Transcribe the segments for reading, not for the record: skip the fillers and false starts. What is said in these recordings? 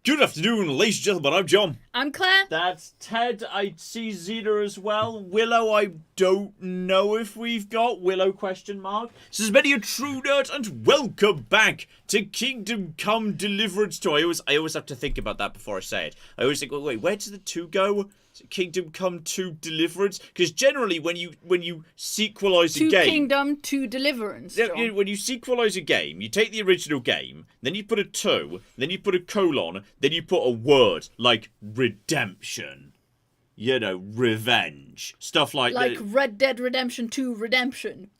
Good afternoon, ladies and gentlemen, I'm John. I'm Claire. That's Ted. I see Zeta as well. Willow, I don't know if we've got. Willow, question mark. This is many a true nerd, and welcome back to Kingdom Come Deliverance 2. I always have to think about that before I say it. I always think, well, wait, where does the 2 go? Kingdom Come 2 Deliverance? Because generally, when you sequelize a game... Kingdom to Deliverance, John. When you sequelize a game, you take the original game, then you put a 2, then you put a colon, then you put a word like redemption. You know, revenge. Stuff like that. Like Red Dead Redemption 2 Redemption.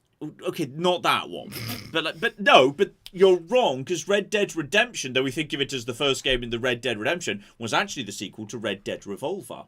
Okay, not that one. but you're wrong, because Red Dead Redemption, though we think of it as the first game in the Red Dead Redemption, was actually the sequel to Red Dead Revolver.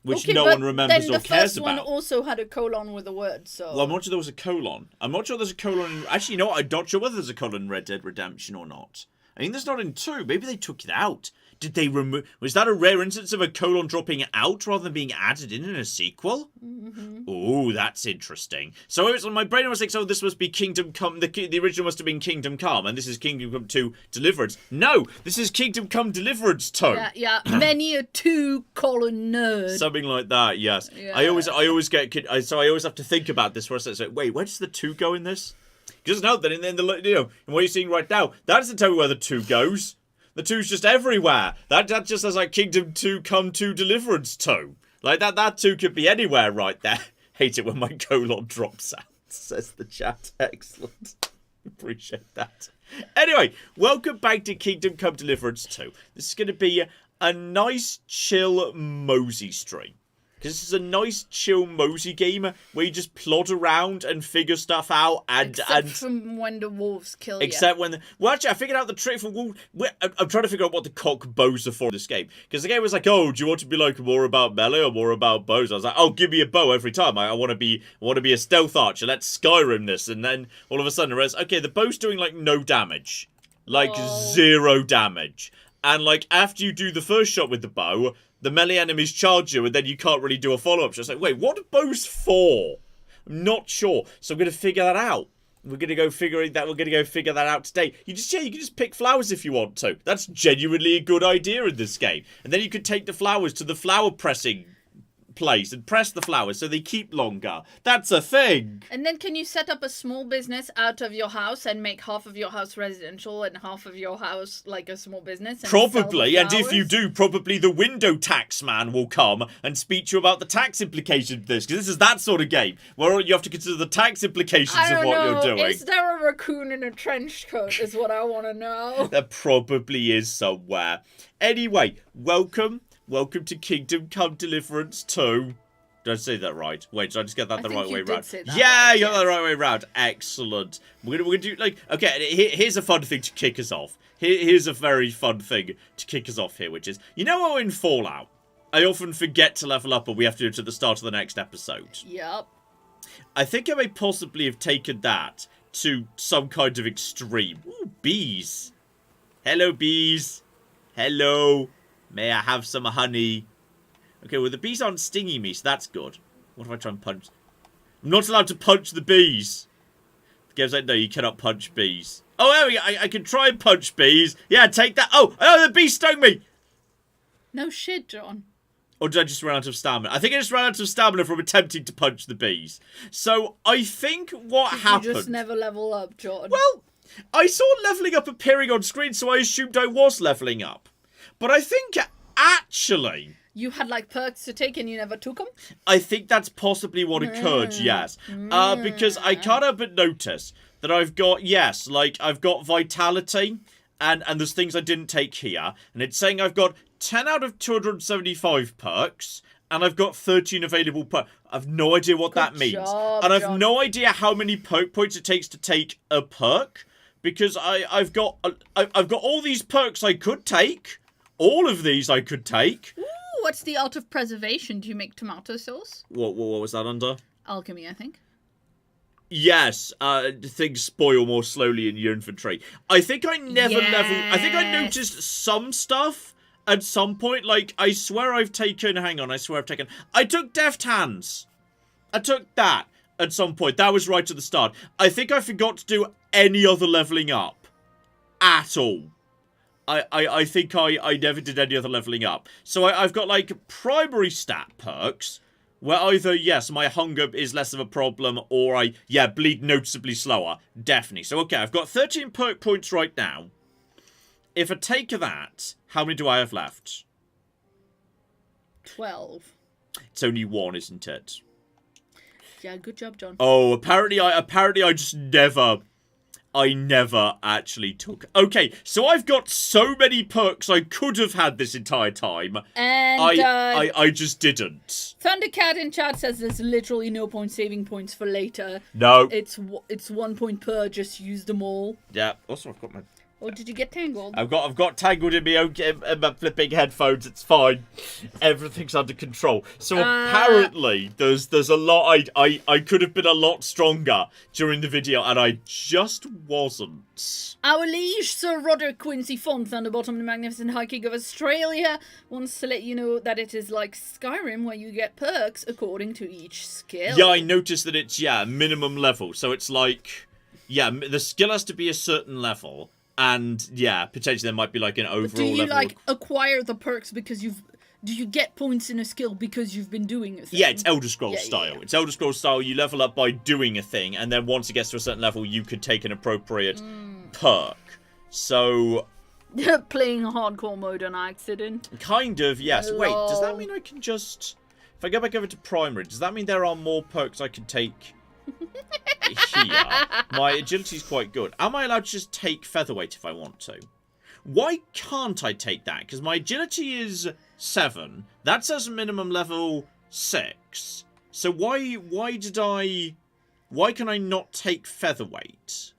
Which okay, no one remembers or cares about. Then the first one also had a colon with a word, so... Well, I'm not sure there was a colon. I'm not sure there's a colon... Actually, you know what? I'm not sure whether there's a colon in Red Dead Redemption or not. I mean, there's not in 2. Maybe they took it out. Did they remove... Was that a rare instance of a colon dropping out rather than being added in a sequel? Mm-hmm. Oh, that's interesting. So it was, my brain was like, so this must be Kingdom Come... The original must have been Kingdom Come, and this is Kingdom Come 2 Deliverance. No! This is Kingdom Come Deliverance 2. Yeah. Many a 2 colon nerd. Something like that, yes. Yeah. I always get... So I always have to think about this for a second. So, wait, where does the 2 go in this? Just note that in the in what you're seeing right now, that doesn't tell me where the 2 goes. The 2's just everywhere. That just says like Kingdom 2 Come 2 Deliverance 2. Like that 2 could be anywhere right there. Hate it when my colon drops out, says the chat. Excellent. Appreciate that. Anyway, welcome back to Kingdom Come Deliverance 2. This is going to be a nice, chill, mosey stream. Because this is a nice, chill, mosey game where you just plod around and figure stuff out. Except from when the wolves kill you. Except when... Well, actually, I figured out the trick for wolves. I'm trying to figure out what the cock bows are for in this game. Because the game was like, oh, do you want to be like more about melee or more about bows? I was like, oh, give me a bow every time. I want to be a stealth archer. Let's Skyrim this. And then all of a sudden, I realized, okay, the bow's doing like no damage. Like 0 damage. And like after you do the first shot with the bow... The melee enemies charge you, and then you can't really do a follow-up shot. It's like, wait, what are bows for? I'm not sure. So I'm going to figure that out. We're going to go figure that out today. You can just pick flowers if you want to. That's genuinely a good idea in this game. And then you could take the flowers to the flower pressing place and press the flowers so they keep longer. That's a thing. And then can you set up a small business out of your house and make half of your house residential and half of your house like a small business? And probably, and if you do, probably the window tax man will come and speak to you about the tax implications of this, because this is that sort of game where you have to consider the tax implications of what you're doing. Is there a raccoon in a trench coat is what I want to know. There probably is somewhere. Anyway, welcome to Kingdom Come Deliverance 2. Did I say that right? Wait, did I just get that the right way round? Yeah, you got that the right way round. Excellent. We're gonna do like, okay, here's a fun thing to kick us off. Here's a very fun thing to kick us off here, which is, you know how in Fallout, I often forget to level up and we have to do it at the start of the next episode. Yep. I think I may possibly have taken that to some kind of extreme. Ooh, bees. Hello, bees. Hello. May I have some honey? Okay, well, the bees aren't stinging me, so that's good. What if I try and punch? I'm not allowed to punch the bees. The game's like, no, you cannot punch bees. Oh, there we go. I can try and punch bees. Yeah, take that. Oh, the bee stung me. No shit, John. Or did I just run out of stamina? I think I just ran out of stamina from attempting to punch the bees. So, I think what happened... You just never level up, John. Well, I saw leveling up appearing on screen, so I assumed I was leveling up. But I think, actually... You had, like, perks to take and you never took them? I think that's possibly what occurred, yes. Because I can't help but notice that I've got, I've got vitality, and there's things I didn't take here. And it's saying I've got 10 out of 275 perks, and I've got 13 available perks. I've no idea what that means. And I've no idea how many perk points it takes to take a perk, because I've got all these perks I could take. All of these I could take. Ooh, what's the art of preservation? Do you make tomato sauce? What was that under? Alchemy, I think. Yes, things spoil more slowly in your inventory. I think I never leveled... I think I noticed some stuff at some point. Like, I swear I've taken... Hang on, I took Deft Hands. I took that at some point. That was right at the start. I think I forgot to do any other leveling up. At all. I think I never did any other leveling up. So I've got, like, primary stat perks, where either, yes, my hunger is less of a problem, or I bleed noticeably slower. Definitely. So, okay, I've got 13 perk points right now. If I take that, how many do I have left? 12. It's only 1, isn't it? Yeah, good job, John. Oh, apparently I just never actually took. Okay, so I've got so many perks I could have had this entire time. And I just didn't. Thundercat in chat says there's literally no point saving points for later. No. It's 1 point per. Just use them all. Yeah. Also, I've got my. Oh, did you get tangled? I've got tangled in my flipping headphones. It's fine. Everything's under control. So apparently, there's a lot. I could have been a lot stronger during the video, and I just wasn't. Our liege Sir Roderick Quincy Font, Thunderbottom, the Magnificent High King of Australia, wants to let you know that it is like Skyrim, where you get perks according to each skill. Yeah, I noticed that it's minimum level. So it's like the skill has to be a certain level. And, potentially there might be, like, an overall level. Do you, like, acquire the perks because do you get points in a skill because you've been doing a thing? Yeah, it's Elder Scrolls style. Yeah. It's Elder Scrolls style. You level up by doing a thing, and then once it gets to a certain level, you could take an appropriate perk. So... Playing hardcore mode on accident. Kind of, yes. Hello. Wait, does that mean I can just... If I go back over to primary, does that mean there are more perks I can take... here? My agility's quite good. Am I allowed to just take featherweight if I want to? Why can't I take that? Because my agility is 7. That says minimum level 6. So why can I not take featherweight?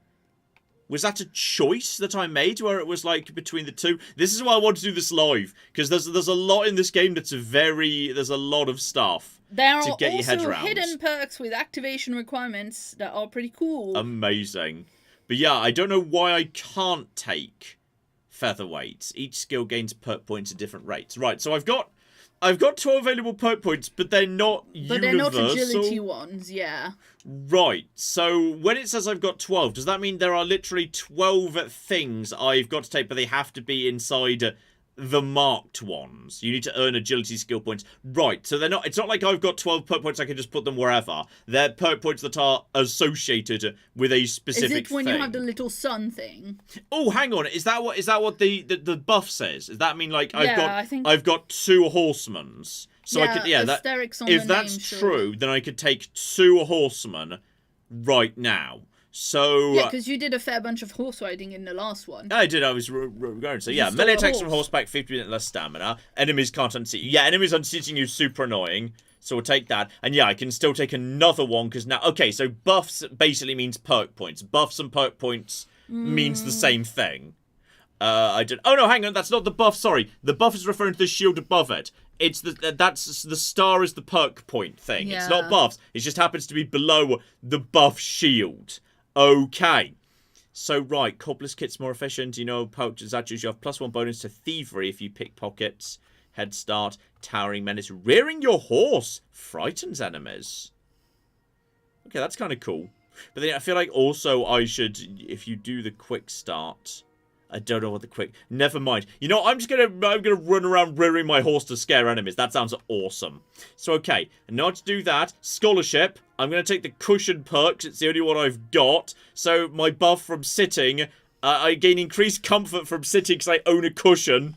Was that a choice that I made where it was like between the two? This is why I want to do this live, because there's a lot in this game that's there's a lot of stuff. There are to get your head also around. hidden perks with activation requirements that are pretty cool. Amazing. But yeah, I don't know why I can't take featherweights. Each skill gains perk points at different rates. Right, so I've got 12 available perk points, but they're not universal. But they're not agility ones, yeah. Right, so when it says I've got 12, does that mean there are literally 12 things I've got to take, but they have to be inside the marked ones? You need to earn agility skill points. Right, so it's not like I've got 12 perk points, I can just put them wherever. They're perk points that are associated with a specific thing. Is it when you have the little sun thing? Oh, hang on. Is that what the buff says? Does that mean like I've got 2 horsemen? So yeah, I could if that's true, then I could take 2 horsemen right now. So yeah, because you did a fair bunch of horse riding in the last one. I did. I was going. So yeah, melee attacks from horseback, 50% less stamina. Enemies can't unseat you. Yeah, enemies unseating you is super annoying. So we'll take that. And yeah, I can still take another one because now... Okay, so buffs basically means perk points. Buffs and perk points means the same thing. I did... Oh no, hang on. That's not the buff. Sorry. The buff is referring to the shield above it. It's that's the star is the perk point thing. Yeah. It's not buffs. It just happens to be below the buff shield. Okay. So, right, Cobbler's Kit's more efficient. You know, poachers attributes. You have +1 bonus to thievery if you pick pockets. Head start. Towering menace. Rearing your horse frightens enemies. Okay, that's kind of cool. But then I feel like also I should, if you do the quick start... I don't know what the quick... Never mind. You know, I'm gonna run around rearing my horse to scare enemies. That sounds awesome. So, okay. Now to do that, scholarship. I'm gonna take the cushion perks. It's the only one I've got. So, my buff from sitting. I gain increased comfort from sitting because I own a cushion.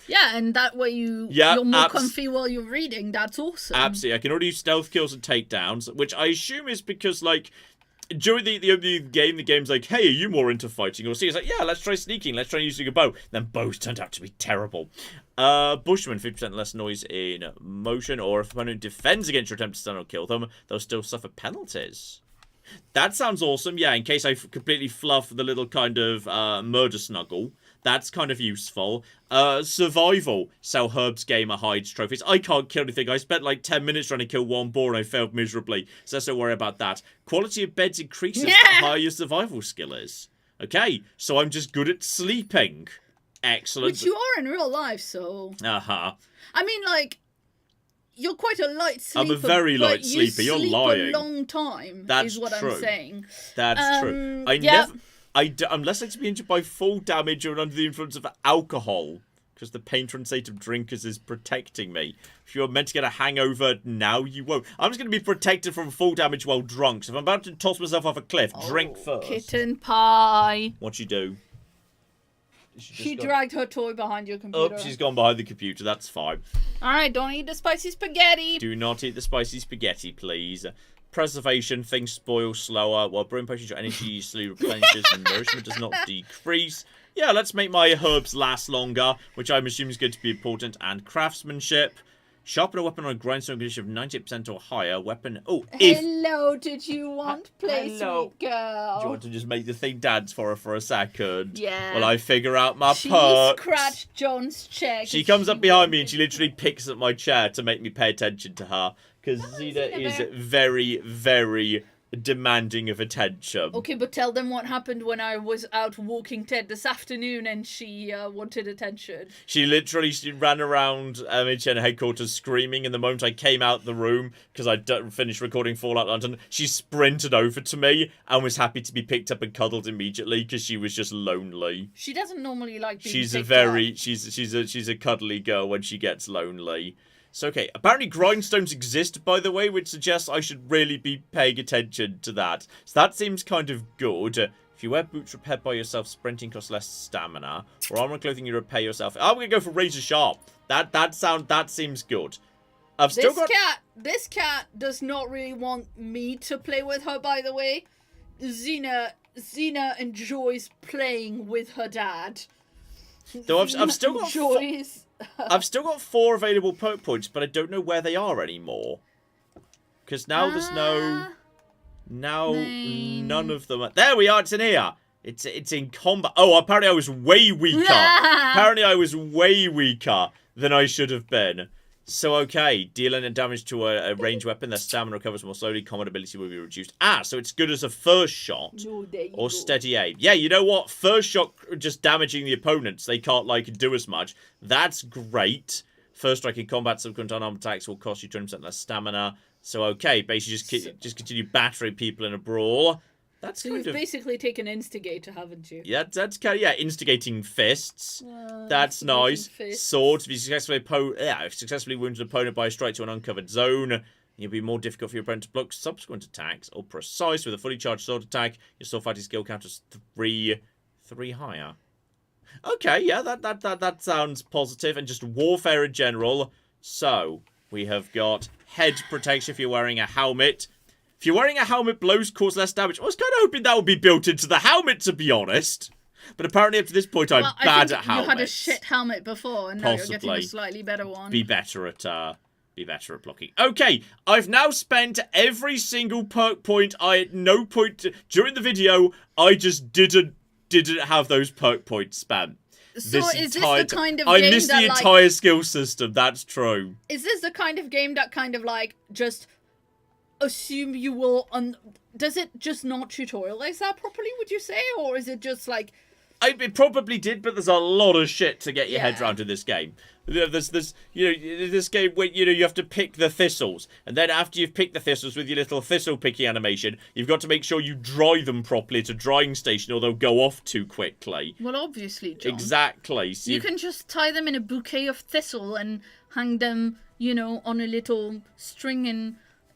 Yeah, and that way you're more comfy while you're reading. That's awesome. Absolutely. I can already use stealth kills and takedowns, which I assume is because, like... During the opening game, the game's like, hey, are you more into fighting? Or see, it's like, yeah, let's try sneaking, let's try using a bow. Then bows turned out to be terrible. Bushman, 50% less noise in motion, or if opponent defends against your attempt to stun or kill them, they'll still suffer penalties. That sounds awesome, yeah, in case I completely fluff the little kind of murder snuggle. That's kind of useful. Survival. Sell Herb's Gamer hides trophies. I can't kill anything. I spent like 10 minutes trying to kill one boar and I failed miserably. So let's not worry about that. Quality of beds increases the higher your survival skill is. Okay, so I'm just good at sleeping. Excellent. Which you are in real life, so... Uh-huh. I mean, like... You're quite a light sleeper. I'm a very light sleeper. You're lying. A long time. That's is what true. I'm saying. That's true. I I'm less likely to be injured by full damage or under the influence of alcohol. Because the patron saint of drinkers is protecting me. If you're meant to get a hangover now, you won't. I'm just going to be protected from full damage while drunk. So if I'm about to toss myself off a cliff, drink first. Kitten pie. What'd you do? She dragged her toy behind your computer. Oh, she's gone behind the computer. That's fine. Alright, don't eat the spicy spaghetti. Do not eat the spicy spaghetti, please. Preservation, things spoil slower. While brewing potions, your energy slowly replenishes and nourishment does not decrease. Yeah, let's make my herbs last longer, which I'm assuming is going to be important. And craftsmanship. Sharpen a weapon on a grindstone condition of 90% or higher. Weapon. Oh, Hello, did you want play, Hello. sweet girl? Do you want to just make the thing dance for her for a second? Yeah. While I figure out my She perks. scratched John's chair. She comes up behind me and she literally picks at my chair to make me pay attention to her. Because Zena is very, very demanding of attention. Okay, but tell them what happened when I was out walking Ted this afternoon and she wanted attention. She ran around MHN headquarters screaming, and the moment I came out the room, because I'd finished recording Fallout London, she sprinted over to me and was happy to be picked up and cuddled immediately because she was just lonely. She doesn't normally like being She's picked up. she's a cuddly girl when she gets lonely. So, okay, apparently grindstones exist, by the way, which suggests I should really be paying attention to that. So that seems kind of good. If you wear boots repaired by yourself, sprinting costs less stamina. Or armor and clothing you repair yourself. I'm going to go for razor sharp. That seems good. This cat does not really want me to play with her, by the way. Xena enjoys playing with her dad. Though I've still got... enjoys... I've still got 4 available perk points, but I don't know where they are anymore. Because now there's no... Now none of them... There we are, it's in here. It's in combat. Oh, apparently I was way weaker. Apparently I was way weaker than I should have been. So, okay. Dealing damage to a ranged weapon, their stamina recovers more slowly. Combat ability will be reduced. So it's good as a first shot. Or steady aim. Yeah, you know what? First shot, just damaging the opponents. They can't, do as much. That's great. First strike in combat, subsequent unarmed attacks will cost you 20% less stamina. So, okay. Basically, just continue battering people in a brawl. That's so you've basically taken instigator, haven't you? Yeah, that's kind of, instigating fists. That's nice. Fists. Swords. If you successfully wounded an opponent by a strike to an uncovered zone, it'll be more difficult for your opponent to block subsequent attacks. Or precise with a fully charged sword attack. Your sword fighting skill counters 3 higher. Okay, yeah, that sounds positive. And just warfare in general. So we have got head protection if you're wearing a helmet. If you're wearing a helmet, blows cause less damage. I was kind of hoping that would be built into the helmet, to be honest. But apparently up to this point, I'm bad at helmets. You had a shit helmet before, and now you're getting a slightly better one. Be better at blocking. Okay, I've now spent every single perk point. At no point during the video, I just didn't have those perk points spent. So is this the kind of game I missed the entire skill system, that's true. Is this the kind of game that kind of just assume you will... Does it just not tutorialize that properly, would you say? Or is it just it probably did, but there's a lot of shit to get your head around in this game. There's this game where, you have to pick the thistles. And then after you've picked the thistles with your little thistle picking animation, you've got to make sure you dry them properly at a drying station or they'll go off too quickly. Well, obviously, John. Exactly. So you can just tie them in a bouquet of thistle and hang them, on a little string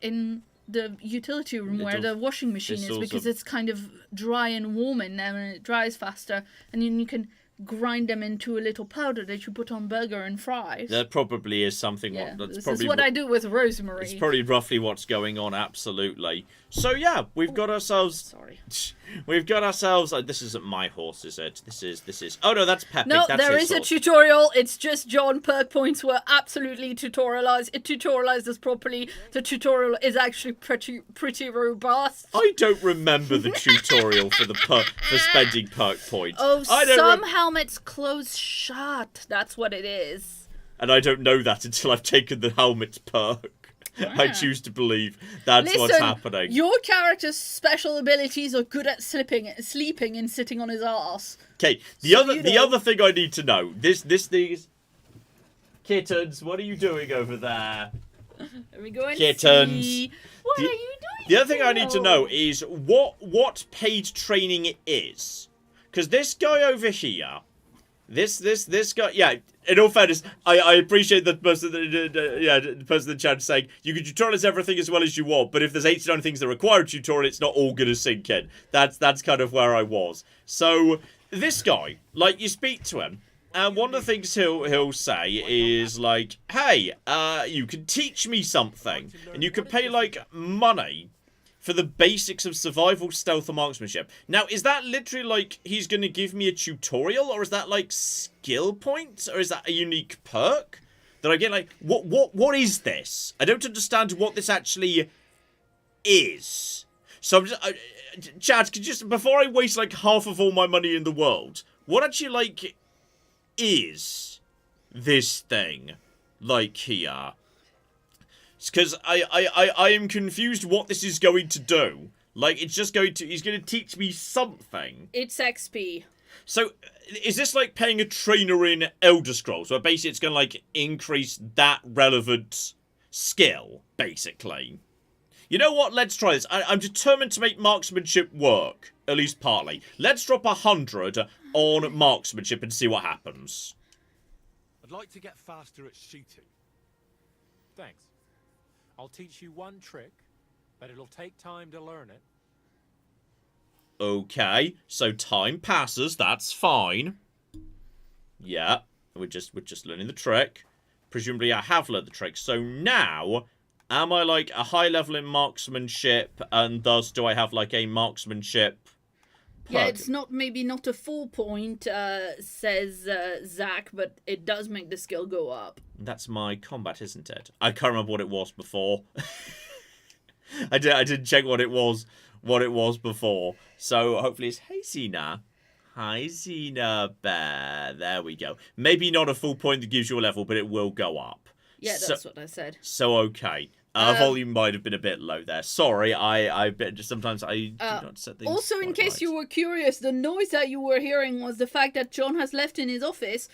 in the utility room where the washing machine is, because it's kind of dry and warm in there and it dries faster, and then you can grind them into a little powder that you put on burger and fries. That probably is something. This is what I do with rosemary. It's probably roughly what's going on, absolutely. So yeah, we've got ourselves... Sorry. We've got ourselves... this isn't my horse, is it? This is... Oh no, that's Pepe. No, that's there is a tutorial. It's just John perk points were absolutely tutorialized. It tutorializes properly. The tutorial is actually pretty robust. I don't remember the tutorial for spending perk points. Oh, some helmets close shut. That's what it is. And I don't know that until I've taken the helmet perk. I choose to believe that's what's happening. Your character's special abilities are good at sleeping and sitting on his ass. Okay, the other thing I need to know. These kittens, what are you doing over there? Are we going kittens? See? What are you The other thing I need to know is what paid training is. Because this guy over here, this guy, yeah, in all fairness, I appreciate the person, the person in the chat saying, you can tutorialize everything as well as you want, but if there's 89 things that require a tutorial, it's not all gonna sink in. That's kind of where I was. So, this guy, like, you speak to him, and one of the things he'll say is like, hey, you can teach me something, and you can pay, like, money for the basics of survival, stealth, and marksmanship. Now, is that literally like he's going to give me a tutorial, or is that like skill points, or is that a unique perk that I get? Like, what is this? I don't understand what this actually is. So I'm just, Chad, could you just, before I waste like half of all my money in the world, what actually like is this thing like here? Because I am confused what this is going to do. Like, it's just going to... He's going to teach me something. It's XP. So, is this like paying a trainer in Elder Scrolls? Where basically it's going to, like, increase that relevant skill, basically. You know what? Let's try this. I'm determined to make marksmanship work. At least partly. Let's drop 100 on marksmanship and see what happens. I'd like to get faster at shooting. Thanks. I'll teach you one trick, but it'll take time to learn it. Okay, so time passes, that's fine. Yeah, we're just learning the trick. Presumably I have learned the trick. So now, am I like a high level in marksmanship, and thus do I have like a marksmanship perk? Yeah, it's maybe not a full point, says Zach, but it does make the skill go up. That's my combat, isn't it? I can't remember what it was before. I didn't check what it was before. So hopefully it's hey Xena. Hi Xena Bear. There we go. Maybe not a full point that gives you a level, but it will go up. Yeah, that's what I said. So okay. Volume might have been a bit low there. Sorry, sometimes I do not set things also, in case right. you were curious, the noise that you were hearing was the fact that John has left in his office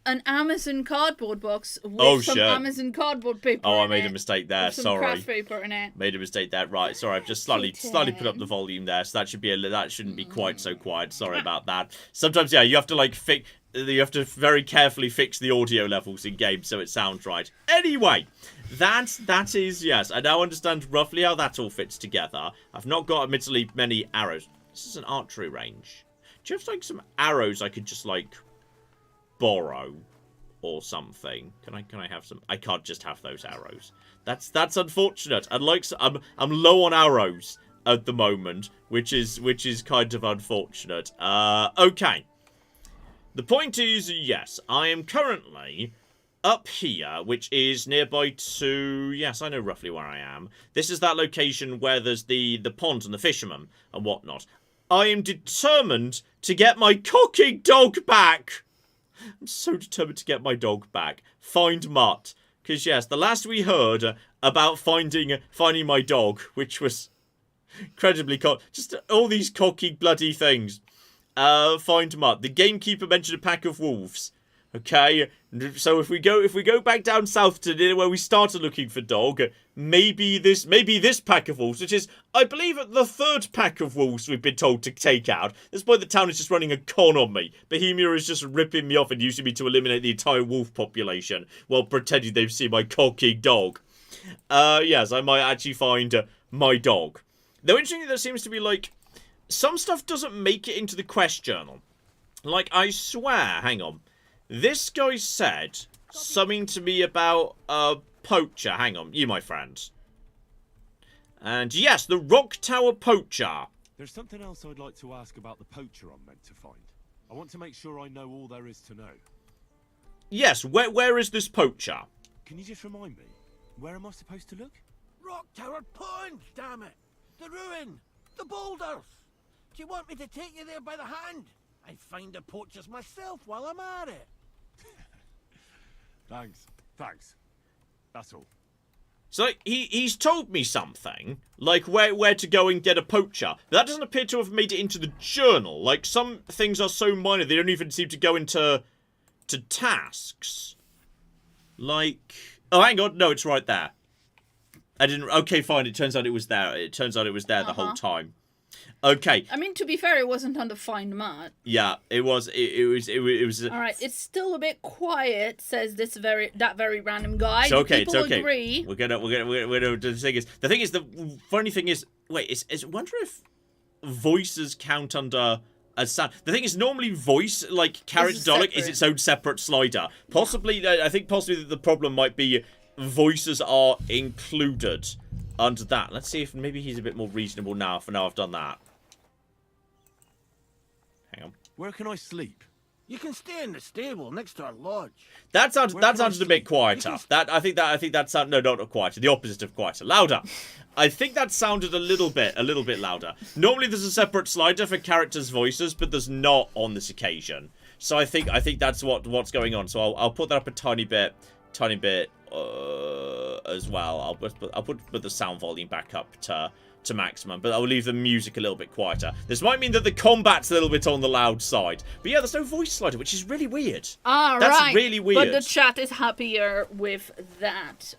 an Amazon cardboard box with some Amazon cardboard paper. Oh, I made a mistake there. Some Sorry, craft paper in it. Made a mistake there. Right, sorry. I've just slightly put up the volume there, so that shouldn't be quite so quiet. Sorry about that. Sometimes, yeah, you have to like fix. You have to very carefully fix the audio levels in games so it sounds right. Anyway, that is, yes, I now understand roughly how that all fits together. I've not got admittedly many arrows. This is an archery range. Do you have like some arrows I could just like borrow or something? Can I have some? I can't just have those arrows. That's unfortunate. I'd like I'm low on arrows at the moment, which is kind of unfortunate. Okay. The point is, yes, I am currently up here, which is nearby to... Yes, I know roughly where I am. This is that location where there's the pond and the fisherman and whatnot. I am determined to get my cocking dog back. I'm so determined to get my dog back. Find Mutt. Because, yes, the last we heard about finding my dog, which was incredibly... just all these cocky bloody things. Find Mutt. The gamekeeper mentioned a pack of wolves. Okay, so if we go back down south to near where we started looking for dog, maybe this pack of wolves, which is, I believe, the third pack of wolves we've been told to take out. At this point, the town is just running a con on me. Bohemia is just ripping me off and using me to eliminate the entire wolf population while pretending they've seen my cocky dog. Yes, I might actually find my dog. Though interestingly, there seems to be like some stuff doesn't make it into the quest journal. Like, I swear, hang on. This guy said something to me about a poacher. Hang on, you, my friend. And yes, the Rock Tower Poacher. There's something else I'd like to ask about the poacher I'm meant to find. I want to make sure I know all there is to know. Yes, where is this poacher? Can you just remind me? Where am I supposed to look? Rock Tower Pond, damn it! The ruin! The boulders! Do you want me to take you there by the hand? I'd find the poachers myself while I'm at it. Thanks. That's all. So he's told me something, like where to go and get a poacher. But that doesn't appear to have made it into the journal. Like, some things are so minor they don't even seem to go into tasks. Like, oh, hang on, no, it's right there. I didn't. Okay, fine. It turns out it was there. It turns out it was there the whole time. Okay. I mean, to be fair, it wasn't on the find map. Yeah, it was. It was. All right, it's still a bit quiet. Says that very random guy. It's okay. People It's okay. agree. We're gonna. The thing is. The funny thing is. Wait. I wonder if voices count under as sound. The thing is, normally voice, like character dialogue, is its own separate slider. Possibly, I think possibly the problem might be voices are included under that. Let's see if maybe he's a bit more reasonable now. For now, I've done that. Hang on. Where can I sleep? You can stay in the stable next to our lodge. That sounded a bit quieter. I think that sound no, not quieter. The opposite of quieter. Louder. I think that sounded a little bit louder. Normally there's a separate slider for characters' voices, but there's not on this occasion. So I think that's what's going on. So I'll put that up a tiny bit as well. I'll put the sound volume back up to maximum, but I'll leave the music a little bit quieter. This might mean that the combat's a little bit on the loud side. But yeah, there's no voice slider, which is really weird. That's really weird. But the chat is happier with that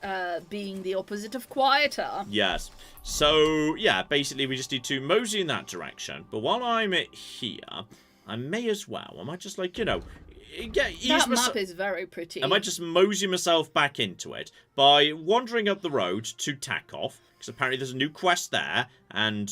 being the opposite of quieter. Yes. So, yeah, basically we just need to mosey in that direction. But while I'm here, I may as well. I might just, like, you know... That map is very pretty. I might just mosey myself back into it by wandering up the road to Takoff, because apparently there's a new quest there, and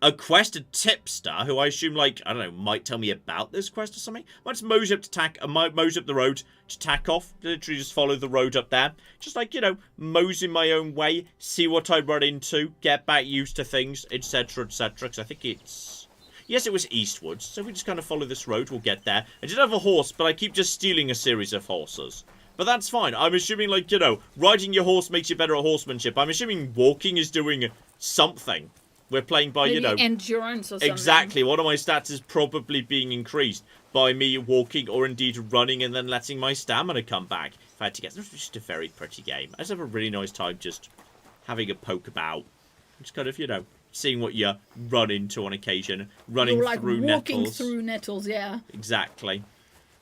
a quest to Tipster, who I assume, like, I don't know, might tell me about this quest or something. I might just mosey up the road to Takoff, literally just follow the road up there, just like, you know, mosey my own way, see what I run into, get back used to things, etc., etc., because I think it's... Yes, it was eastwards, so if we just kind of follow this road, we'll get there. I did have a horse, but I keep just stealing a series of horses. But that's fine. I'm assuming, like, you know, riding your horse makes you better at horsemanship. I'm assuming walking is doing something. We're playing by, you know... endurance or something. Exactly. One of my stats is probably being increased by me walking or indeed running and then letting my stamina come back. If I had to guess, this was just a very pretty game. I just have a really nice time just having a poke about. Just kind of, you know... seeing what you run into on occasion, running through nettles. Walking through nettles, yeah. Exactly.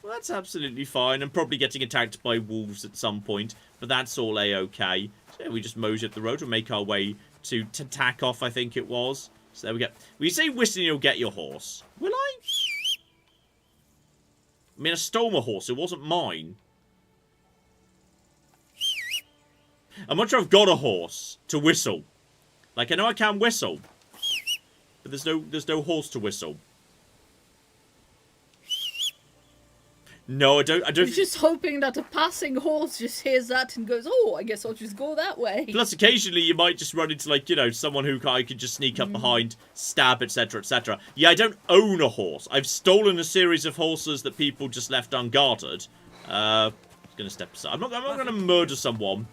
Well, that's absolutely fine. I'm probably getting attacked by wolves at some point, but that's all a-okay. So yeah, we just mosey up the road and make our way to Takoff, I think it was. So there we go. Will you say whistling you'll get your horse? Will I? I mean, I stole my horse. It wasn't mine. I'm not sure I've got a horse to whistle. Like, I know I can whistle, but there's no horse to whistle. No, I don't. You're just hoping that a passing horse just hears that and goes, oh, I guess I'll just go that way. Plus, occasionally you might just run into, like, you know, someone who I could just sneak up behind, stab, etc., etc. Yeah, I don't own a horse. I've stolen a series of horses that people just left unguarded. I'm gonna step aside. I'm not gonna murder someone.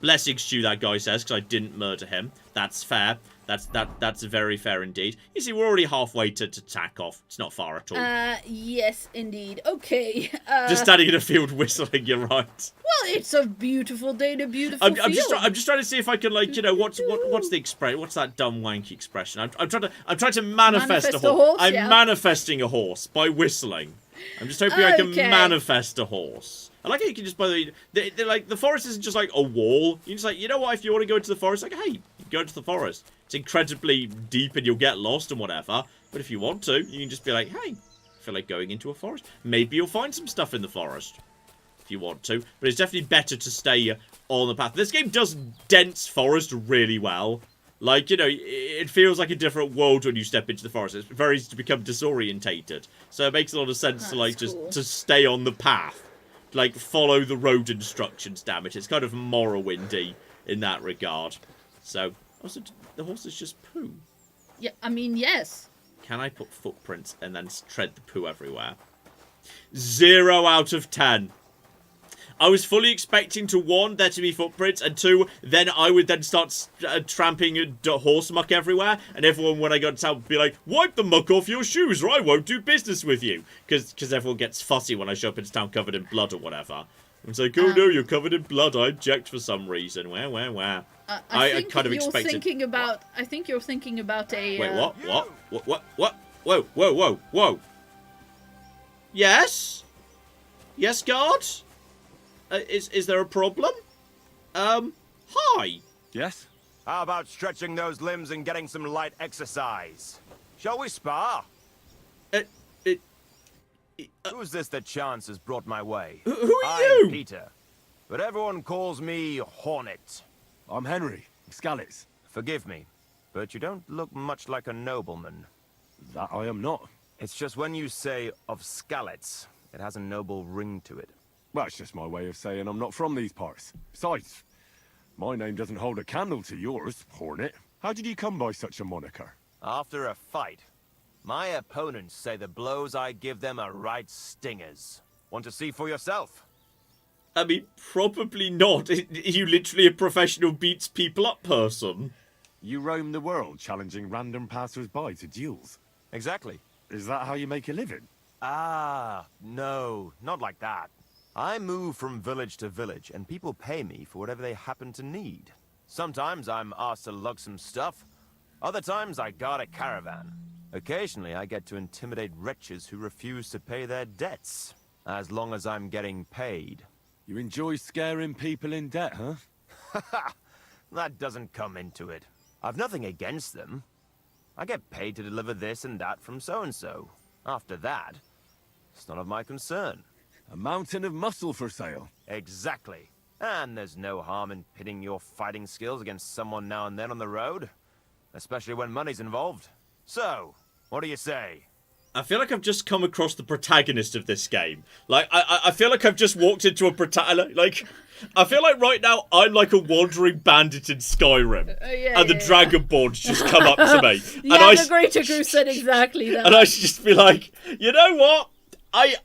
Blessings to you, that guy says, because I didn't murder him. That's fair. That's very fair indeed. You see, we're already halfway to Takoff. It's not far at all. Yes, indeed. Okay. Just standing in a field whistling, you're right. Well, it's a beautiful day in a beautiful field. I'm just trying to see if I can, like, you know, what's the expression? What's that dumb wanky expression? I'm trying to manifest a horse. I'm manifesting a horse by whistling. I'm just hoping I can manifest a horse. I like how you can just, by the way, like, the forest isn't just like a wall. You just like, you know what, if you want to go into the forest, like, hey, go into the forest. It's incredibly deep and you'll get lost and whatever. But if you want to, you can just be like, hey, I feel like going into a forest. Maybe you'll find some stuff in the forest. If you want to. But it's definitely better to stay on the path. This game does dense forest really well. Like, you know, it feels like a different world when you step into the forest. It's very easy to become disorientated. So it makes a lot of sense to, like, just to stay on the path. Like, follow the road instructions, damn it. It's kind of Morrowindy in that regard. So, also, the horses just poo. Yeah, I mean, yes. Can I put footprints and then tread the poo everywhere? 0 out of 10. I was fully expecting to, 1, there to be footprints, and 2, then I would then start tramping horse muck everywhere, and everyone, when I got to town, would be like, wipe the muck off your shoes, or I won't do business with you. Because everyone gets fussy when I show up into town covered in blood or whatever. It's like, oh no, you're covered in blood, I object for some reason. Where? I kind of expected... I think you're thinking about a... Wait, what? Whoa. Yes? Yes, guard? Is there a problem? Hi. Yes? How about stretching those limbs and getting some light exercise? Shall we spar? Who's this that chance has brought my way? Who are I'm you? Peter, but everyone calls me Hornet. I'm Henry, Scalets. Forgive me, but you don't look much like a nobleman. That I am not. It's just when you say of Scalets, it has a noble ring to it. Well, it's just my way of saying I'm not from these parts. Besides, my name doesn't hold a candle to yours, Hornet. How did you come by such a moniker? After a fight, my opponents say the blows I give them are right stingers. Want to see for yourself? I mean, probably not. Are you literally a professional beats people up person? You roam the world challenging random passers-by to duels. Exactly. Is that how you make a living? Ah, no, not like that. I move from village to village, and people pay me for whatever they happen to need. Sometimes I'm asked to lug some stuff. Other times I guard a caravan. Occasionally I get to intimidate wretches who refuse to pay their debts. As long as I'm getting paid. You enjoy scaring people in debt, huh? That doesn't come into it. I've nothing against them. I get paid to deliver this and that from so-and-so. After that, it's none of my concern. A mountain of muscle for sale. Exactly. And there's no harm in pitting your fighting skills against someone now and then on the road. Especially when money's involved. So, what do you say? I feel like I've just come across the protagonist of this game. Like, I feel like I've just walked into a like, I feel like right now I'm like a wandering bandit in Skyrim. And the Dragonborn's just come up to me. Yeah, and the Greater Goose said exactly that. And I should just be like, you know what? I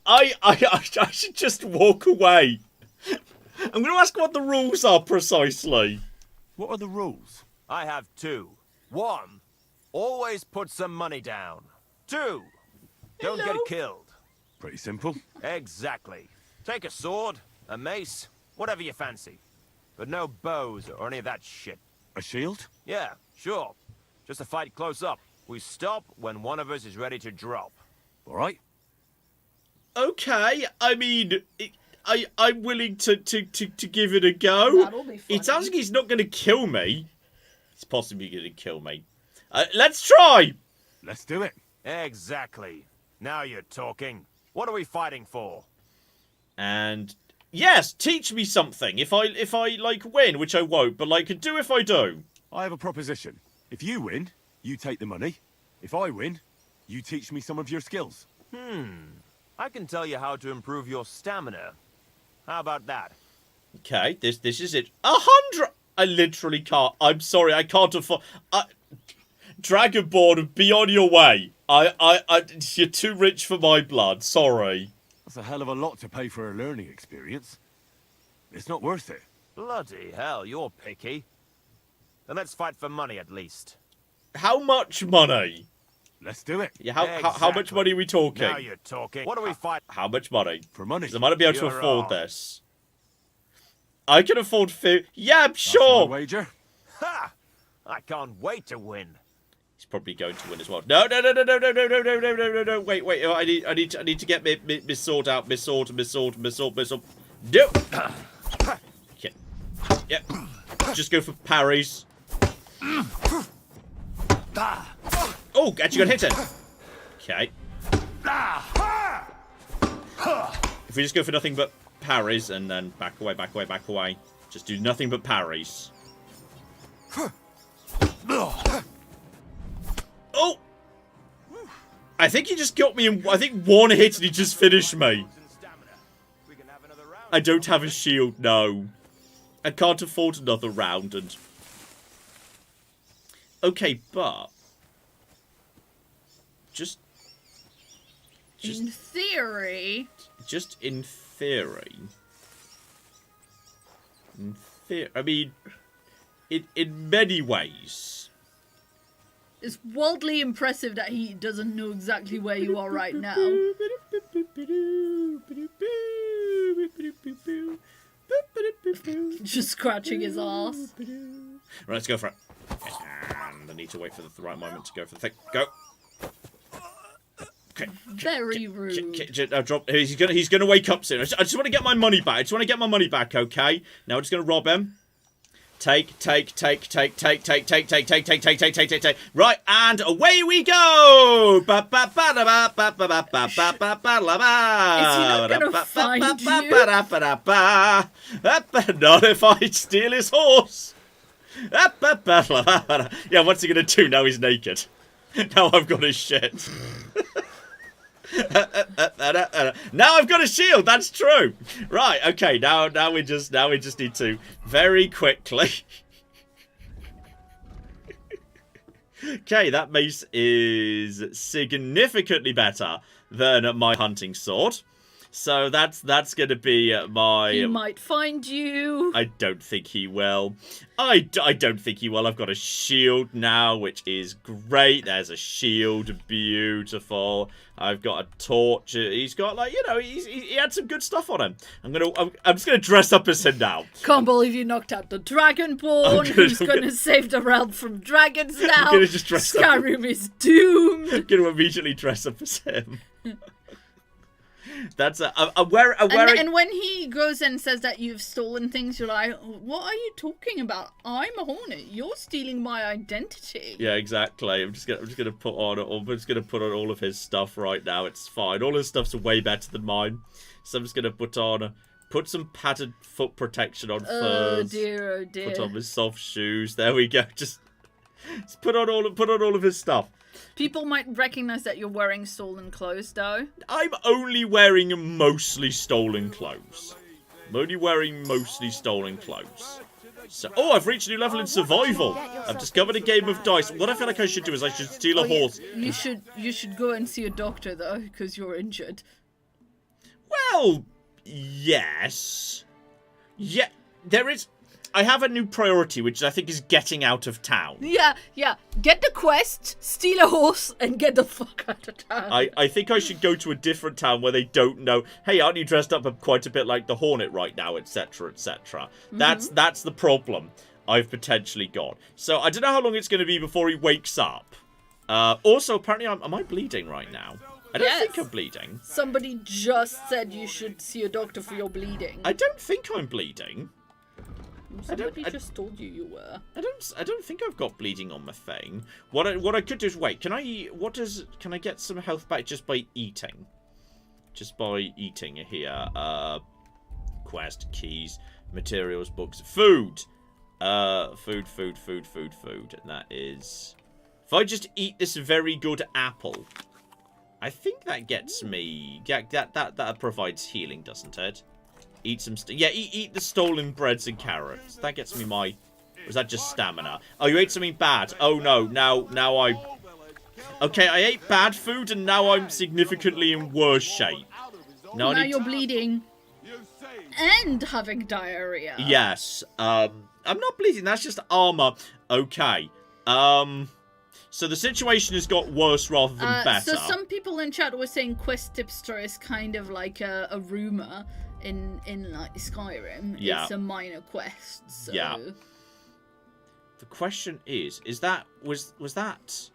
should just walk away. I'm going to ask what the rules are precisely. What are the rules? I have two. 1, always put some money down. 2, don't get killed. Pretty simple. Exactly. Take a sword, a mace, whatever you fancy. But no bows or any of that shit. A shield? Yeah, sure. Just a fight close up. We stop when one of us is ready to drop. All right. Okay, I mean, I'm willing to give it a go. That'll be funny. It sounds like he's not going to kill me. He's possibly going to kill me. Let's try! Let's do it. Exactly. Now you're talking. What are we fighting for? And yes, teach me something. If I like win, which I won't, but like do if I do. I have a proposition. If you win, you take the money. If I win, you teach me some of your skills. I can tell you how to improve your stamina. How about that? Okay, this is it. 100. I literally can't. I'm sorry, I can't afford. Dragonborn, be on your way. You're too rich for my blood. Sorry. That's a hell of a lot to pay for a learning experience. It's not worth it. Bloody hell, you're picky. Then let's fight for money at least. How much money? Let's do it. Yeah, how much money are we talking? Now you're talking. What do we fight? How much money? For money. 'Cause I might be able to You're afford on. this. I can afford Yeah, That's sure. my wager. Ha! I can't wait to win. He's probably going to win as well. No. Wait. I need to get my sword out. My sword. No. Okay. Yep. Just go for parries. Oh, actually got hit it. Okay. If we just go for nothing but parries and then back away. Just do nothing but parries. Oh! I think he just got me in, I think one hit and he just finished me. I don't have a shield, no. I can't afford another round and... Okay, but... Just in theory. Just in theory. I mean, in many ways. It's wildly impressive that he doesn't know exactly where you are right now. Just scratching his ass. Right, let's go for it. And I need to wait for the right moment to go for the thing. Go. Okay. Very rude. Drop. He's gonna wake up soon. I just want to get my money back. Okay. Now we're just gonna rob him. Take. Right, and away we go. Is he not gonna find you? Not if I steal his horse. Yeah, what's he gonna do now? He's naked. Now I've got his shit. Now I've got a shield. That's true. Right. Okay. Now we just need to very quickly. Okay, that mace is significantly better than my hunting sword. So that's going to be my... He might find you. I don't think he will. I don't think he will. I've got a shield now, which is great. There's a shield. Beautiful. I've got a torch. He's got, like, you know, he had some good stuff on him. I'm just going to dress up as him now. Can't believe you knocked out the Dragonborn. Who's going to save the realm from dragons now? I'm going to just dress up. Skyrim is doomed. I'm going to immediately dress up as him. That's I'm wearing. And when he goes and says that you've stolen things, you're like, what are you talking about? I'm a Hornet. You're stealing my identity. Yeah, exactly. I'm just gonna put on all of his stuff right now. It's fine. All his stuff's way better than mine. So I'm just gonna put some padded foot protection on first. Oh dear. Put on his soft shoes. There we go. Just put on all of his stuff. People might recognize that you're wearing stolen clothes, though. I'm only wearing mostly stolen clothes. So, I've reached a new level in survival. I've discovered a game of dice. What I feel like I should do is I should steal a horse. You should go and see a doctor, though, because you're injured. Well, yes. Yeah, there is... I have a new priority, which I think is getting out of town. Yeah. Get the quest, steal a horse, and get the fuck out of town. I think I should go to a different town where they don't know, hey, aren't you dressed up quite a bit like the Hornet right now, etc., etc. That's the problem I've potentially got. So I don't know how long it's going to be before he wakes up. Also, apparently, am I bleeding right now? I don't think I'm bleeding. Somebody just said you should see a doctor for your bleeding. I don't think I'm bleeding. Somebody just told you were. I don't think I've got bleeding on my thing. What I could do is wait. Can I get some health back just by eating? Just by eating here. Quest, keys, materials, books, food. Food. And that is... If I just eat this very good apple, I think that gets me... Yeah, that provides healing, doesn't it? Eat some... eat the stolen breads and carrots. That gets me my... Or is that just stamina? Oh, you ate something bad. Oh, no. Now I... Okay, I ate bad food, and now I'm significantly in worse shape. Now you're bleeding. And having diarrhea. Yes. I'm not bleeding. That's just armor. Okay. So the situation has got worse rather than better. So some people in chat were saying quest tipster is kind of like a rumor in like Skyrim. Yeah. It's a minor quest. So. Yeah. The question is that was that?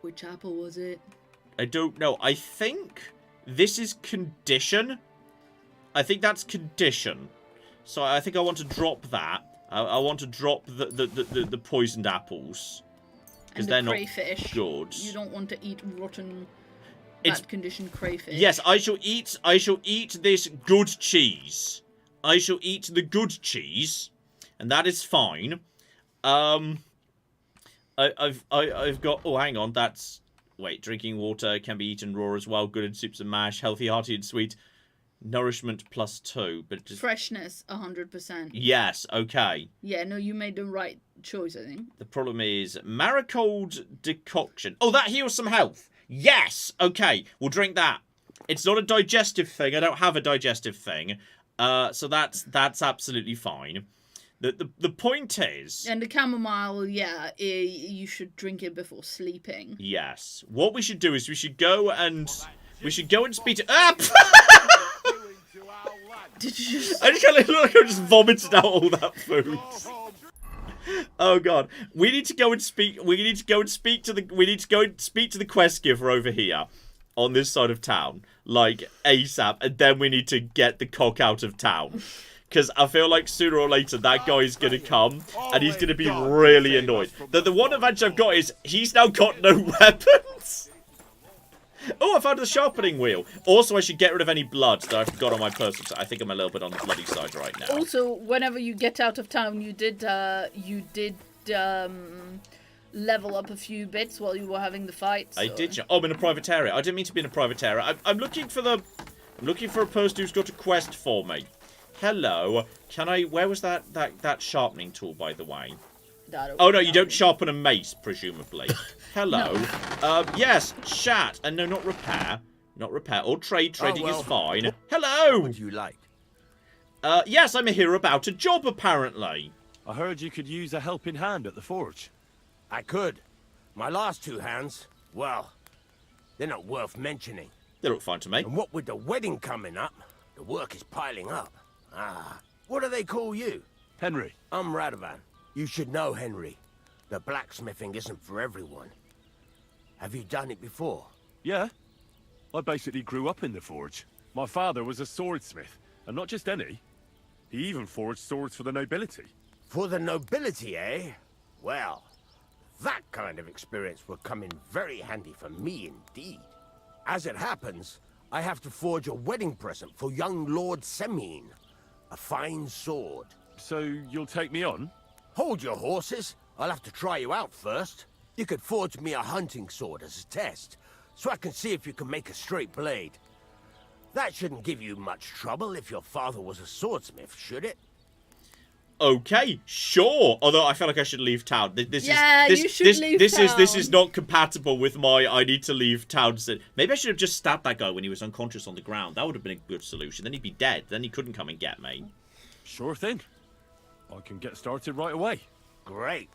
Which apple was it? I don't know. I think this is condition. I think that's condition. So I think I want to drop that. I want to drop the poisoned apples. Because they're not good. You don't want to eat rotten, bad condition crayfish. Yes, I shall eat this good cheese. I shall eat the good cheese, and that is fine. I've got. Oh, hang on. That's drinking water can be eaten raw as well. Good in soups and mash. Healthy, hearty, and sweet. Nourishment +2, but just freshness 100%. Yes. Okay. Yeah. No, you made the right choice, I think. The problem is marigold decoction. Oh, that heals some health. Yes. Okay, we'll drink that. It's not a digestive thing. I don't have a digestive thing. So that's absolutely fine. The point is... And the chamomile, yeah, you should drink it before sleeping. Yes. What we should do is we should go and speak to... Ah! Did you just... I just kind of look like I just vomited out all that food. Oh god. We need to go and speak to the quest giver over here on this side of town, like ASAP, and then we need to get the cock out of town. because I feel like sooner or later that guy is going to come, and he's going to be really annoyed. The one advantage I've got is he's now got no weapons. Oh, I found the sharpening wheel. Also, I should get rid of any blood that I've got on my person. So I think I'm a little bit on the bloody side right now. Also, whenever you get out of town, you did level up a few bits while you were having the fight. So. I did. Oh, I'm in a private area. I didn't mean to be in a private area. I'm looking for I'm looking for a person who's got a quest for me. Hello. Can I? Where was that sharpening tool, by the way? Oh no, you don't sharpen a mace, presumably. Hello. No. Yes, chat. And no, not repair. Not repair. Or trade. Trading is fine. Hello. What do you like? Yes, I'm here about a job, apparently. I heard you could use a helping hand at the forge. I could. My last 2 hands, well, they're not worth mentioning. They look fine to me. And what with the wedding coming up, the work is piling up. What do they call you? Henry. I'm Radovan. You should know, Henry. The blacksmithing isn't for everyone. Have you done it before? Yeah. I basically grew up in the forge. My father was a swordsmith, and not just any. He even forged swords for the nobility. For the nobility, eh? Well, that kind of experience will come in very handy for me indeed. As it happens, I have to forge a wedding present for young Lord Semine. A fine sword. So you'll take me on? Hold your horses. I'll have to try you out first. You could forge me a hunting sword as a test, so I can see if you can make a straight blade. That shouldn't give you much trouble if your father was a swordsmith, should it? Okay, sure. Although I feel like I should leave town. This is not compatible with my I need to leave town. Maybe I should have just stabbed that guy when he was unconscious on the ground. That would have been a good solution. Then he'd be dead. Then he couldn't come and get me. Sure thing. I can get started right away. Great.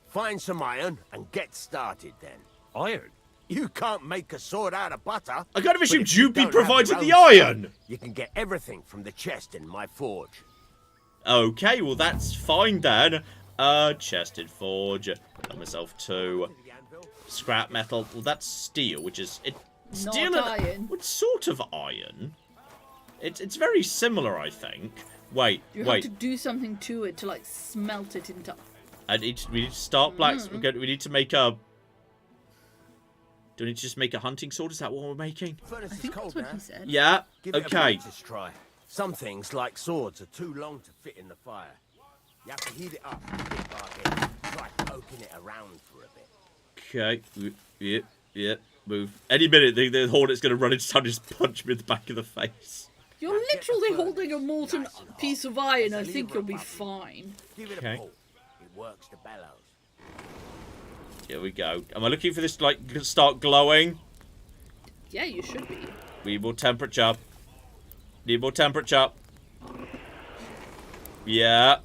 Find some iron and get started then. Iron? You can't make a sword out of butter. I kind of assumed you'd be don't have provided your the own iron. stone, you can get everything from the chest in my forge. Okay, well that's fine then. Chested forge. Got myself 2. Scrap metal. Well, that's steel, which is steel not and iron. It's sort of iron. It's very similar, I think. Wait. You have to do something to it to like smelt it into. We need to start blacksmithing. We need to make a. Do we need to just make a hunting sword? Is that what we're making? Furnace I is think cold that's what now. he said. Yeah. Give it a Okay. practice try. Some things, like swords, are too long to fit in the fire. You have to heat it up. Try poking it around for a bit. Okay. Yeah. Move. Any minute, the Hornet's going to run into town and just punch me in the back of the face. You're literally holding a molten piece of iron. I think you'll be fine. Give it Okay. a pull. It works the bellows. Here we go. Am I looking for this to, like, start glowing? Yeah, you should be. Need more temperature. Need more temperature. Yeah.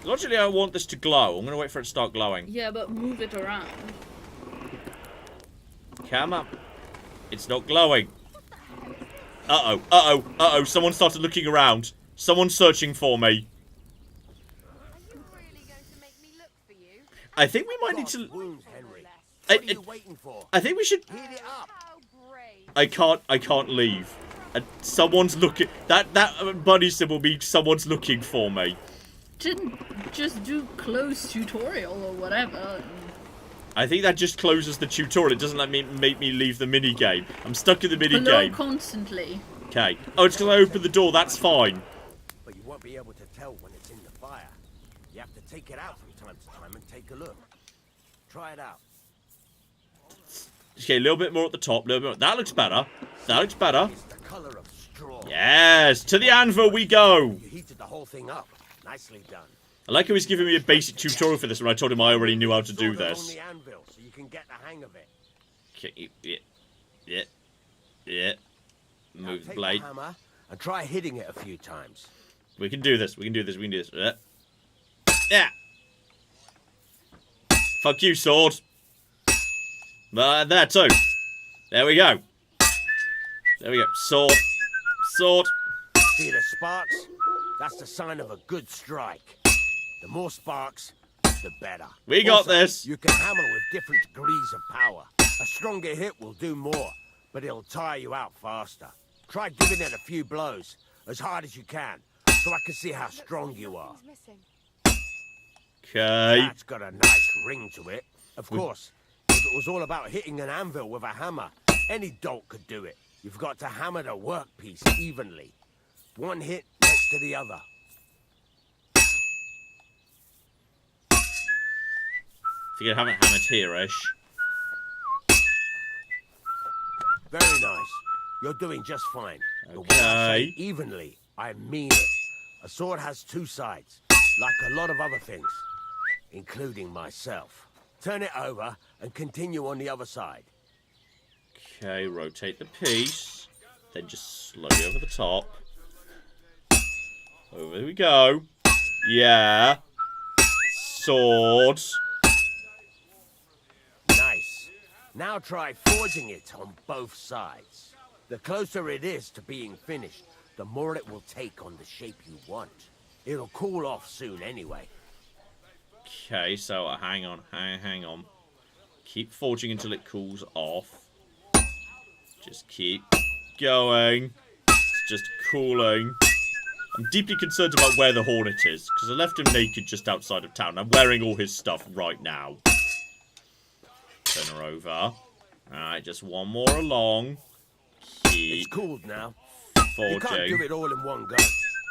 Logically, I want this to glow. I'm going to wait for it to start glowing. Yeah, but move it around. Come on. It's not glowing. Uh-oh. Uh-oh. Uh-oh. Someone started looking around. Someone's searching for me. Are you really going to make me look for you? I think we might need to... Wounds, Henry. What are you waiting for? I think we should... Heat it up. How brave. I can't leave. Someone's looking... That bunny symbol means someone's looking for me. Just do close tutorial or whatever. I think that just closes the tutorial. It doesn't let me make me leave the mini game. I'm stuck in the mini Blow game. constantly. Okay. Oh, it's because I opened the door. That's fine. But you won't be able to tell when it's in the fire. You have to take it out from time to time and take a look. Try it out. Okay, a little bit more at the top. That looks better. That looks better. It's the color of straw. Yes, to the anvil we go. You heated the whole thing up. Nicely done. I like how he's giving me a basic tutorial for this when I told him I already knew how to do Sword it this. on the anvil so you can get the hang of it. Okay, yeah. Now Move the take blade. the hammer and try hitting it a few times. We can do this. Yeah. Fuck you, sword. There too. There we go. Sword. See the sparks? That's the sign of a good strike. The more sparks, the better. We got Also, this. You can hammer with different degrees of power. A stronger hit will do more, but it'll tire you out faster. Try giving it a few blows, as hard as you can. so I can see how strong you are. Nothing's missing. Okay. That's got a nice ring to it. Of course, if it was all about hitting an anvil with a hammer, any dolt could do it. You've got to hammer the workpiece evenly. One hit next to the other. If you haven't hammered here-ish. Very nice. You're doing just fine. But when I say evenly, I mean it. A sword has two sides, like a lot of other things, including myself. Turn it over and continue on the other side. Okay, rotate the piece. Then just slowly over the top. Over we go. Yeah. Sword. Nice. Now try forging it on both sides. The closer it is to being finished, the more it will take on the shape you want. It'll cool off soon anyway. Okay, so hang on. Keep forging until it cools off. Just keep going. It's just cooling. I'm deeply concerned about where the Hornet is, because I left him naked just outside of town. I'm wearing all his stuff right now. Turn her over. Alright, just one more along. Keep It's cooled now. forging. You can't do it all in one go.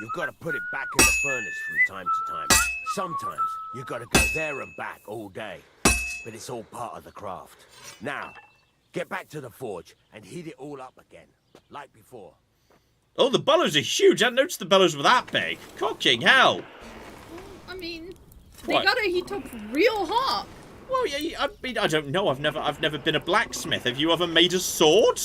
You've got to put it back in the furnace from time to time. Sometimes you've got to go there and back all day. But it's all part of the craft. Now, get back to the forge and heat it all up again, like before. Oh, the bellows are huge. I didn't notice the bellows were that big. Cocking hell. I mean, they What? gotta heat up real hot. Well, yeah, I mean, I don't know. I've never been a blacksmith. Have you ever made a sword?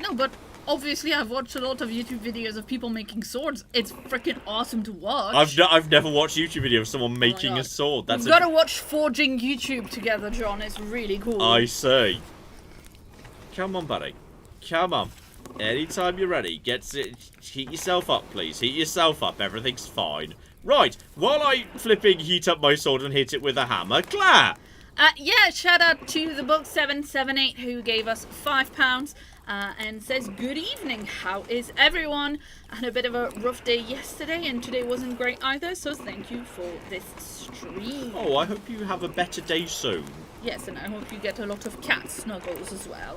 No, but obviously I've watched a lot of YouTube videos of people making swords. It's freaking awesome to watch. I've never watched a YouTube video of someone making a God. sword. That's We've gotta watch Forging YouTube together, John. It's really cool. I see. Come on, buddy. Come on. Anytime you're ready, heat yourself up, please. Heat yourself up. Everything's fine. Right. While I flipping heat up my sword and hit it with a hammer, Claire. Yeah, shout out to the book778 who gave us £5 and says, good evening, how is everyone? I had a bit of a rough day yesterday and today wasn't great either, so thank you for this stream. Oh, I hope you have a better day soon. Yes, and I hope you get a lot of cat snuggles as well.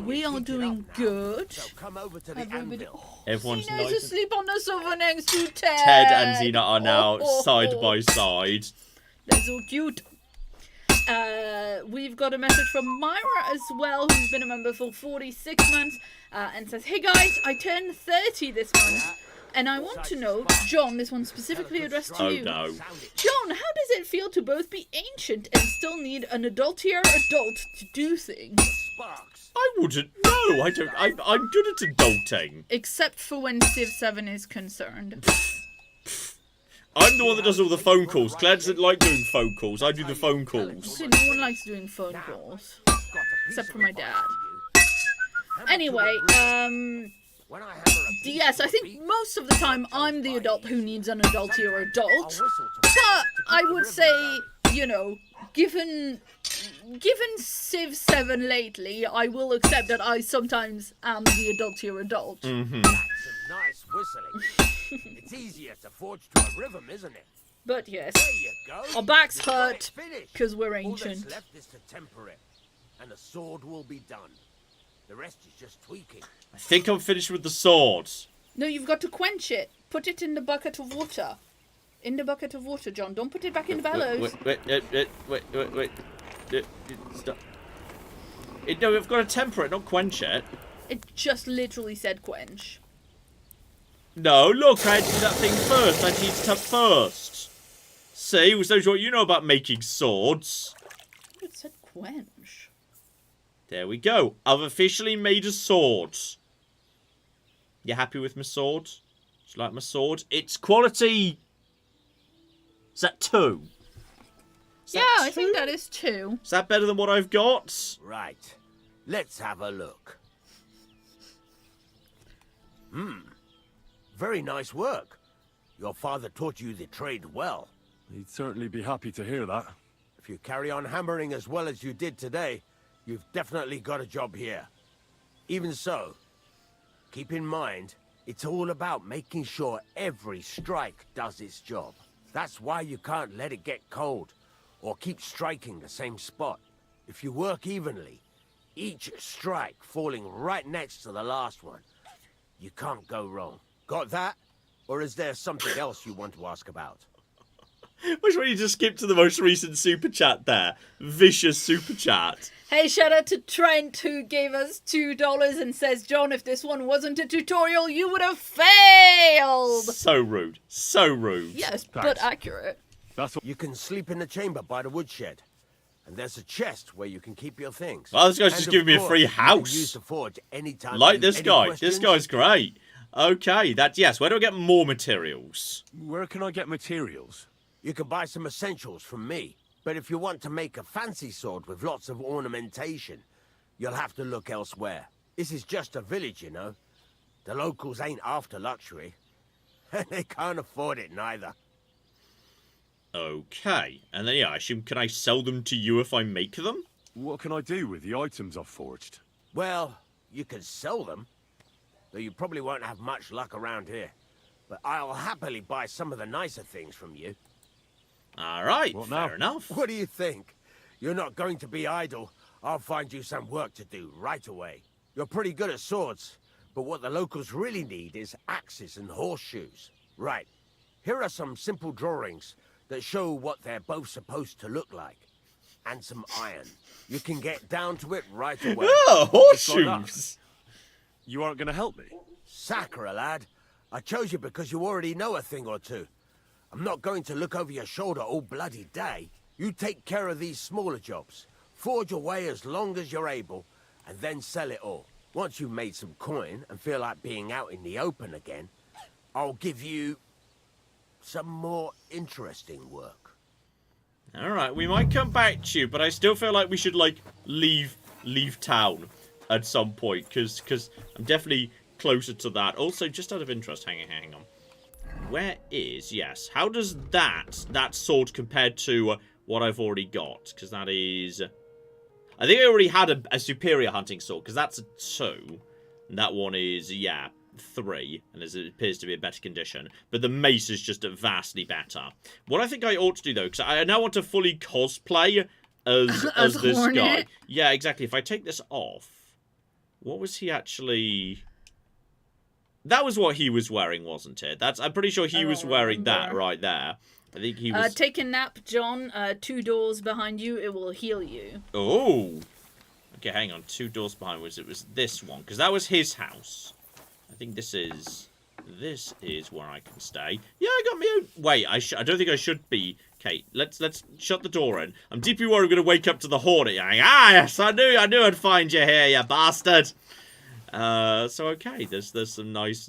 We are doing good. So come over to the Everybody... anvil. Everyone's Xena is nice. asleep on the sofa next to Ted. Ted and Xena are now Oh. side by side. They're so cute. We've got a message from Myra as well, who's been a member for 46 months, and says, hey guys, I turned 30 this month, and I want to know, John, this one's specifically addressed to you. Oh no. John, how does it feel to both be ancient and still need an adultier adult to do things? Sparks. I wouldn't know. I don't. I'm good at adulting. Except for when Civ 7 is concerned. I'm the one that does all the phone calls. Claire doesn't like doing phone calls. I do the phone calls. So no one likes doing phone calls. Except for my dad. Anyway, When I hammer a piece yes, I of think beat, most of the time I'm the adult who needs an adultier I'll adult. whistle to But I keep would the say, rhythm going. you know, given Civ 7 lately, I will accept that I sometimes am the adultier adult. That's some nice whistling. It's easier to forge to a rhythm, isn't it? But yes, There you go. our backs You've got hurt it finished. because we're All that's ancient. left is to temper it, and the sword will be done. The rest is just tweaking. I think I'm finished with the sword. No, you've got to quench it. Put it in the bucket of water. In the bucket of water, John. Don't put it back in the bellows. Wait. Stop. No, I've got to temper it, not quench it. It just literally said quench. No, look, I had to do that thing first. I had to heat it up first. See, which shows what you know about making swords. It said quench. There we go. I've officially made a sword. You happy with my sword? Do you like my sword? It's quality... Is that 2? Is Yeah, that I think 2? that is 2. Is that better than what I've got? Right. Let's have a look. Very nice work. Your father taught you the trade well. He'd certainly be happy to hear that. If you carry on hammering as well as you did today, you've definitely got a job here. Even so, keep in mind, It's all about making sure every strike does its job. That's why you can't let it get cold, or keep striking the same spot. If you work evenly, each strike falling right next to the last one, you can't go wrong. Got that? Or is there something else you want to ask about? Which one you just skip to the most recent super chat there? Vicious super chat. Hey, shout out to Trent, who gave us $2 and says, John, if this one wasn't a tutorial, you would have failed. So rude. So rude. Yes, but accurate. That's what... You can sleep in the chamber by the woodshed. And there's a chest where you can keep your things. Well, this guy's And just of giving me a free course, you can house. use the forge anytime. Like this Any guy. questions? This guy's great. Okay, yes. Where do I get more materials? Where can I get materials? You can buy some essentials from me. But if you want to make a fancy sword with lots of ornamentation, you'll have to look elsewhere. This is just a village, you know. The locals ain't after luxury. And they can't afford it neither. Okay. And then, yeah, I assume, can I sell them to you if I make them? What can I do with the items I've forged? Well, you can sell them. Though you probably won't have much luck around here. But I'll happily buy some of the nicer things from you. All right, What now? fair enough. What do you think? You're not going to be idle. I'll find you some work to do right away. You're pretty good at swords, but what the locals really need is axes and horseshoes. Right. Here are some simple drawings that show what they're both supposed to look like. And some iron. You can get down to it right away. Oh, horseshoes! You aren't going to help me? Sacre, lad. I chose you because you already know a thing or two. I'm not going to look over your shoulder all bloody day. You take care of these smaller jobs. Forge away as long as you're able, and then sell it all. Once you've made some coin and feel like being out in the open again, I'll give you some more interesting work. All right, we might come back to you, but I still feel like we should, like, leave town at some point, because I'm definitely closer to that. Also, just out of interest, hang on. Where is, yes, how does that sword compare to what I've already got? Because that is, I think I already had a superior hunting sword, because that's a 2. And that one is, yeah, 3, and it appears to be in better condition. But the mace is just vastly better. What I think I ought to do, though, because I now want to fully cosplay as this Hornet? guy. Yeah, exactly. If I take this off, what was he actually... That was what he was wearing, wasn't it? I'm pretty sure he was wearing that right there. I think he was... Take a nap, John. 2 doors behind you. It will heal you. Oh! Okay, hang on. 2 doors behind it was this one, because that was his house. I think this is where I can stay. Yeah, I got my own... Wait, I don't think I should be... Okay, let's shut the door in. I'm deeply worried I'm going to wake up to the Hornet. Yes, I knew I'd find you here, you bastard. So okay, there's some nice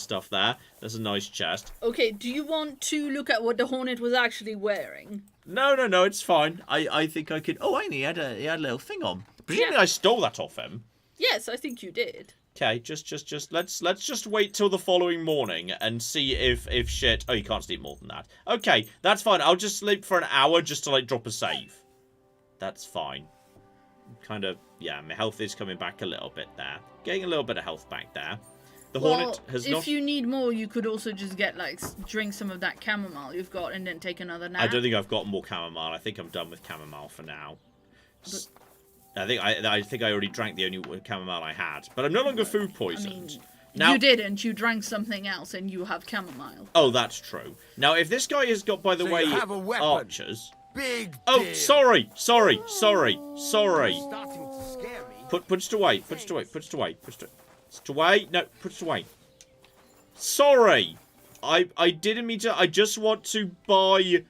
stuff there. There's a nice chest. Okay, do you want to look at what the Hornet was actually wearing? No, it's fine. I think I could... Oh, he had a little thing on. Presumably I stole that off him. Yes, I think you did. Okay, let's just wait till the following morning and see if shit... Oh, you can't sleep more than that. Okay, that's fine. I'll just sleep for an hour just to, like, drop a save. That's fine. Kind of, yeah, my health is coming back a little bit there. Getting a little bit of health back there. The Hornet has not... if you need more, you could also just get, like, drink some of that chamomile you've got and then take another nap. I don't think I've got more chamomile. I think I'm done with chamomile for now. But... I think I already drank the only chamomile I had. But I'm no longer food poisoned. Now, you didn't. You drank something else and you have chamomile. Oh, that's true. Now, if this guy has got, by the way, you have a weapon. archers... Big Oh, deal. sorry. Starting to scare me. Put it away. Put it away. No, put it away. Sorry. I didn't mean to. I just want to buy...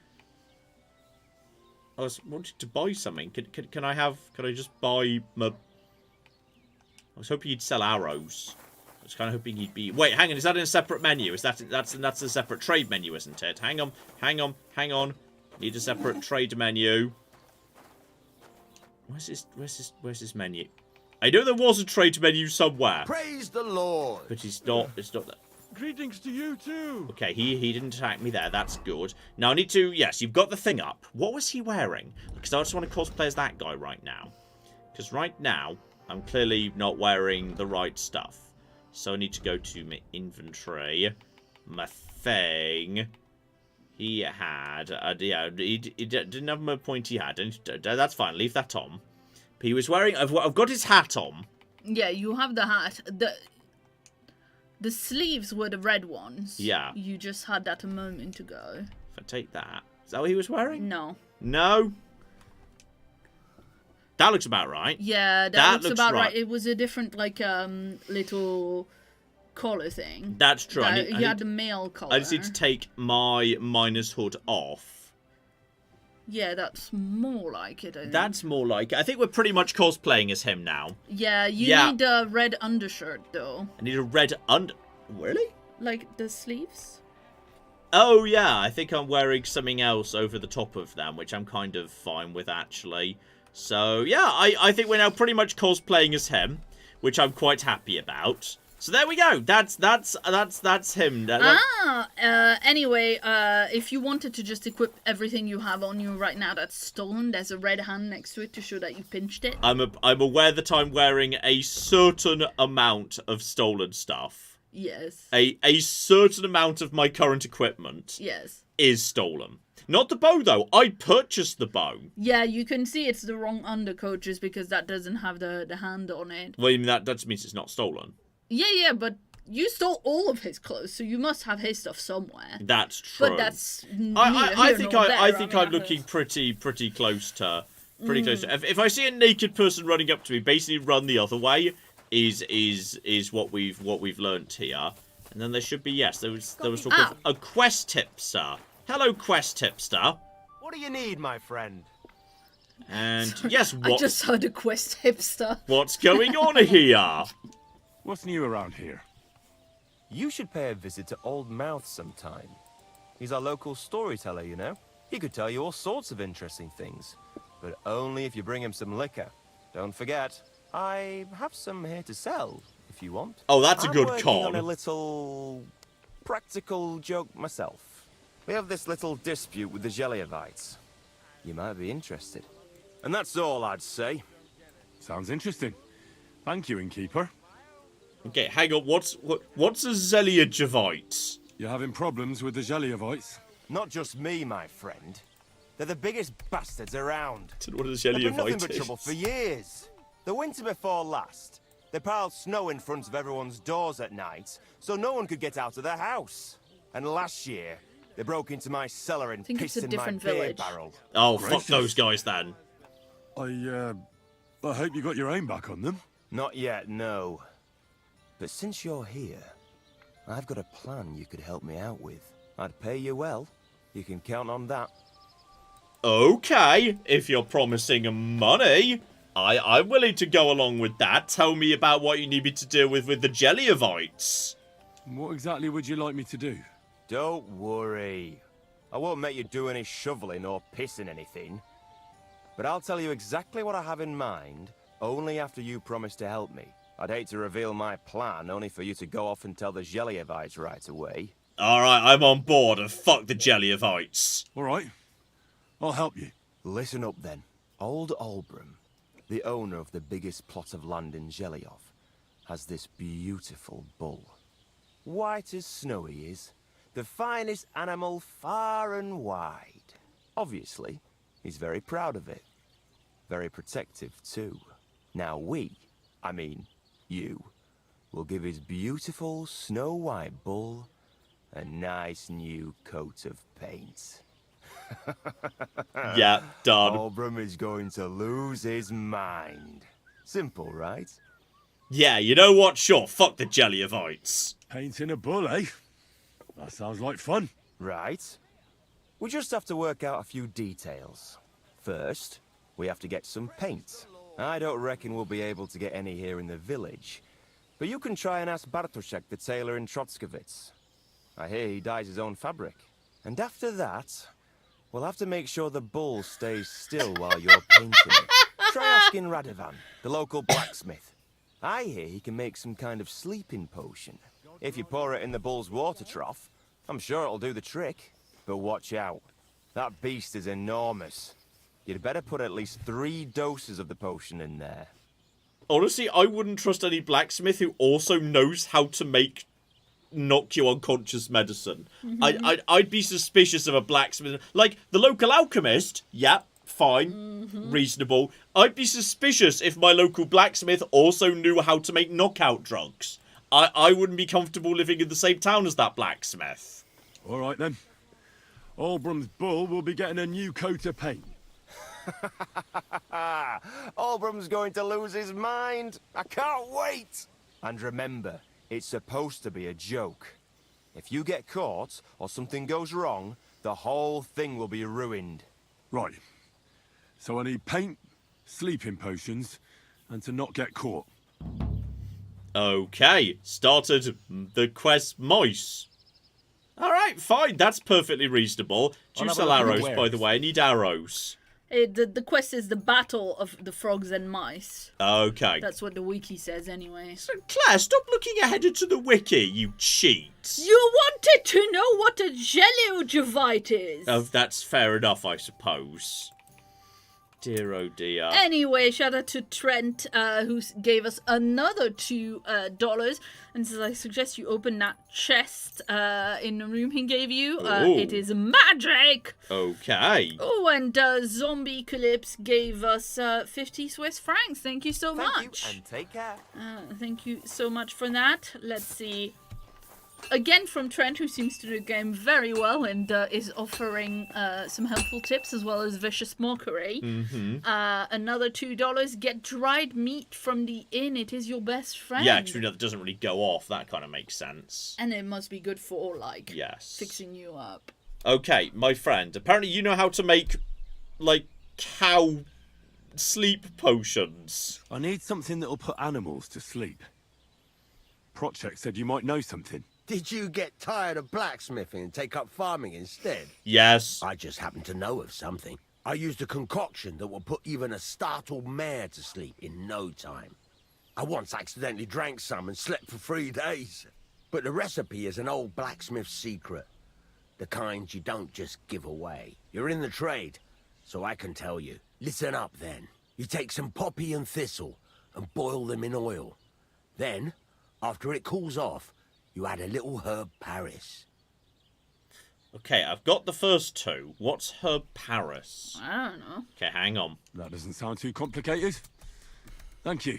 I wanted to buy something. Can I just buy my... I was hoping he'd sell arrows. I was kind of hoping he'd be... Wait, hang on. Is that in a separate menu? That's a separate trade menu, isn't it? Hang on. Need a separate trade menu. Where's this menu? I know there was a trade menu somewhere. Praise the Lord. But it's not that. Greetings to you too. Okay, he didn't attack me there. That's good. Now I need to... Yes, you've got the thing up. What was he wearing? Because I just want to cosplay as that guy right now. Because right now, I'm clearly not wearing the right stuff. So I need to go to my inventory. My thing. He had... yeah, he didn't have my point he had. And that's fine. Leave that on. But he was wearing... I've got his hat on. Yeah, you have the hat. The sleeves were the red ones. Yeah. You just had that a moment ago. If I take that... Is that what he was wearing? No. No? That looks about right. Yeah, that looks about right. right. It was a different, like, little collar thing. That's true. He had the male collar. I just need to take my miner's hood off. Yeah, that's more like it, I think. That's more like it. I think we're pretty much cosplaying as him now. Yeah, you need a red undershirt, though. I need a red Really? Like, the sleeves? Oh, yeah. I think I'm wearing something else over the top of them, which I'm kind of fine with, actually. So, yeah, I think we're now pretty much cosplaying as him, which I'm quite happy about. So there we go. That's him. Anyway, if you wanted to just equip everything you have on you right now that's stolen, there's a red hand next to it to show that you pinched it. I'm aware that I'm wearing a certain amount of stolen stuff. Yes. A certain amount of my current equipment. Yes. Is stolen. Not the bow, though. I purchased the bow. Yeah, you can see it's the wrong undercoat just because that doesn't have the hand on it. Well, that just means it's not stolen. Yeah, but you stole all of his clothes, so you must have his stuff somewhere. That's true. But that's I think I'm looking pretty close to If I see a naked person running up to me, basically run the other way is what we've learnt here. And then there should be there was talk of a quest tipster. Hello, quest tipster. What do you need, my friend? And yes, what? I just heard a quest hipster. What's going on here? What's new around here? You should pay a visit to Old Mouth sometime. He's our local storyteller, you know. He could tell you all sorts of interesting things, but only if you bring him some liquor. Don't forget, I have some here to sell, if you want. Oh, that's a good I'm working con. on a little practical joke myself. We have this little dispute with the Geliovites. You might be interested. And that's all I'd say. Sounds interesting. Thank you, innkeeper. Okay, hang on. What's a Zeliogevite? You're having problems with the Geliovites? Not just me, my friend. They're the biggest bastards around. What a They've been nothing Zeliovite but is. trouble for years. The winter before last, they piled snow in front of everyone's doors at night, so no one could get out of their house. And last year, they broke into my cellar and pissed in my beer barrel. Oh, Gracious. fuck those guys then. I hope you got your aim back on them. Not yet, no. But since you're here, I've got a plan you could help me out with. I'd pay you well. You can count on that. Okay, if you're promising money, I'm willing to go along with that. Tell me about what you need me to deal with the Geliovites. What exactly would you like me to do? Don't worry. I won't make you do any shoveling or pissing anything. But I'll tell you exactly what I have in mind, only after you promise to help me. I'd hate to reveal my plan, only for you to go off and tell the Geliovites right away. Alright, I'm on board, and fuck the Geliovites. Alright, I'll help you. Listen up then. Old Albram, the owner of the biggest plot of land in Geliov, has this beautiful bull. White as snow he is. The finest animal far and wide. Obviously, he's very proud of it. Very protective, too. Now you, will give his beautiful snow-white bull a nice new coat of paint. Yeah, done. Albram is going to lose his mind. Simple, right? Yeah, you know what? Sure, fuck the Geliovites. Painting a bull, eh? That sounds like fun. Right. We just have to work out a few details. First, we have to get some paint. I don't reckon we'll be able to get any here in the village, but you can try and ask Bartoszek, the tailor in Trotskovitz. I hear he dyes his own fabric. And after that, we'll have to make sure the bull stays still while you're painting it. Try asking Radovan, the local blacksmith. I hear he can make some kind of sleeping potion. If you pour it in the bull's water trough, I'm sure it'll do the trick. But watch out. That beast is enormous. You'd better put at least 3 doses of the potion in there. Honestly, I wouldn't trust any blacksmith who also knows how to make knock you unconscious medicine. I'd be suspicious of a blacksmith. Like, the local alchemist, yeah, fine, reasonable. I'd be suspicious if my local blacksmith also knew how to make knockout drugs. I wouldn't be comfortable living in the same town as that blacksmith. All right, then. Albrum's bull will be getting a new coat of paint. Albrum's going to lose his mind. I can't wait. And remember, it's supposed to be a joke. If you get caught or something goes wrong, the whole thing will be ruined. Right. So I need paint, sleeping potions, and to not get caught. Okay, started the quest mice. Alright, fine, that's perfectly reasonable. Do you sell arrows, by the way? I need arrows. The quest is the battle of the frogs and mice. Okay. That's what the wiki says anyway. So, Claire, stop looking ahead into the wiki, you cheat. You wanted to know what a geluogevite is. Oh, that's fair enough, I suppose. Dear oh dear. Anyway, shout out to Trent, who gave us another $2 and says, I suggest you open that chest in the room he gave you. It is magic! Okay. Oh, and Zombie Calypse gave us 50 Swiss francs. Thank you so much. Thank you, and take care. Thank you so much for that. Let's see. Again from Trent, who seems to do the game very well and is offering some helpful tips as well as vicious mockery. Another $2. Get dried meat from the inn. It is your best friend. Yeah, actually, that doesn't really go off. That kind of makes sense. And it must be good for, like, yes, fixing you up. Okay, my friend. Apparently you know how to make, like, cow sleep potions. I need something that'll put animals to sleep. Project said you might know something. Did you get tired of blacksmithing and take up farming instead? Yes. I just happen to know of something. I used a concoction that will put even a startled mare to sleep in no time. I once accidentally drank some and slept for 3 days. But the recipe is an old blacksmith's secret. The kind you don't just give away. You're in the trade, so I can tell you. Listen up then. You take some poppy and thistle and boil them in oil. Then, after it cools off, you add a little herb Paris. Okay, I've got the first two. What's herb Paris? I don't know. Okay, hang on. That doesn't sound too complicated. Thank you.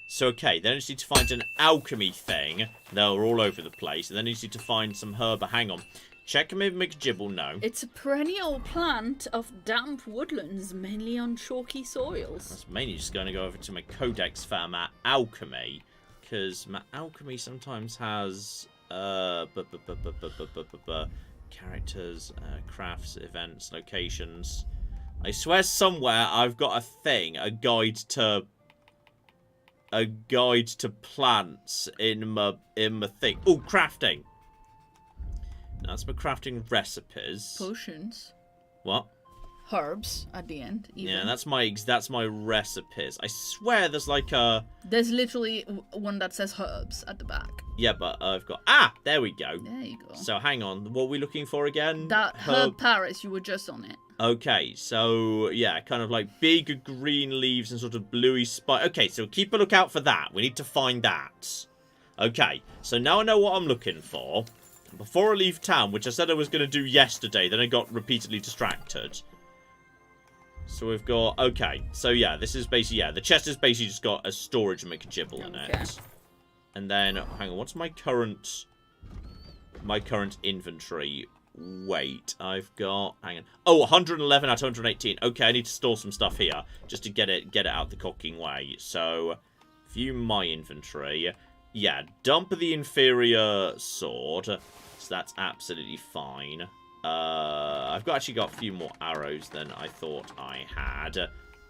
So, okay, then I just need to find an alchemy thing. They're all over the place. And then I just need to find some herb. Hang on. Check McGibble, no. It's a perennial plant of damp woodlands, mainly on chalky soils. That's mainly just going to go over to my codex for my alchemy. Because my alchemy sometimes has characters, crafts, events, locations. I swear somewhere I've got a thing, a guide to plants in my thing. Oh, crafting. That's my crafting recipes. Potions. What? Herbs at the end. Even. Yeah, that's my recipes. I swear there's like a... There's literally one that says herbs at the back. Yeah, but I've got... there we go. There you go. So hang on, what are we looking for again? That herb Paris, you were just on it. Okay, so yeah, kind of like big green leaves and sort of bluey spike. Okay, so keep a lookout for that. We need to find that. Okay, so now I know what I'm looking for. Before I leave town, which I said I was going to do yesterday, then I got repeatedly distracted. So we've got... Okay, so yeah, this is basically... Yeah, the chest has basically just got a storage McGibble in it. And then, hang on, what's my current... My current inventory weight? I've got... Hang on. Oh, 111 out of 118. Okay, I need to store some stuff here, just to get it out the cocking way. So, view my inventory. Yeah, dump the inferior sword. So that's absolutely fine. I've actually got a few more arrows than I thought I had.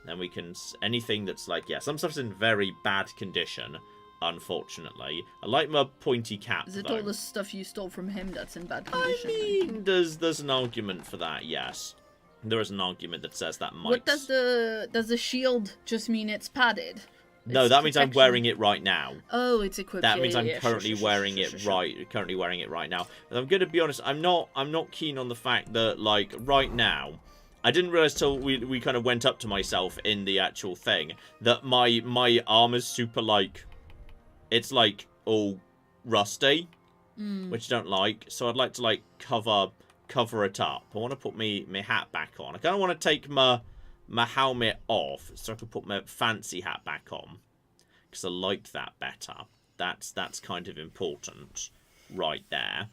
Then we can... Anything that's like... Yeah, some stuff's in very bad condition, unfortunately. I like my pointy cap, Is it though. all the stuff you stole from him that's in bad condition? I mean, there's an argument for that, yes. There is an argument that says that might... What does the shield just mean it's padded? No, that means I'm wearing it right now. Oh, it's equipped. That means I'm currently wearing it right now. And I'm going to be honest, I'm not keen on the fact that, like, right now, I didn't realize till we kind of went up to myself in the actual thing that my armor's super like, it's like all rusty, which I don't like. So I'd like to like cover it up. I want to put my hat back on. I kind of want to take my helmet off so I can put my fancy hat back on because I like that better. That's kind of important right there.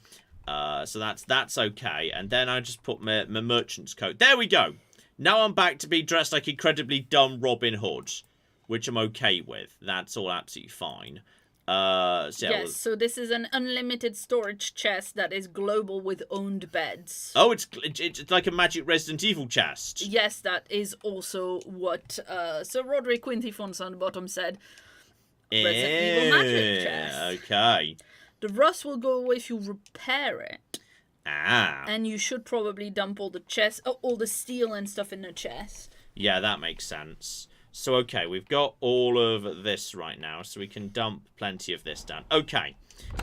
So that's okay. And then I just put my merchant's coat. There we go. Now I'm back to be dressed like incredibly dumb Robin Hood, which I'm okay with. That's all absolutely fine. So yeah, yes, so this is an unlimited storage chest that is global with owned beds. Oh, it's like a magic Resident Evil chest. Yes, that is also what Sir Roderick Quintyfons on the bottom said. Resident Evil magic chest. Okay. The rust will go away if you repair it. Ah. And you should probably dump all the steel and stuff in the chest. Yeah, that makes sense. So, okay, we've got all of this right now, so we can dump plenty of this down. Okay,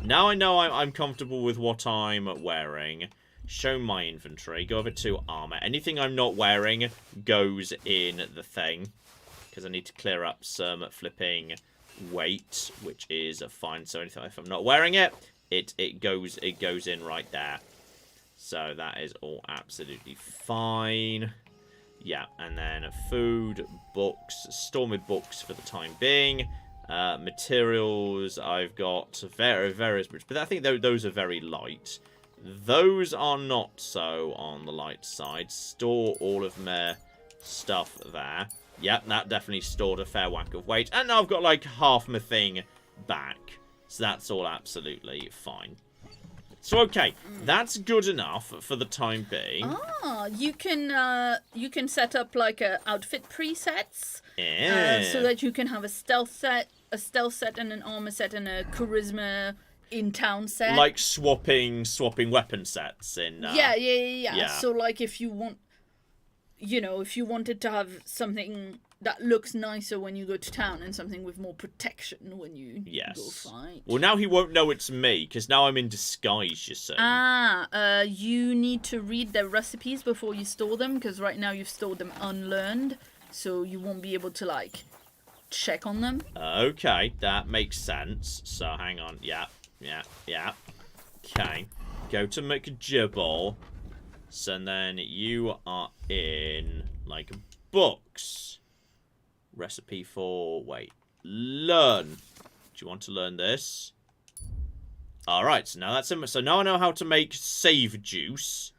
now I know I'm comfortable with what I'm wearing. Show my inventory. Go over to armor. Anything I'm not wearing goes in the thing, because I need to clear up some flipping weight, which is fine. So anything, if I'm not wearing it, it goes in right there. So that is all absolutely fine. Yeah, and then food, books, store my books for the time being. Materials, I've got various bits, but I think those are very light. Those are not so on the light side. Store all of my stuff there. Yep, that definitely stored a fair whack of weight. And now I've got like half my thing back. So that's all absolutely fine. So, okay, that's good enough for the time being. Ah, you can set up like outfit presets. Yeah. So that you can have a stealth set and an armor set and a charisma in-town set. Like swapping weapon sets in... Yeah. So, like, if you want... You know, if you wanted to have something that looks nicer when you go to town and something with more protection when you go fight. Well, now he won't know it's me, because now I'm in disguise, you see. You need to read their recipes before you store them, because right now you've stored them unlearned, so you won't be able to, like, check on them. Okay, that makes sense. So, hang on. Yeah. Okay. Go to McJibble. So, and then you are in, like, books. Recipe for, learn. Do you want to learn this? Alright, so now that's it. So now I know how to make save juice,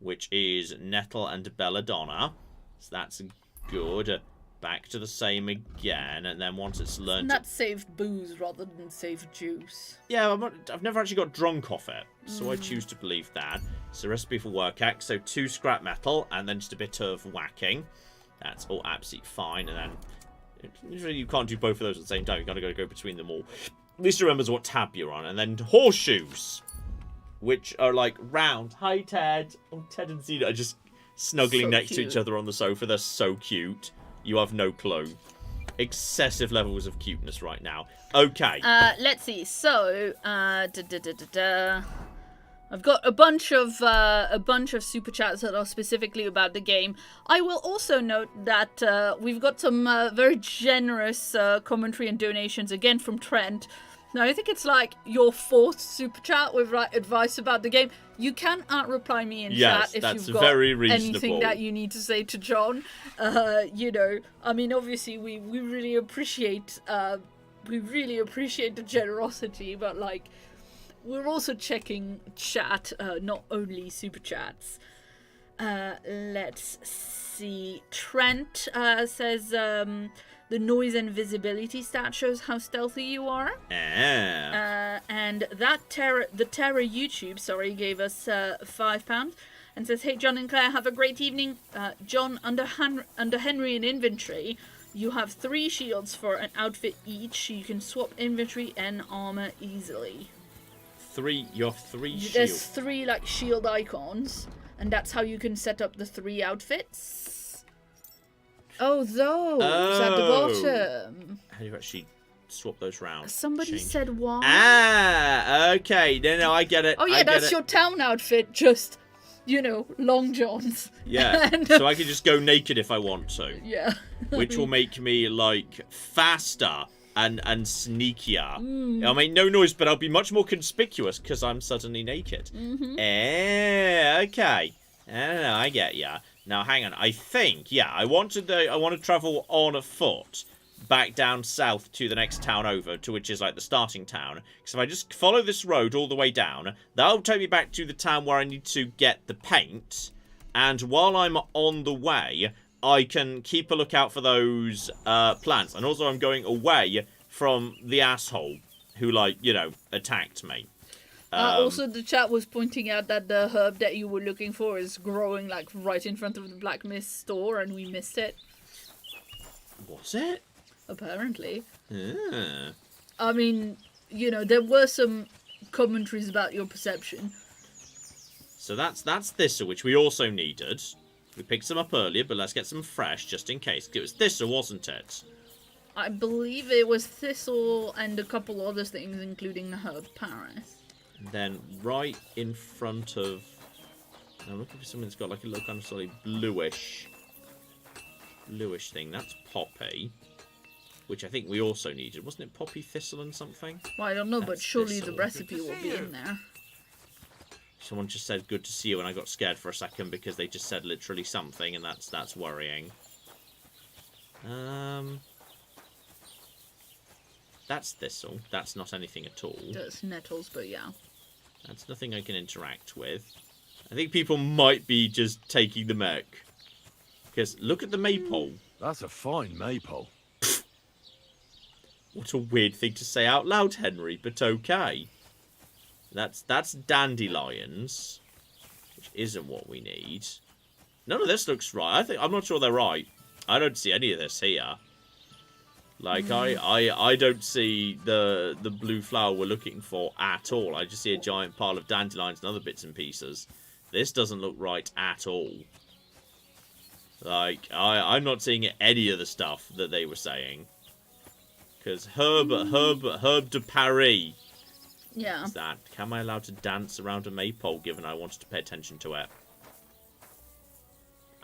which is nettle and belladonna. So that's good. Back to the same again, and then once it's learned... And that's saved booze rather than saved juice. Yeah, I've never actually got drunk off it, so I choose to believe that. So recipe for work axe, so 2 scrap metal, and then just a bit of whacking. That's all absolutely fine, and then... Usually you can't do both of those at the same time, you've got to go between them all. At least remembers what tab you're on, and then horseshoes, which are like round. Hi, Ted. Oh, Ted and Zena are just snuggling next to each other on the sofa. They're so cute. You have no clue. Excessive levels of cuteness right now. Okay. Let's see. So, I've got a bunch of super chats that are specifically about the game. I will also note that we've got some very generous commentary and donations again from Trent. Now, I think it's like your 4th super chat with advice about the game. You can reply me in chat if you've got anything that you need to say to John. You know, I mean, obviously we really appreciate the generosity, but like we're also checking chat, not only super chats. Let's see. Trent says the noise and visibility stat shows how stealthy you are. And that the Terror YouTube, gave us £5 and says, "Hey John and Claire, have a great evening. John, under Henry in inventory, you have 3 shields for an outfit each. You can swap inventory and armor easily." You have 3 shields. There's 3 like shield icons, and that's how you can set up the 3 outfits. Oh, those at the bottom. How do you actually swap those round? Somebody said why. Okay. No, I get it. Oh, yeah, that's your town outfit, just you know, long johns. Yeah, And, so I can just go naked if I want to. Yeah. Which will make me, like, faster and sneakier. Mm. I'll make no noise, but I'll be much more conspicuous because I'm suddenly naked. Mm-hmm. Okay. I get ya. Now, hang on. I think, yeah, I want to travel on foot back down south to the next town over, to which is, like, the starting town. Because if I just follow this road all the way down, that'll take me back to the town where I need to get the paint. And while I'm on the way, I can keep a lookout for those plants. And also I'm going away from the asshole who, like, you know, attacked me. Also, the chat was pointing out that the herb that you were looking for is growing, like, right in front of the blacksmith store, and we missed it. Was it? Apparently. Ah. I mean, you know, there were some commentaries about your perception. So that's thistle, which we also needed. We picked some up earlier, but let's get some fresh, just in case. It was thistle, wasn't it? I believe it was thistle and a couple other things, including the herb Paris. And then right in front of... I'm looking for something that's got like a little kind of slightly bluish thing. That's poppy, which I think we also needed. Wasn't it poppy, thistle and something? Well, I don't know, but That's surely thistle. the recipe will be in there. Someone just said good to see you, and I got scared for a second because they just said literally something, and that's worrying. That's thistle. That's not anything at all. That's nettles, but yeah. That's nothing I can interact with. I think people might be just taking the mech. Because look at the maypole. That's a fine maypole. What a weird thing to say out loud, Henry, but okay. That's dandelions, which isn't what we need. None of this looks right. I'm not sure they're right. I don't see any of this here. Like, I don't see the blue flower we're looking for at all. I just see a giant pile of dandelions and other bits and pieces. This doesn't look right at all. Like, I'm not seeing any of the stuff that they were saying. Because herb de Paris. Yeah. Is that? Am I allowed to dance around a maypole given I wanted to pay attention to it?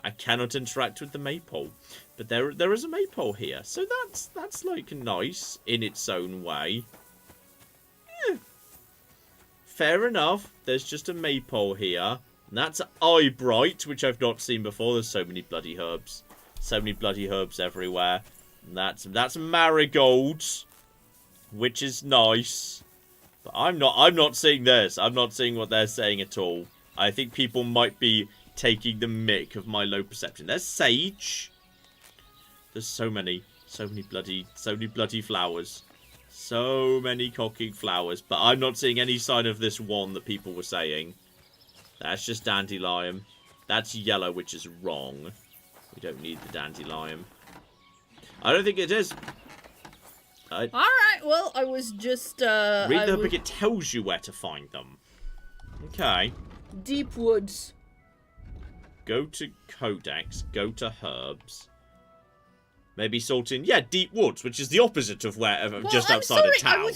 I cannot interact with the maypole. But there is a maypole here. So that's like nice in its own way. Yeah. Fair enough. There's just a maypole here. And that's eyebright, which I've not seen before. There's so many bloody herbs. So many bloody herbs everywhere. And that's marigold, which is nice. But I'm not seeing this. I'm not seeing what they're saying at all. I think people might be taking the mick of my low perception. There's sage. There's so many bloody flowers. So many cocking flowers. But I'm not seeing any sign of this one that people were saying. That's just dandelion. That's yellow, which is wrong. We don't need the dandelion. I don't think it is. Alright, well, I was just, read the book, it tells you where to find them. Okay. Deep woods. Go to Codex, go to herbs. Maybe sort in, yeah, deep woods, which is the opposite of where, just outside of town.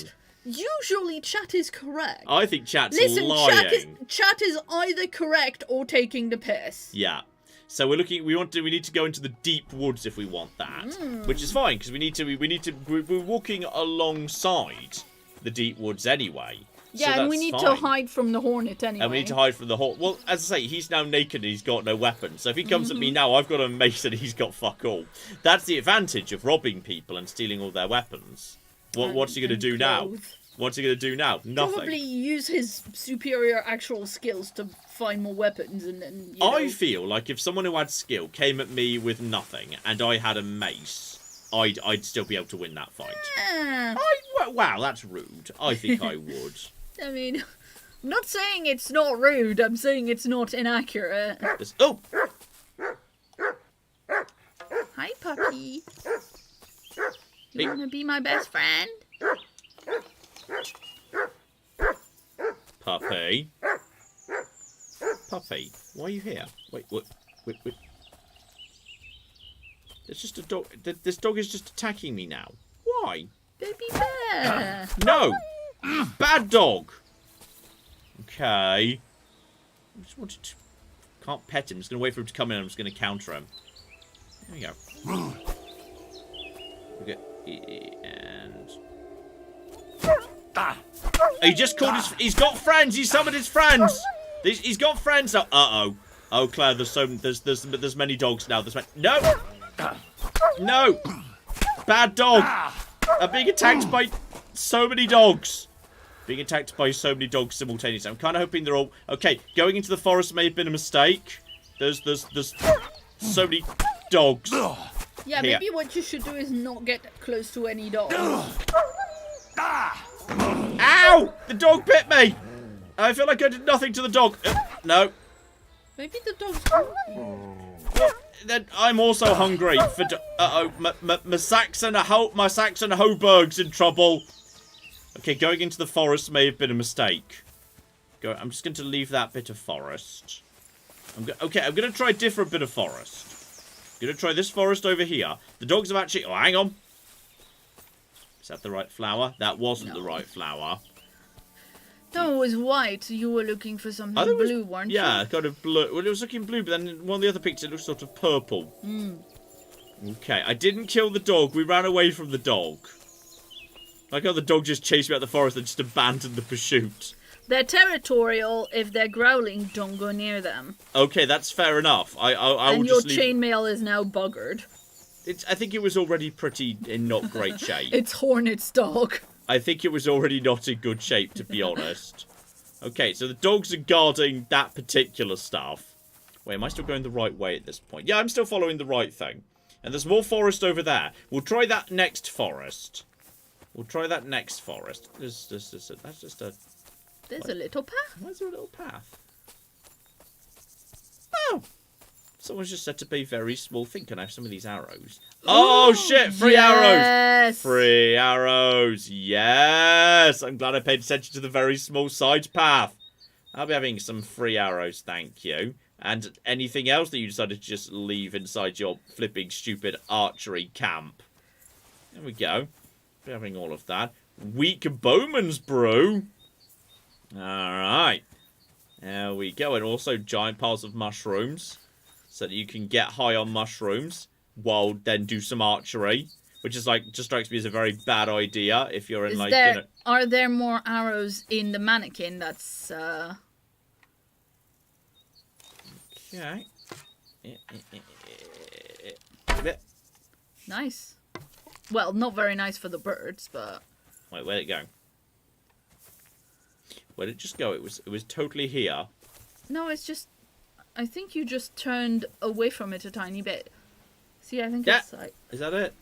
Usually chat is correct. I think chat's Listen, lying. chat is either correct or taking the piss. Yeah. So we're looking. We need to go into the deep woods if we want that, which is fine because we're walking alongside the deep woods anyway. Yeah, so and we need to hide from the Hornet anyway. And we need to hide from the Hornet. Well, as I say, he's now naked and he's got no weapon. So if he comes at me now, I've got a mace and he's got fuck all. That's the advantage of robbing people and stealing all their weapons. What's he going to do now? What's he going to do now? Nothing. Probably use his superior actual skills to find more weapons and then, I feel like if someone who had skill came at me with nothing and I had a mace, I'd still be able to win that fight. Wow, that's rude. I think I would. I mean, I'm not saying it's not rude. I'm saying it's not inaccurate. Oh! Hi, puppy. You want to be my best friend? Puppy. Puppy, why are you here? Wait. It's just a dog. This dog is just attacking me now. Why? Baby bear. No! Bad dog! Okay. I just wanted to Can't pet him. I'm just going to wait for him to come in. I'm just going to counter him. There we go. Okay. And... He just called his... He's got friends. He summoned his friends. He's got friends. Oh, uh-oh. Oh, Claire, there's many dogs now. No! No! Bad dog! I'm being attacked by so many dogs. Being attacked by so many dogs simultaneously. I'm kind of hoping they're all... Okay, going into the forest may have been a mistake. There's so many dogs. Yeah, maybe what you should do is not get close to any dogs. Ow! The dog bit me! I feel like I did nothing to the dog. No. Maybe the dog's hungry. Then I'm also hungry for... Uh-oh. My Saxon Hoburg's in trouble. Okay, going into the forest may have been a mistake. I'm just going to leave that bit of forest. Okay, I'm going to try a different bit of forest. I'm going to try this forest over here. The dogs have actually... Oh, hang on. Is that the right flower? That wasn't the right flower. No, it was white. You were looking for something blue, weren't you? Yeah, kind of blue. Well, it was looking blue, but then in one of the other pictures it looked sort of purple. Okay, I didn't kill the dog. We ran away from the dog. Like how the dog just chased me out the forest and just abandoned the pursuit. They're territorial. If they're growling, don't go near them. Okay, that's fair enough. I and will your just leave... chainmail is now buggered. I think it was already pretty in not great shape. It's Hornet's dog. I think it was already not in good shape, to be honest. Okay, so the dogs are guarding that particular stuff. Wait, am I still going the right way at this point? Yeah, I'm still following the right thing. And there's more forest over there. We'll try that next forest. That's just a... There's a little path. Where's there a little path? Oh! Someone's just said to be very small thing. Can I have some of these arrows? Oh, shit! Free arrows! Free arrows! Yes! I'm glad I paid attention to the very small side path. I'll be having some free arrows, thank you. And anything else that you decided to just leave inside your flipping stupid archery camp. There we go. Be having all of that. Weak bowman's brew. Alright. There we go. And also giant piles of mushrooms. So that you can get high on mushrooms. While then do some archery. Which is like, just strikes me as a very bad idea. If you're in like, you know... Are there more arrows in the mannequin? That's, Okay. Nice. Well, not very nice for the birds, but... Wait, where'd it go? Where'd it just go? It was totally here. No, it's just... I think you just turned away from it a tiny bit. See, I think it's like... Is that it?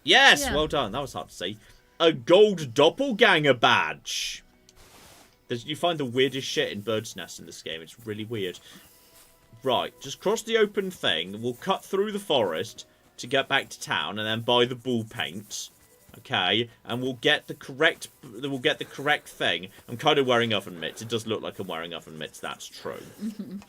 Yes! Yeah. Well done. That was hard to see. A gold doppelganger badge. You find the weirdest shit in birds' nests in this game. It's really weird. Right, just cross the open thing. We'll cut through the forest to get back to town and then buy the bull paint. Okay, and we'll get the correct thing. I'm kind of wearing oven mitts. It does look like I'm wearing oven mitts. That's true.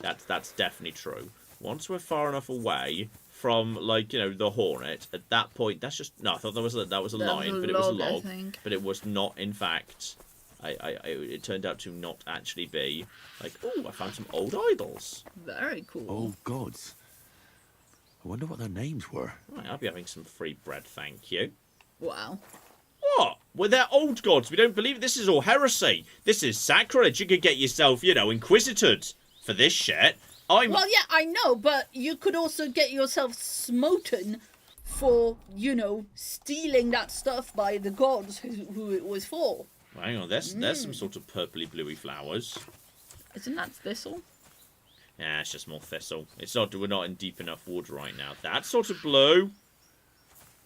That's definitely true. Once we're far enough away from, like, you know, the Hornet, at that point, that's just... No, I thought that was a lion, but it was a log. But it was not, in fact... It turned out to not actually be, like, oh, I found some old idols. Very cool. Old gods. I wonder what their names were. Right, I'll be having some free bread, thank you. Wow. What? Well, they're old gods. We don't believe it. This is all heresy. This is sacrilege. You could get yourself, you know, inquisited for this shit. Well, yeah, I know, but you could also get yourself smoten for, you know, stealing that stuff by the gods who it was for. Well, hang on, there's some sort of purpley bluey flowers. Isn't that thistle? Yeah, it's just more thistle. It's not. We're not in deep enough water right now. That's sort of blue,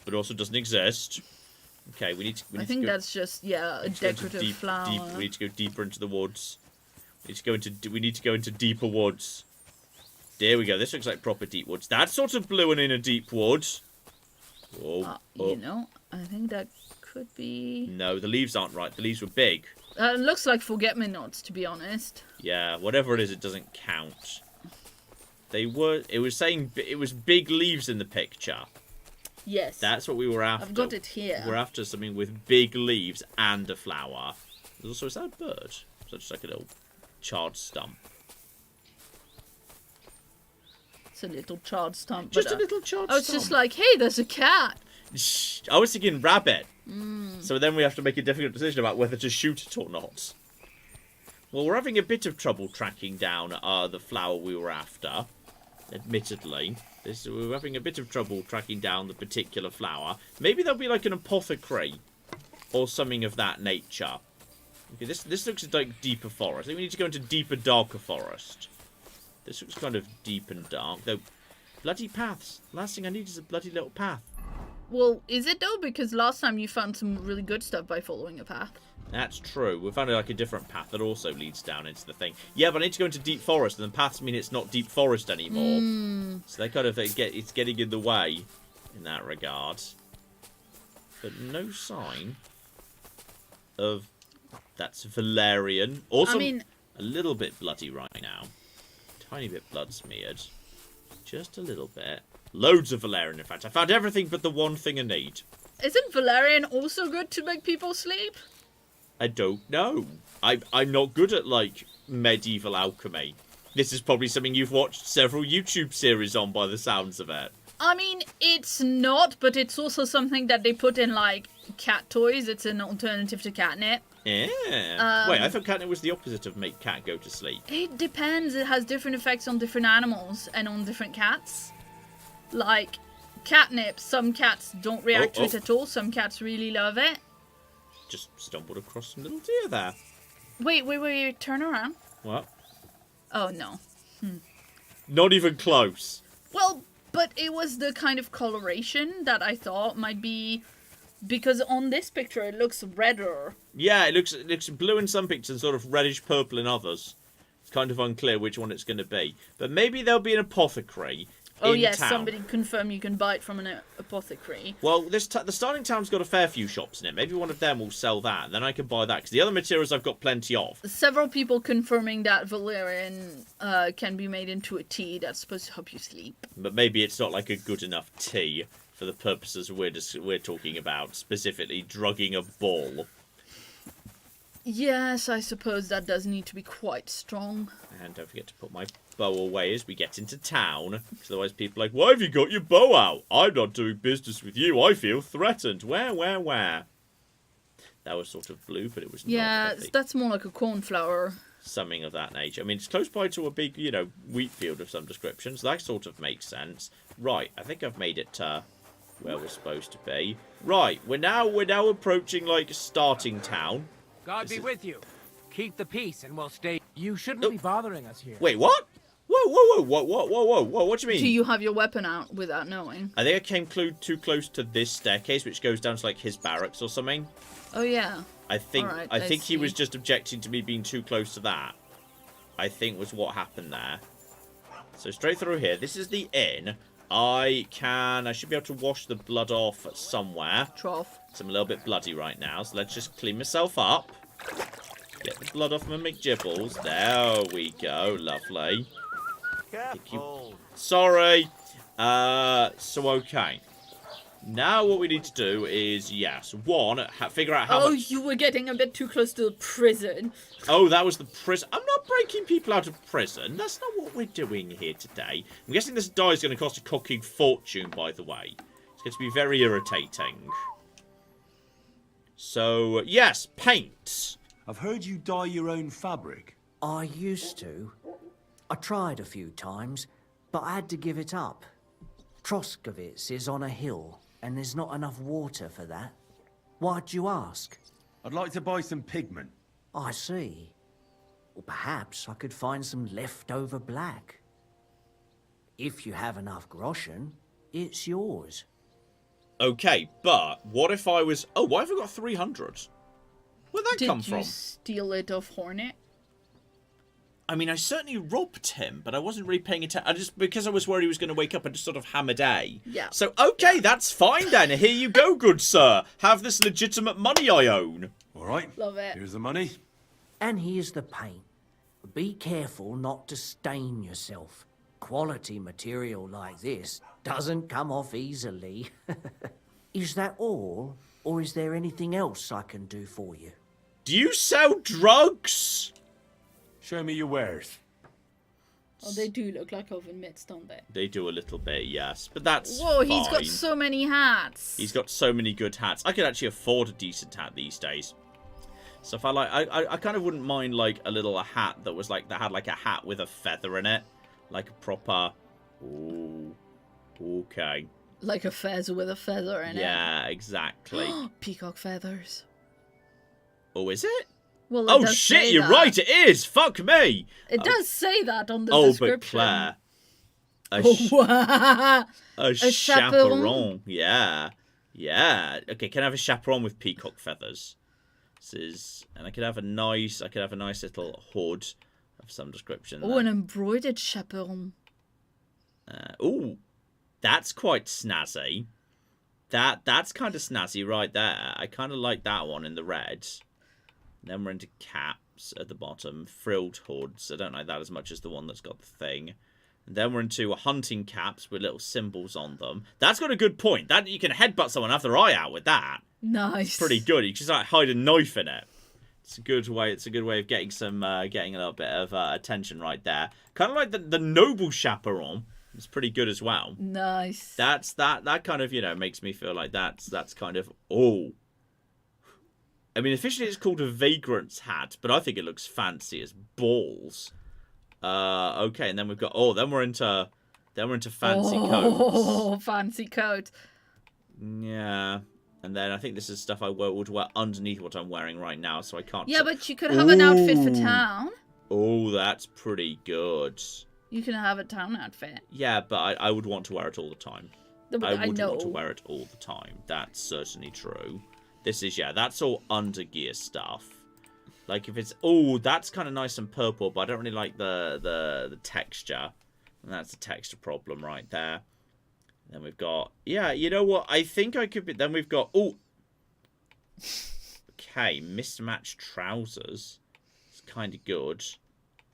but also doesn't exist. Okay, we need to. I think that's just a decorative flower. We need to go deeper into the woods. We need to go into deeper woods. There we go. This looks like proper deep woods. That's sort of blue and in a deep wood. You know, I think that could be... No, the leaves aren't right. The leaves were big. It looks like forget-me-nots, to be honest. Yeah, whatever it is, it doesn't count. It was saying it was big leaves in the picture. Yes. That's what we were after. I've got it here. We're after something with big leaves and a flower. There's also, is that a bird? Is that just like a little charred stump? It's a little charred stump. Just but, a little charred I was stump. just like, hey, there's a cat. Shh, I was thinking rabbit. So then we have to make a difficult decision about whether to shoot it or not. Well, we're having a bit of trouble tracking down the flower we were after. Admittedly. We're having a bit of trouble tracking down the particular flower. Maybe there'll be like an apothecary. Or something of that nature. Okay, this looks like deeper forest. I think we need to go into deeper, darker forest. This looks kind of deep and dark. Though, bloody paths. Last thing I need is a bloody little path. Well, is it though? Because last time you found some really good stuff by following a path. That's true. We found like a different path that also leads down into the thing. Yeah, but I need to go into deep forest, and the paths mean it's not deep forest anymore. So they kind of it's getting in the way in that regard. But no sign of that's Valerian. Also, I mean, a little bit bloody right now. Tiny bit blood smeared. Just a little bit. Loads of Valerian, in fact. I found everything but the one thing I need. Isn't Valerian also good to make people sleep? I don't know. I'm not good at, like, medieval alchemy. This is probably something you've watched several YouTube series on by the sounds of it. I mean, it's not, but it's also something that they put in, like, cat toys. It's an alternative to catnip. Yeah. Wait, I thought catnip was the opposite of make cat go to sleep. It depends. It has different effects on different animals and on different cats. Like, catnip, some cats don't react to it at all. Some cats really love it. Just stumbled across some little deer there. Wait, turn around. What? Oh, no. Not even close. Well, but it was the kind of coloration that I thought might be... Because on this picture, it looks redder. Yeah, it looks blue in some pictures and sort of reddish purple in others. It's kind of unclear which one it's going to be. But maybe there'll be an apothecary in yes, town. somebody confirmed you can buy it from an apothecary. Well, the starting town's got a fair few shops in it. Maybe one of them will sell that. Then I can buy that. Because the other materials I've got plenty of. Several people confirming that valerian can be made into a tea that's supposed to help you sleep. But maybe it's not like a good enough tea for the purposes we're talking about. Specifically, drugging a bull. Yes, I suppose that does need to be quite strong. And don't forget to put my bow away as we get into town. Because otherwise people are like, why have you got your bow out? I'm not doing business with you. I feel threatened. Where? That was sort of blue, but it was not. Yeah, that's more like a cornflower. Something of that nature. I mean, it's close by to a big, wheat field of some description. So that sort of makes sense. Right, I think I've made it to where we're supposed to be. Right, we're now approaching, like, starting town. God be with you. Keep the peace and we'll stay. You shouldn't be bothering us here. Wait, what? Whoa, what do you mean? Do you have your weapon out without knowing? I think I came too close to this staircase, which goes down to, like, his barracks or something. Oh, yeah. I think Right, I think he see. was just objecting to me being too close to that. I think was what happened there. So straight through here. This is the inn. I should be able to wash the blood off somewhere. Trough. So I'm a little bit bloody right now, so let's just clean myself up. Get the blood off my McGibbles. There we go, lovely. Careful. Sorry. So okay. Now what we need to do is, yes, one, figure out how much... You were getting a bit too close to the prison. Oh, that was the prison. I'm not breaking people out of prison. That's not what we're doing here today. I'm guessing this dye is going to cost a cocking fortune, by the way. It's going to be very irritating. So, yes, paint. I've heard you dye your own fabric. I used to. I tried a few times, but I had to give it up. Troskovitz is on a hill, and there's not enough water for that. Why'd you ask? I'd like to buy some pigment. I see. Or perhaps I could find some leftover black. If you have enough groschen, it's yours. Okay, but what if I was... Oh, why have I got 300? Where'd that come from? Did you steal it off Hornet? I mean, I certainly robbed him, but I wasn't really paying attention. Because I was worried he was going to wake up, I just sort of hammered A. Yeah. So, okay, that's fine then. Here you go, good sir. Have this legitimate money I own. All right. Love it. Here's the money. And here's the paint. Be careful not to stain yourself. Quality material like this doesn't come off easily. Is that all? Or is there anything else I can do for you? Do you sell drugs? Show me your wares. Oh, they do look like oven mitts, don't they? They do a little bit, yes. But that's Whoa, fine. he's got so many hats. He's got so many good hats. I could actually afford a decent hat these days. So if I kind of wouldn't mind like a hat that was like, that had like a hat with a feather in it. Like a proper... Ooh. Okay. Like a fez with a feather in it. Yeah, exactly. Peacock feathers. Oh, is it? Well, oh shit, you're right, it is! Fuck me! It does say that on the description. description. But Claire. A chaperon. Yeah. Yeah. Okay, can I have a chaperon with peacock feathers? This is... And I could have a nice little hood of some description. Oh, an embroidered chaperon. Ooh. That's quite snazzy. That's kind of snazzy right there. I kind of like that one in the red. Then we're into caps at the bottom. Frilled hoods. I don't like that as much as the one that's got the thing. And then we're into hunting caps with little symbols on them. That's got a good point. That you can headbutt someone, have their eye out with that. Nice. It's pretty good. You can just like hide a knife in it. It's a good way. It's a good way of getting some, getting a little bit of attention right there. Kind of like the noble chaperon. It's pretty good as well. Nice. That kind of, you know, makes me feel like that's kind of, oh. I mean, officially it's called a vagrant's hat, but I think it looks fancy as balls. Okay, and then we've got, then we're into fancy coats. Oh, fancy coat. Yeah. And then I think this is stuff I would wear underneath what I'm wearing right now, so I can't... Yeah, but you could have an outfit for town. Oh, that's pretty good. You can have a town outfit. Yeah, but I would want to wear it all the time. I would know. want to wear it all the time. That's certainly true. This is, yeah, that's all undergear stuff. Like, if it's... Oh, that's kind of nice and purple, but I don't really like the texture. And that's a texture problem right there. Then we've got... Yeah, you know what? I think I could be... Then we've got... Oh! Okay, mismatched trousers. It's kind of good.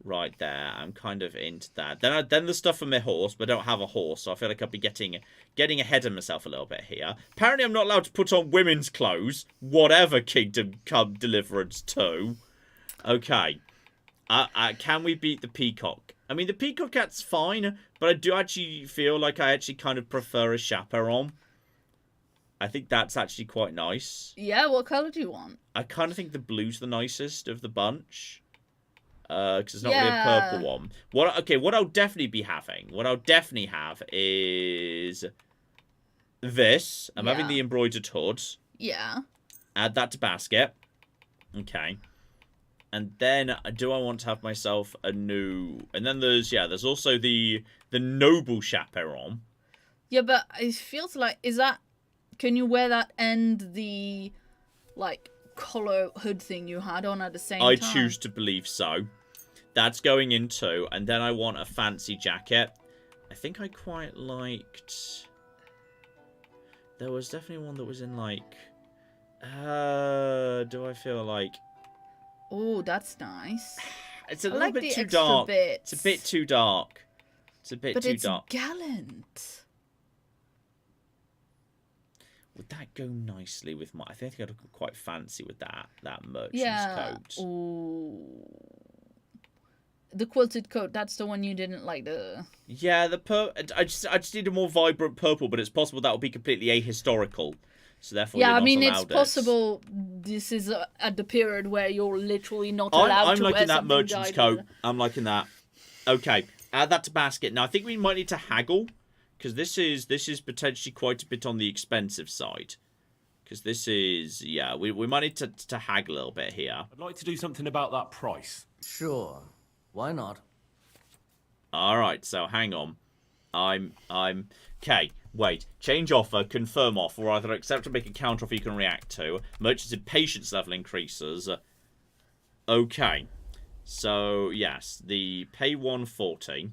Right there. I'm kind of into that. Then the stuff for my horse, but I don't have a horse, so I feel like I'll be getting ahead of myself a little bit here. Apparently I'm not allowed to put on women's clothes. Whatever, Kingdom Come Deliverance 2. Okay. Can we beat the peacock? I mean, the peacock hat's fine, but I do actually feel like I actually kind of prefer a chaperon. I think that's actually quite nice. Yeah, what colour do you want? I kind of think the blue's the nicest of the bunch. Because it's not really a purple one. What I'll definitely be having, what I'll definitely have is this. I'm having the embroidered hood. Yeah. Add that to basket. Okay. And then, do I want to have myself a new... And then there's also the noble chaperon. Yeah, but it feels like, is that... Can you wear that and the, like, collar hood thing you had on at the same time? I choose to believe so. That's going in too. And then I want a fancy jacket. I think I quite liked... There was definitely one that was in, like... do I feel like... Oh, that's nice. It's a little bit too dark. It's a bit too dark. It's a bit too dark. But it's gallant. Would that go nicely with my... I think I'd look quite fancy with that merchant's coat. Ooh. The quilted coat, that's the one you didn't like, the... Yeah, I just need a more vibrant purple, but it's possible that will be completely ahistorical. So therefore, yeah, I mean, it's possible this is at the period where you're literally not allowed to wear I'm liking that something merchant's coat. I'm liking that. Okay, add that to basket. Now, I think we might need to haggle, because this is potentially quite a bit on the expensive side. Because this is, yeah, we might need to haggle a little bit here. I'd like to do something about that price. Sure. Why not? All right, so hang on. Okay, wait. Change offer, confirm offer, or either accept or make a counter offer you can react to. Merchant's impatience level increases. Okay. So, yes, the pay 140.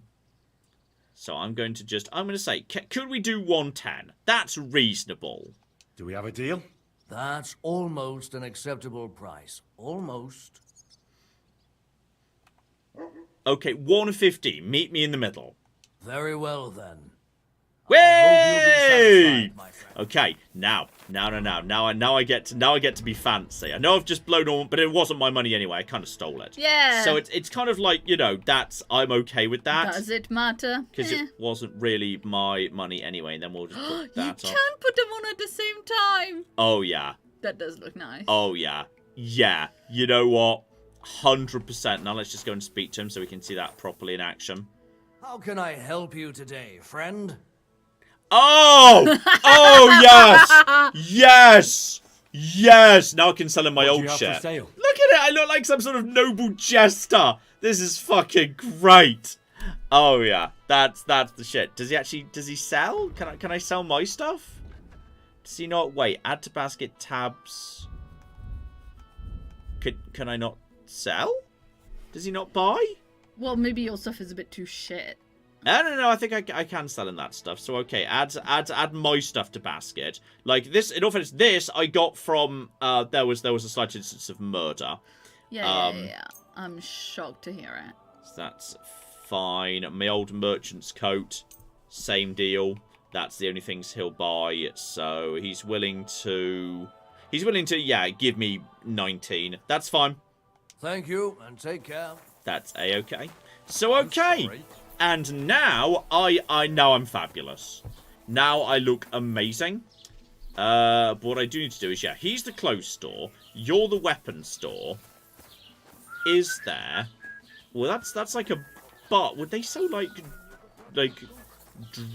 So I'm going to say, could we do 110? That's reasonable. Do we have a deal? That's almost an acceptable price. Almost. Okay, 150. Meet me in the middle. Very well, then. Way! Okay, now I get to be fancy. I know I've just blown all, but it wasn't my money anyway. I kind of stole it. Yeah. So it's kind of like, you know, I'm okay with that. Does it matter? Because it wasn't really my money anyway, and then we'll just put that on. You can put them on at the same time. Oh, yeah. That does look nice. Oh, yeah. Yeah. You know what? 100%. Now let's just go and speak to him so we can see that properly in action. How can I help you today, friend? Oh! Oh, yes! Yes! Yes! Now I can sell him my old shit. Look at it! I look like some sort of noble jester. This is fucking great. Oh, yeah. That's the shit. Does he sell? Can I sell my stuff? Does he not? Wait, add to basket tabs. Can I not sell? Does he not buy? Well, maybe your stuff is a bit too shit. No, I think I can sell in that stuff. So, okay, add my stuff to basket. Like, this, in all fairness, this I got from, there was a slight instance of murder. Yeah. I'm shocked to hear it. So that's fine. My old merchant's coat, same deal. That's the only things he'll buy. So, he's willing to, yeah, give me 19. That's fine. Thank you, and take care. That's A-okay. So, okay. And now, now I'm fabulous. Now I look amazing. But what I do need to do is, yeah, he's the clothes store. You're the weapon store. Is there... Well, that's like a bar. Would they sell, like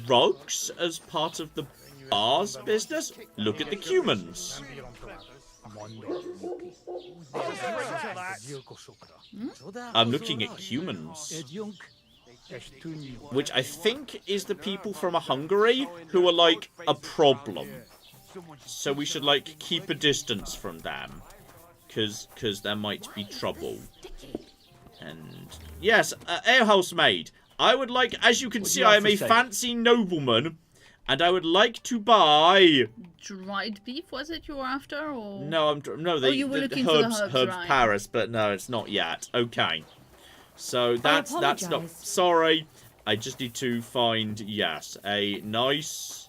drugs as part of the bar's business? Look at the humans. I'm looking at humans. Which I think is the people from Hungary who are, like, a problem. So we should, like, keep a distance from them. Because there might be trouble. And, yes, alehouse maid. I would like, as you can see, I am a fancy nobleman. And I would like to buy... Dried beef, was it you were after? Or... No, you were looking for the herbs, right. Paris, but no, it's not yet. Okay. So that's not... Sorry. I just need to find, yes, a nice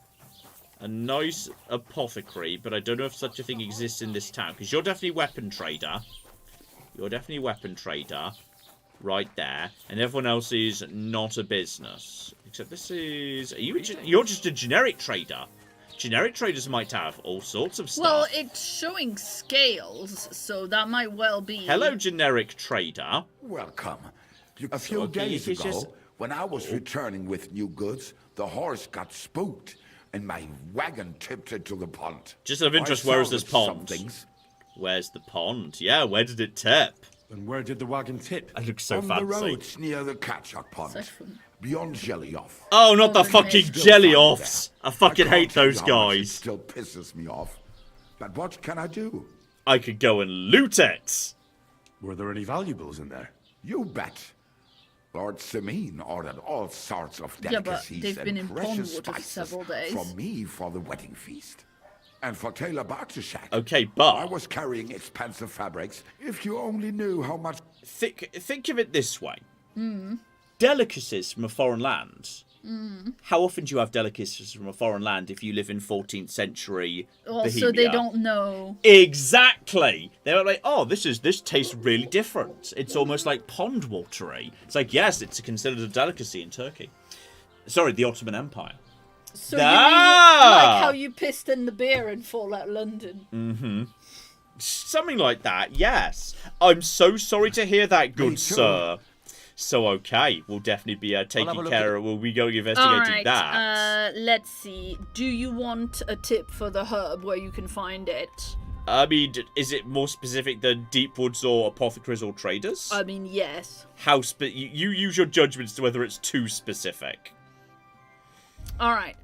apothecary, but I don't know if such a thing exists in this town. Because you're definitely weapon trader. Right there. And everyone else is not a business. Except this is... You're just a generic trader. Generic traders might have all sorts of stuff. Well, it's showing scales, so that might well be... Hello, generic trader. Welcome. A few days ago, when I was returning with new goods, the horse got spooked, and my wagon tipped into the pond. Just out of interest, where is this pond? Where's the pond? Yeah, where did it tip? And where did the wagon tip? I look so fancy. On the roads near the Catchuck Pond, beyond Jelly-Off. Oh, not the fucking Jelly-Offs! I fucking hate those guys. It still pisses me off. But what can I do? I could go and loot it. Were there any valuables in there? You bet. Lord Simine ordered all sorts of delicacies and precious spices from me for the wedding feast. And for Taylor Bartishak. Okay, but... I was carrying expensive fabrics. If you only knew how much... Think of it this way. Delicacies from a foreign land. How often do you have delicacies from a foreign land if you live in 14th century Bohemia? So they don't know. Exactly. They're like, oh, this tastes really different. It's almost like pond watery. It's like, yes, it's considered a delicacy in Turkey. Sorry, the Ottoman Empire. So you mean like how you pissed in the beer in Fallout London? Something like that, yes. I'm so sorry to hear that, good sir. So, okay, we'll definitely be taking care of... We'll be going investigating that. Let's see. Do you want a tip for the herb where you can find it? I mean, is it more specific than Deepwoods or apothecaries or traders? I mean, yes. How you use your judgment as to whether it's too specific. Alright.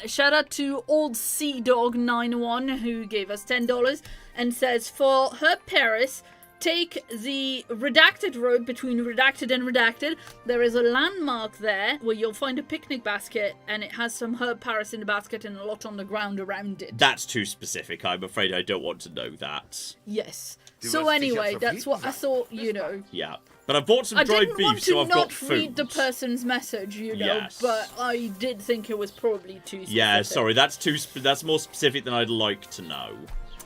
Shout out to Old Sea Dog 91 who gave us $10 and says, for Herb Paris, take the redacted road between redacted and redacted. There is a landmark there where you'll find a picnic basket, and it has some herb Paris in the basket and a lot on the ground around it. That's too specific. I'm afraid I don't want to know that. Yes. So anyway, that's what I thought, Yeah. But I bought some dried beef, so I've got food. I didn't want to not read the person's message, Yes. but I did think it was probably too specific. Yeah, sorry, that's more specific than I'd like to know.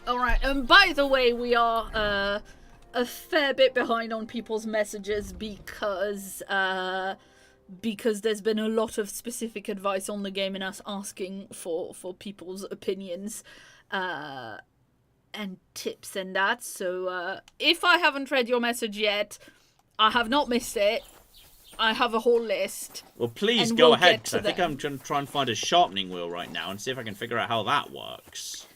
Alright, and by the way, we are a fair bit behind on people's messages because there's been a lot of specific advice on the game and us asking for people's opinions and tips and that. So if I haven't read your message yet, I have not missed it. I have a whole list. Well, please go ahead, because I think I'm going to try and find a sharpening wheel right now and see if I can figure out how that works.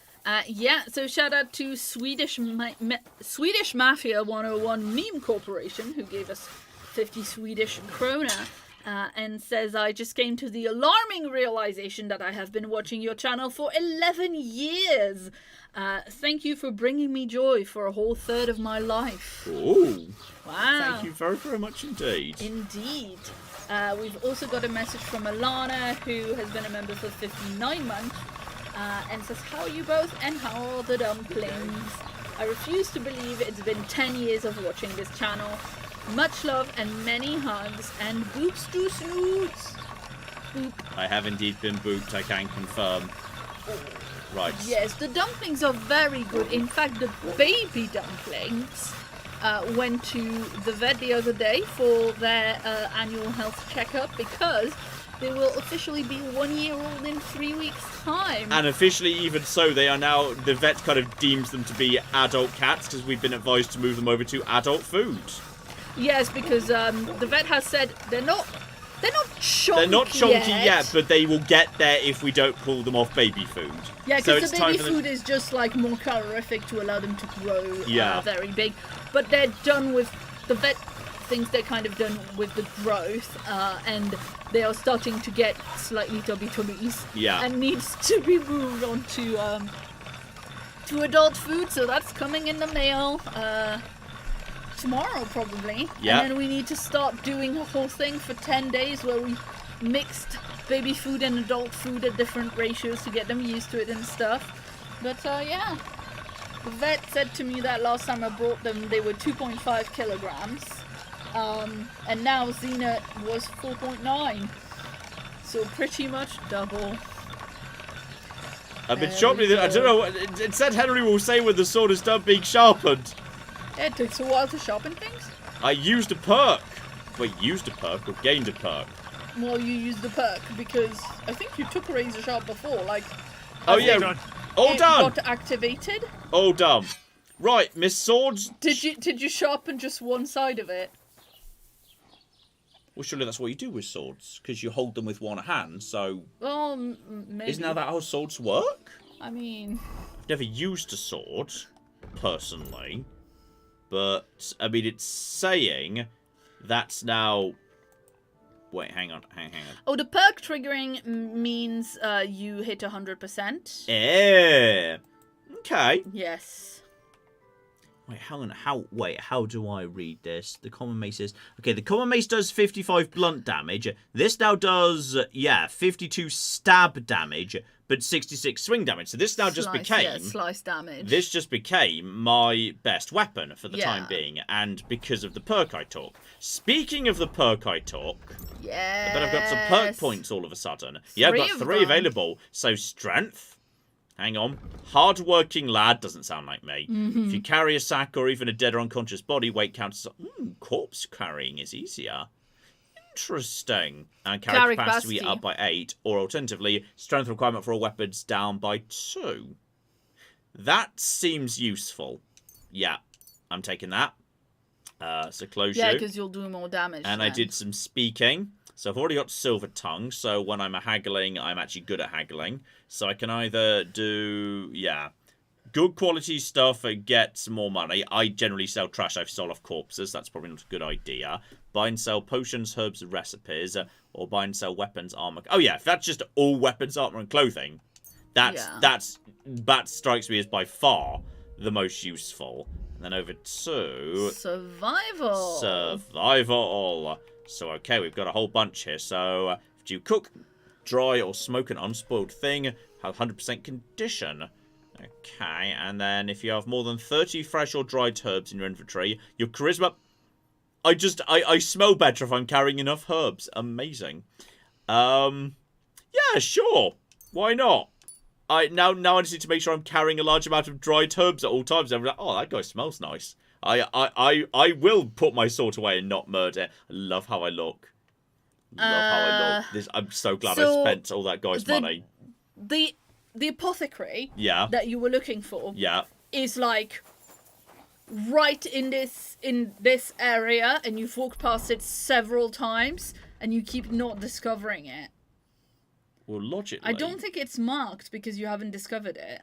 Yeah, so shout out to Swedish Mafia 101 Meme Corporation, who gave us 50 Swedish krona, and says, I just came to the alarming realization that I have been watching your channel for 11 years. Thank you for bringing me joy for a whole third of my life. Ooh. Wow. Thank you very, very much indeed. Indeed. We've also got a message from Alana, who has been a member for 59 months, and says, how are you both, and how are the dumplings? I refuse to believe it's been 10 years of watching this channel. Much love and many hugs, and boots to snoots. Boop. I have indeed been booped, I can confirm. Right. Yes, the dumplings are very good. In fact, the baby dumplings went to the vet the other day for their annual health checkup because they will officially be 1 year old in 3 weeks' time. And officially, even so, they are now, the vet kind of deems them to be adult cats because we've been advised to move them over to adult food. Yes, because the vet has said they're not chonky. They're not chonky yet, but they will get there if we don't pull them off baby food. Yeah, because the baby food is just like more calorific to allow them to grow very big. But they're done with the vet thinks they're kind of done with the growth, and they are starting to get slightly tubby tummies. Yeah. And needs to be moved on to adult food. So that's coming in the mail. Tomorrow probably. Yeah. And then we need to start doing a whole thing for 10 days where we mixed baby food and adult food at different ratios to get them used to it and stuff. But yeah, the vet said to me that last time I brought them they were 2.5 kilograms, and now Xena was 4.9, so pretty much double. I've been shocked with it. I don't know. It said Henry will say when the sword is done being sharpened. Yeah, it takes a while to sharpen things. I used a perk. Wait, used a perk or gained a perk? Well, you used the perk because I think you took Razor Sharp before, like... Oh yeah, all done! Got activated? All done. Right, Miss Swords... Did you sharpen just one side of it? Well, surely that's what you do with swords, because you hold them with one hand, so... Well, maybe. Isn't that how swords work? I mean... I've never used a sword, personally. But, I mean, it's saying that's now... Wait, hang on. Oh, the perk triggering means you hit 100%. Yeah. Okay. Yes. Wait, hang on. How do I read this? The common mace is... Okay, the common mace does 55 blunt damage. This now does, 52 stab damage, but 66 swing damage. So this now just became... Yeah, slice damage. This just became my best weapon for the time being, and because of the perk I took. Speaking of the perk I took... Yes. I bet I've got some perk points all of a sudden. Yeah, I've got 3 available. So strength... Hang on. Hard-working lad doesn't sound like me. Mm-hmm. If you carry a sack or even a dead or unconscious body, weight counts as... corpse carrying is easier. Interesting. And carry capacity up by 8. Or alternatively, strength requirement for all weapons down by 2. That seems useful. Yeah, I'm taking that. So close Yeah, because you'll do more damage. And then I did some speaking. So I've already got Silver Tongue, so when I'm haggling, I'm actually good at haggling. So I can either do, good quality stuff and get some more money. I generally sell trash I've sold off corpses. That's probably not a good idea. Buy and sell potions, herbs, and recipes. Or buy and sell weapons, armor. Oh yeah, if that's just all weapons, armor, and clothing, that strikes me as by far the most useful. And then over to... Survival. Survival. So, okay, we've got a whole bunch here. So, do you cook, dry, or smoke an unspoiled thing? Have 100% condition. Okay, and then if you have more than 30 fresh or dried herbs in your inventory, your charisma... I smell better if I'm carrying enough herbs. Amazing. Yeah, sure. Why not? Now I just need to make sure I'm carrying a large amount of dried herbs at all times. I'm like, oh, that guy smells nice. I will put my sword away and not murder. I love how I look. Love how I look. I'm so glad I spent all that guy's money. The apothecary yeah. that you were looking for yeah. is like right in this area, and you've walked past it several times and you keep not discovering it. Well, logically... I don't think it's marked because you haven't discovered it.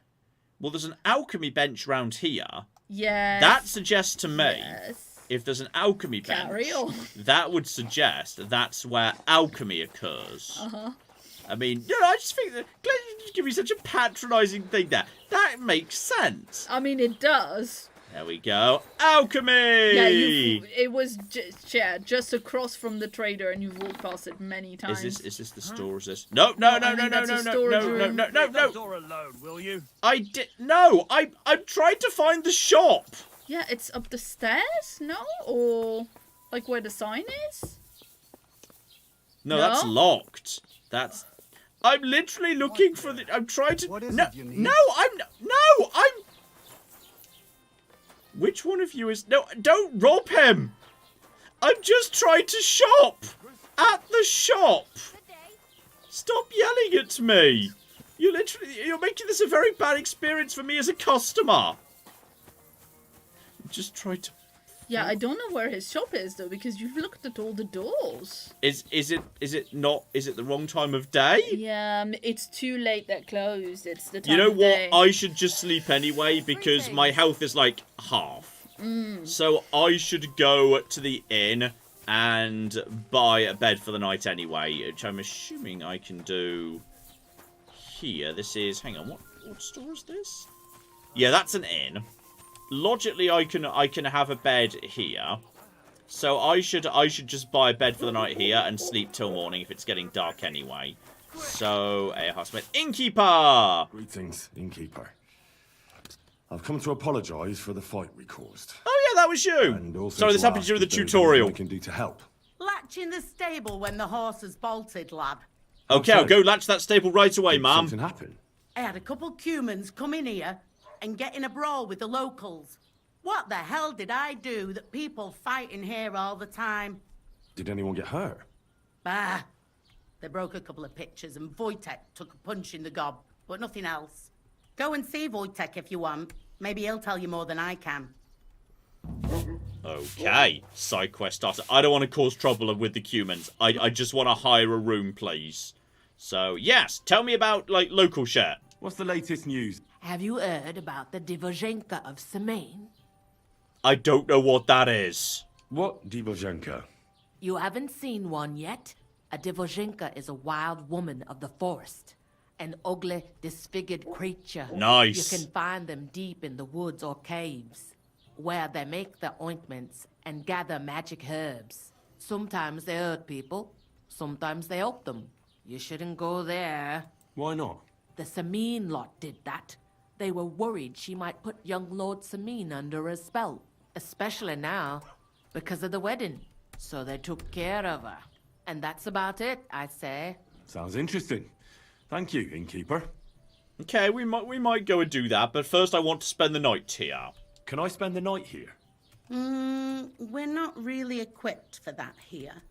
Well, there's an alchemy bench round here. Yes. That suggests to me, if there's an alchemy bench, that would suggest that's where alchemy occurs. Uh-huh. I mean, you know, I just think that... Glad you give me such a patronising thing there. That makes sense. I mean, it does. There we go. Alchemy! Yeah, it was just across from the trader, and you've walked past it many times. Is this the store? Is this? No. Leave that door alone, will you? I'm trying to find the shop. Yeah, it's up the stairs, no? Or like where the sign is? No, that's locked. I'm literally looking for the... I'm trying to... What is it you need? No, I'm... Which one of you is... No, don't rob him! I'm just trying to shop! At the shop! Stop yelling at me! You're making this a very bad experience for me as a customer! Just try to... Yeah, I don't know where his shop is, though, because you've looked at all the doors. Is it the wrong time of day? Yeah, it's too late, they're closed. It's the time You know of what? day. I should just sleep anyway, because my health is like half. So I should go to the inn and buy a bed for the night anyway, which I'm assuming I can do here. This is... Hang on, what store is this? Yeah, that's an inn. Logically, I can have a bed here. So I should just buy a bed for the night here and sleep till morning if it's getting dark anyway. So, housemate, innkeeper! Greetings, innkeeper. I've come to apologise for the fight we caused. Oh yeah, that was you! And also sorry, this happened during the tutorial. I can do to help. Latch in the stable when the horse has bolted, lad. Okay, I'll go latch that stable right away, ma'am. Something happened? I had a couple humans come in here and get in a brawl with the locals. What the hell did I do that people fight in here all the time? Did anyone get hurt? Bah! They broke a couple of pictures and Wojtek took a punch in the gob, but nothing else. Go and see Wojtek if you want. Maybe he'll tell you more than I can. Okay, side quest starter. I don't want to cause trouble with the humans. I just want to hire a room, please. So, yes, tell me about, like, local shit. What's the latest news? Have you heard about the Divozhenka of Semaine? I don't know what that is. What Divozhenka? You haven't seen one yet? A Divozhenka is a wild woman of the forest. An ugly, disfigured creature. Nice. You can find them deep in the woods or caves, where they make their ointments and gather magic herbs. Sometimes they hurt people, sometimes they help them. You shouldn't go there. Why not? The Semaine lot did that. They were worried she might put young Lord Semaine under a spell, especially now, because of the wedding. So they took care of her. And that's about it, I'd say. Sounds interesting. Thank you, innkeeper. Okay, we might go and do that, but first I want to spend the night here. Can I spend the night here? We're not really equipped for that here.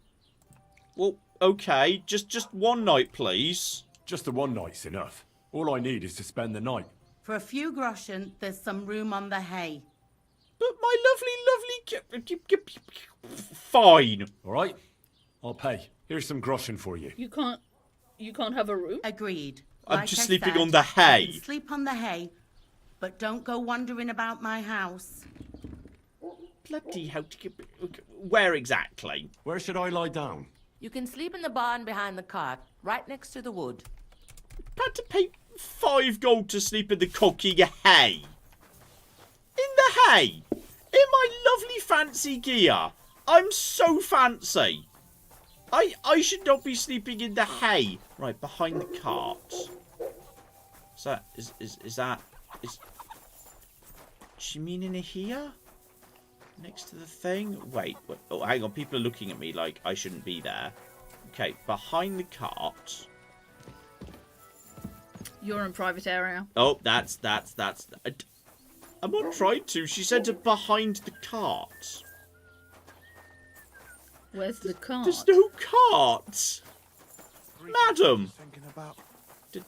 Well, okay, just one night, please. Just the one night's enough. All I need is to spend the night. For a few groschen, there's some room on the hay. But my lovely... Fine. All right, I'll pay. Here's some groschen for you. You can't have a room? Agreed. I'm just sleeping on the hay. You can sleep on the hay, but don't go wandering about my house. Bloody hell. Where exactly? Where should I lie down? You can sleep in the barn behind the cart, right next to the wood. Had to pay 5 gold to sleep in the cocky hay. In the hay? my lovely fancy gear. I'm so fancy. I should not be sleeping in the hay. Right, behind the cart. Is she mean in here? Next to the thing? Wait. Oh, hang on. People are looking at me like I shouldn't be there. Okay, behind the cart. You're in private area. Oh, that's. I'm not trying to. She said to behind the cart. Where's the cart? There's no cart. Madam.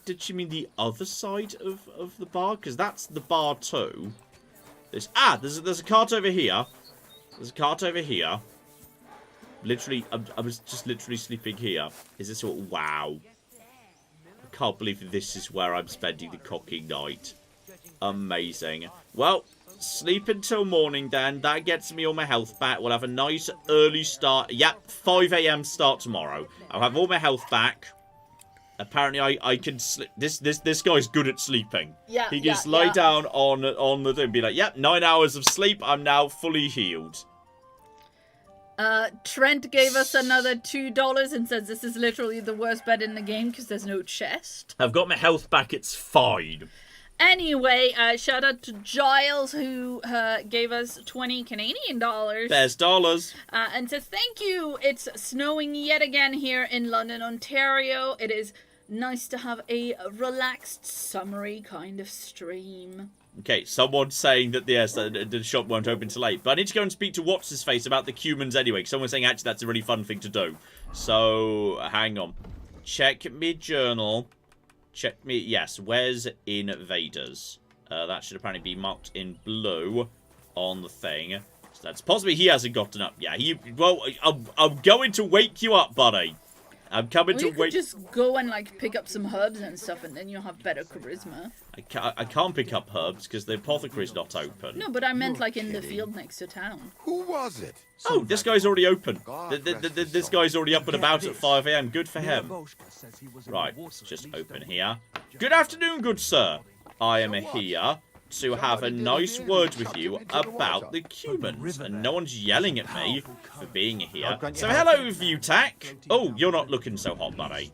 Did she mean the other side of the bar? Because that's the bar too. There's a cart over here. There's a cart over here. Literally, I was just literally sleeping here. Is this what? Wow. I can't believe this is where I'm spending the cocking night. Amazing. Well, sleep until morning then. That gets me all my health back. We'll have a nice early start. Yep, 5 AM start tomorrow. I'll have all my health back. Apparently, I can sleep. This guy's good at sleeping. Yeah, he can just lie down on the thing and be like, yep, 9 hours of sleep. I'm now fully healed. Trent gave us another $2 and says this is literally the worst bed in the game because there's no chest. I've got my health back. It's fine. Anyway, shout out to Giles who gave us 20 Canadian dollars. There's dollars. And says, thank you. It's snowing yet again here in London, Ontario. It is nice to have a relaxed, summery kind of stream. Okay, someone's saying that the shop won't open till 8. But I need to go and speak to What's-His-Face about the Cumans anyway. Because someone's saying, actually, that's a really fun thing to do. So, hang on. Check me journal. Check me, yes, where's invaders? That should apparently be marked in blue on the thing. So that's possibly he hasn't gotten up. Yeah, well, I'm going to wake you up, buddy. I'm coming to wake... you could just go and, like, pick up some herbs and stuff, and then you'll have better charisma. I can't pick up herbs, because the apothecary's not open. No, but I meant, like, in the field next to town. Who was it? Oh, this guy's already open. This guy's already up and about at 5 AM. Good for him. Right, let's just open here. Good afternoon, good sir. I am here to have a nice word with you about the Cumans. And no one's yelling at me for being here. So hello, Vutak. Oh, you're not looking so hot, buddy.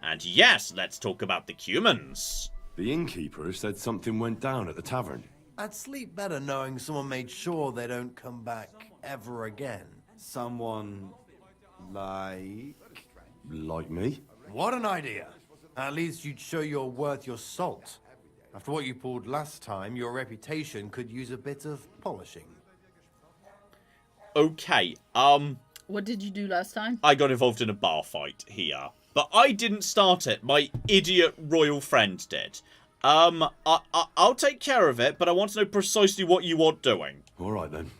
And yes, let's talk about the Cumans. The innkeeper said something went down at the tavern. I'd sleep better knowing someone made sure they don't come back ever again. Someone like me? What an idea. At least you'd show you're worth your salt. After what you pulled last time, your reputation could use a bit of polishing. Okay, what did you do last time? I got involved in a bar fight here. But I didn't start it. My idiot royal friend did. I'll take care of it, but I want to know precisely what you want doing. All right, then.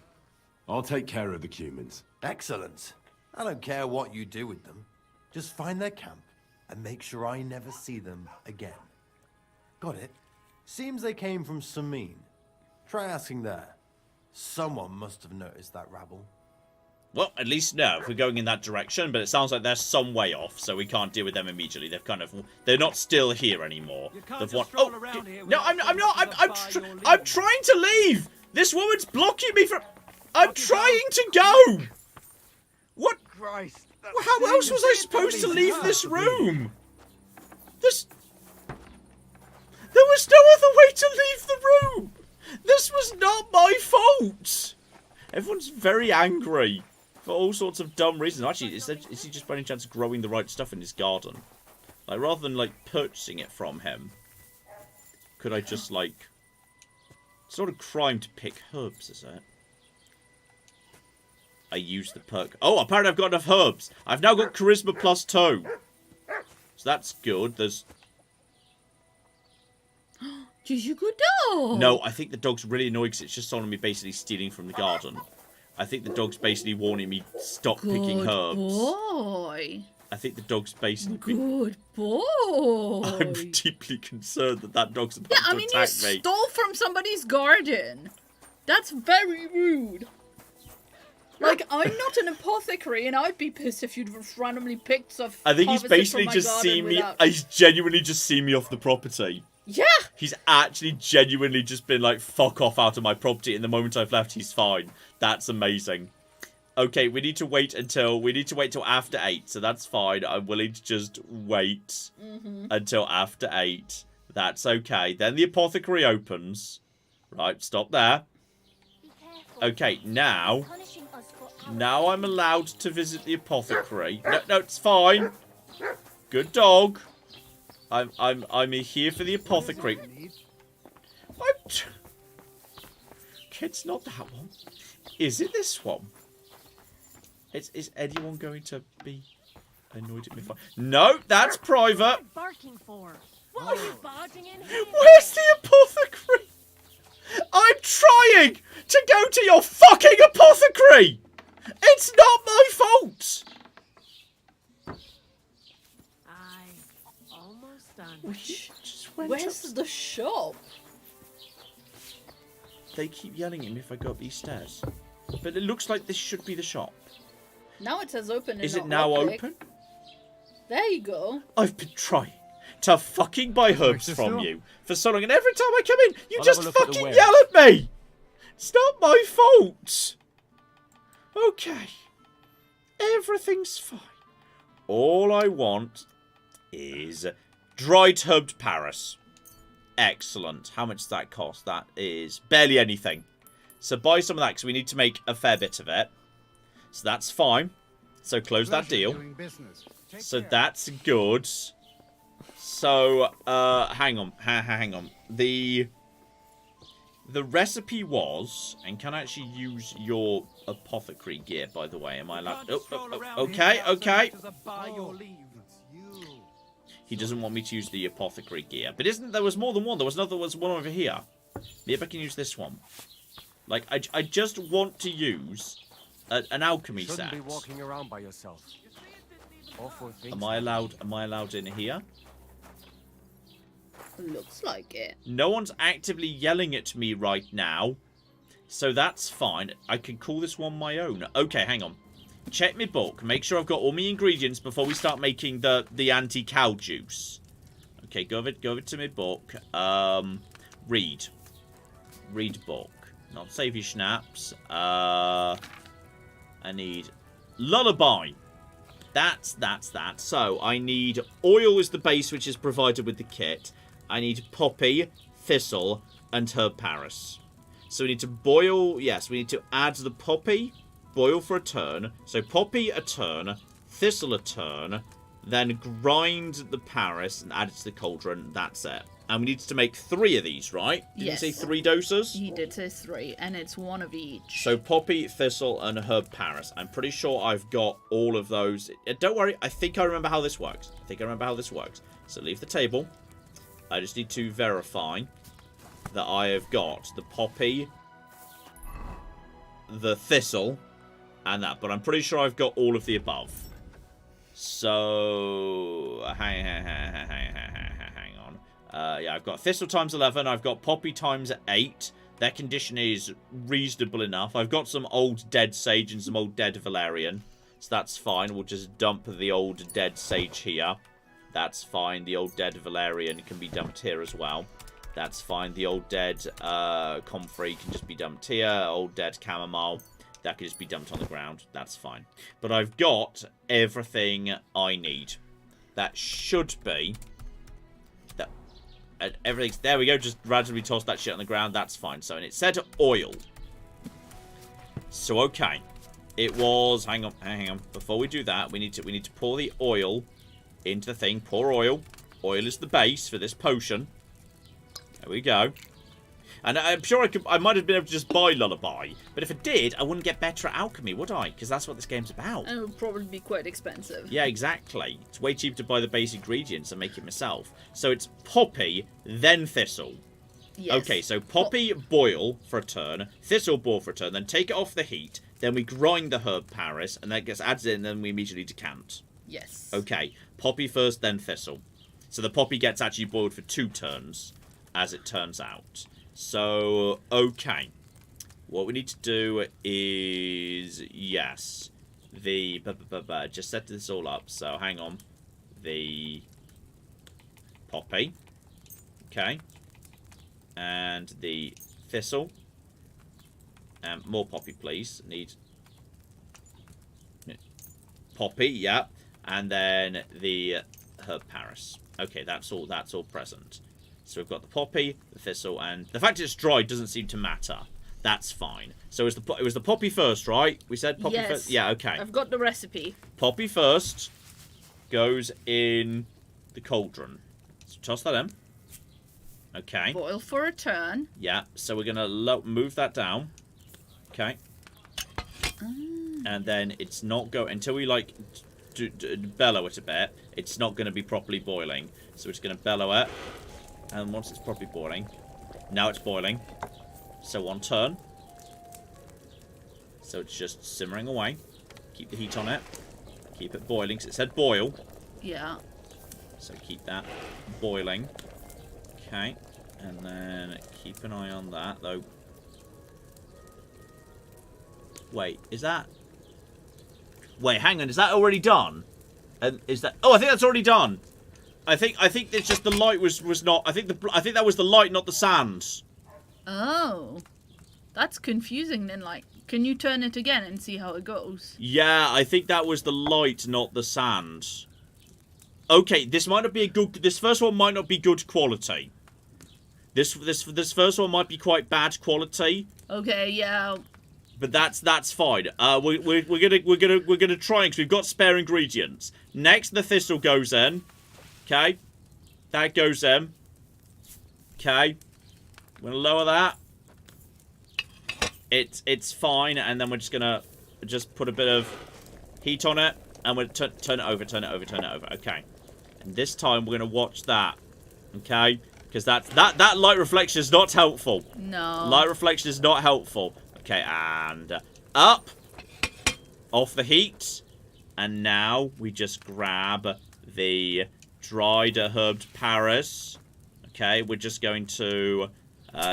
I'll take care of the Cumans. Excellent. I don't care what you do with them. Just find their camp and make sure I never see them again. Got it? Seems they came from Sameen. Try asking there. Someone must have noticed that rabble. Well, at least no, if we're going in that direction, but it sounds like they're some way off, so we can't deal with them immediately. They're not still here anymore. No, I'm not. I'm trying to leave. This woman's blocking me from. I'm trying to go. What? Christ. How else was I supposed to leave this room? There was no other way to leave the room. This was not my fault. Everyone's very angry for all sorts of dumb reasons. Actually, is he just by any chance growing the right stuff in his garden? Like, rather than, like, purchasing it from him, could I just, like... It's not a crime to pick herbs, is it? I use the perk. Oh, apparently I've got enough herbs. I've now got charisma +2. So that's good. There's... Did you go dog? No, I think the dog's really annoyed because it's just on me basically stealing from the garden. I think the dog's basically warning me, stop picking herbs. Boy. I think the dog's basically... Good boy. I'm deeply concerned that dog's about to attack me. You stole from somebody's garden. That's very rude. Like, I'm not an apothecary, and I'd be pissed if you'd randomly picked stuff. I think he's basically just seen me... He's genuinely just seen me off the property. Yeah. He's actually genuinely just been like, fuck off out of my property. And the moment I've left, he's fine. That's amazing. Okay, we need to wait till after 8. So that's fine. I'm willing to just wait until after 8. That's okay. Then the apothecary opens. Right, stop there. Okay, now I'm allowed to visit the apothecary. No, it's fine. Good dog. I'm here for the apothecary. What? It's not that one. Is it this one? Is anyone going to be annoyed at me? No, that's private. Barking for? What are you barging in here? Where's the apothecary? I'm trying to go to your fucking apothecary. It's not my fault. Almost done. Where's the shop? They keep yelling at me if I go up these stairs. But it looks like this should be the shop. Now it says open. Is it now open? There you go. I've been trying to fucking buy herbs from you for so long, and every time I come in, you just fucking yell at me. It's not my fault. Okay. Everything's fine. All I want is dried herbed Paris. Excellent. How much does that cost? That is barely anything. So buy some of that because we need to make a fair bit of it. So that's fine. So close that deal. So that's good. So, hang on. Hang on. The recipe was, and can I actually use your apothecary gear, by the way? Am I allowed? Okay. He doesn't want me to use the apothecary gear. But there was more than one. There was one over here. Maybe I can use this one. Like, I just want to use an alchemy set. Shouldn't be walking around by yourself. Am I allowed in here? Looks like it. No one's actively yelling at me right now. So that's fine. I can call this one my own. Okay, hang on. Check my book. Make sure I've got all my ingredients before we start making the anti-cow juice. Okay, go over to my book. Read book. Not savvy schnapps. I need lullaby. That's that. So I need oil as the base, which is provided with the kit. I need poppy, thistle, and herb Paris. So we need to boil. Yes, we need to add the poppy. Boil for a turn. So poppy a turn, thistle a turn, then grind the Paris and add it to the cauldron. That's it. And we need to make 3 of these, right? Did you say 3 doses? He did say 3, and it's 1 of each. So poppy, thistle, and herb Paris. I'm pretty sure I've got all of those. Don't worry, I think I remember how this works. So leave the table. I just need to verify that I have got the poppy, the thistle, and that. But I'm pretty sure I've got all of the above. So hang on. Yeah, I've got thistle times 11. I've got poppy times 8. Their condition is reasonable enough. I've got some old dead sage and some old dead valerian. So that's fine. We'll just dump the old dead sage here. That's fine. The old dead valerian can be dumped here as well. That's fine. The old dead comfrey can just be dumped here. Old dead chamomile. That can just be dumped on the ground. That's fine. But I've got everything I need. That should be... everything's... There we go. Just randomly toss that shit on the ground. That's fine. So, and it said oil. So, okay. It was... Hang on. Before we do that, we need to pour the oil into the thing. Pour oil. Oil is the base for this potion. There we go. And I'm sure I might have been able to just buy lullaby. But if I did, I wouldn't get better at alchemy, would I? Because that's what this game's about. And it would probably be quite expensive. Yeah, exactly. It's way cheaper to buy the base ingredients and make it myself. So it's poppy, then thistle. Yes. Okay, so poppy boil for a turn, thistle boil for a turn, then take it off the heat, then we grind the herb Paris, and that gets added in, and then we immediately decant. Yes. Okay, poppy first, then thistle. So the poppy gets actually boiled for 2 turns, as it turns out. So, okay. What we need to do is, yes, the, just set this all up. So, hang on. The poppy. Okay. And the thistle. More poppy, please. Need poppy, yeah. And then the herb Paris. Okay, that's all present. So we've got the poppy, the thistle, and the fact it's dry doesn't seem to matter. That's fine. So it was the poppy first, right? We said poppy first? Yeah, okay. I've got the recipe. Poppy first goes in the cauldron. So toss that in. Okay. Boil for a turn. Yeah, so we're going to move that down. Okay. And then it's not go until we, like, bellow it a bit. It's not going to be properly boiling. So we're just going to bellow it. And once it's properly boiling, now it's boiling. So 1 turn. So it's just simmering away. Keep the heat on it. Keep it boiling, because it said boil. Yeah. So keep that boiling. Okay. And then keep an eye on that, though. Wait, is that... Wait, hang on, is that already done? And is that... Oh, I think that's already done. I think it's just the light was not... I think that was the light, not the sand. Oh. That's confusing then, like... Can you turn it again and see how it goes? Yeah, I think that was the light, not the sand. Okay, this might not be a good... This first one might not be good quality. This first one might be quite bad quality. Okay, yeah. But that's fine. We're gonna try because we've got spare ingredients. Next, the thistle goes in. Okay, that goes in. Okay, we're gonna lower that. It's fine, and then we're just gonna put a bit of heat on it, and we'll turn it over. Okay, and this time we're gonna watch that. Okay, because that light reflection is not helpful. No. Light reflection is not helpful. Okay, and up. Off the heat. And now we just grab the dried herbed Paris. Okay, we're just going to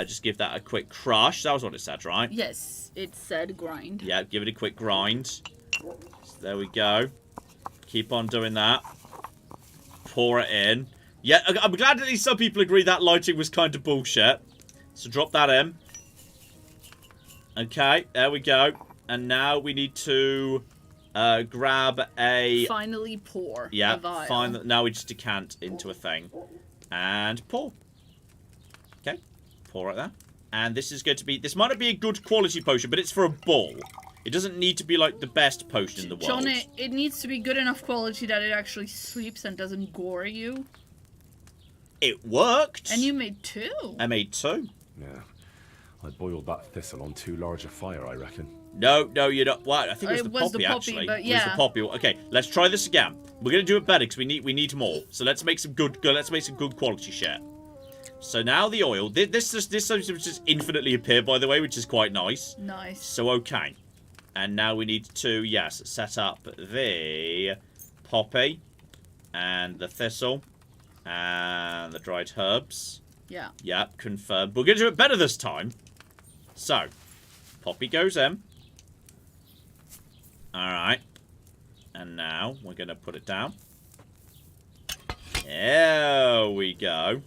just give that a quick crush. That was what it said, right? Yes, it said grind. Yeah, give it a quick grind. So there we go. Keep on doing that. Pour it in. Yeah, I'm glad at least some people agree that lighting was kind of bullshit. So drop that in. Okay, there we go. And now we need to grab a... Finally pour. Yeah, now we just decant into a thing. And pour. Okay, pour right there. And this is going to be... This might not be a good quality potion, but it's for a bull. It doesn't need to be, like, the best potion in the world. John, it needs to be good enough quality that it actually sleeps and doesn't gore you. It worked. And you made 2. I made 2. Yeah. I boiled that thistle on too large a fire, I reckon. No, you're not. What? I think it was the poppy, actually. But yeah. It was the poppy. Okay, let's try this again. We're gonna do it better because we need more. So let's make some good quality shit. So now the oil. This just infinitely appear, by the way, which is quite nice. Nice. So okay, and now we need to set up the poppy and the thistle and the dried herbs. Yeah. Yeah, confirmed. We're gonna do it better this time. So, poppy goes in. Alright. And now, we're going to put it down. There we go.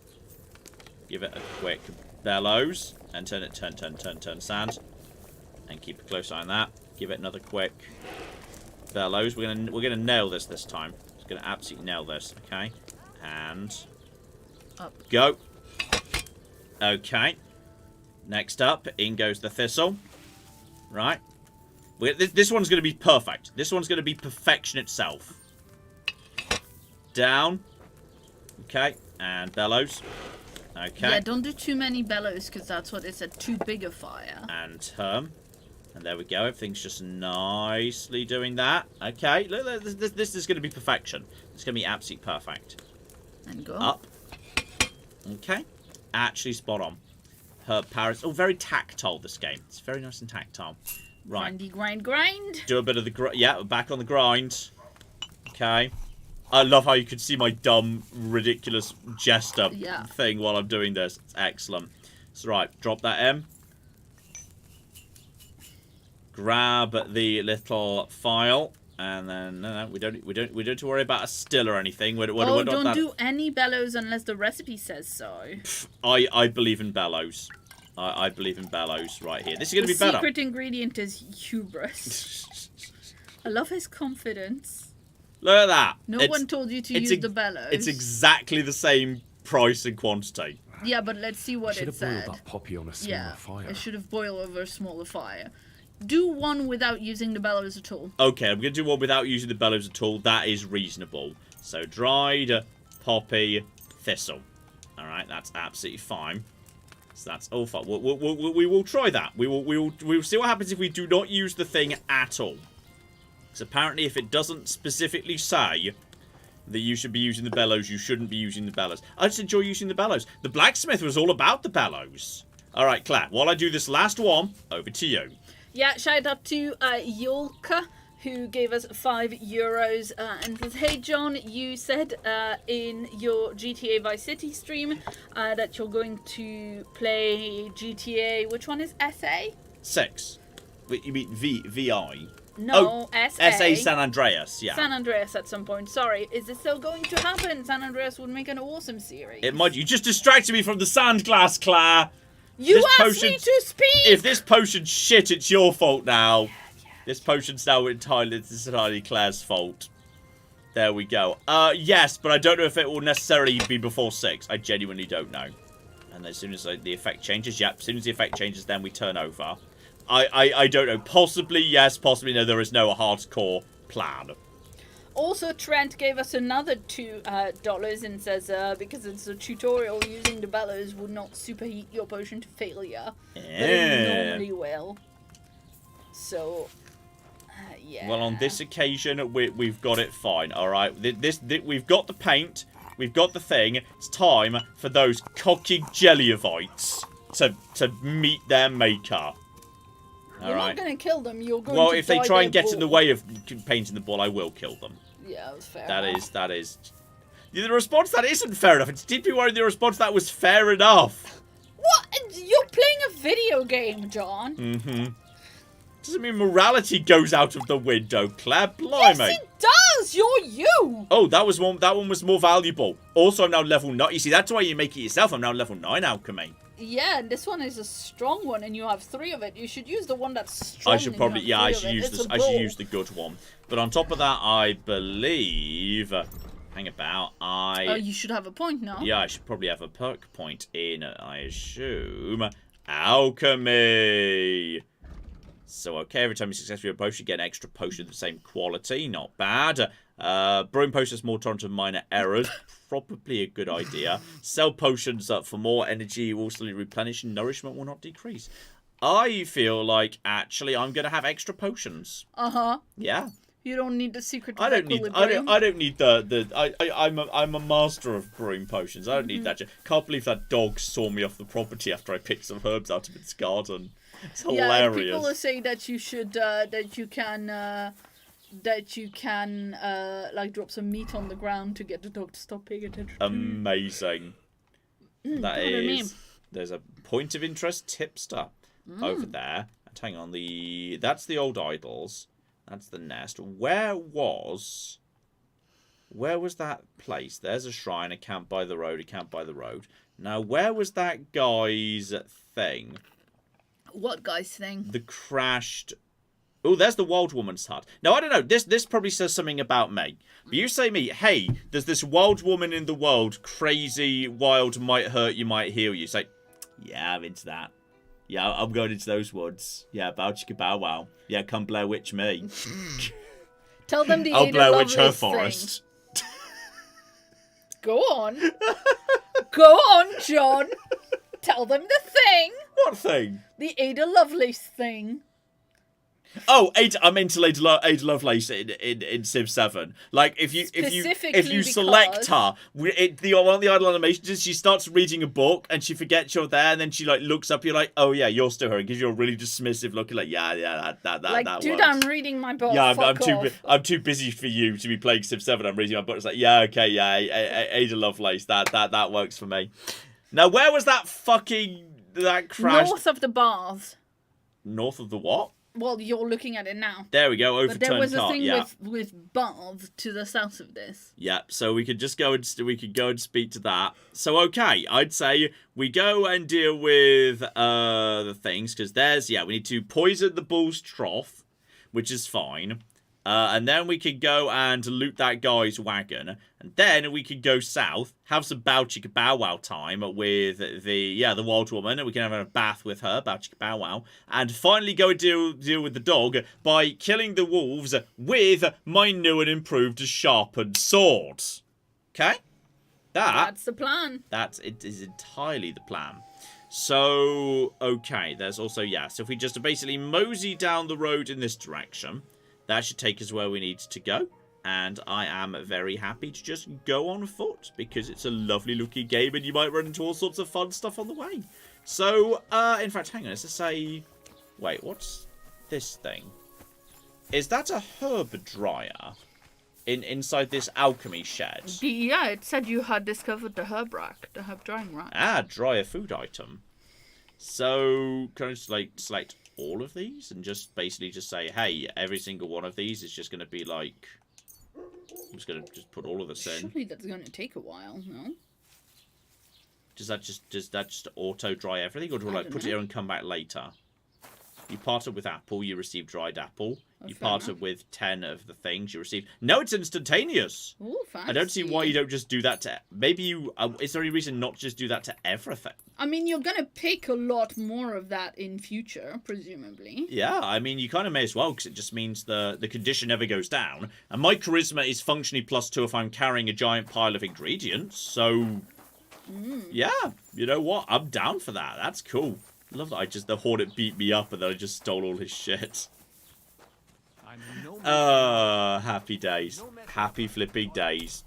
Give it a quick bellows. And turn sand. And keep a close eye on that. Give it another quick bellows. We're gonna nail this time. Just gonna absolutely nail this, okay? And... Up. Go. Okay. Next up, in goes the thistle. Right. This one's going to be perfect. This one's going to be perfection itself. Down. Okay. And bellows. Okay. Yeah, don't do too many bellows, because that's what it said. Too big a fire. And turn. And there we go. Everything's just nicely doing that. Okay. Look, this is going to be perfection. It's going to be absolutely perfect. And go. Up. Okay. Actually spot on. Herb Paris. Oh, very tactile, this game. It's very nice and tactile. Right. Grind. Do a bit of the... Yeah, back on the grind. Okay. I love how you can see my dumb, ridiculous jester thing while I'm doing this. It's excellent. So, right. Drop that in. Grab the little file. And then no, we don't have to worry about a still or anything. We're don't do any bellows unless the recipe says so. I believe in bellows. I believe in bellows right here. This is going to be better. The secret ingredient is hubris. I love his confidence. Look at that. No one told you to use the bellows. It's exactly the same price and quantity. Yeah, but let's see what it said. Should have boiled that poppy on a smaller fire. It should have boiled over a smaller fire. Do one without using the bellows at all. Okay, I'm going to do one without using the bellows at all. That is reasonable. So, dried poppy thistle. All right, that's absolutely fine. So that's all fine. We will try that. We will see what happens if we do not use the thing at all. Because apparently, if it doesn't specifically say that you should be using the bellows, you shouldn't be using the bellows. I just enjoy using the bellows. The blacksmith was all about the bellows. All right, Claire. While I do this last one, over to you. Yeah, shout out to Yolka, who gave us €5 and says, "Hey John, you said in your GTA Vice City stream that you're going to play GTA. Which one is SA? 6. Wait, you mean VI? No, SA. SA San Andreas. Yeah. San Andreas at some point. Sorry, is this still going to happen? San Andreas would make an awesome series. It might. You just distracted me from the sand glass, Claire. You asked me to speak! If this potion's shit, it's your fault now. This potion's now entirely Claire's fault. There we go. Yes, but I don't know if it will necessarily be before 6. I genuinely don't know. And as soon as the effect changes, as soon as the effect changes, then we turn over. I don't know. Possibly yes, possibly no. There is no hardcore plan. Also, Trent gave us another $2 and says, because it's a tutorial, using the bellows would not superheat your potion to failure. But it normally will. So, yeah. Well, on this occasion, we've got it fine, alright? We've got the paint, we've got the thing. It's time for those cocky jellyovites to meet their maker. You're not going to kill them, you're going to Well, if they try and get in the way of painting the ball, I will kill them. Yeah, that's fair. That is. The response that isn't fair enough. It's deeply worried the response that was fair enough. What? You're playing a video game, John. Mm-hmm. Doesn't mean morality goes out of the window, Claire. Blimey. Yes, it does. You're you. Oh, that one was more valuable. Also, I'm now level 9. You see, that's why you make it yourself. I'm now level 9 alchemy. Yeah, and this one is a strong one, and you have 3 of it. You should use the one that's strong. I should probably, I should use the good one. But on top of that, I believe, hang about, Oh, you should have a point now. Yeah, I should probably have a perk point in, I assume, Alchemy. So, okay, every time you successfully a potion, you get an extra potion of the same quality. Not bad. Brewing potions more tolerant to minor errors. Probably a good idea. Sell potions for more energy. Will slowly replenish and nourishment will not decrease. I feel like, actually, I'm going to have extra potions. Uh-huh. Yeah. You don't need the secret I don't need I'm a master of brewing potions. I don't need that. Can't believe that dog saw me off the property after I picked some herbs out of its garden. It's hilarious. Yeah, people are saying that you should that you can like drop some meat on the ground to get the dog to stop paying attention. Amazing. That is. There's a point of interest tipster over there. And hang on, that's the old idols. That's the nest. Where was that place? There's a shrine, a camp by the road, a camp by the road. Now, where was that guy's thing? What guy's thing? The crashed... Oh, there's the wild woman's hut. Now, I don't know. This probably says something about me. But you say me, hey, there's this wild woman in the world. Crazy, wild, might hurt you, might heal you. Say, yeah, I'm into that. Yeah, I'm going into those woods. Yeah, bow chicka bow wow. Yeah, come Blair Witch me. Tell them the I'll Blair Witch her thing. forest. Go on. Go on, John. Tell them the thing. What thing? The Ada Lovelace thing. Oh, I meant to Ada Lovelace in Civ 7. Like if you select her, one of the idle animations is she starts reading a book and she forgets you're there, and then she like looks up. You're like, oh yeah, you're still her, and gives you a really dismissive look. Like that like, dude, works. I'm reading my book. Yeah, I'm too busy for you to be playing Civ 7. I'm reading my book. It's like, yeah, okay, yeah, Ada Lovelace. That works for me. Now, where was that crash? North of the baths. North of the what? Well, you're looking at it now. There we go. Overturned But there was a cart, thing with baths to the south of this. Yeah, so we could just go and speak to that. So okay, I'd say we go and deal with the things because we need to poison the bull's trough, which is fine. And then we could go and loot that guy's wagon. And then we could go south, have some bow chicka bow wow time with the wild woman. And we can have a bath with her, bow chicka bow wow. And finally go and deal with the dog by killing the wolves with my new and improved sharpened sword. Okay? That's the plan. It is entirely the plan. So, okay, there's also, so if we just basically mosey down the road in this direction... That should take us where we need to go. And I am very happy to just go on foot. Because it's a lovely looking game. And you might run into all sorts of fun stuff on the way. So, in fact, hang on. Let's just say... Wait, what's this thing? Is that a herb dryer? Inside this alchemy shed? Yeah, it said you had discovered the herb rack. The herb drying rack. Ah, dry a food item. So, can I just, select... all of these and just basically just say, hey, every single one of these is just going to be like, I'm just going to just put all of this in. Surely that's going to take a while, no? Does that just auto dry everything, or do I put it here and come back later? You parted with apple, you receive dried apple. You parted with 10 of the things you received. No, it's instantaneous. Ooh, fancy. I don't see why you don't just do that to... Maybe you... is there any reason not to just do that to everything? I mean, you're going to pick a lot more of that in future, presumably. Yeah, I mean, you kind of may as well, because it just means the condition never goes down. And my charisma is functionally +2 if I'm carrying a giant pile of ingredients. So, yeah, you know what? I'm down for that. That's cool. Love that the Hornet beat me up and then I just stole all his shit. Happy days. Happy flipping days.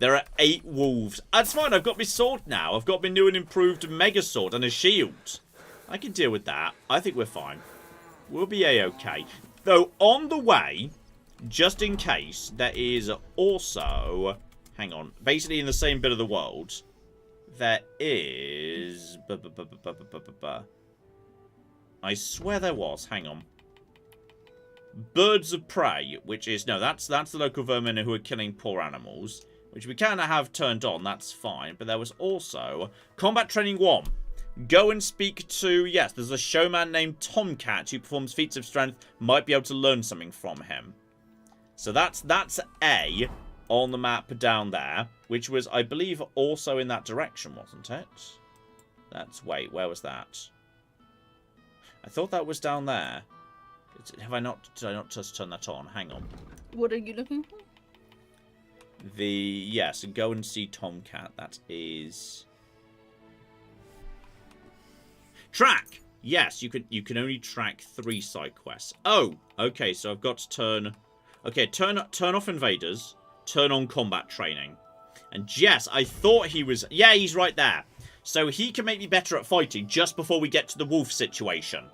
There are 8 wolves. That's fine, I've got my sword now. I've got my new and improved mega sword and a shield. I can deal with that. I think we're fine. We'll be a-okay. Though, on the way, just in case, there is also... Hang on. Basically in the same bit of the world... There is... I swear there was. Hang on. Birds of prey, which is... No, that's the local vermin who are killing poor animals. Which we kind of have turned on. That's fine. But there was also... Combat Training 1. Go and speak to... Yes, there's a showman named Tomcat who performs feats of strength. Might be able to learn something from him. So that's A... on the map down there, which was, I believe, also in that direction, wasn't it? Wait, where was that? I thought that was down there. Did I not just turn that on? Hang on. What are you looking for? Yes, go and see Tomcat. That is... Track! Yes, you can only track 3 side quests. Oh, okay, so I've got to turn... Okay, turn off invaders. Turn on combat training. And yes, I thought he was... Yeah, he's right there. So he can make me better at fighting just before we get to the wolf situation.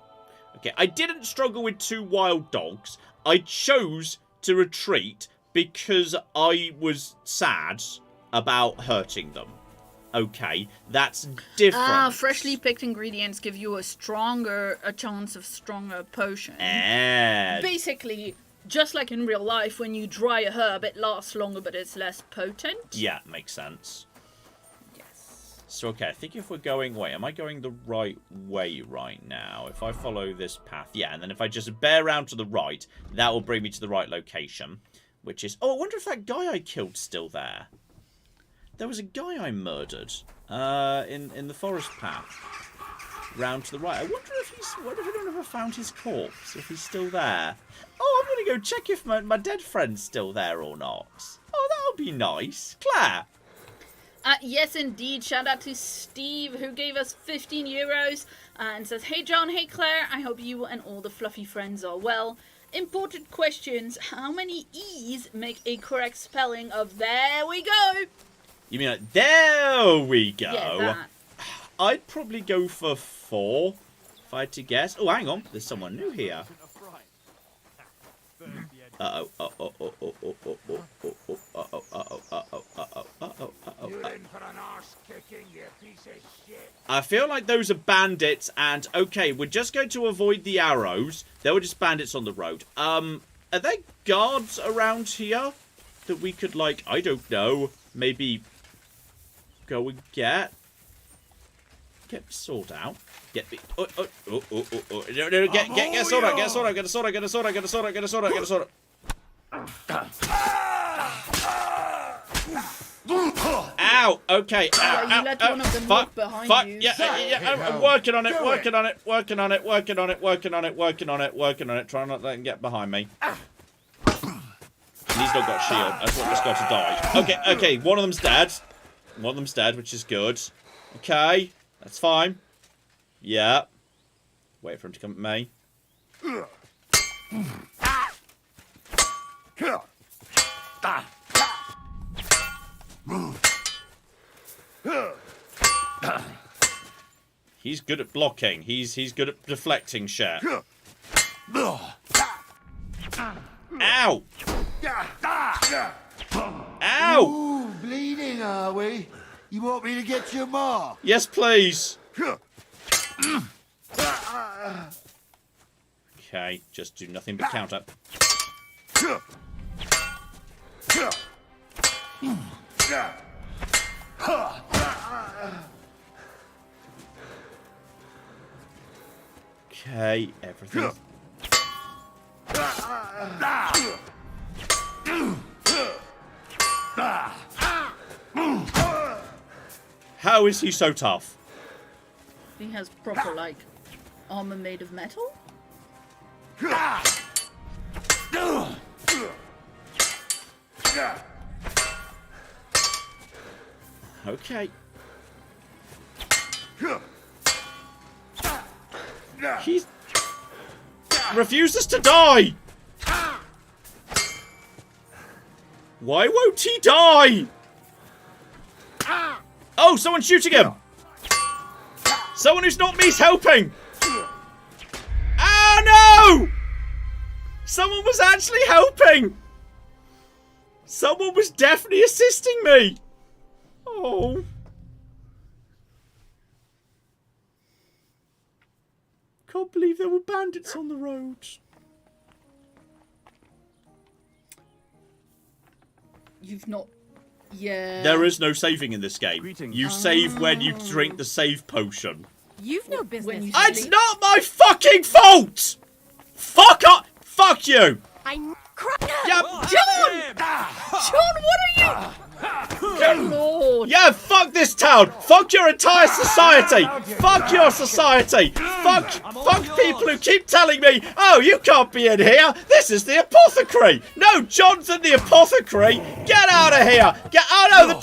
Okay, I didn't struggle with 2 wild dogs. I chose to retreat because I was sad about hurting them. Okay, that's different. Freshly picked ingredients give you a chance of stronger potions. Basically... Just like in real life, when you dry a herb, it lasts longer, but it's less potent. Yeah, makes sense. Yes. So, okay, I think if we're going... Wait, am I going the right way right now? If I follow this path, yeah, and then if I just bear round to the right, that will bring me to the right location, which is... Oh, I wonder if that guy I killed's still there. There was a guy I murdered in the forest path. Round to the right. I wonder if anyone ever found his corpse, if he's still there. Oh, I'm going to go check if my dead friend's still there or not. Oh, that would be nice. Claire. Yes, indeed. Shout out to Steve, who gave us 15 euros and says, hey, John, hey, Claire. I hope you and all the fluffy friends are well. Important questions. How many E's make a correct spelling of there we go? You mean like, there we go? Yeah, that. I'd probably go for 4, if I had to guess. Oh, hang on. There's someone new here. I feel like those are bandits, and okay, we're just going to avoid the arrows. They were just bandits on the road. Are there guards around here that we could, like, I don't know, maybe go and get the sword out. Get the no, get a sword out, get a sword out, get a sword out, get a sword out, get a sword out, get a sword out, get a sword out. Ow! Okay. Ow, you let one of them walk behind you. Yeah. I'm working on it. Working on it. Working on it. Working on it. Working on it. Working on it. Working on it. Trying not to let him get behind me. He's not got shield. That's what just got to die. Okay. One of them's dead. One of them's dead, which is good. Okay. That's fine. Yeah. Wait for him to come at me. He's good at blocking. He's good at deflecting shit. Ow! Ow! Ooh, bleeding, are we? You want me to get your mark? Yes, please. Okay, just do nothing but counter. Okay, everything. How is he so tough? He has proper, like, armor made of metal? Okay. He refuses to die! Why won't he die? Oh, someone's shooting him! Someone who's not me's helping! Oh no! Someone was actually helping! Someone was definitely assisting me! Oh. Can't believe there were bandits on the road. You've not... Yeah. There is no saving in this game. You save when you drink the save potion. You've no business. It's not my fucking fault! Fuck up! Fuck you! I'm crying. Yeah, John! John, what are you... Good lord. Yeah, fuck this town! Fuck your entire society! Fuck your society! Fuck people who keep telling me, oh, you can't be in here! This is the apothecary! No, John's in the apothecary! Get out of here! Oh no, the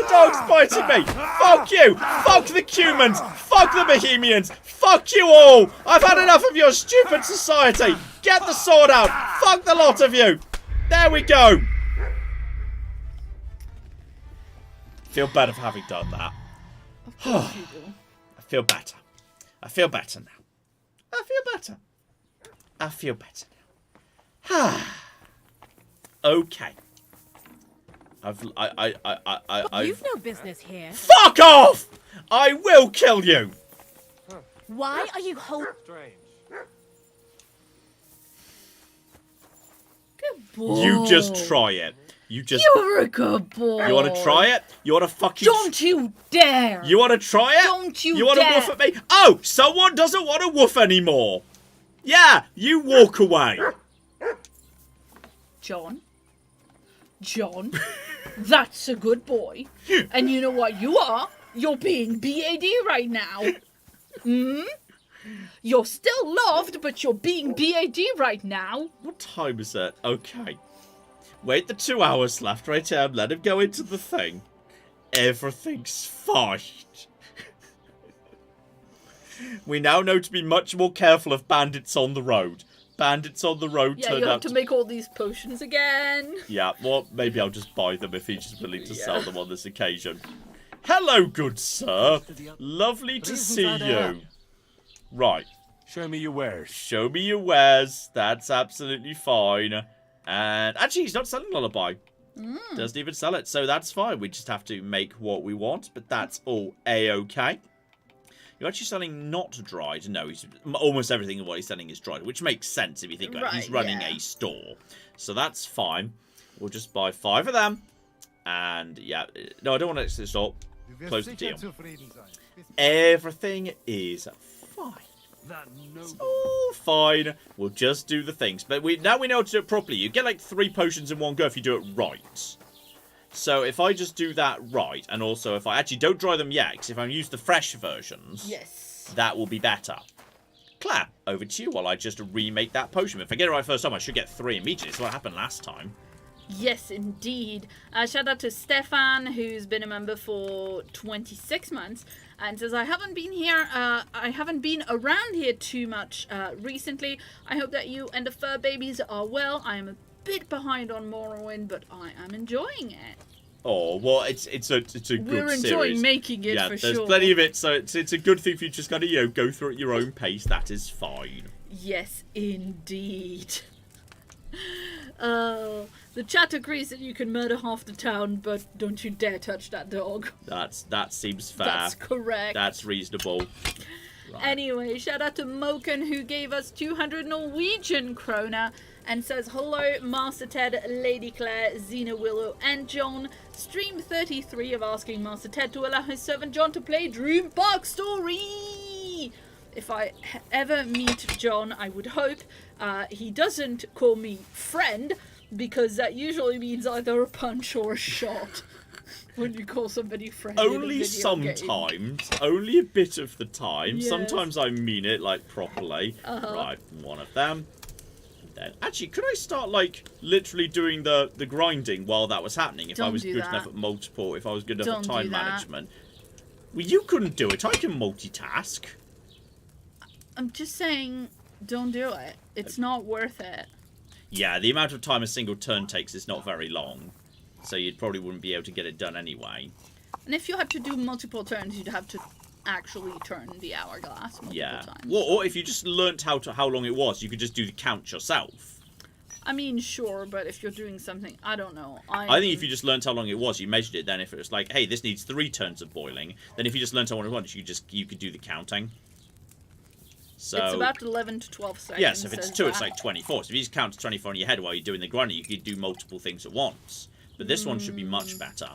dog's biting me! Fuck you! Fuck the humans! Fuck the Bohemians! Fuck you all! I've had enough of your stupid society! Get the sword out! Fuck the lot of you! There we go! Feel better for having done that. Of course you do. I feel better. I feel better now. I feel better. I feel better now. Okay. You've no business here. Fuck off! I will kill you. Why are you Strange. Good boy. You just try it. You're a good boy. You want to try it? You want to fucking... Don't you dare. You want to try it? Don't you want to dare. woof at me? Oh, someone doesn't want to woof anymore. Yeah, you walk away. John, that's a good boy. And you know what you are? You're being BAD right now. You're still loved, but you're being BAD right now. What time is it? Okay. Wait the 2 hours left right here. Let him go into the thing. Everything's fine. We now know to be much more careful of bandits on the road. Bandits on the road Yeah, turn you have out to make all these potions again. Yeah, well, maybe I'll just buy them if he's just willing to sell them on this occasion. Hello, good sir. Lovely to see you. Right. Show me your wares. Show me your wares. That's absolutely fine. And actually, he's not selling Lullaby. Doesn't even sell it, so that's fine. We just have to make what we want, but that's all A-okay. You're actually selling not dried. No, he's almost everything of what he's selling is dried, which makes sense if you think about it. He's running a store. So that's fine. We'll just buy 5 of them. And, yeah. No, I don't want to exit the store. Close the deal. Everything is fine. It's all fine. We'll just do the things. But now we know how to do it properly. You get like 3 potions in one go if you do it right. So if I just do that right, and also if I actually don't dry them yet, because if I use the fresh versions, that will be better. Claire, over to you while I just remake that potion. If I get it right first time, I should get 3 immediately. That's what happened last time. Yes, indeed. Shout out to Stefan, who's been a member for 26 months, and says, I haven't been here, I haven't been around here too much recently. I hope that you and the fur babies are well. I am a bit behind on Morrowind, but I am enjoying it. Oh, well, it's a good series. We're enjoying making it, for sure. There's plenty of it, so it's a good thing for you to just kind of, go through at your own pace. That is fine. Yes, indeed. The chat agrees that you can murder half the town, but don't you dare touch that dog. That seems fair. That's correct. That's reasonable. Right. Anyway, shout out to Moken, who gave us 200 Norwegian krona and says, hello, Master Ted, Lady Claire, Xena Willow, and John. Stream 33 of asking Master Ted to allow his servant John to play Dream Park Story. If I ever meet John, I would hope he doesn't call me friend, because that usually means either a punch or a shot when you call somebody friend. Only sometimes. Only a bit of the time. Yes. Sometimes I mean it, like, properly. Right, one of them. Then, actually, could I start, like, literally doing the grinding while that was happening? If I was good enough at multiple, if I was good enough at time management. Well, you couldn't do it. I can multitask. I'm just saying, don't do it. It's not worth it. Yeah, the amount of time a single turn takes is not very long. So you probably wouldn't be able to get it done anyway. And if you had to do multiple turns, you'd have to actually turn the hourglass multiple times. Well, or if you just learnt how long it was, you could just do the count yourself. I mean, sure, but if you're doing something, I don't know. I think if you just learnt how long it was, you measured it, then if it was like, hey, this needs 3 turns of boiling, then if you just learnt how long it was, you could do the counting. So, it's about 11 to 12 seconds. Yes, if it's 2, it's like 24. So if you just count to 24 in your head while you're doing the grinding, you could do multiple things at once. But this one should be much better.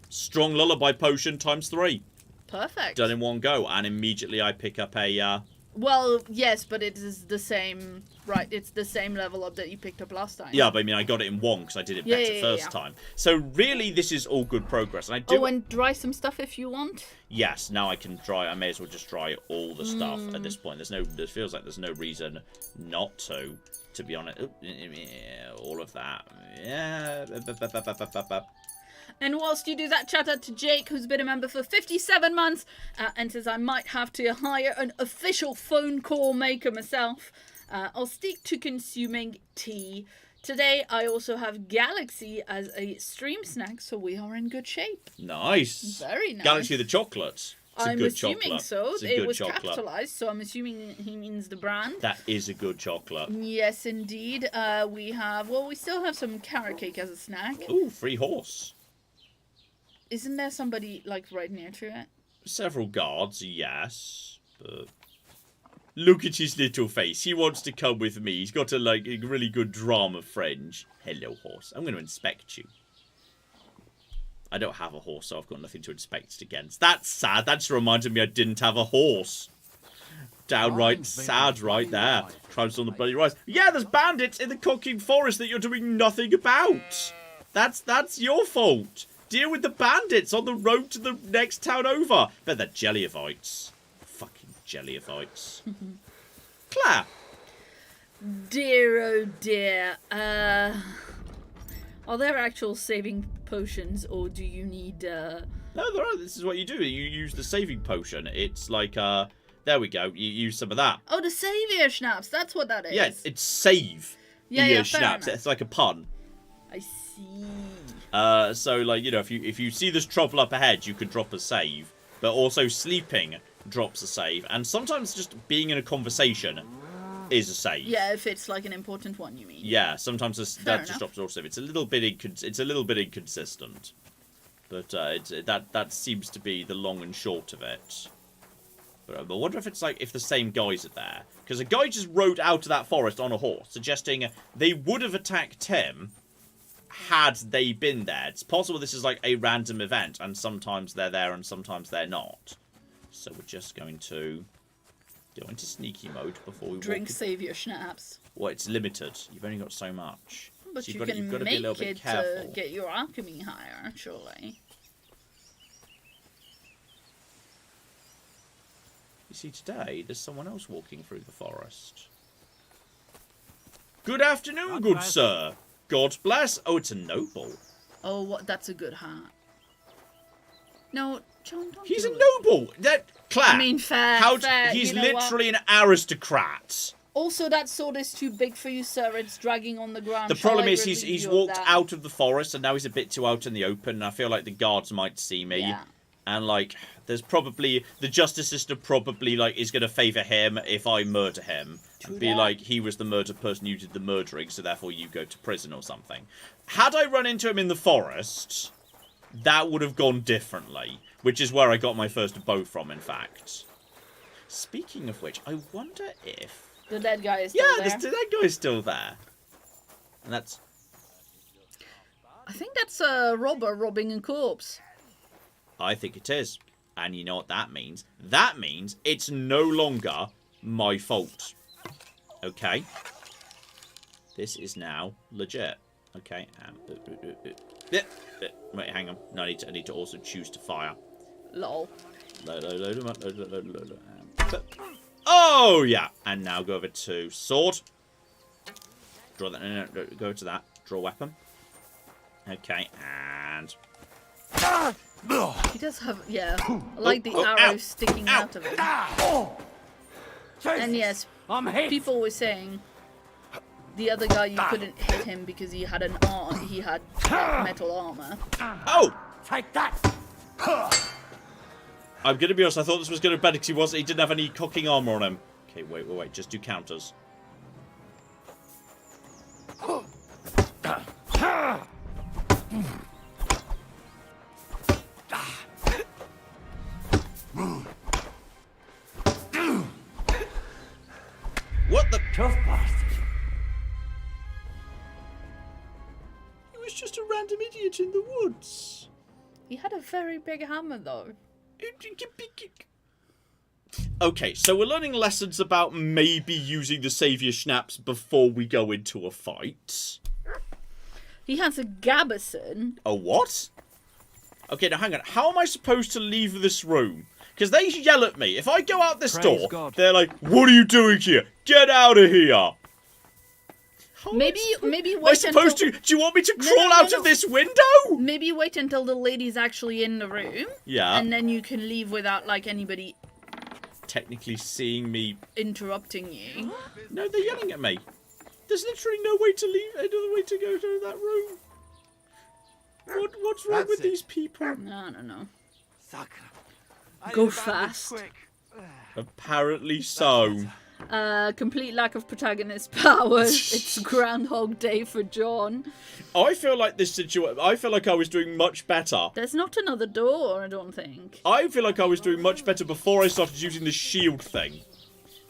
Strong lullaby potion times 3. Perfect. Done in one go, and immediately I pick up a... Well, yes, but it is the same... Right, it's the same level up that you picked up last time. Yeah, but I mean, I got it in 1 because I did it better first time. So really, this is all good progress. And I do... Oh, and dry some stuff if you want? Yes, now I can dry... I may as well just dry all the stuff at this point. There feels like there's no reason not to be honest. All of that. Yeah. And whilst you do that, shout out to Jake, who's been a member for 57 months, and says, I might have to hire an official phone call maker myself. I'll stick to consuming tea. Today, I also have Galaxy as a stream snack, so we are in good shape. Nice. Very nice. Galaxy the chocolate. I'm assuming so. It was capitalized, so I'm assuming he means the brand. That is a good chocolate. Yes, indeed. We still have some carrot cake as a snack. Ooh, free horse. Isn't there somebody, like, right near to it? Several guards, yes. But look at his little face. He wants to come with me. He's got a really good drama fringe. Hello, horse. I'm going to inspect you. I don't have a horse, so I've got nothing to inspect against. That's sad. That just reminded me I didn't have a horse. Downright sad right there. Tribes on the bloody rise. Yeah, there's bandits in the cooking forest that you're doing nothing about. That's your fault. Deal with the bandits on the road to the next town over. Bet they're Jellyovites. Fucking Jellyovites. Claire. Dear, oh dear. Are there actual saving potions, or do you need... No, there are. This is what you do. You use the saving potion. It's like, there we go. You use some of that. Oh, the savior schnapps. That's what that is. Yeah, it's save. Yeah, schnapps. It's like a pun. I see. So, like, you know, if you see there's trouble up ahead, you could drop a save. But also sleeping drops a save. And sometimes just being in a conversation is a save. Yeah, if it's like an important one, you mean? Yeah, sometimes that just drops enough. auto save. It's a little bit inconsistent, but that seems to be the long and short of it. But I wonder if it's like if the same guys are there, because a guy just rode out of that forest on a horse, suggesting they would have attacked him had they been there. It's possible this is like a random event, and sometimes they're there and sometimes they're not. So we're just going to go into sneaky mode before we drink savior schnapps. Well, it's limited. You've only got so much. But so you can you've got to be a little bit make it careful. to get your alchemy higher, surely. You see, today there's someone else walking through the forest. Good afternoon, good sir. God bless. Oh, it's a noble. Oh, what? That's a good hat. No, John, don't He's do a it. noble. That clap. I mean, fair. He's you know literally an aristocrat. Also, that sword is too big for you, sir. It's dragging on the ground. The Shall problem I is relieve he's you of walked that? out of the forest and now he's a bit too out in the open. And I feel like the guards might see me. Yeah. And like, there's probably the justice system probably like is going to favour him if I murder him. True Be that. like, he was the murdered person, you did the murdering, so therefore you go to prison or something. Had I run into him in the forest, that would have gone differently, which is where I got my first bow from, in fact. Speaking of which, I wonder if the dead guy is still there. the dead guy is still there, and that's. I think that's a robber robbing a corpse. I think it is. And you know what that means? That means it's no longer my fault. Okay. This is now legit. Okay. Wait, hang on. No, I need to also choose to fire. Lol. Load. Oh, yeah. And now go over to sword. Draw that. No, go to that. Draw weapon. Okay, and... He does have, yeah, I like the arrow sticking out of him. And yes, people were saying the other guy, you couldn't hit him because he had metal armor. Oh! Take that! I'm gonna be honest, I thought this was gonna be better because he didn't have any cooking armor on him. Okay, wait, just do counters. What the tough bastard? He was just a random idiot in the woods. He had a very big hammer, though. Okay, so we're learning lessons about maybe using the savior schnapps before we go into a fight. He has a gabberson. A what? Okay, now hang on. How am I supposed to leave this room? Because they yell at me. If I go out this door, they're like, "What are you doing here? Get out of here!" Maybe wait am I supposed to? Do you want me to crawl out of this window? Maybe wait until the lady's actually in the room. Yeah. And then you can leave without like anybody technically seeing me interrupting you. No, they're yelling at me. There's literally no way to leave. Another way to go to that room. What's wrong with these people? I don't know. Go fast. Apparently so. Complete lack of protagonist powers. It's Groundhog Day for John. I feel like this situation. I feel like I was doing much better. There's not another door, I don't think. I feel like I was doing much better before I started using the shield thing.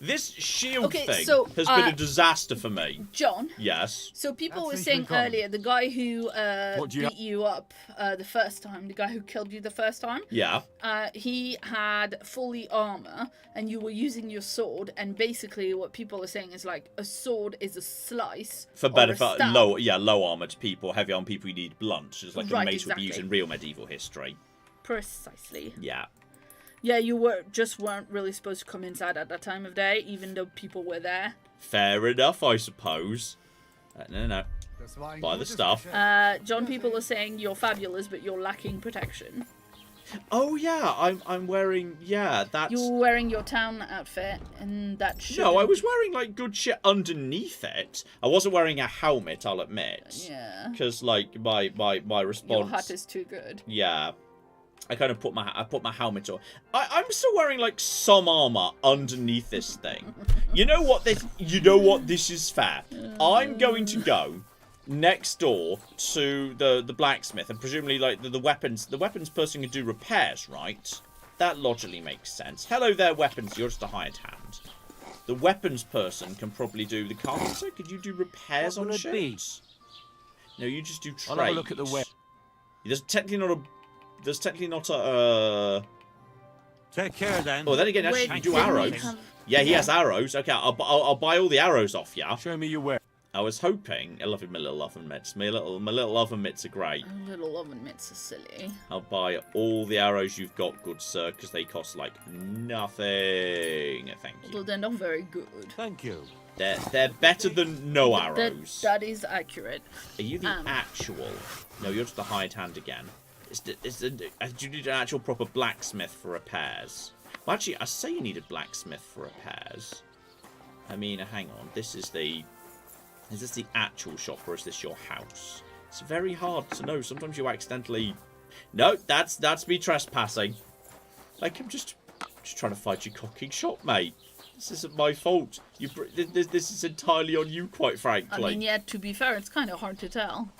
This shield thing has been a disaster for me. John? Yes? So people were saying earlier, the guy who beat you up the first time, the guy who killed you the first time, yeah, he had fully armor, and you were using your sword, and basically what people are saying is like, a sword is a slice. For better, for low armored people, heavy armored people, you need blunt. Just like a mace would be used in real medieval history. Precisely. Yeah. Yeah, you weren't really supposed to come inside at that time of day, even though people were there. Fair enough, I suppose. No. Buy the stuff. John, people are saying you're fabulous, but you're lacking protection. Oh yeah, I'm wearing that's. You're wearing your town outfit, and that should. No, I was wearing like good shit underneath it. I wasn't wearing a helmet, I'll admit. Yeah. Because like my response. Your hat is too good. Yeah. I kind of put my helmet on. I'm still wearing like some armor underneath this thing. You know what this is fair. I'm going to go next door to the blacksmith and presumably like the weapons person can do repairs, right? That logically makes sense. Hello there, weapons. You're just a hired hand. The weapons person can probably do the carpenter. Could you do repairs on ships? No, you just do trade. I'll have a look at the web. There's technically not a. Take care then. Oh, then again, actually, you do arrows. Yeah, he has arrows. Okay, I'll buy all the arrows off ya. Show me your web. I was hoping. I love my little oven mitts. My little oven mitts are great. Little oven mitts are silly. I'll buy all the arrows you've got, good sir, because they cost like nothing. Thank you. Although they're not very good. Thank you. They're better than no arrows. That is accurate. Are you the actual? No, you're just the hired hand again. Do you need an actual proper blacksmith for repairs? Well, actually, I say you need a blacksmith for repairs. I mean, hang on. Is this the actual shop or is this your house? It's very hard to know. Sometimes you accidentally. No, that's me trespassing. Like I'm just trying to find your cocking shop, mate. This isn't my fault. This is entirely on you, quite frankly. I mean, yeah. To be fair, it's kind of hard to tell.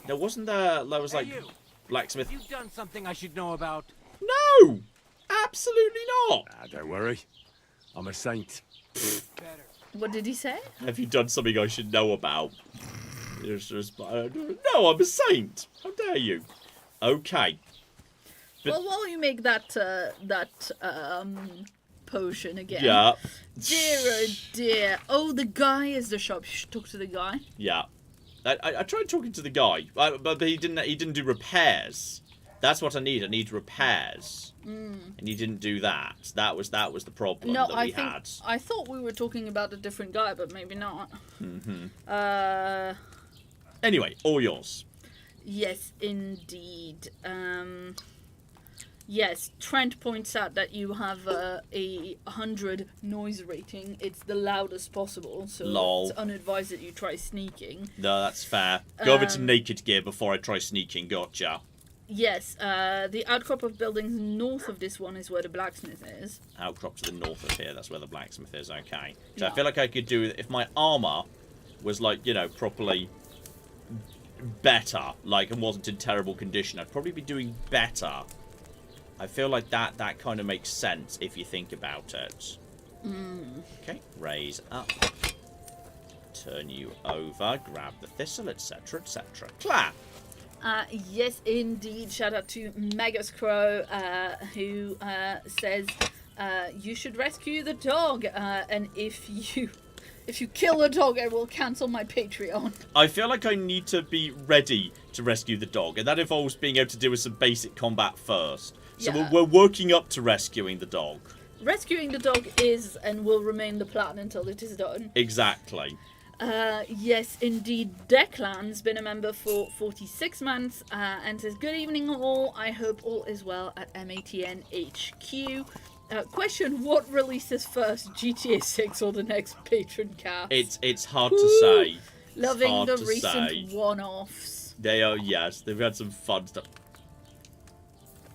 There wasn't there. There was like. Hey, Blacksmith. Have you done something I should know about? No! Absolutely not! Don't worry. I'm a saint. What did he say? Have you done something I should know about? No, I'm a saint. How dare you? Okay. But, well, while you make that potion again. Yeah. Dear, oh dear. Oh, the guy is the shop. You should talk to the guy. Yeah. I tried talking to the guy, but he didn't do repairs. That's what I need. I need repairs. And he didn't do that. That was the problem that we had. I thought we were talking about a different guy, but maybe not. Anyway, all yours. Yes, indeed. Yes, Trent points out that you have a 100 noise rating. It's the loudest possible, so it's unadvised that you try sneaking. No, that's fair. Go over to naked gear before I try sneaking. Gotcha. Yes, the outcrop of buildings north of this one is where the blacksmith is. Outcrop to the north of here, that's where the blacksmith is, okay. So I feel like I could do, if my armour was like, you know, properly better, like, and wasn't in terrible condition, I'd probably be doing better. I feel like that kind of makes sense if you think about it. Okay, raise up. Turn you over, grab the thistle, etc., etc. Clap! Yes, indeed. Shout out to Magus Crow, who says you should rescue the dog, and if you kill the dog, I will cancel my Patreon. I feel like I need to be ready to rescue the dog, and that involves being able to deal with some basic combat first. So we're working up to rescuing the dog. Rescuing the dog is and will remain the plan until it is done. Exactly. Yes, indeed. Declan's been a member for 46 months and says, good evening all. I hope all is well at MATN HQ. Question, what releases first, GTA 6 or the next patron cast? It's hard to say. Loving the recent one-offs. They are, yes. They've had some fun stuff.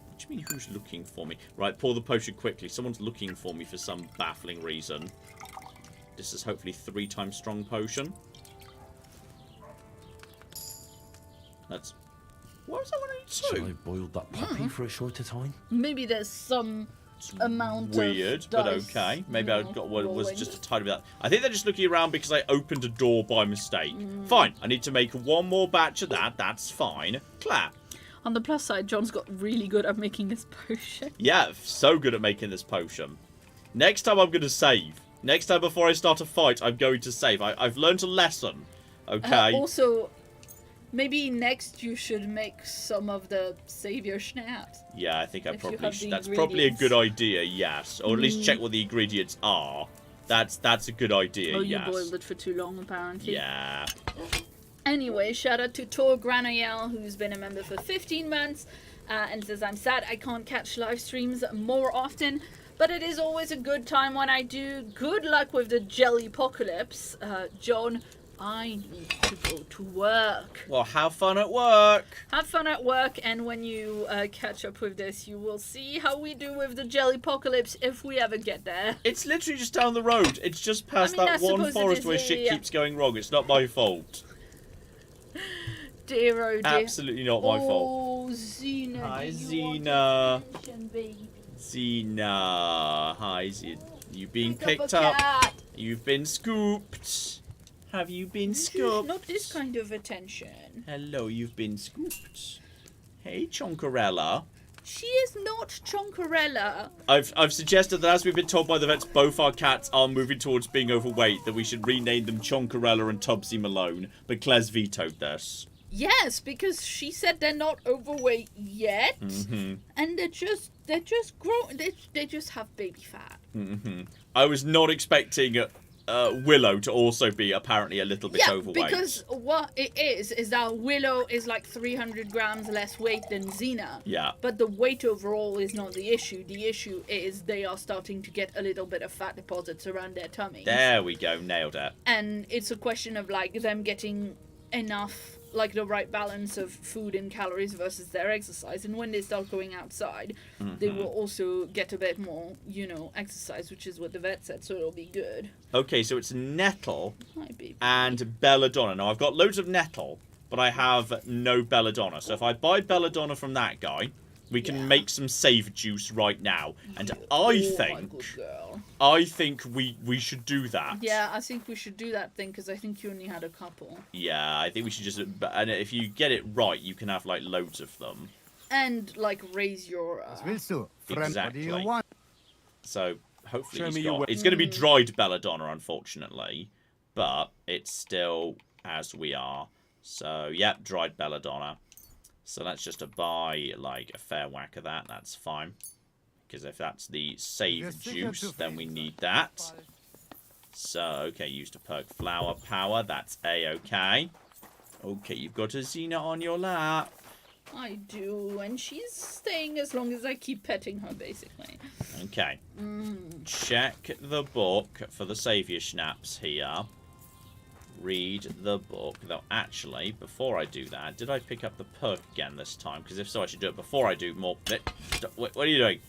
What do you mean, who's looking for me? Right, pour the potion quickly. Someone's looking for me for some baffling reason. This is hopefully 3 times strong potion. That's... Why was that one only 2? I boiled that puppy for a shorter time? Maybe there's some amount weird, of but dice, okay. Maybe I got what was just a tiny bit of that. I think they're just looking around because I opened a door by mistake. Fine. I need to make one more batch of that. That's fine. Clap. On the plus side, John's got really good at making this potion. Yeah, so good at making this potion. Next time I'm going to save. Next time before I start a fight, I'm going to save. I've learned a lesson. Okay. Also, maybe next you should make some of the savior schnapps. Yeah, I think I probably should. That's probably a good idea, yes. Or at least check what the ingredients are. That's a good idea, yes. Oh, you boiled it for too long, apparently. Yeah. Anyway, shout out to Tor Granoyel, who's been a member for 15 months, and says, I'm sad I can't catch live streams more often, but it is always a good time when I do. Good luck with the jelly apocalypse. John, I need to go to work. Well, have fun at work. Have fun at work, and when you catch up with this, you will see how we do with the jelly apocalypse if we ever get there. It's literally just down the road. It's just past that one forest where shit keeps going wrong. It's not my fault. Dear, oh dear. Absolutely not my fault. Oh, Xena. Hi, do you Xena. want attention, baby? Xena. Hi, Xena. You've been Pick picked up. up. You've been scooped. Have you been scooped? Not this kind of attention. Hello, you've been scooped. Hey, Chonkarella. She is not Chonkarella. I've suggested that as we've been told by the vets, both our cats are moving towards being overweight, that we should rename them Chonkarella and Tubsy Malone, but Claire's vetoed this. Yes, because she said they're not overweight yet, and they're just growing. They just have baby fat. I was not expecting Willow to also be apparently a little bit overweight. Yeah, because what it is that Willow is like 300 grams less weight than Xena. Yeah. But the weight overall is not the issue. The issue is they are starting to get a little bit of fat deposits around their tummies. There we go, nailed it. And it's a question of like them getting enough, like the right balance of food and calories versus their exercise. And when they start going outside, they will also get a bit more, exercise, which is what the vet said, so it'll be good. Okay, so it's Nettle Hi, baby. and Belladonna. Now, I've got loads of Nettle, but I have no Belladonna. So if I buy Belladonna from that guy, we can make some save juice right now. And I think we should do that. Yeah, I think we should do that thing, because I think you only had a couple. Yeah, I think we should just... And if you get it right, you can have, like, loads of them. And, like, raise your... Exactly. So, hopefully he's got... It's going to be dried Belladonna, unfortunately. But it's still as we are. So, yep, dried Belladonna. So let's just buy, like, a fair whack of that. That's fine. Because if that's the save juice, then we need that. So, okay, used to perk flower power. That's A-okay. Okay, you've got a Xena on your lap. I do, and she's staying as long as I keep petting her, basically. Okay. Check the book for the saviour schnapps here. Read the book. Though, actually, before I do that, did I pick up the perk again this time? Because if so, I should do it before I do more... What are you doing?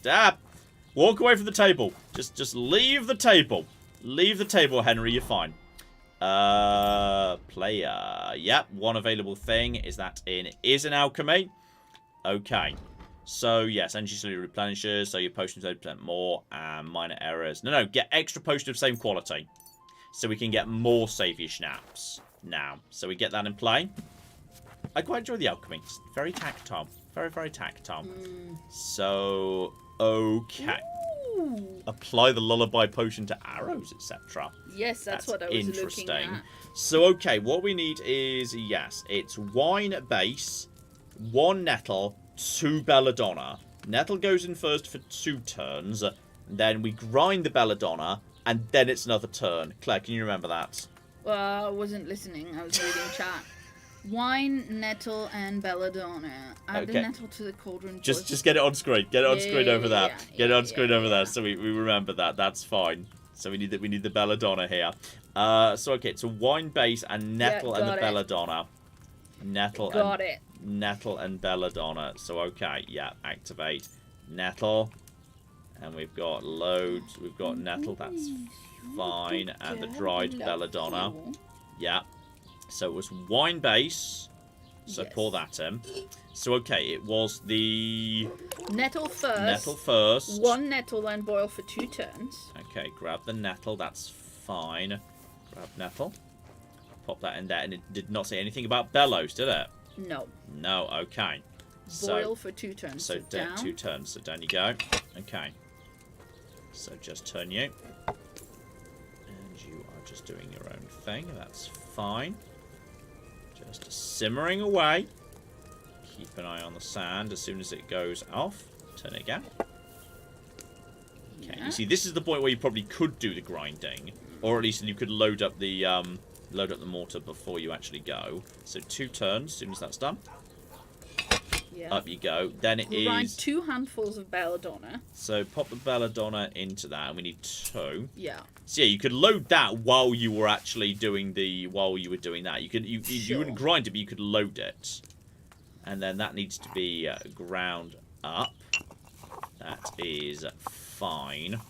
Walk away from the table. Just leave the table. Leave the table, Henry. You're fine. Player. Yep, one available thing. Is that is an alchemy? Okay. So, yes, energy slowly replenishes, so your potions 80% more, and minor errors. No, get extra potion of same quality. So we can get more saviour schnapps now. So we get that in play. I quite enjoy the alchemy. It's very tactile. Very, very tactile. So, okay. Ooh. Apply the lullaby potion to arrows, etc. Yes, that's what I was looking at. So, okay, what we need is, yes, it's wine base, 1 nettle, 2 belladonna. Nettle goes in first for 2 turns. Then we grind the belladonna, and then it's another turn. Claire, can you remember that? Well, I wasn't listening. I was reading chat. Wine, nettle, and belladonna. Add the nettle to the cauldron. Just get it on screen. Get it on screen over there. Get it on screen over there, so we remember that. That's fine. So we need the belladonna here. So okay, it's a wine base and nettle and the belladonna. Nettle and belladonna. So okay, yeah, activate nettle. And we've got loads. We've got nettle, that's fine. And the dried belladonna. Yeah. So it was wine base. So pour that in. So, okay, it was the... Nettle first. Nettle first. 1 nettle, then boil for 2 turns. Okay, grab the nettle, that's fine. Grab nettle. Pop that in there. And it did not say anything about bellows, did it? No. No, okay. Boil for 2 turns. So down 2 turns. So down you go. Okay. So just turn you. And you are just doing your own thing. That's fine. Just simmering away. Keep an eye on the sand. As soon as it goes off, turn it again. Okay, you see, this is the point where you probably could do the grinding. Or at least you could load up the mortar before you actually go. So 2 turns, as soon as that's done. Yeah. Up you go. Then it Grind is 2 handfuls of belladonna. So pop the belladonna into that, and we need 2. Yeah. So yeah, you could load that while you were actually doing that. You wouldn't grind it, but you could load it. And then that needs to be ground up. That is fine.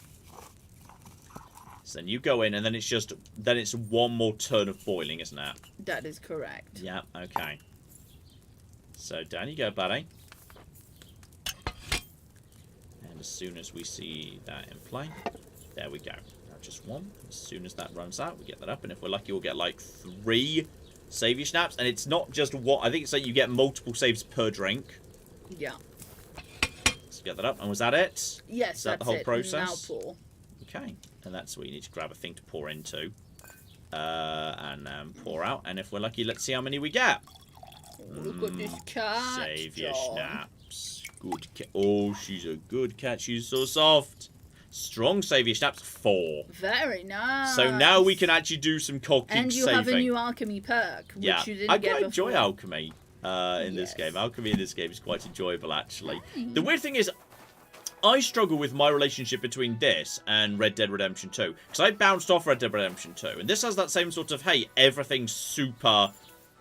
So then you go in, and then it's one more turn of boiling, isn't it? That is correct. Yeah, okay. So down you go, buddy. And as soon as we see that in play, there we go. Now just 1. As soon as that runs out, we get that up, and if we're lucky, we'll get like 3 save your snaps. And it's not just what I think it's like you get multiple saves per drink. Yeah. Let's get that up. And was that it? Yes, is that that's the whole it. process? Now pour. Okay, and that's where you need to grab a thing to pour into, and pour out. And if we're lucky, let's see how many we get. Look at this cat. Save your snaps. Good cat. Oh, she's a good cat. She's so soft. Strong save your snaps. 4. Very nice. So now we can actually do some cocking saving. And you have a new Alchemy perk, which you didn't I get quite enjoy before. Alchemy in this game. Alchemy in this game is quite enjoyable, actually. The weird thing is, I struggle with my relationship between this and Red Dead Redemption 2. Because I bounced off Red Dead Redemption 2. And this has that same sort of, hey, everything's super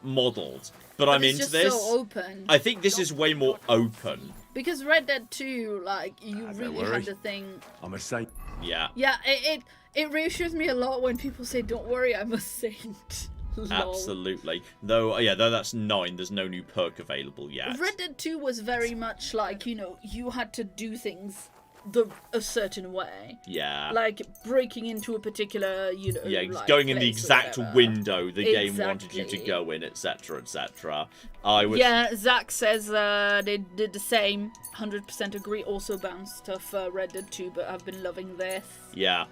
modelled. But I'm into this. So open. I think this is way more open. Because Red Dead 2, like, you really had the thing... I'm a saint. Yeah. Yeah, it reassures me a lot when people say, don't worry, I'm a saint. Absolutely. Though that's 9. There's no new perk available yet. Red Dead 2 was very much like, you had to do things a certain way. Yeah. Like breaking into a particular, yeah, like, going in the exact window the game wanted you to go in, etc., etc. Yeah, Zach says they did the same. 100% agree. Also bounced off Red Dead 2, but I've been loving this. Yeah.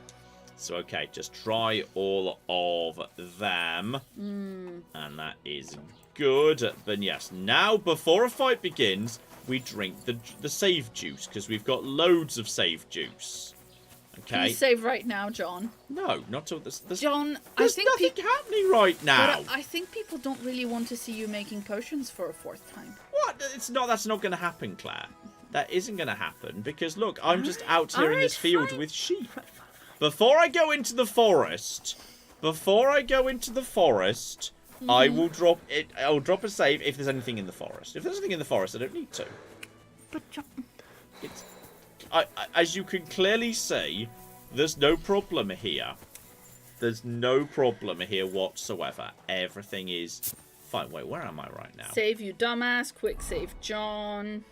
So, okay, just try all of them. And that is good. But yes, now, before a fight begins, we drink the save juice, because we've got loads of save juice. Okay. Can you save right now, John? No, not till this. John, there's I think nothing happening right now. But I think people don't really want to see you making potions for a 4th time. What? It's not. That's not going to happen, Claire. That isn't going to happen because look, I'm just out here in this field with sheep. Before I go into the forest, I will drop it. I'll drop a save if there's anything in the forest. If there's anything in the forest, I don't need to. But as you can clearly see, there's no problem here. There's no problem here whatsoever. Everything is fine. Wait, where am I right now? Save you, dumbass. Quick save, John.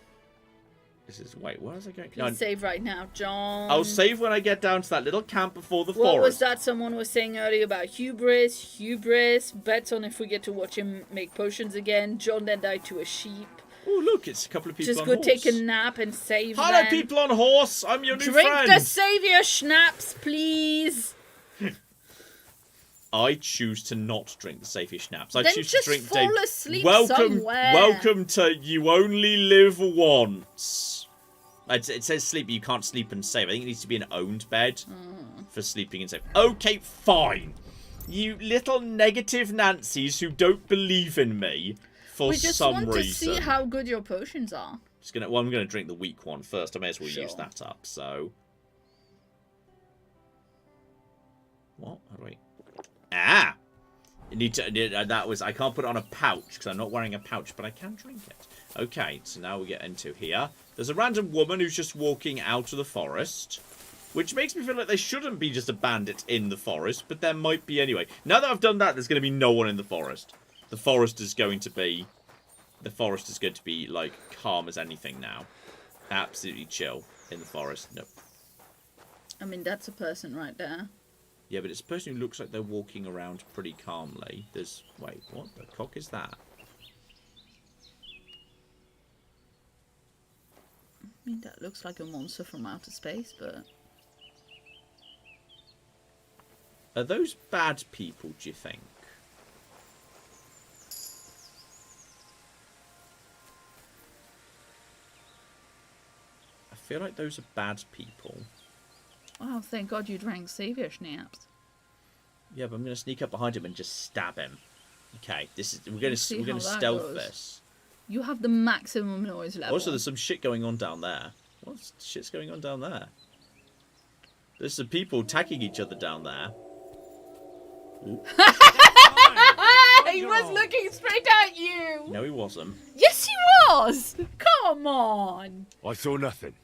Wait, where was I going? Please save right now, John. I'll save when I get down to that little camp before the forest. What was that someone was saying earlier about hubris? Hubris. Bets on if we get to watch him make potions again. John then died to a sheep. Oh, look, it's a couple of people Just on go horse. take a nap and save Hello, them. people on horse. I'm your new Drink friend. the savior schnapps, please. I choose to not drink the savior schnapps. I Then choose just to drink fall asleep welcome, somewhere. welcome to You Only Live Once. It says sleep, but you can't sleep and save. I think it needs to be an owned bed for sleeping and save. Okay, fine. You little negative Nancys who don't believe in me for some reason. We just want to see how good your potions are. I'm going to drink the weak one first. I may as well use that up. So, what? How do we? Ah, I can't put it on a pouch because I'm not wearing a pouch, but I can drink it. Okay, so now we get into here. There's a random woman who's just walking out of the forest, which makes me feel like there shouldn't be just a bandit in the forest, but there might be anyway. Now that I've done that, there's going to be no one in the forest. The forest is going to be like calm as anything now. Absolutely chill in the forest. Nope. I mean, that's a person right there. Yeah, but it's a person who looks like they're walking around pretty calmly. Wait, what the cock is that? I mean, that looks like a monster from outer space, but... Are those bad people, do you think? I feel like those are bad people. Oh, thank God you drank savior schnapps. Yeah, but I'm going to sneak up behind him and just stab him. Okay, we're going to stealth this. You have the maximum noise level. Also, there's some shit going on down there. What shit's going on down there? There's some people attacking each other down there. He was looking straight at you. No, he wasn't. Yes, he was. Come on. I saw nothing.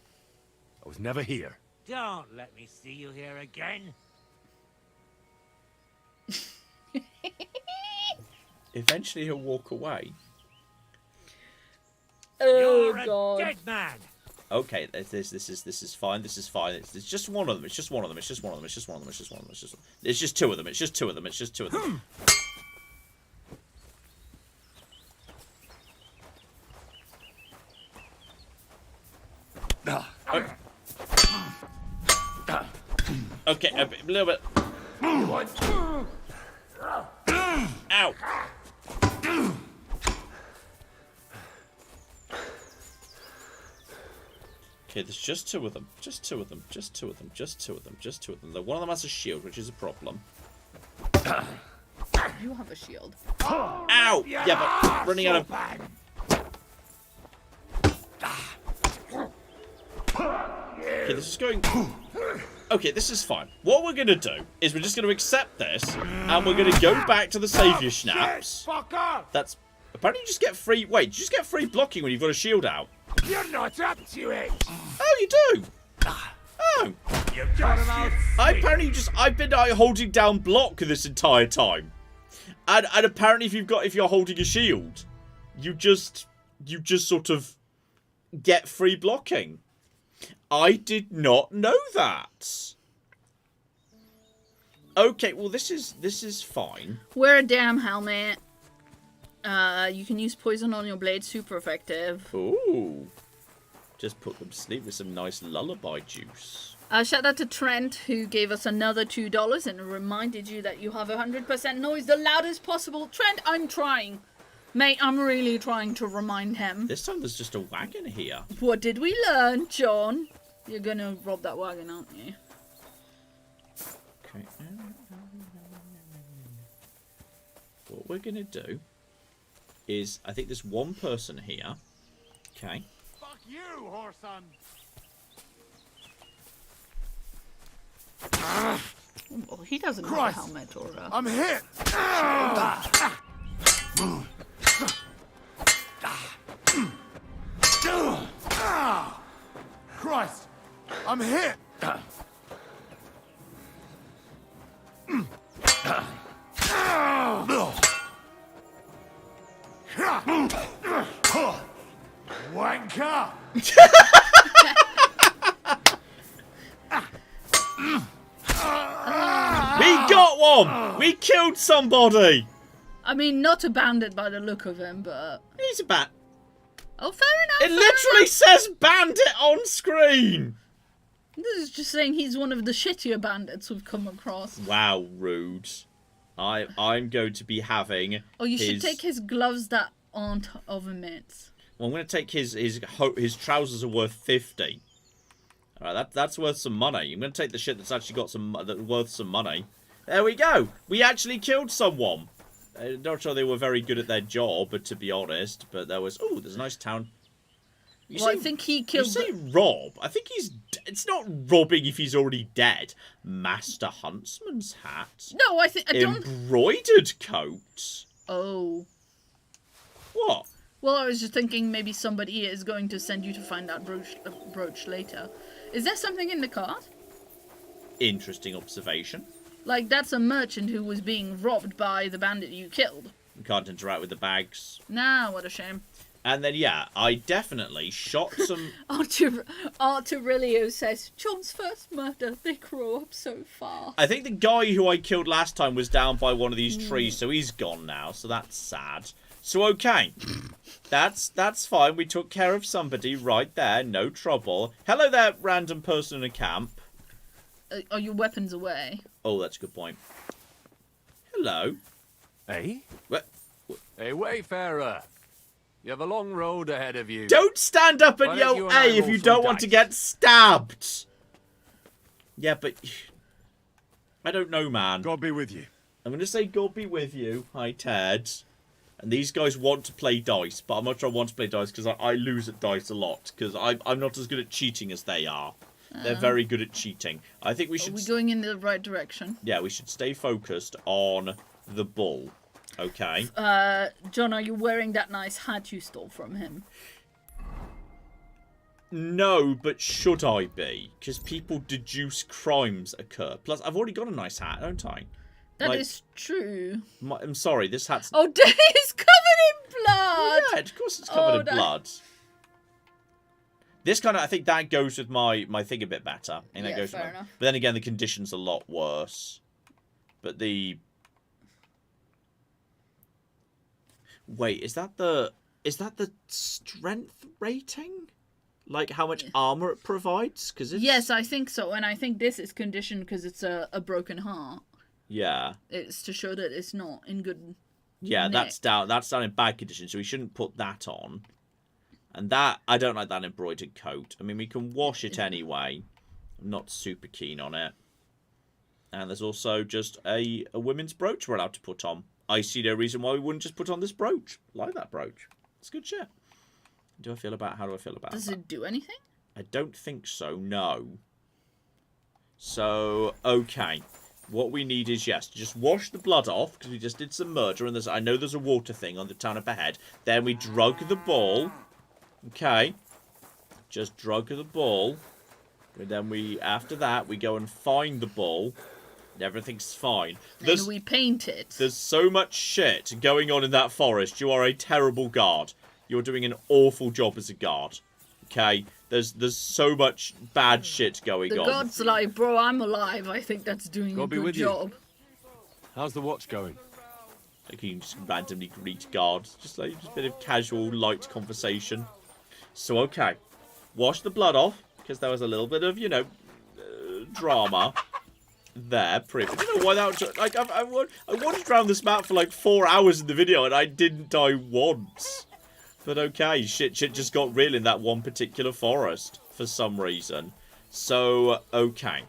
I was never here. Don't let me see you here again. Eventually, he'll walk away. Oh You're God. a dead man. Okay, this is fine. This is fine. It's just one of them. It's just one of them. It's just one of them. It's just one of them. It's just one of them. It's just two of them. It's just two of them. It's just two of them. Okay, a little bit. Ow. Okay, there's just two of them. Just two of them. Just two of them. Just two of them. Just two of them. One of them has a shield, which is a problem. You have a shield. Ow! Yeah, but running out of... Okay, this is going... Okay, this is fine. What we're going to do is we're just going to accept this, and we're going to go back to the saviour schnapps. That's... Apparently you just get free... Wait, you just get free blocking when you've got a shield out. You're not up to it. Oh, you do? Oh. I've been holding down block this entire time. And apparently if you're holding a shield, you just sort of get free blocking. I did not know that. Okay, well this is fine. Wear a damn helmet. You can use poison on your blade, super effective. Ooh. Just put them to sleep with some nice lullaby juice. Shout out to Trent, who gave us another $2 and reminded you that you have 100% noise, the loudest possible. Trent, I'm trying. Mate, I'm really trying to remind him. This time there's just a wagon here. What did we learn, John? You're gonna rob that wagon, aren't you? Okay. What we're gonna do is, I think there's one person here. Okay. Fuck you, whoreson. Well, he doesn't have a helmet or a... I'm hit! Christ! I'm hit! Wanker! We got one! We killed somebody! I mean, not a bandit by the look of him, but... He's a bat. Oh, fair enough. It literally says bandit on screen! This is just saying he's one of the shittier bandits we've come across. Wow, rude. I'm going to be having... Oh, you should take his gloves that aren't oven mitts. Well, I'm going to take his trousers are worth 50. Alright, that's worth some money. I'm going to take the shit that's actually got worth some money. There we go. We actually killed someone. Not sure they were very good at their job, but to be honest. But there was... Oh, there's a nice town. I think he killed... You say rob. I think he's... It's not robbing if he's already dead. Master Huntsman's hat. No, I don't... Embroidered coat. Oh. What? Well, I was just thinking maybe somebody is going to send you to find that brooch later. Is there something in the cart? Interesting observation. Like, that's a merchant who was being robbed by the bandit you killed. You can't interact with the bags. Nah, what a shame. And then, yeah, I definitely shot some... Aurelio says, John's first murder, they grow up so fast. I think the guy who I killed last time was down by one of these trees, so he's gone now, so that's sad. So, okay. That's fine. We took care of somebody right there. No trouble. Hello there, random person in a camp. Are your weapons away? Oh, that's a good point. Hello. Hey? What? Hey, wayfarer. You have a long road ahead of you. Don't stand up and yell A if you don't want to get stabbed. Yeah, but... I don't know, man. God be with you. I'm going to say God be with you. Hi, Ted. And these guys want to play dice, but I'm not sure I want to play dice because I lose at dice a lot. Because I'm not as good at cheating as they are. They're very good at cheating. I think we should... Are we going in the right direction? Yeah, we should stay focused on the bull. Okay. John, are you wearing that nice hat you stole from him? No, but should I be? Because people deduce crimes occur. Plus, I've already got a nice hat, don't I? That is true. I'm sorry, this hat's... Oh, it's covered in blood! Yeah, of course it's covered in blood. This kind of, I think that goes with my thing a bit better. And that goes fair enough. But then again, the condition's a lot worse. But the... Wait, is that the strength rating? Like how much armor it provides? Cause it's... Yes, I think so. And I think this is conditioned because it's a broken heart. Yeah. It's to show that it's not in good Yeah, nick. that's down in bad condition, so we shouldn't put that on. And that, I don't like that embroidered coat. I mean, we can wash it anyway. I'm not super keen on it. And there's also just a women's brooch we're allowed to put on. I see no reason why we wouldn't just put on this brooch. I like that brooch. It's good shit. How do I feel about Does that? it do anything? I don't think so, no. So, okay. What we need is, yes, just wash the blood off, because we just did some murder, and I know there's a water thing on the town up ahead. Then we drug the ball. Okay. Just drug the ball. And then after that, we go and find the ball. And everything's fine. Then we paint it. There's so much shit going on in that forest. You are a terrible guard. You're doing an awful job as a guard. Okay? There's so much bad shit going on. The god's like, bro, I'm alive. I think that's doing a good job. How's the watch going? Like you can just randomly greet guards. Just a bit of casual, light conversation. So, okay. Wash the blood off, because there was a little bit of, drama there. I don't know why that was... Like, I wandered around this map for like 4 hours in the video, and I didn't die once. But okay, shit just got real in that one particular forest for some reason. So, okay.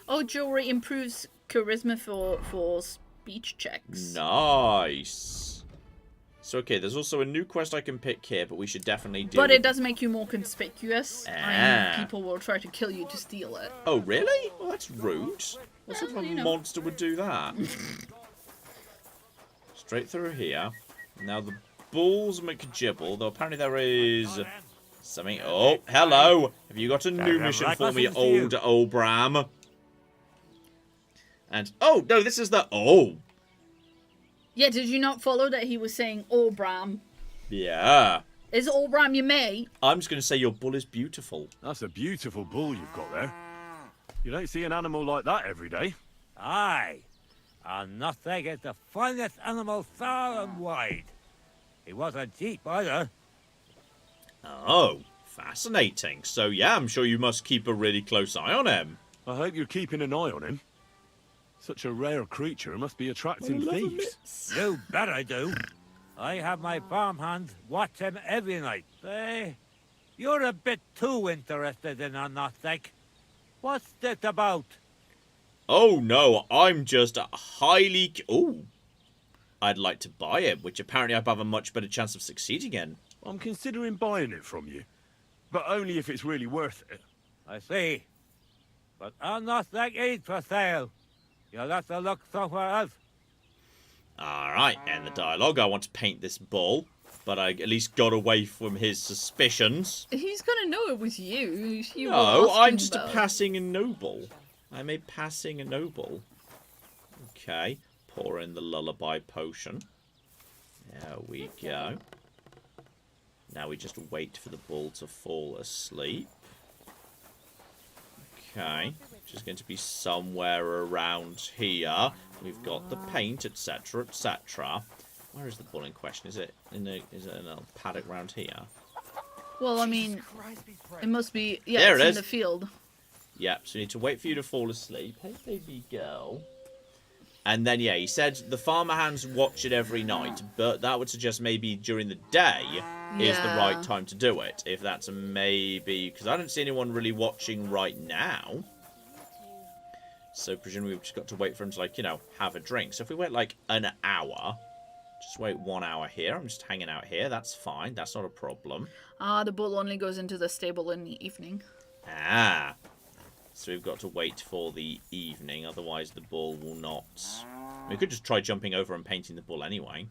Oh, jewelry improves charisma for speech checks. Nice. So, okay, there's also a new quest I can pick here, but we should definitely do... But it does make you more conspicuous, and people will try to kill you to steal it. Oh, really? Well, that's rude. What sort of a monster would do that? Straight through here. Now the... Bulls McGibble, though apparently there is something. Oh, hello! Have you got a new mission for me, old Bram? And oh no, this is the Yeah, did you not follow that he was saying old Bram? Yeah. Is old Bram your mate? I'm just gonna say your bull is beautiful. That's a beautiful bull you've got there. You don't see an animal like that every day. Aye, and nothing is the finest animal far and wide. He wasn't cheap either. Oh, fascinating. So yeah, I'm sure you must keep a really close eye on him. I hope you're keeping an eye on him. Such a rare creature must be attracting thieves. You bet I do. I have my farmhands watch him every night. You're a bit too interested in a nothing. What's this about? Oh no, I'm just highly... Ooh. I'd like to buy it, which apparently I have a much better chance of succeeding in. I'm considering buying it from you, but only if it's really worth it. I see. But I'm not that ain't for sale. You'll have to look somewhere else. Alright, and the dialogue. I want to paint this bull, but I at least got away from his suspicions. He's gonna know it was you. No, I'm just a passing noble. I'm a passing noble. Okay. Pour in the lullaby potion. There we go. Now we just wait for the bull to fall asleep. Okay. Just going to be somewhere around here. We've got the paint, etc., etc. Where is the bull in question? Is it in a paddock around here? Well, I mean, it must be... Yeah, there it's it in the field. Yep, so we need to wait for you to fall asleep. Hey, baby girl. And then, yeah, he said the farmer hands watch it every night, but that would suggest maybe during the day is the right time to do it. If that's a maybe, because I don't see anyone really watching right now. So presumably we've just got to wait for him to, like, have a drink. So if we wait, like, an hour, Just wait 1 hour here. I'm just hanging out here. That's fine. That's not a problem. The bull only goes into the stable in the evening. Ah. So we've got to wait for the evening. Otherwise, the bull will not... We could just try jumping over and painting the bull anyway.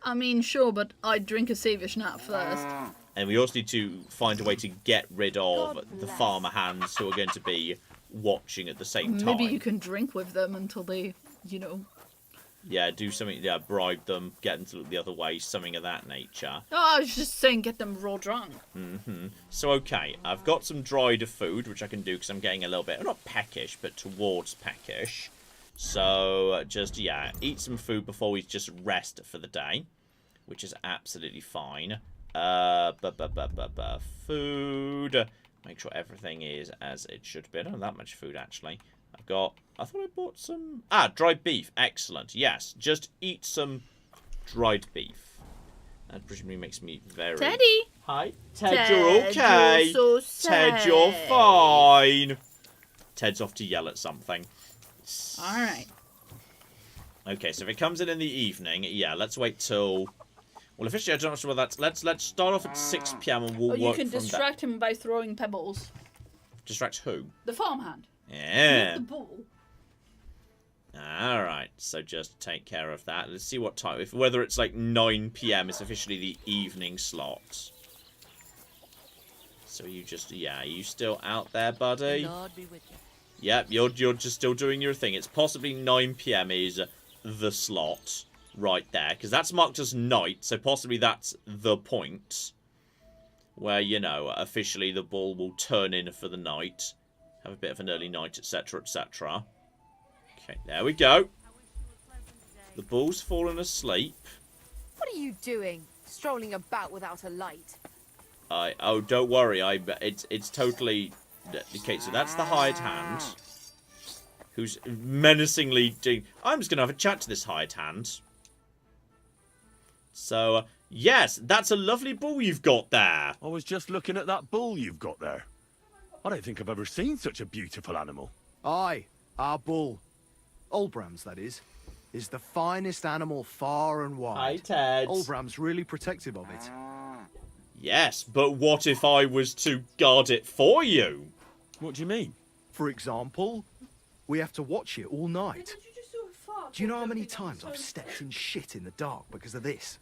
I mean, sure, but I'd drink a savage nap first. And we also need to find a way to get rid of the farmer hands who are going to be watching at the same time. Maybe you can drink with them until they, you know... Yeah, do something, yeah, bribe them, get them to look the other way, something of that nature. Oh, I was just saying get them raw drunk. So, okay, I've got some dried food, which I can do because I'm getting a little bit, not peckish, but towards peckish. So, just, yeah, eat some food before we just rest for the day, which is absolutely fine. Food. Make sure everything is as it should be. I don't have that much food, actually. I've got... I thought I bought some... dried beef. Excellent. Yes, just eat some dried beef. That presumably makes me very... Teddy! Hi. Ted, you're okay. You're so sad. Ted, you're fine. Ted's off to yell at something. Alright. Okay, so if it comes in the evening, yeah, let's wait till... Well, officially, I don't know sure what that's... Let's start off at 6 PM and we'll work from there. You can distract him by throwing pebbles. Distract who? The farmhand. Yeah. Not the bull. Alright, so just take care of that. Let's see what time... Whether it's like 9 PM is officially the evening slot. So you just... Yeah, are you still out there, buddy? Lord be with you. Yep, you're just still doing your thing. It's possibly 9 PM is the slot right there. Because that's marked as night, so possibly that's the point. Where, you know, officially the bull will turn in for the night. Have a bit of an early night, etc., etc. Okay, there we go. The bull's fallen asleep. What are you doing? Strolling about without a light? Oh, don't worry. It's totally... Okay, so that's the hired hand. Who's menacingly doing... I'm just going to have a chat to this hired hand. So, yes, that's a lovely bull you've got there. I was just looking at that bull you've got there. I don't think I've ever seen such a beautiful animal. Aye, our bull. Olbram's, that is the finest animal far and wide. Hi, Ted. Olbram's really protective of it. Yes, but what if I was to guard it for you? What do you mean? For example, we have to watch it all night. Do you know how many times I've stepped in shit in the dark because of this?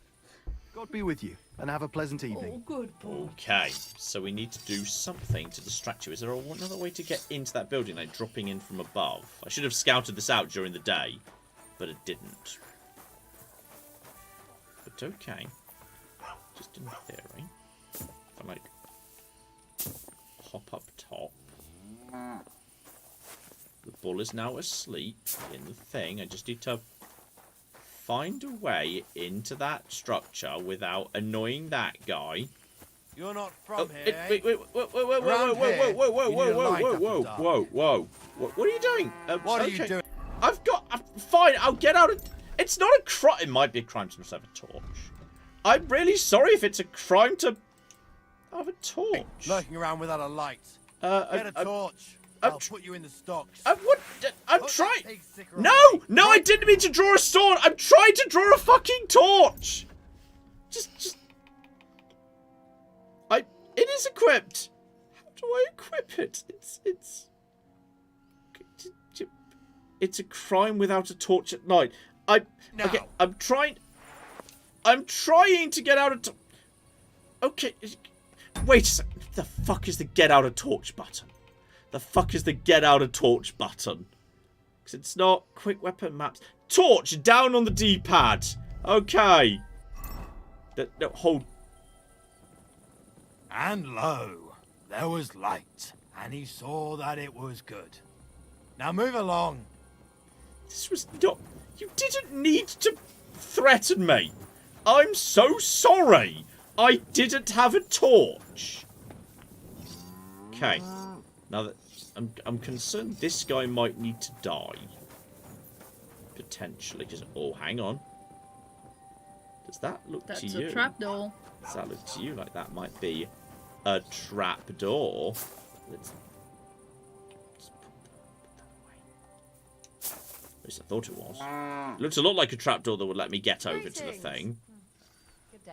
God be with you, and have a pleasant evening. Oh, good boy. Okay, so we need to do something to distract you. Is there another way to get into that building, like dropping in from above? I should have scouted this out during the day, but it didn't. But okay. Just in theory. If I, like, hop up top. The bull is now asleep in the thing. I just need to find a way into that structure without annoying that guy. You're not from here. Wait, whoa. What are you doing? What are you doing? Fine, I'll get out of... It's not a crime. It might be a crime to not have a torch. I'm really sorry if it's a crime to have a torch. Lurking around without a light. Get a torch. I'll put you in the stocks. I'm trying... No, I didn't mean to draw a sword. I'm trying to draw a fucking torch. Just... It is equipped. How do I equip it? It's a crime without a torch at night. Okay, I'm trying to get out of... Okay, wait a second. The fuck is the get out of torch button? The fuck is the get out of torch button? Because it's not quick weapon maps. Torch down on the D-pad. Okay. No, hold. And lo, there was light, and he saw that it was good. Now move along. This was not... You didn't need to threaten me. I'm so sorry. I didn't have a torch. Okay. Now that I'm concerned this guy might need to die. Potentially. Just... Oh, hang on. Does that look to you? That's a trapdoor. Does that look to you like that might be a trapdoor? Let's put that away. least I thought it was. It looks a lot like a trapdoor that would let me get over to the thing. Good day.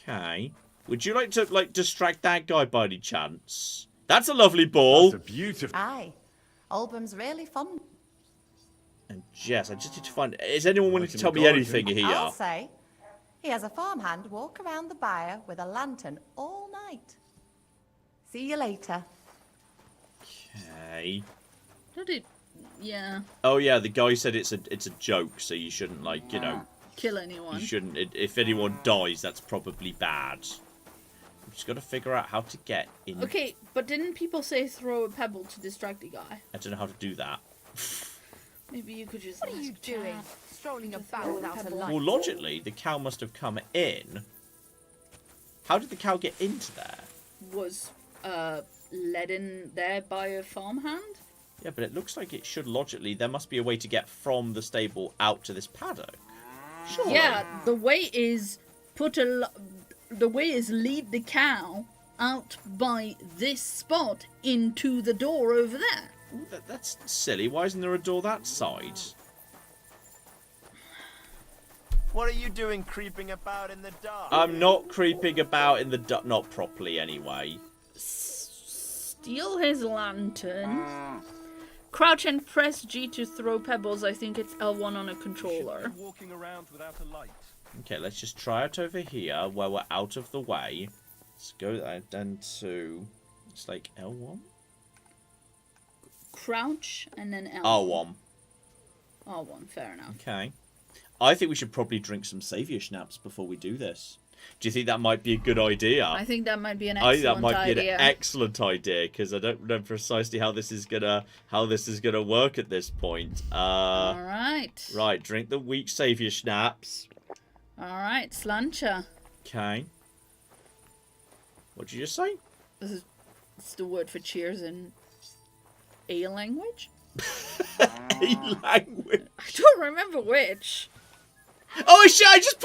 Okay. Would you like to, like, distract that guy by any chance? That's a lovely ball. That's a beautiful... Aye. Oldham's really fun. And Jess, I just need to find... Is anyone willing to tell me anything here? I'll say. He has a farmhand walk around the byre with a lantern all night. See you later. Okay. Yeah. Oh yeah, the guy said it's a joke, so you shouldn't, like, you know... Kill anyone. You shouldn't... If anyone dies, that's probably bad. We've just got to figure out how to get in... Okay, but didn't people say throw a pebble to distract the guy? I don't know how to do that. Maybe you could just... What are you doing? Strolling about without a light? Well, logically, the cow must have come in. How did the cow get into there? Was led in there by a farmhand? Yeah, but it looks like it should logically. There must be a way to get from the stable out to this paddock. Surely. Yeah, the way is lead the cow out by this spot into the door over there. Ooh, that's silly. Why isn't there a door that side? What are you doing creeping about in the dark? I'm not creeping about in the dark. Not properly, anyway. Steal his lantern. Crouch and press G to throw pebbles. I think it's L1 on a controller. Walking around without a light. Okay, let's just try it over here where we're out of the way. Let's go down to... It's like L1? Crouch and then L1. R1. R1, fair enough. Okay. I think we should probably drink some saviour schnapps before we do this. Do you think that might be a good idea? I think that might be an excellent idea. I think that might be an excellent idea because I don't know precisely how this is gonna work at this point. All right. Right, drink the weak saviour schnapps. All right, slancha. Okay. What did you just say? It's the word for cheers in A language. A language. I don't remember which. Oh shit! I just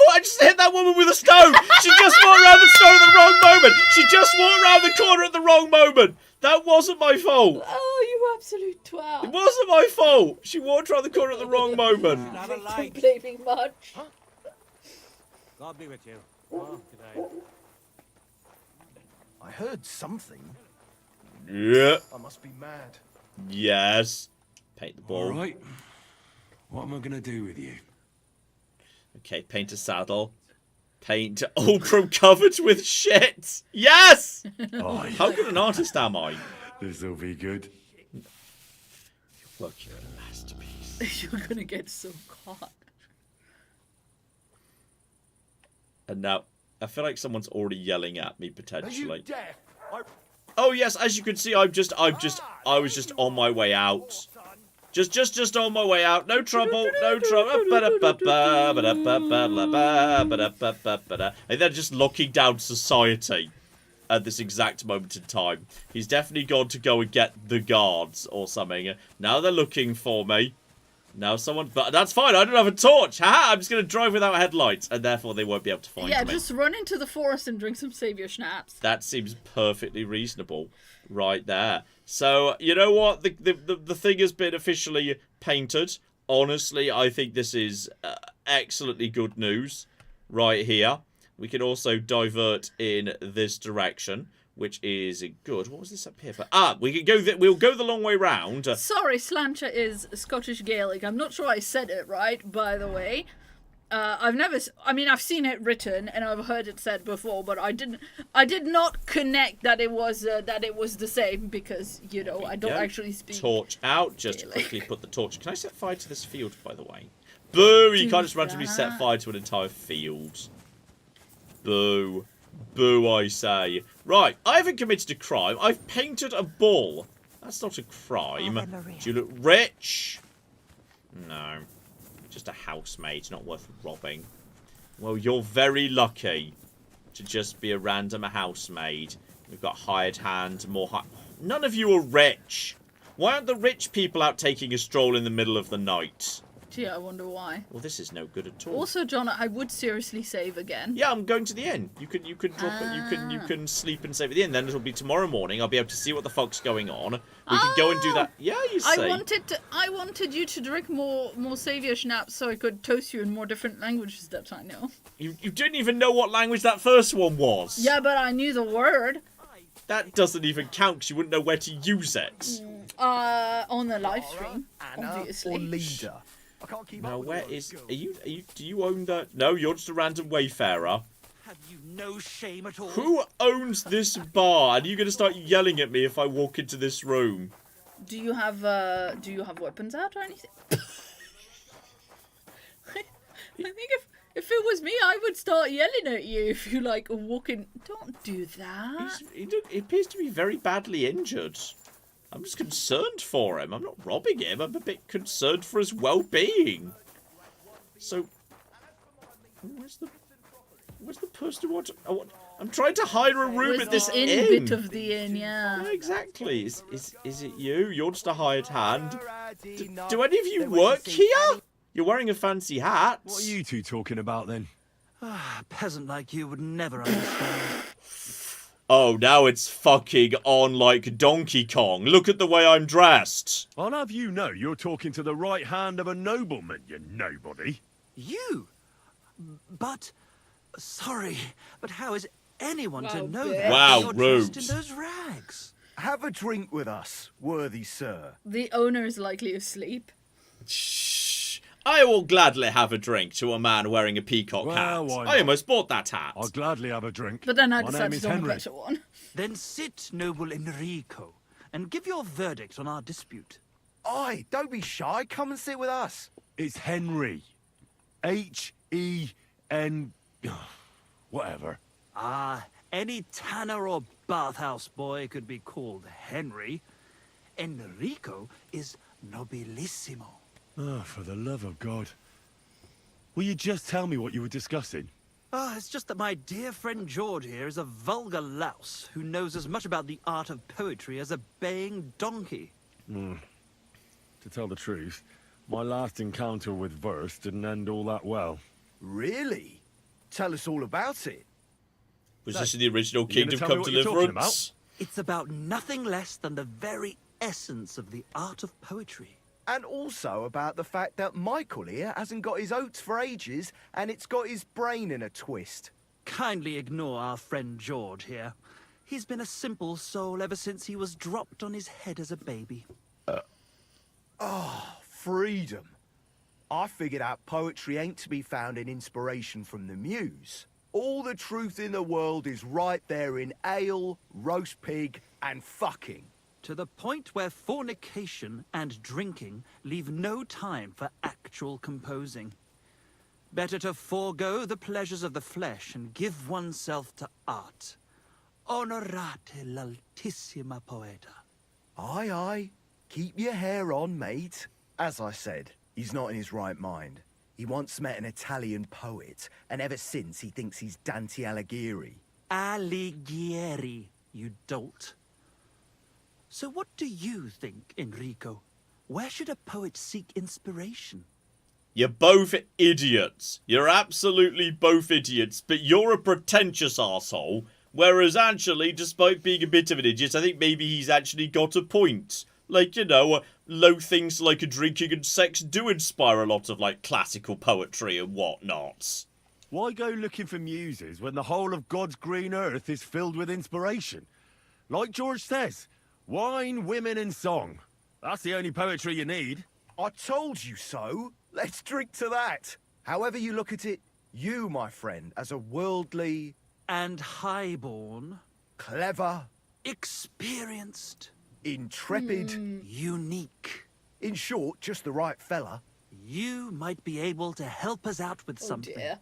hit that woman with a stone. She just walked around the stone at the wrong moment. She just walked around the corner at the wrong moment. That wasn't my fault. Oh, you absolute twat! It wasn't my fault. She walked around the corner at the wrong moment. Not a light. Don't blame me much. Huh? God be with you. Oh, good day. I heard something. Yeah. I must be mad. Yes. Paint the ball. All right. What am I gonna do with you? Okay, paint a saddle. Paint Ultram covered with shit. Yes! Oh, how good an artist am I? This'll be good. You're working on a masterpiece. You're gonna get so caught. And now, I feel like someone's already yelling at me potentially. Are you deaf? Oh yes, as you can see, I was just on my way out. Just on my way out. No trouble, no trouble. And they're just locking down society at this exact moment in time. He's definitely gone to go and get the guards or something. Now they're looking for me. Now someone... But that's fine, I don't have a torch. Haha, I'm just going to drive without headlights. And therefore they won't be able to find me. Yeah, just run into the forest and drink some saviour schnapps. That seems perfectly reasonable. Right there. So, you know what? The thing has been officially painted. Honestly, I think this is excellently good news right here. We can also divert in this direction, which is good. What was this up here for? We can go. We'll go the long way round. Sorry, slancha is Scottish Gaelic. I'm not sure I said it right, by the way. I've seen it written and I've heard it said before, but I did not connect that it was the same because, you know, I don't actually speak. Torch out. Just quickly put the torch. Can I set fire to this field, by the way? Boo! You can't just randomly set fire to an entire field. Boo. Boo, I say. Right, I haven't committed a crime. I've painted a bull. That's not a crime. Do you look rich? No. Just a housemaid, not worth robbing. Well, you're very lucky to just be a random housemaid. We've got hired hand, None of you are rich. Why aren't the rich people out taking a stroll in the middle of the night? Gee, I wonder why. Well, this is no good at all. Also, John, I would seriously save again. Yeah, I'm going to the inn. You can drop it. You can sleep and save at the inn. Then it'll be tomorrow morning. I'll be able to see what the fuck's going on. We can go and do that. Yeah, you say. I wanted you to drink more savior schnapps so I could toast you in more different languages that I know. You didn't even know what language that first one was. Yeah, but I knew the word. That doesn't even count because you wouldn't know where to use it. On the live stream, obviously. Or leader. I can't keep now, up where is... Are you... Do you own that? No, you're just a random wayfarer. Have you no shame at all? Who owns this bar? And are you going to start yelling at me if I walk into this room? Do you have weapons out or anything? I think if it was me, I would start yelling at you if you like walking. Don't do that. He appears to be very badly injured. I'm just concerned for him. I'm not robbing him. I'm a bit concerned for his well-being. So, where's the person who wants? I'm trying to hire a room at this inn. Bit of the inn, yeah. Exactly. Is it you? You're just a hired hand. Do any of you work here? You're wearing a fancy hat. What are you two talking about then? A peasant like you would never understand. Oh, now it's fucking on like Donkey Kong. Look at the way I'm dressed. I'll have you know you're talking to the right hand of a nobleman, you nobody. You? But... Sorry, but how is anyone to know that? Wow, you're rude. dressed in those rags? Have a drink with us, worthy sir. The owner is likely asleep. Shh. I will gladly have a drink to a man wearing a peacock hat. I almost bought that hat. I'll gladly have a drink. But then I decided on a better one. Then sit, noble Enrico, and give your verdict on our dispute. Aye, don't be shy. Come and sit with us. It's Henry. H-E-N... Whatever. Any tanner or bathhouse boy could be called Henry. Enrico is nobilissimo. Oh, for the love of God. Will you just tell me what you were discussing? It's just that my dear friend George here is a vulgar louse who knows as much about the art of poetry as a baying donkey. To tell the truth, my last encounter with verse didn't end all that well. Really? Tell us all about it. Was this in the original Kingdom Come Deliverance? It's about nothing less than the very essence of the art of poetry. And also about the fact that Michael here hasn't got his oats for ages, and it's got his brain in a twist. Kindly ignore our friend George here. He's been a simple soul ever since he was dropped on his head as a baby. Freedom. I figured out poetry ain't to be found in inspiration from the muse. All the truth in the world is right there in ale, roast pig, and fucking. To the point where fornication and drinking leave no time for actual composing. Better to forego the pleasures of the flesh and give oneself to art. Honorate l'altissima poeta. Aye, aye. Keep your hair on, mate. As I said, he's not in his right mind. He once met an Italian poet, and ever since he thinks he's Dante Alighieri. Alighieri, you dolt. So what do you think, Enrico? Where should a poet seek inspiration? You're both idiots. You're absolutely both idiots, but you're a pretentious arsehole. Whereas actually, despite being a bit of an idiot, I think maybe he's actually got a point. Like, you know, low things like drinking and sex do inspire a lot of, like, classical poetry and whatnot. Why go looking for muses when the whole of God's green earth is filled with inspiration? Like George says, wine, women and song. That's the only poetry you need. I told you so. Let's drink to that. However you look at it, you, my friend, as a worldly... and highborn... clever... experienced... intrepid... unique... in short, just the right fella. You might be able to help us out with something. Dear.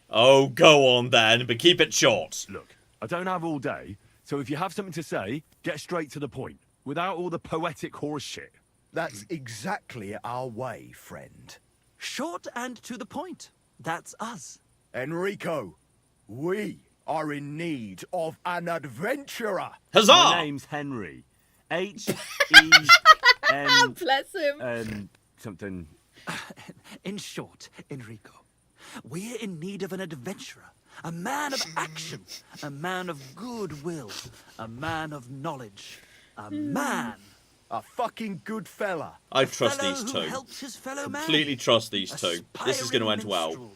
Oh, go on then, but keep it short. Look, I don't have all day, so if you have something to say, get straight to the point, without all the poetic horse shit. That's exactly our way, friend. Short and to the point. That's us. Enrico, we are in need of an adventurer. Huzzah! My name's Henry. H-E-N... Bless him. Something... In short, Enrico, we're in need of an adventurer, a man of action, a man of goodwill, a man of knowledge, a man. A fucking good fella. I trust these Who two. helps his fellow man. Completely trust these two. This is going to end well.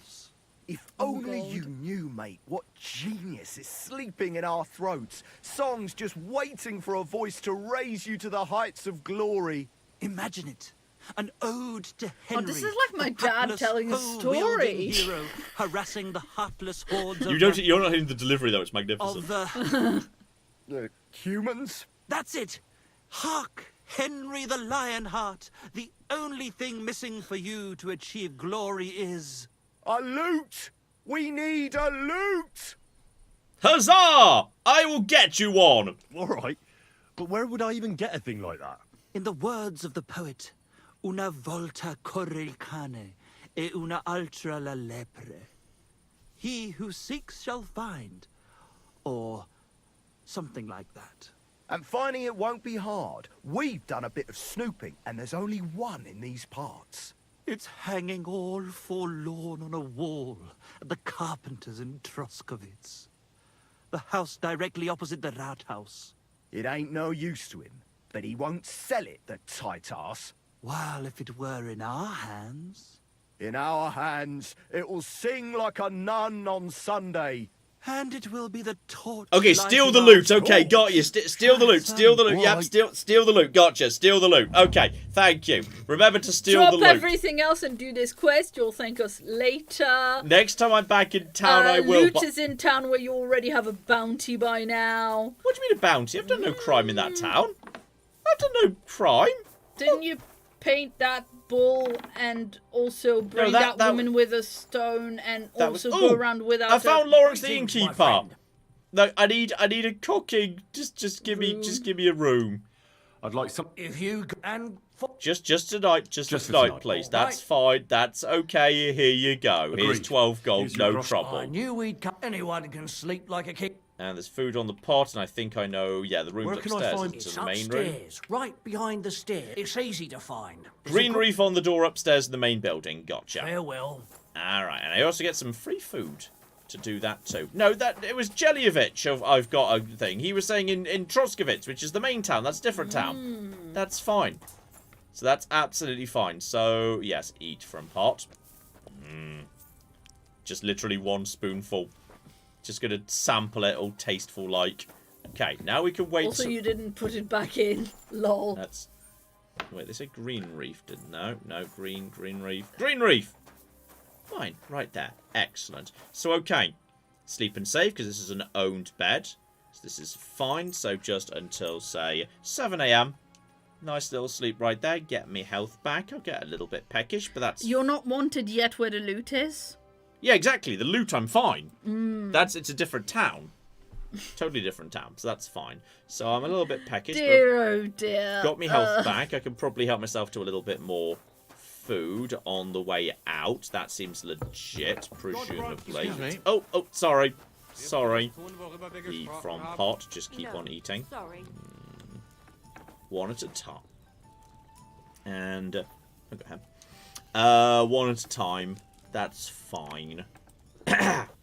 If only you knew, mate, what genius is sleeping in our throats. Songs just waiting for a voice to raise you to the heights of glory. Imagine it. An ode to Henry. Oh, this is like my dad telling a story. Hero harassing the heartless hordes You're not hitting the delivery, though. It's magnificent. The humans? That's it. Hark, Henry the Lionheart. The only thing missing for you to achieve glory is... a loot! We need a loot! Huzzah! I will get you one! All right, but where would I even get a thing like that? In the words of the poet, una volta corre il cane, e una altra la lepre. He who seeks shall find, or something like that. And finding it won't be hard. We've done a bit of snooping, and there's only one in these parts. It's hanging all forlorn on a wall at the carpenter's in Troskowitz. The house directly opposite the Rathaus. It ain't no use to him, but he won't sell it, the tight ass. While if it were in our hands... In our hands, it will sing like a nun on Sunday. And it will be the torch. Okay, steal the loot. Okay, got you. Steal the loot. Steal the loot. Yep, steal the loot. Gotcha. Steal the loot. Okay, thank you. Remember to steal the loot. Drop everything else and do this quest. You'll thank us later. Next time I'm back in town, I will. Loot is in town where you already have a bounty by now. What do you mean a bounty? I've done no crime in that town. I've done no crime. Didn't you paint that bull and also bring that woman with a stone and also go around without? I found Lawrence the innkeeper. No, I need a cooking. Just give me a room. I'd like some. If you and just tonight, tonight, please. That's fine. That's okay. Here you go. Here's 12 gold. No trouble. I knew we'd come. Anyone can sleep like a king. And there's food on the pot, and I think I know. Yeah, the room's upstairs. It's the main room. Right behind the stairs. It's easy to find. Green reef on the door upstairs in the main building. Gotcha. Farewell. All right, and I also get some free food to do that too. No, it was Jelievich. I've got a thing. He was saying in Troskowitz, which is the main town. That's a different town. That's fine. So that's absolutely fine. So yes, eat from pot. Just literally one spoonful. Just gonna sample it, all tasteful like. Okay, now we can wait. Also, you didn't put it back in. Lol. That's. Wait, they said green reef, didn't? No, green reef. Green reef! Fine, right there. Excellent. So, okay. Sleep and save, because this is an owned bed. So this is fine. So, just until, say, 7 AM. Nice little sleep right there. Get me health back. I'll get a little bit peckish, but that's... You're not wanted yet where the loot is? Yeah, exactly. The loot, I'm fine. It's a different town. Totally different town, so that's fine. So I'm a little bit peckish. Dear, oh dear. Got me health back. I can probably help myself to a little bit more food on the way out. That seems legit, presumably. Oh, sorry. Sorry. Eat from pot. Just keep on eating. Sorry. One at a time. And one at a time. That's fine.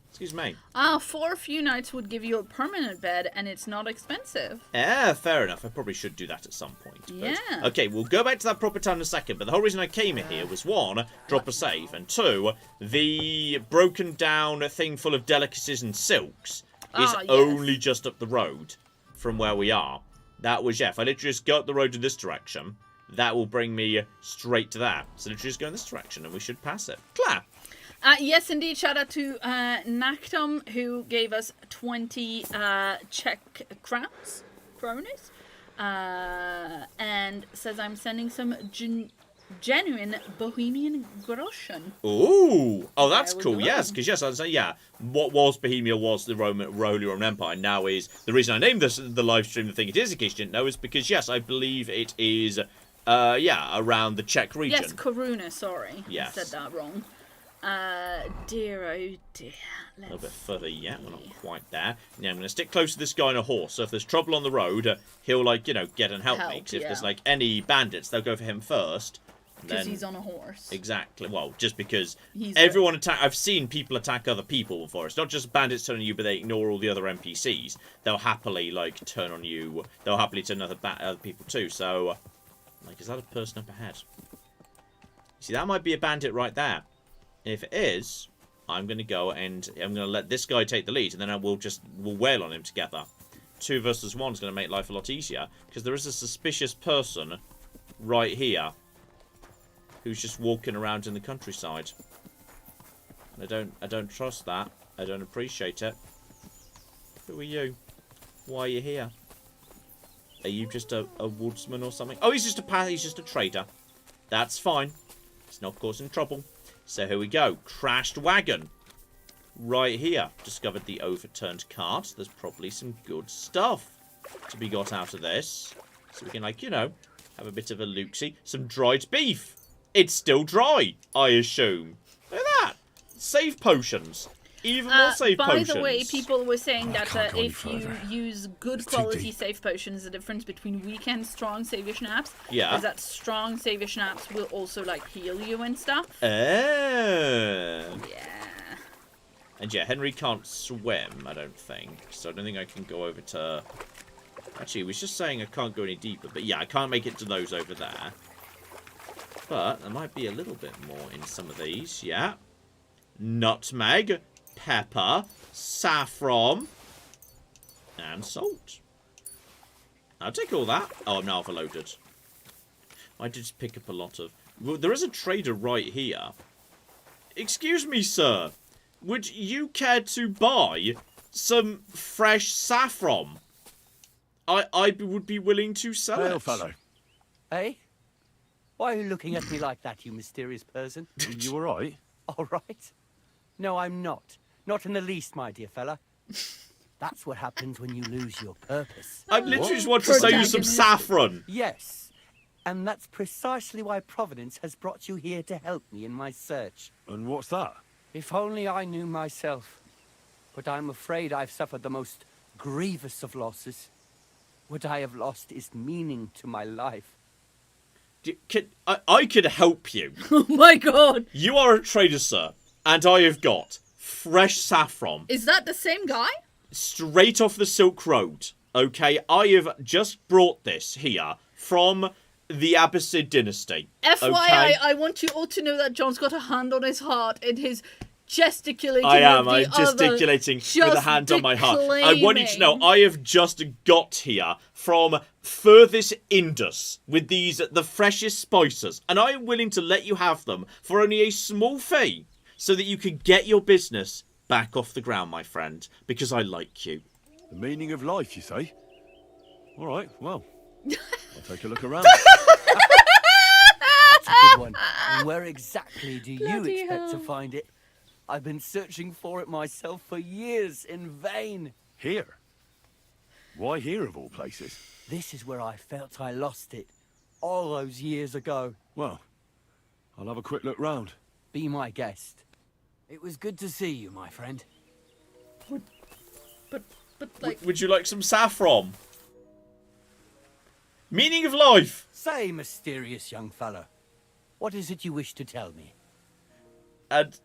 Excuse me. For a few nights would give you a permanent bed, and it's not expensive. Yeah, fair enough. I probably should do that at some point. But... Yeah. Okay, we'll go back to that proper town in a second, but the whole reason I came here was, 1, drop a save, and 2, the broken down thing full of delicacies and silks is only just up the road from where we are. That was, if I literally just go up the road in this direction, that will bring me straight to that. So literally just go in this direction, and we should pass it. Claire! Yes, indeed. Shout out to Naktom, who gave us 20 Czech crowns, and says I'm sending some genuine Bohemian groschen. Ooh! Oh, that's cool. Yes, because yes, I'd say what was Bohemia was the Holy Roman Empire. Now is the reason I named this the live stream. The thing it is, in case you didn't know, is because yes, I believe it is around the Czech region. Yes, Koruna. Sorry, yes, I said that wrong. Dear, oh dear. A little bit further yet, we're not quite there. Yeah, I'm going to stick close to this guy on a horse, so if there's trouble on the road, he'll, get and help me. Because if there's, any bandits, they'll go for him first. Because he's on a horse. Exactly. Well, just because He's everyone attack. I've seen people attack other people before. It's not just bandits turn on you, but they ignore all the other NPCs. They'll happily like turn on you. They'll happily turn other people too. So, like, is that a person up ahead? See, that might be a bandit right there. If it is, I'm going to go and I'm going to let this guy take the lead, and then we'll wail on him together. 2 versus 1 is going to make life a lot easier, because there is a suspicious person right here who's just walking around in the countryside. And I don't trust that. I don't appreciate it. Who are you? Why are you here? Are you just a woodsman or something? Oh, he's just a trader. That's fine. He's not causing trouble. So here we go. Crashed wagon. Right here. Discovered the overturned cart. There's probably some good stuff to be got out of this. So we can, like, you know, have a bit of a look-see. Some dried beef. It's still dry, I assume. Look at that. Save potions. Even more save potions. By the way, people were saying that if you use good quality save potions, the difference between weak and strong save your schnapps is that strong save your schnapps will also, like, heal you and stuff. Yeah. And yeah, Henry can't swim, I don't think. So I don't think I can go over to... Actually, he was just saying I can't go any deeper. But yeah, I can't make it to those over there. But there might be a little bit more in some of these. Yeah. Nutmeg, pepper, saffron, and salt. I'll take all that. Oh, I'm now overloaded. I did just pick up a lot of... Well, there is a trader right here. Excuse me, sir. Would you care to buy some fresh saffron? I would be willing to sell it. Fellow. Hey? Why are you looking at me like that, you mysterious person? You all right? All right. No, I'm not. Not in the least, my dear fella. That's what happens when you lose your purpose. I literally just want to sell you some saffron. Yes. And that's precisely why Providence has brought you here to help me in my search. And what's that? If only I knew myself. But I'm afraid I've suffered the most grievous of losses. What I have lost is meaning to my life. I could help you. Oh my god. You are a trader, sir. And I have got fresh saffron. Is that the same guy? Straight off the Silk Road. Okay, I have just brought this here from the Abbasid dynasty. FYI, okay? I want you all to know that John's got a hand on his heart and he's gesticulating. I'm gesticulating with a hand on my heart. I want you to know I have just got here from furthest Indus with the freshest spices, and I am willing to let you have them for only a small fee so that you can get your business back off the ground, my friend, because I like you. The meaning of life, you say? All right, well, I'll take a look around. That's a good one. And where exactly do you expect to find it? I've been searching for it myself for years in vain. Here? Why here, of all places? This is where I felt I lost it, all those years ago. Well, I'll have a quick look round. Be my guest. It was good to see you, my friend. But like... Would you like some saffron? Meaning of life! Say, mysterious young fellow, what is it you wish to tell me? And...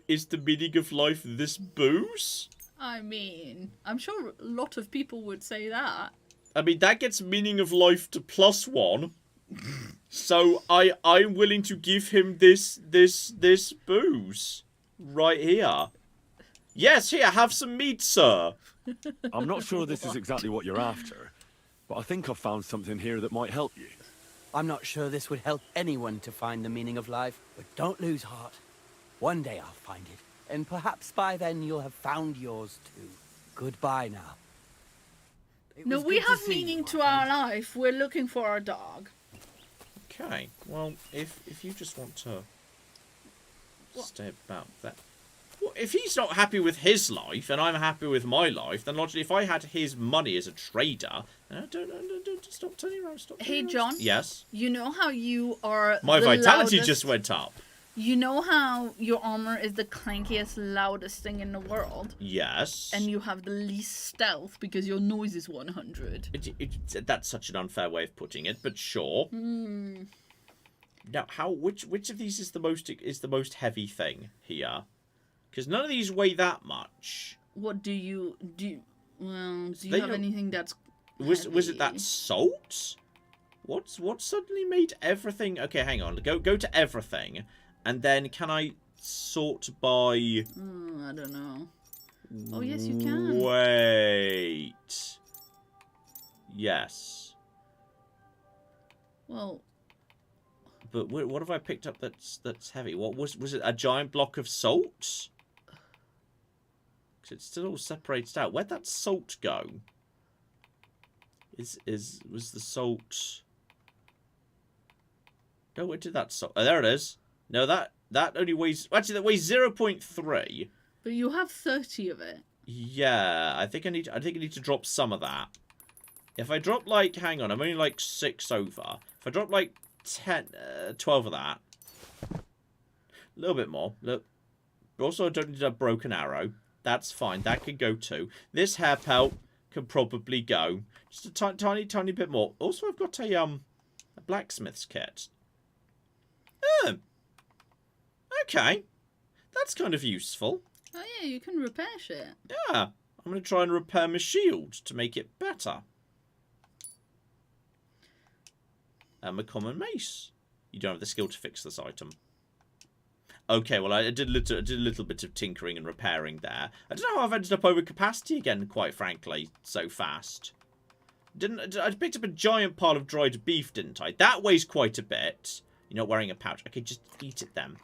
is the meaning of life this booze? I mean, I'm sure a lot of people would say that. I mean, that gets meaning of life to +1. So I'm willing to give him this booze right here. Yes, here, have some meat, sir. I'm not sure this is exactly what you're after, but I think I've found something here that might help you. I'm not sure this would help anyone to find the meaning of life, but don't lose heart. One day I'll find it, and perhaps by then you'll have found yours too. Goodbye now. No, we have meaning to our life. We're looking for our dog. Okay, well, if you just want to stay about that. Well, if he's not happy with his life and I'm happy with my life, then logically, if I had his money as a trader, don't stop turning around. Stop. Hey, John. Yes. You know how you are. My the vitality loudest... just went up. You know how your armor is the clankiest, loudest thing in the world? Yes. And you have the least stealth because your noise is 100. That's such an unfair way of putting it, but sure. Now, which of these is the most heavy thing here? Because none of these weigh that much. What do you Well, do you have anything that's was it that salt? What suddenly made everything? Okay, hang on. Go to everything, and then can I sort by? I don't know. Oh yes, you can. Wait. Yes. Well. But what have I picked up that's heavy? What was it? A giant block of salt? Because it's still all separated out. Where'd that salt go? Was the salt? No, where did that salt? Oh, there it is. No, that only weighs. Actually, that weighs 0.3. But you have 30 of it. Yeah, I think I need to drop some of that. If I drop like, hang on, I'm only like 6 over. If I drop like 12 of that, a little bit more. Look, also I don't need a broken arrow. That's fine. That can go too. This hair pelt can probably go. Just a tiny bit more. Also, I've got a blacksmith's kit. Oh, okay, that's kind of useful. Oh yeah, you can repair shit. Yeah, I'm gonna try and repair my shield to make it better. And my common mace. You don't have the skill to fix this item. Okay, well, I did a little bit of tinkering and repairing there. I don't know how I've ended up over capacity again, quite frankly, so fast. I picked up a giant pile of dried beef, didn't I? That weighs quite a bit. You're not wearing a pouch. Okay, just eat it then.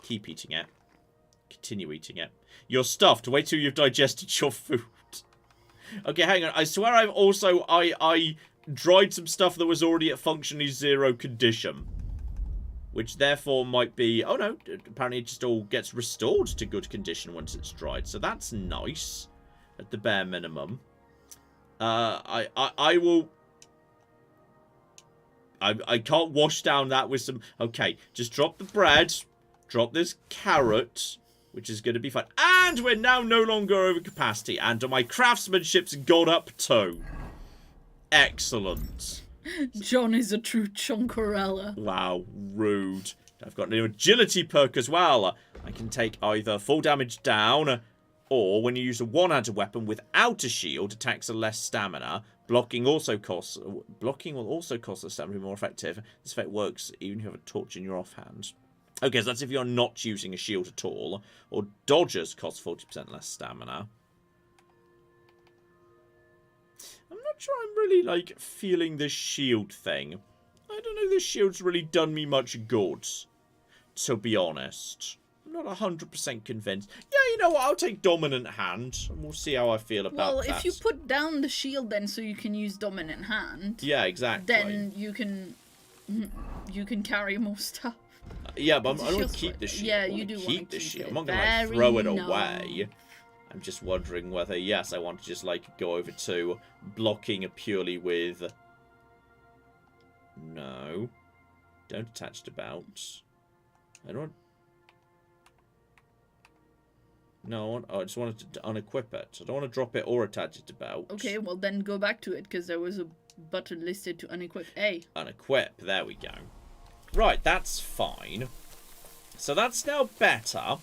Keep eating it. Continue eating it. You're stuffed. Wait till you've digested your food. Okay, hang on. I swear I've also... I dried some stuff that was already at functionally 0 condition. Which therefore might be... Oh no, apparently it just all gets restored to good condition once it's dried. So that's nice. At the bare minimum. I will... I can't wash down that with some... Okay, just drop the bread. Drop this carrot, which is going to be fun. And we're now no longer over capacity. And my craftsmanship's gone up too. Excellent. John is a true chonkorella. Wow, rude. I've got an agility perk as well. I can take either full damage down, or when you use a one-handed weapon without a shield, attacks are less stamina. Blocking will also cost the stamina more effective. This effect works even if you have a torch in your offhand. Okay, so that's if you're not using a shield at all. Or dodgers cost 40% less stamina. I'm not sure I'm really, like, feeling this shield thing. I don't know, this shield's really done me much good, to be honest. I'm not 100% convinced. Yeah, you know what, I'll take dominant hand, and we'll see how I feel about that. Well, if you put down the shield then so you can use dominant hand... Yeah, exactly. Then you can carry more stuff. Yeah, but I don't want to keep the shield. Yeah, you do want to keep the shield. it. I'm not going to like, throw it away. I'm just wondering whether, yes, I want to just like go over to blocking purely with... No. Don't attach to bout. I don't... No, I just wanted to unequip it. I don't want to drop it or attach it to bout. Okay, well then go back to it, because there was a button listed to unequip A. Unequip, there we go. Right, that's fine. So that's now better.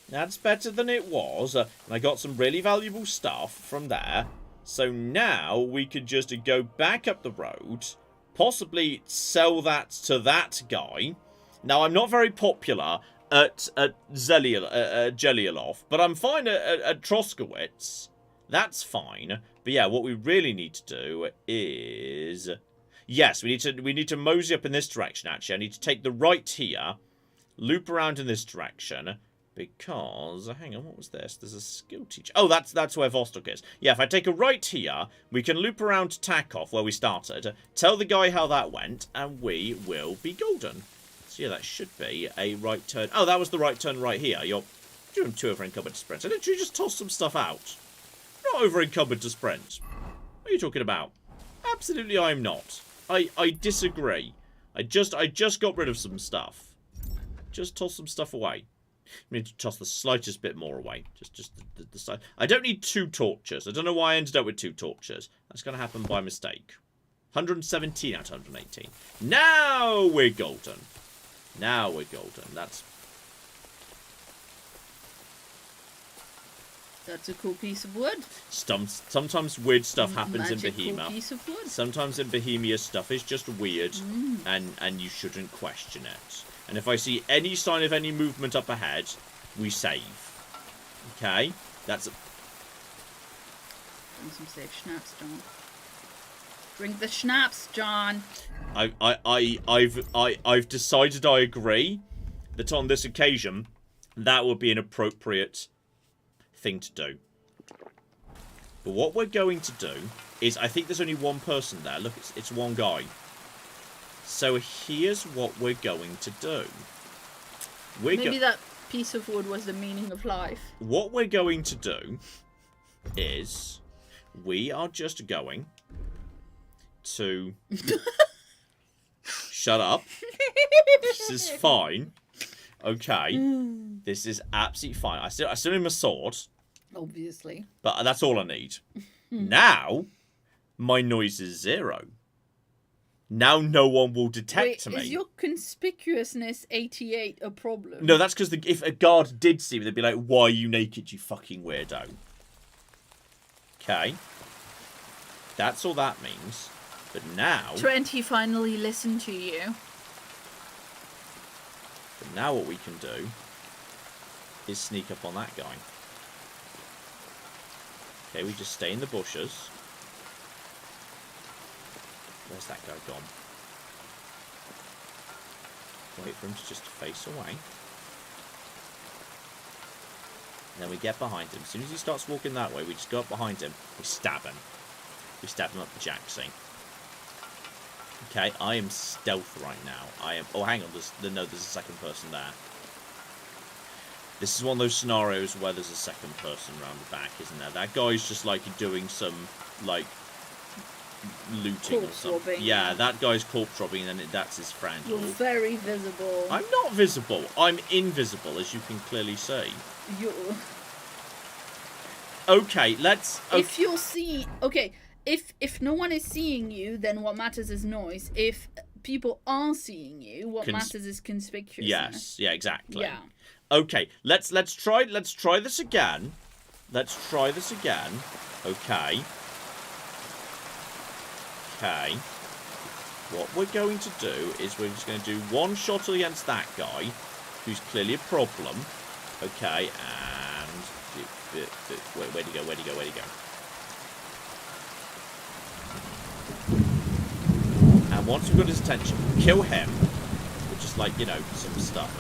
That's better than it was. And I got some really valuable stuff from there. So now we could just go back up the road. Possibly sell that to that guy. Now, I'm not very popular at Jelialov, but I'm fine at Troskowitz. That's fine. But yeah, what we really need to do is... Yes, we need to mosey up in this direction, actually. I need to take the right here, loop around in this direction, because... Hang on, what was this? There's a skill teacher. Oh, that's where Vostok is. Yeah, if I take a right here, we can loop around to Takov, where we started, tell the guy how that went, and we will be golden. So yeah, that should be a right turn. Oh, that was the right turn right here. You're doing too over-encumbered to sprint. I literally just tossed some stuff out. Not over-encumbered to sprint. What are you talking about? Absolutely I'm not. I disagree. I just got rid of some stuff. Just toss some stuff away. I mean, to toss the slightest bit more away. Just the side. I don't need 2 torches. I don't know why I ended up with 2 torches. That's going to happen by mistake. 117 out of 118. Now we're golden. Now we're golden. That's a cool piece of wood. Sometimes weird stuff happens in Magical Bohemia. piece of wood. Sometimes in Bohemia stuff is just weird, and you shouldn't question it. And if I see any sign of any movement up ahead, we save. Okay? That's a... Drink some safe schnapps, John. Drink the schnapps, John. I've decided I agree that on this occasion, that would be an appropriate thing to do. But what we're going to do is, I think there's only one person there. Look, it's one guy. So here's what we're going to do. Maybe that piece of wood was the meaning of life. What we're going to do is we are just going to shut up. This is fine. Okay. This is absolutely fine. I still need my sword. Obviously. But that's all I need. Now, my noise is 0. Now no one will detect me. Is your conspicuousness 88 a problem? No, that's because if a guard did see me, they'd be like, "Why are you naked, you fucking weirdo?" Okay. That's all that means. But now... Trent, he finally listened to you. But now what we can do is sneak up on that guy. Okay, we just stay in the bushes. Where's that guy gone? Wait for him to just face away. And then we get behind him. As soon as he starts walking that way, we just go up behind him. We stab him. We stab him up the jacksie. Okay, I am stealth right now. I am... Oh, hang on. There's a second person there. This is one of those scenarios where there's a second person around the back, isn't there? That guy's just, like, doing some, like... looting or something. Yeah, that guy's corpse robbing, and then that's his friend. You're very visible. I'm not visible. I'm invisible, as you can clearly see. You're... Okay, let's... Okay. If you're seeing... Okay, if no one is seeing you, then what matters is noise. If people are seeing you, what matters is conspicuousness. Yes, yeah, exactly. Yeah. Okay, let's try this again. Let's try this again. Okay. Okay. What we're going to do is we're just going to do one shot against that guy, who's clearly a problem. Okay, and... Where'd he go? Where'd he go? Where'd he go? And once we've got his attention, kill him. With just, like, you know, some stuff.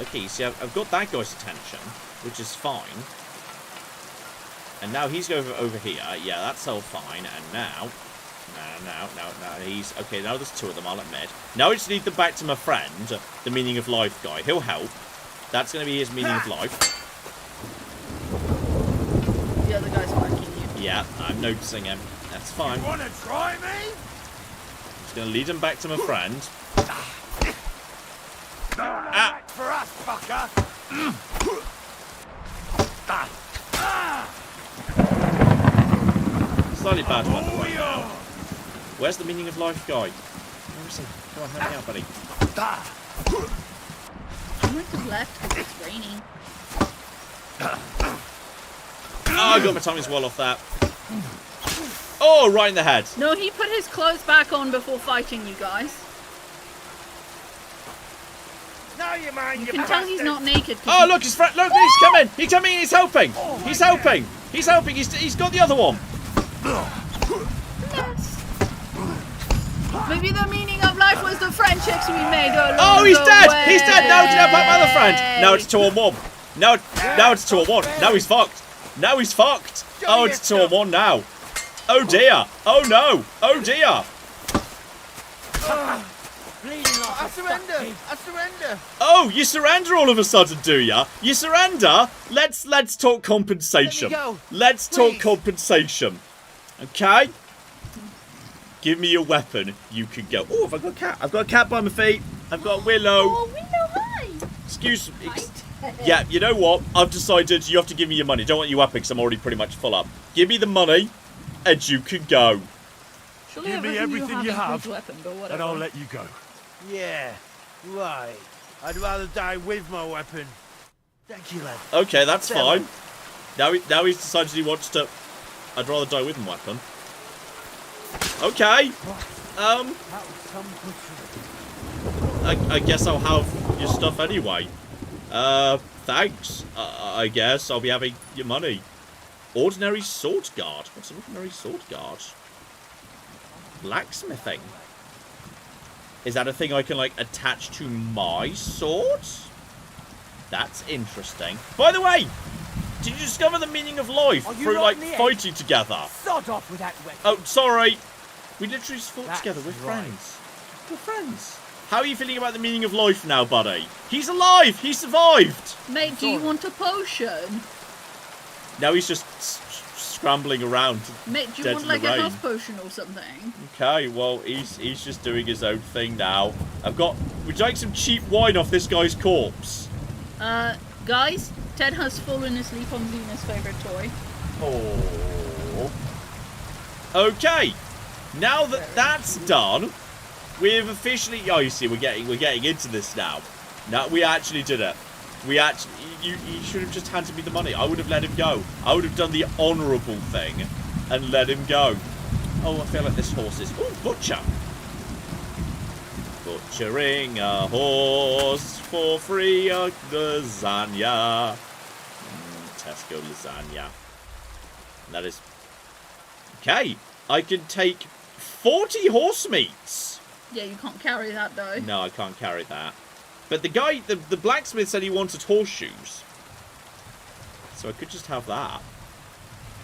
Okay, see, I've got that guy's attention, which is fine. And now he's over here. Yeah, that's all fine. And now... No, he's... Okay, now there's 2 of them, I'll admit. Now I just need them back to my friend, the meaning of life guy. He'll help. That's going to be his meaning of life. The other guy's marking you. Yeah, I'm noticing him. That's fine. You want to try me? Just going to lead him back to my friend. Ah! For us, fucker! Slightly bad one right now. Where's the meaning of life guy? Where is he? Come on, help me out, buddy. I might have left because it's raining. Oh, I got my tummy well off that. Oh, right in the head. No, he put his clothes back on before fighting you guys. No, you mind. You can tell he's not naked. Oh, look, his friend. Look, he's coming. He's coming. He's helping. He's helping. He's helping. He's got the other one. Yes. Maybe the meaning of life was the friendships we made along Oh, he's the dead. way. He's dead. Now, did I fight my other friend? Now it's 2-on-1. Now it's 2-on-1. Now he's fucked. Now he's fucked. Oh, it's 2-on-1 now. Oh dear. Oh no. Oh dear. I surrender. Oh, you surrender all of a sudden, do ya? You surrender? Let's talk compensation. Let me go. Let's talk compensation. Okay? Give me your weapon. You can go. Oh, have I got a cat? I've got a cat by my feet. I've got a Willow. Oh, Willow, hi. Excuse me. Yeah, you know what? I've decided you have to give me your money. Don't want you weapon because I'm already pretty much full up. Give me the money, and you can go. Surely Give me everything you have, weapon, but and I'll let you go. Yeah, right. I'd rather die with my weapon. Thank you, lad. Okay, that's fine. Now he's decided he wants to. I'd rather die with my weapon. Okay. I guess I'll have your stuff anyway. Thanks. I guess I'll be having your money. Ordinary sword guard. What's an ordinary sword guard? Blacksmithing. Is that a thing I can, like, attach to my sword? That's interesting. By the way, did you discover the meaning of life through, like, fighting together? Sod off with that weapon. Oh, sorry. We literally just fought together. We're friends. We're friends. How are you feeling about the meaning of life now, buddy? He's alive! He survived! Mate, do you want a potion? Now he's just scrambling around. Mate, do you want like a health potion or something? Okay, well, he's just doing his own thing now. Would you like some cheap wine off this guy's corpse? Guys, Ted has fallen asleep on Zena's favourite toy. Oh. Okay, now that that's done, we've officially. Oh, you see, we're getting into this now. Now we actually did it. You should have just handed me the money. I would have let him go. I would have done the honourable thing and let him go. Oh, I feel like this horse is. Oh, butcher. Butchering a horse for free. Lasagna. Tesco lasagna. That is. Okay, I can take 40 horse meats. Yeah, you can't carry that though. No, I can't carry that. But the guy, the blacksmith said he wanted horseshoes. So I could just have that.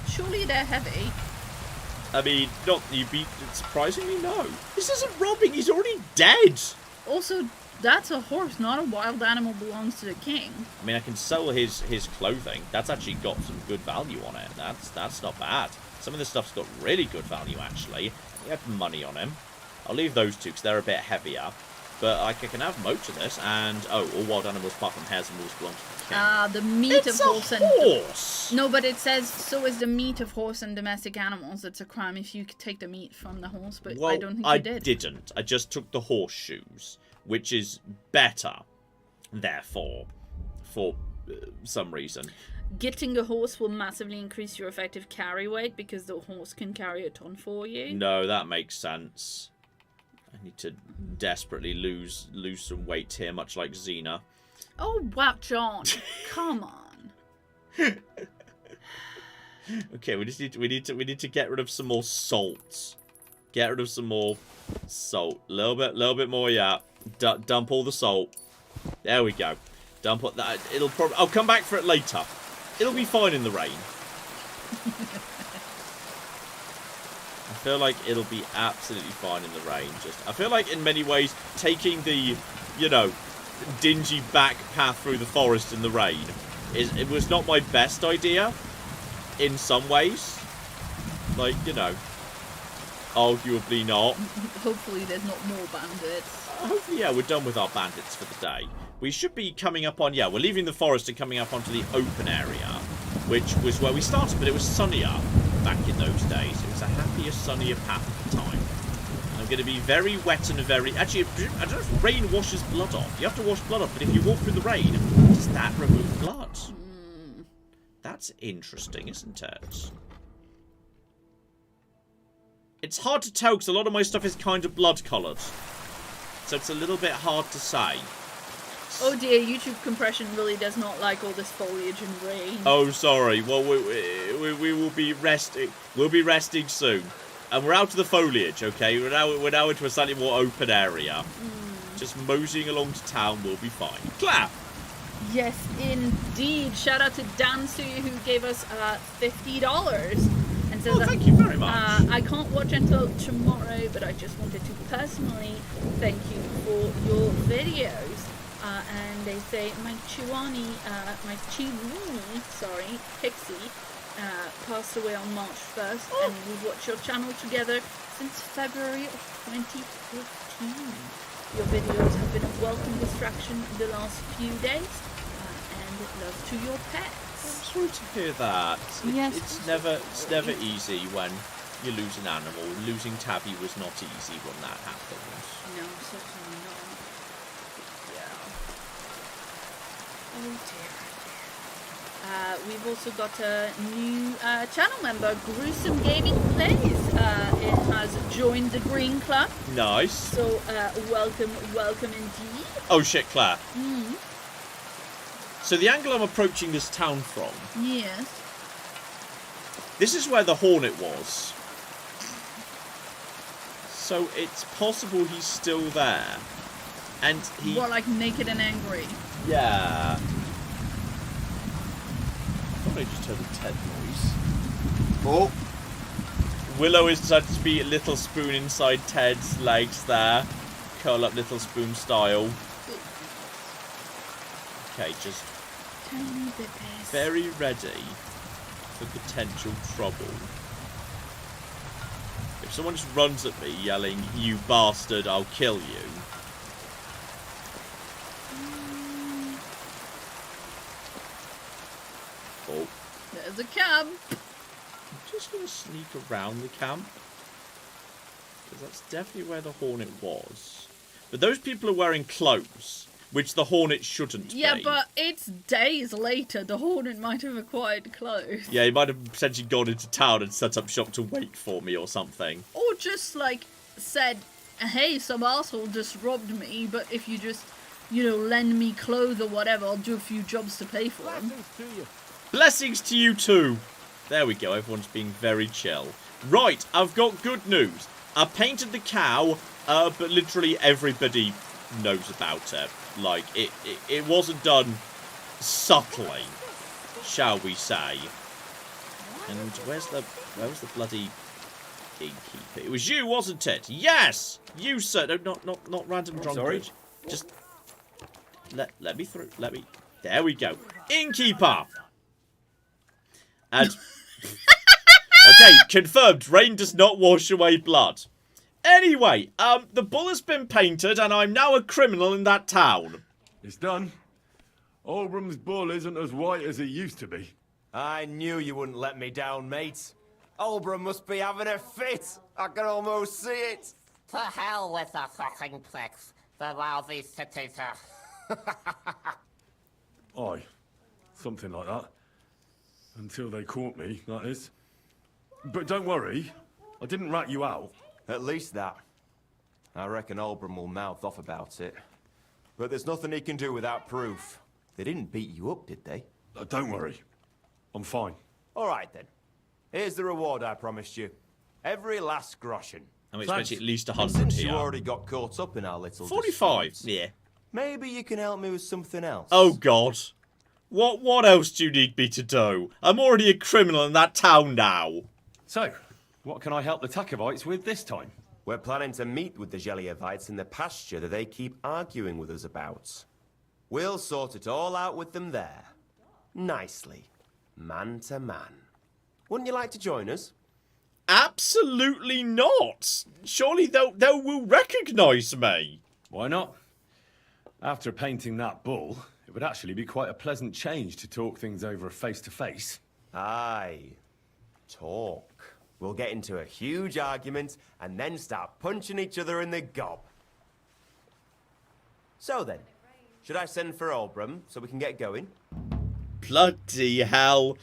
Surely they're heavy. I mean, not you'd be surprisingly no. This isn't robbing, he's already dead. Also, that's a horse, not a wild animal belongs to the king. I mean, I can sell his clothing. That's actually got some good value on it. That's not bad. Some of this stuff's got really good value, actually. We have money on him. I'll leave those two because they're a bit heavier. But I can have most of this, and all wild animals apart from hares and wolves belong to the king. The meat of horse and horse. No, but it says so is the meat of horse and domestic animals. It's a crime if you take the meat from the horse, but well, I don't think you did. I didn't. I just took the horseshoes, which is better. Therefore, for some reason. Getting a horse will massively increase your effective carry weight because the horse can carry a ton for you. No, that makes sense. I need to desperately lose some weight here, much like Xena. Oh wow, John! Come on. Okay, we need to get rid of some more salt. Get rid of some more salt. Little bit more. Yeah. Dump all the salt. There we go. Dump it. That. It'll probably. I'll come back for it later. It'll be fine in the rain. I feel like it'll be absolutely fine in the rain. I feel like in many ways taking the, dingy back path through the forest in the rain it was not my best idea in some ways. Like, arguably not. Hopefully there's not more bandits. Hopefully, yeah, we're done with our bandits for the day. We should be coming up on, we're leaving the forest and coming up onto the open area, which was where we started, but it was sunnier back in those days. It was a happier, sunnier path at the time. And I'm going to be very wet and actually, I don't know if rain washes blood off. You have to wash blood off, but if you walk through the rain, does that remove blood? That's interesting, isn't it? It's hard to tell because a lot of my stuff is kind of blood-coloured. So it's a little bit hard to say. Oh dear, YouTube compression really does not like all this foliage and rain. Oh, sorry. Well, we will be resting. We'll be resting soon, and we're out of the foliage. Okay, we're now into a slightly more open area. Just moseying along to town, we'll be fine. Clap. Yes, indeed. Shout out to Dansu who gave us $50 and says, thank you very much. I can't watch until tomorrow, but I just wanted to personally thank you for your videos. And they say, my Chiwani, Pixie, passed away on March 1st, and we've watched your channel together since February of 2015. Your videos have been a welcome distraction the last few days, and love to your pets. I'm sorry to hear that. Yes. It's never easy when you lose an animal. Losing Tabby was not easy when that happened. No, certainly not. Yeah. Oh dear. We've also got a new channel member, Gruesome Gaming Plays. It has joined the Green Club. Nice. So, welcome indeed. Oh shit, Claire. Mm. So the angle I'm approaching this town from... Yes. This is where the Hornet was. So it's possible he's still there. And he... More like naked and angry. Yeah. I just heard a Ted noise. Oh. Willow has decided to be a little spoon inside Ted's legs there. Curl up little spoon style. Okay, just very ready for potential trouble. If someone just runs at me yelling, "You bastard, I'll kill you." Oh. There's a camp. I'm just going to sneak around the camp. Because that's definitely where the Hornet was. But those people are wearing clothes, which the Hornet shouldn't be. Yeah, but it's days later. The Hornet might have acquired clothes. Yeah, he might have potentially gone into town and set up shop to wait for me or something. Or just, like, said, hey, some asshole just robbed me, but if you just, you know, lend me clothes or whatever, I'll do a few jobs to pay for them. Blessings to you too. There we go, everyone's being very chill. Right, I've got good news. I painted the cow, but literally everybody knows about it. Like, it wasn't done subtly, shall we say. And where was the bloody innkeeper? It was you, wasn't it? Yes! You, sir. No, not random drunkard. Sorry. Just let me through. There we go. Innkeeper! And... okay, confirmed. Rain does not wash away blood. Anyway, the bull has been painted, and I'm now a criminal in that town. It's done. Olbram's bull isn't as white as it used to be. I knew you wouldn't let me down, mate. Olbram must be having a fit. I can almost see it. To hell with the fucking pricks. The lousy city-ter. Aye, something like that. Until they caught me, that is. But don't worry, I didn't rat you out. At least that. I reckon Olbram will mouth off about it. But there's nothing he can do without proof. They didn't beat you up, did they? Don't worry. I'm fine. All right, then. Here's the reward I promised you. Every last groschen. I'm expecting at least 100 Since here. you already got caught up in our little 45, disputes, yeah. Maybe you can help me with something else. Oh, God. What else do you need me to do? I'm already a criminal in that town now. So, what can I help the Takovites with this time? We're planning to meet with the Geliovites in the pasture that they keep arguing with us about. We'll sort it all out with them there. Nicely. Man to man. Wouldn't you like to join us? Absolutely not. Surely they will recognise me. Why not? After painting that bull, it would actually be quite a pleasant change to talk things over face-to-face. Aye. Talk. We'll get into a huge argument and then start punching each other in the gob. So then, should I send for Olbram so we can get going? Bloody hell.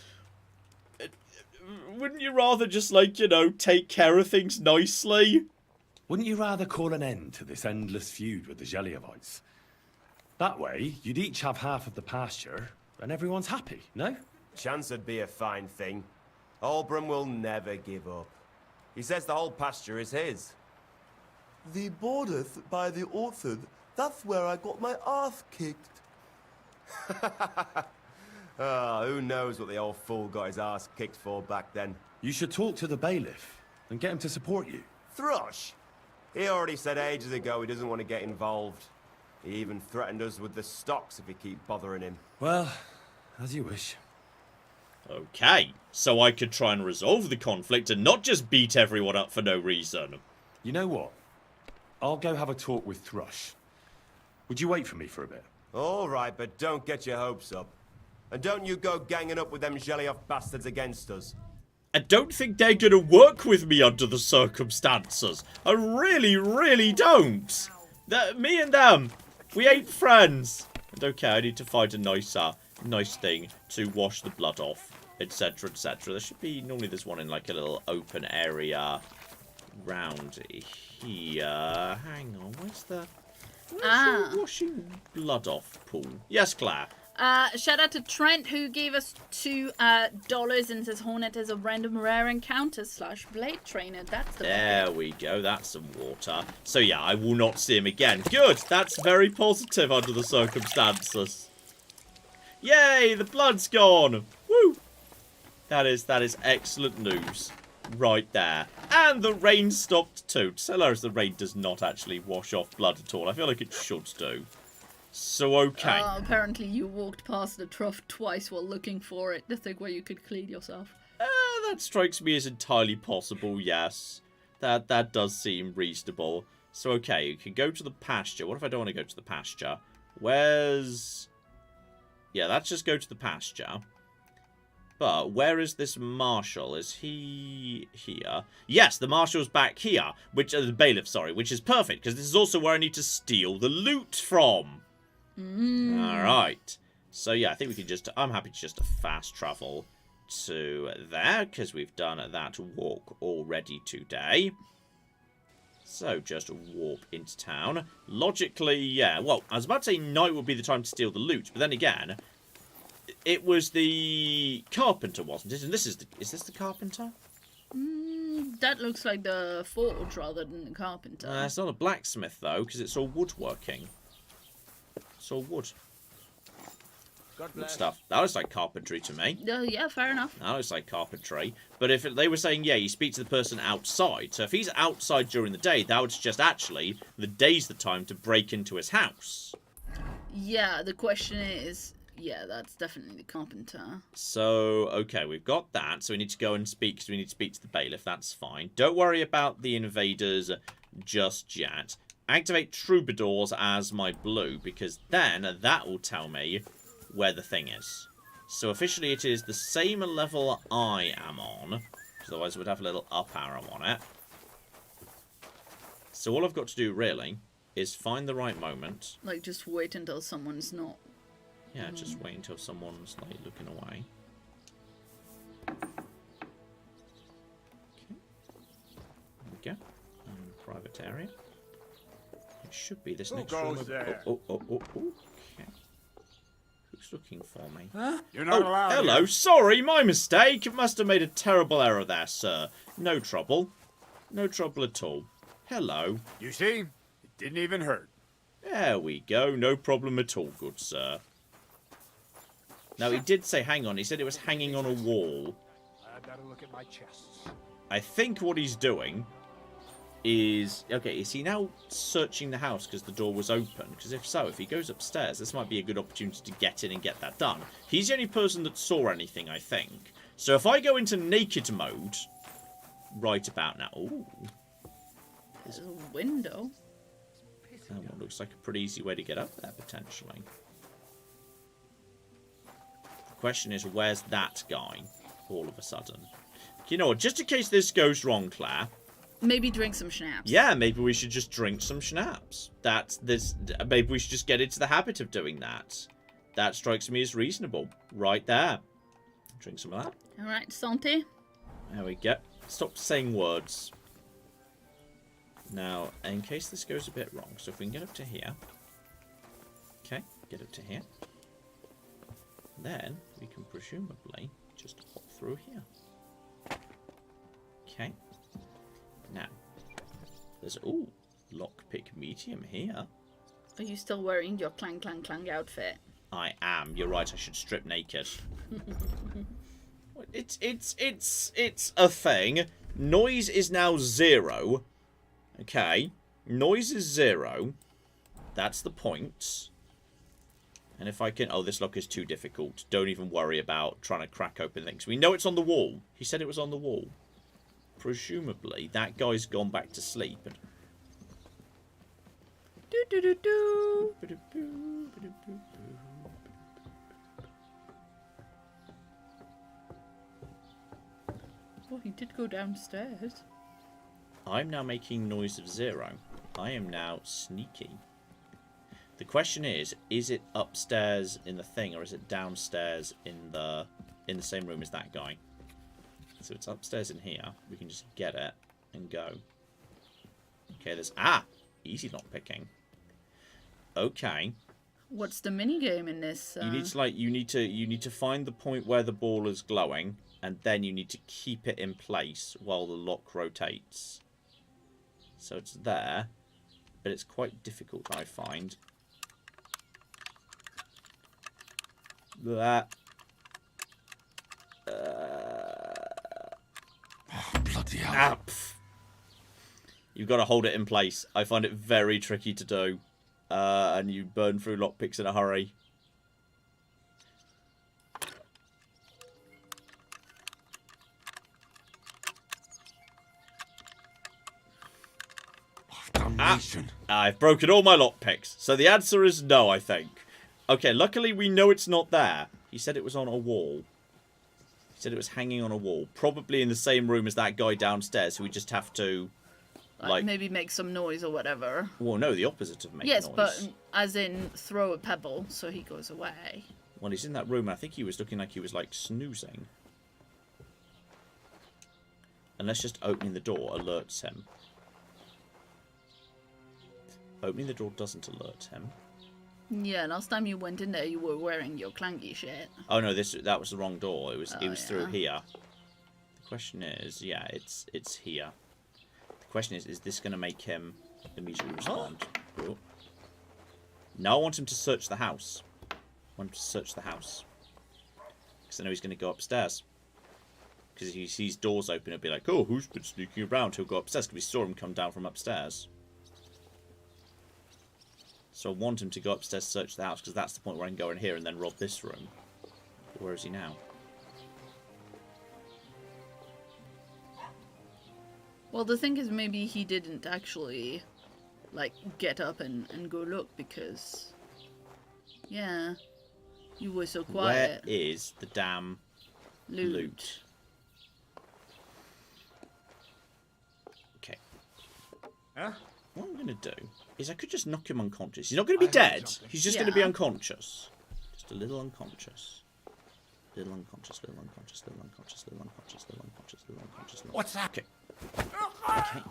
Wouldn't you rather just, like, you know, take care of things nicely? Wouldn't you rather call an end to this endless feud with the Geliovites? That way, you'd each have half of the pasture, and everyone's happy, no? Chance would be a fine thing. Olbram will never give up. He says the whole pasture is his. The borders by the orchard, that's where I got my ass kicked. Oh, who knows what the old fool got his ass kicked for back then. You should talk to the bailiff and get him to support you. Thrush! He already said ages ago he doesn't want to get involved. He even threatened us with the stocks if we keep bothering him. Well, as you wish. Okay, so I could try and resolve the conflict and not just beat everyone up for no reason. You know what? I'll go have a talk with Thrush. Would you wait for me for a bit? All right, but don't get your hopes up. And don't you go ganging up with them Jelly-off bastards against us. I don't think they're gonna work with me under the circumstances. I really, really don't. Me and them, we ain't friends. And okay, I need to find a nice thing to wash the blood off, etc, etc. There should be, normally there's one in like a little open area round here. Hang on, where's your washing blood off pool? Yes, Claire. Shout out to Trent, who gave us $2 and says Hornet is a random rare encounter / blade trainer. That's the There we go. That's some water. So yeah, I will not see him again. Good. That's very positive under the circumstances. Yay! The blood's gone. Woo! That is excellent news. Right there. And the rain stopped too. So hilarious the rain does not actually wash off blood at all. I feel like it should do. So, okay. Apparently you walked past the trough twice while looking for it. The thing where you could clean yourself. That strikes me as entirely possible, yes. That does seem reasonable. So, okay, you can go to the pasture. What if I don't want to go to the pasture? Where's... Yeah, let's just go to the pasture. But where is this marshal? Is he here? Yes, the marshal's back here. Which the bailiff, sorry, which is perfect, because this is also where I need to steal the loot from. Alright. So yeah, I think we can just... I'm happy to just fast travel to there, because we've done that walk already today. So just warp into town. Logically, yeah. Well, I was about to say night would be the time to steal the loot, but then again, it was the carpenter, wasn't it? And this is the... Is this the carpenter? That looks like the forge rather than the carpenter. It's not a blacksmith, though, because it's all woodworking. It's all wood. Good stuff. That looks like carpentry to me. Yeah, fair enough. That looks like carpentry. But if they were saying, yeah, you speak to the person outside. So if he's outside during the day, that would suggest actually the day's the time to break into his house. Yeah, the question is... Yeah, that's definitely the carpenter. So, okay, we've got that. So we need to go and speak, because we need to speak to the bailiff. That's fine. Don't worry about the invaders just yet. Activate troubadours as my blue, because then that will tell me where the thing is. So officially it is the same level I am on, because otherwise it would have a little up arrow on it. So all I've got to do, really, is find the right moment. Like, just wait until someone's not... Yeah, just wait until someone's, like, looking away. Okay. There we go. Private area. It should be this next room. There? Okay. Who's looking for me? Huh? You're not allowed. Hello. Here. Sorry, my mistake. Must have made a terrible error there, sir. No trouble. No trouble at all. Hello. You see? It didn't even hurt. There we go. No problem at all, good sir. Now, he did say, hang on. He said it was hanging on a wall. I better look at my chests. I think what he's doing is... Okay, is he now searching the house because the door was open? Because if so, if he goes upstairs, this might be a good opportunity to get in and get that done. He's the only person that saw anything, I think. So if I go into naked mode right about now... Ooh. There's a window. That one looks like a pretty easy way to get up there, potentially. The question is, where's that guy all of a sudden? You know what, just in case this goes wrong, Claire... Maybe drink some schnapps. Yeah, maybe we should just drink some schnapps. Maybe we should just get into the habit of doing that. That strikes me as reasonable. Right there. Drink some of that. Alright, Santé. There we go. Stop saying words. Now, in case this goes a bit wrong, so if we can get up to here. Okay, get up to here. Then, we can presumably just hop through here. Okay. Now, there's, ooh, lockpick medium here. Are you still wearing your clang clang clang outfit? I am. You're right, I should strip naked. It's a thing. Noise is now 0. Okay. Noise is 0. That's the point. And if I can... Oh, this lock is too difficult. Don't even worry about trying to crack open things. We know it's on the wall. He said it was on the wall. Presumably, that guy's gone back to sleep. And... Oh, he did go downstairs. I'm now making noise of 0. I am now sneaky. The question is it upstairs in the thing, or is it downstairs in the same room as that guy? So it's upstairs in here. We can just get it and go. Okay, there's... Ah! Easy lock picking. Okay. What's the mini game in this? You need to, like, you need to find the point where the ball is glowing, and then you need to keep it in place while the lock rotates. So it's there, but it's quite difficult, I find. That. Bloody hell. You've got to hold it in place. I find it very tricky to do. And you burn through lockpicks in a hurry. I've broken all my lockpicks. So the answer is no, I think. Okay, luckily we know it's not there. He said it was on a wall. He said it was hanging on a wall. Probably in the same room as that guy downstairs, so we just have to... Like maybe make some noise or whatever. Well, no, the opposite of make noise. Yes, but as in throw a pebble so he goes away. Well, he's in that room. I think he was looking like he was, like, snoozing. Unless just opening the door alerts him. Opening the door doesn't alert him. Yeah, last time you went in there, you were wearing your clanky shit. Oh no, that was the wrong door. It was through here. The question is, yeah, it's here. The question is this going to make him immediately respond? Oh. Now I want him to search the house. I want him to search the house. Because I know he's going to go upstairs. Because if he sees doors open, he'll be like, oh, who's been sneaking around? He'll go upstairs because we saw him come down from upstairs. So I want him to go upstairs, search the house, because that's the point where I can go in here and then rob this room. Where is he now? Well, the thing is, maybe he didn't actually, like, get up and go look, because, yeah, you were so quiet. Where is the damn loot? Okay. Huh? What I'm going to do is I could just knock him unconscious. He's not going to be dead. He's just going to be unconscious. Just a little unconscious. Little unconscious, little unconscious, little unconscious, little unconscious, little unconscious, little unconscious. What's that? Okay. Okay.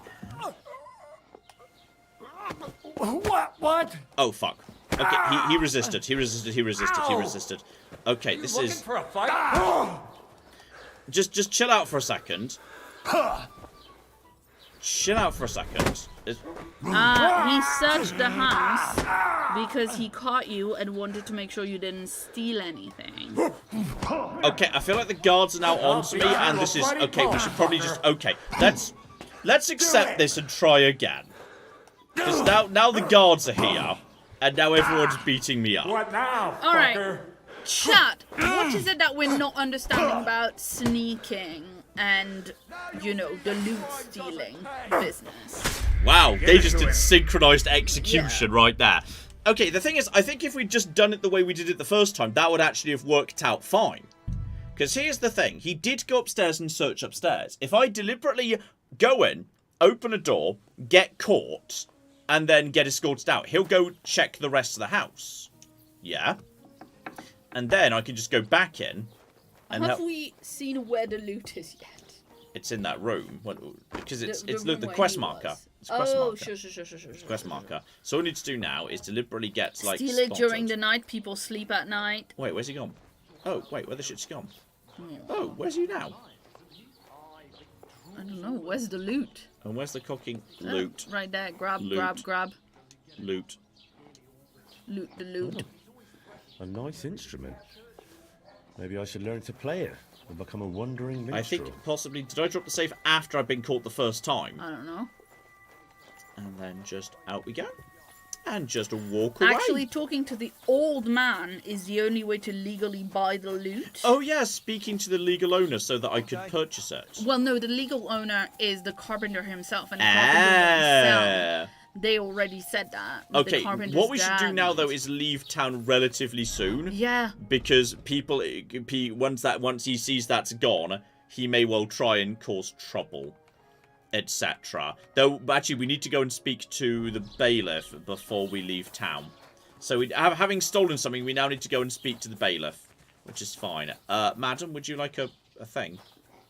What? Oh, fuck. Okay, he resisted. He resisted. He resisted. He resisted. Okay, this is... Looking for a fight? Just chill out for a second. Chill out for a second. He searched the house because he caught you and wanted to make sure you didn't steal anything. Okay, I feel like the guards are now on to me, and this is... Okay, we should probably just... Okay, let's accept this and try again. Because now the guards are here, and now everyone's beating me up. What now, fucker? Alright, chat. What is it that we're not understanding about sneaking and, you know, the loot stealing business? Wow, they just did synchronized execution right there. Okay, the thing is, I think if we'd just done it the way we did it the first time, that would actually have worked out fine. Because here's the thing, he did go upstairs and search upstairs. If I deliberately go in, open a door, get caught, and then get escorted out, he'll go check the rest of the house. Yeah. And then I can just go back in. And have we seen where the loot is yet? It's in that room. Because it's room the where quest he marker. was. It's quest Oh, marker. sure. It's quest marker. So all we need to do now is deliberately get, like, Steal it during the night. People sleep at night. Wait, where's he gone? Oh, wait, where the shit's gone? Oh, where's he now? I don't know. Where's the loot? And where's the cooking? Loot. Right there. Grab, Loot. grab. Loot. Loot the loot. A nice instrument. Maybe I should learn to play it and become a wandering minstrel. I think possibly... Did I drop the safe after I'd been caught the first time? I don't know. And then just out we go. And just walk away. Actually, talking to the old man is the only way to legally buy the loot. Oh yeah, speaking to the legal owner so that I could purchase it. Well, no, the legal owner is the carpenter himself, and the carpenter himself. They already said that. Okay, what we should do now though is leave town relatively soon. Yeah. Because once he sees that's gone, he may well try and cause trouble, etc. Though actually, we need to go and speak to the bailiff before we leave town. So having stolen something, we now need to go and speak to the bailiff, which is fine. Madam, would you like a thing?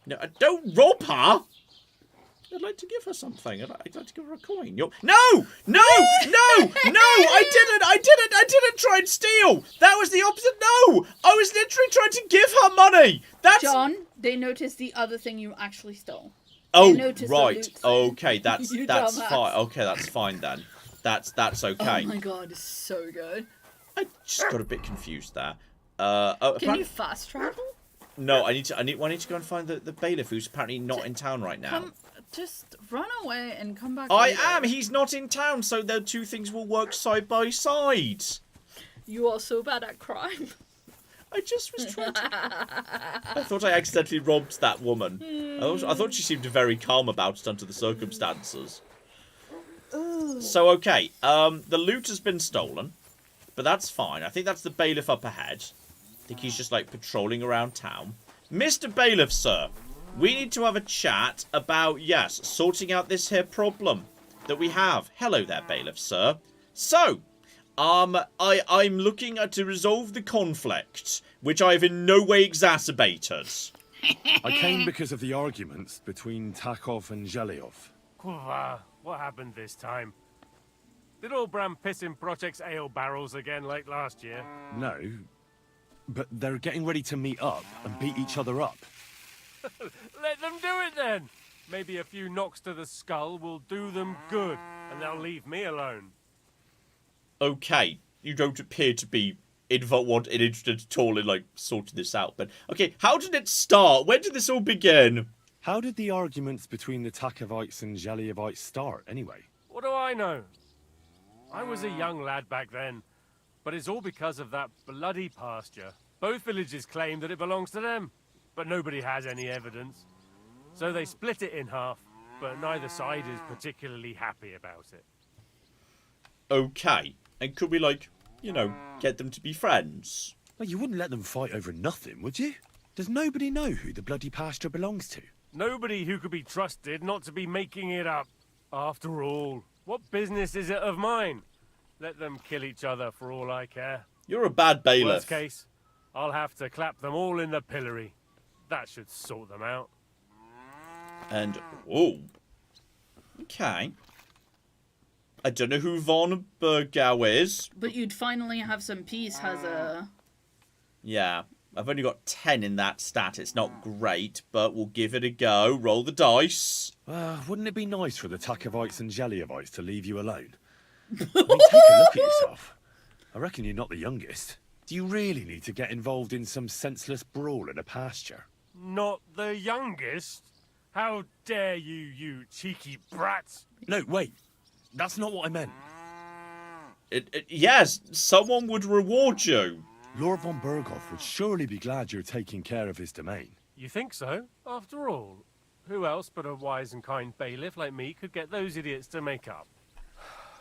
No, don't rob her. I'd like to give her something. I'd like to give her a coin. No! I didn't try and steal! That was the opposite. No! I was literally trying to give her money! That's... John, they noticed the other thing you actually stole. Oh, right. Okay, that's fine. Okay, that's fine then. That's okay. Oh my god, it's so good. I just got a bit confused there. Can you fast travel? No, I need to go and find the bailiff, who's apparently not in town right now. Just run away and come back. I am. He's not in town, so the two things will work side by side. You are so bad at crime. I just was trying to... I thought I accidentally robbed that woman. I thought she seemed very calm about it under the circumstances. So, okay. The loot has been stolen, but that's fine. I think that's the bailiff up ahead. I think he's just, like, patrolling around town. Mr. Bailiff, sir, we need to have a chat about, yes, sorting out this here problem that we have. Hello there, Bailiff, sir. So... I'm looking to resolve the conflict, which I've in no way exacerbated. I came because of the arguments between Takov and Zhelyov. What happened this time? Did old Bram piss in Project's ale barrels again like last year? No, but they're getting ready to meet up and beat each other up. Let them do it then! Maybe a few knocks to the skull will do them good, and they'll leave me alone. Okay, you don't appear to be interested at all in, like, sorting this out, but... Okay, how did it start? When did this all begin? How did the arguments between the Takovites and Zhelyevites start, anyway? What do I know? I was a young lad back then, but it's all because of that bloody pasture. Both villages claim that it belongs to them, but nobody has any evidence. So they split it in half, but neither side is particularly happy about it. Okay. And could we, like, you know, get them to be friends? Well, you wouldn't let them fight over nothing, would you? Does nobody know who the bloody pasture belongs to? Nobody who could be trusted not to be making it up. After all, what business is it of mine? Let them kill each other for all I care. You're a bad bailiff. Worst case, I'll have to clap them all in the pillory. That should sort them out. And, oh. Okay. I don't know who Von Bergau is. But you'd finally have some peace, has a... Yeah. I've only got 10 in that stat. It's not great, but we'll give it a go. Roll the dice. Wouldn't it be nice for the Takovites and Zhelyevites to leave you alone? I mean, take a look at yourself. I reckon you're not the youngest. Do you really need to get involved in some senseless brawl in a pasture? Not the youngest? How dare you, you cheeky brats! No, wait. That's not what I meant. Yes, someone would reward you. Lord von Berghoff would surely be glad you're taking care of his domain. You think so? After all, who else but a wise and kind bailiff like me could get those idiots to make up?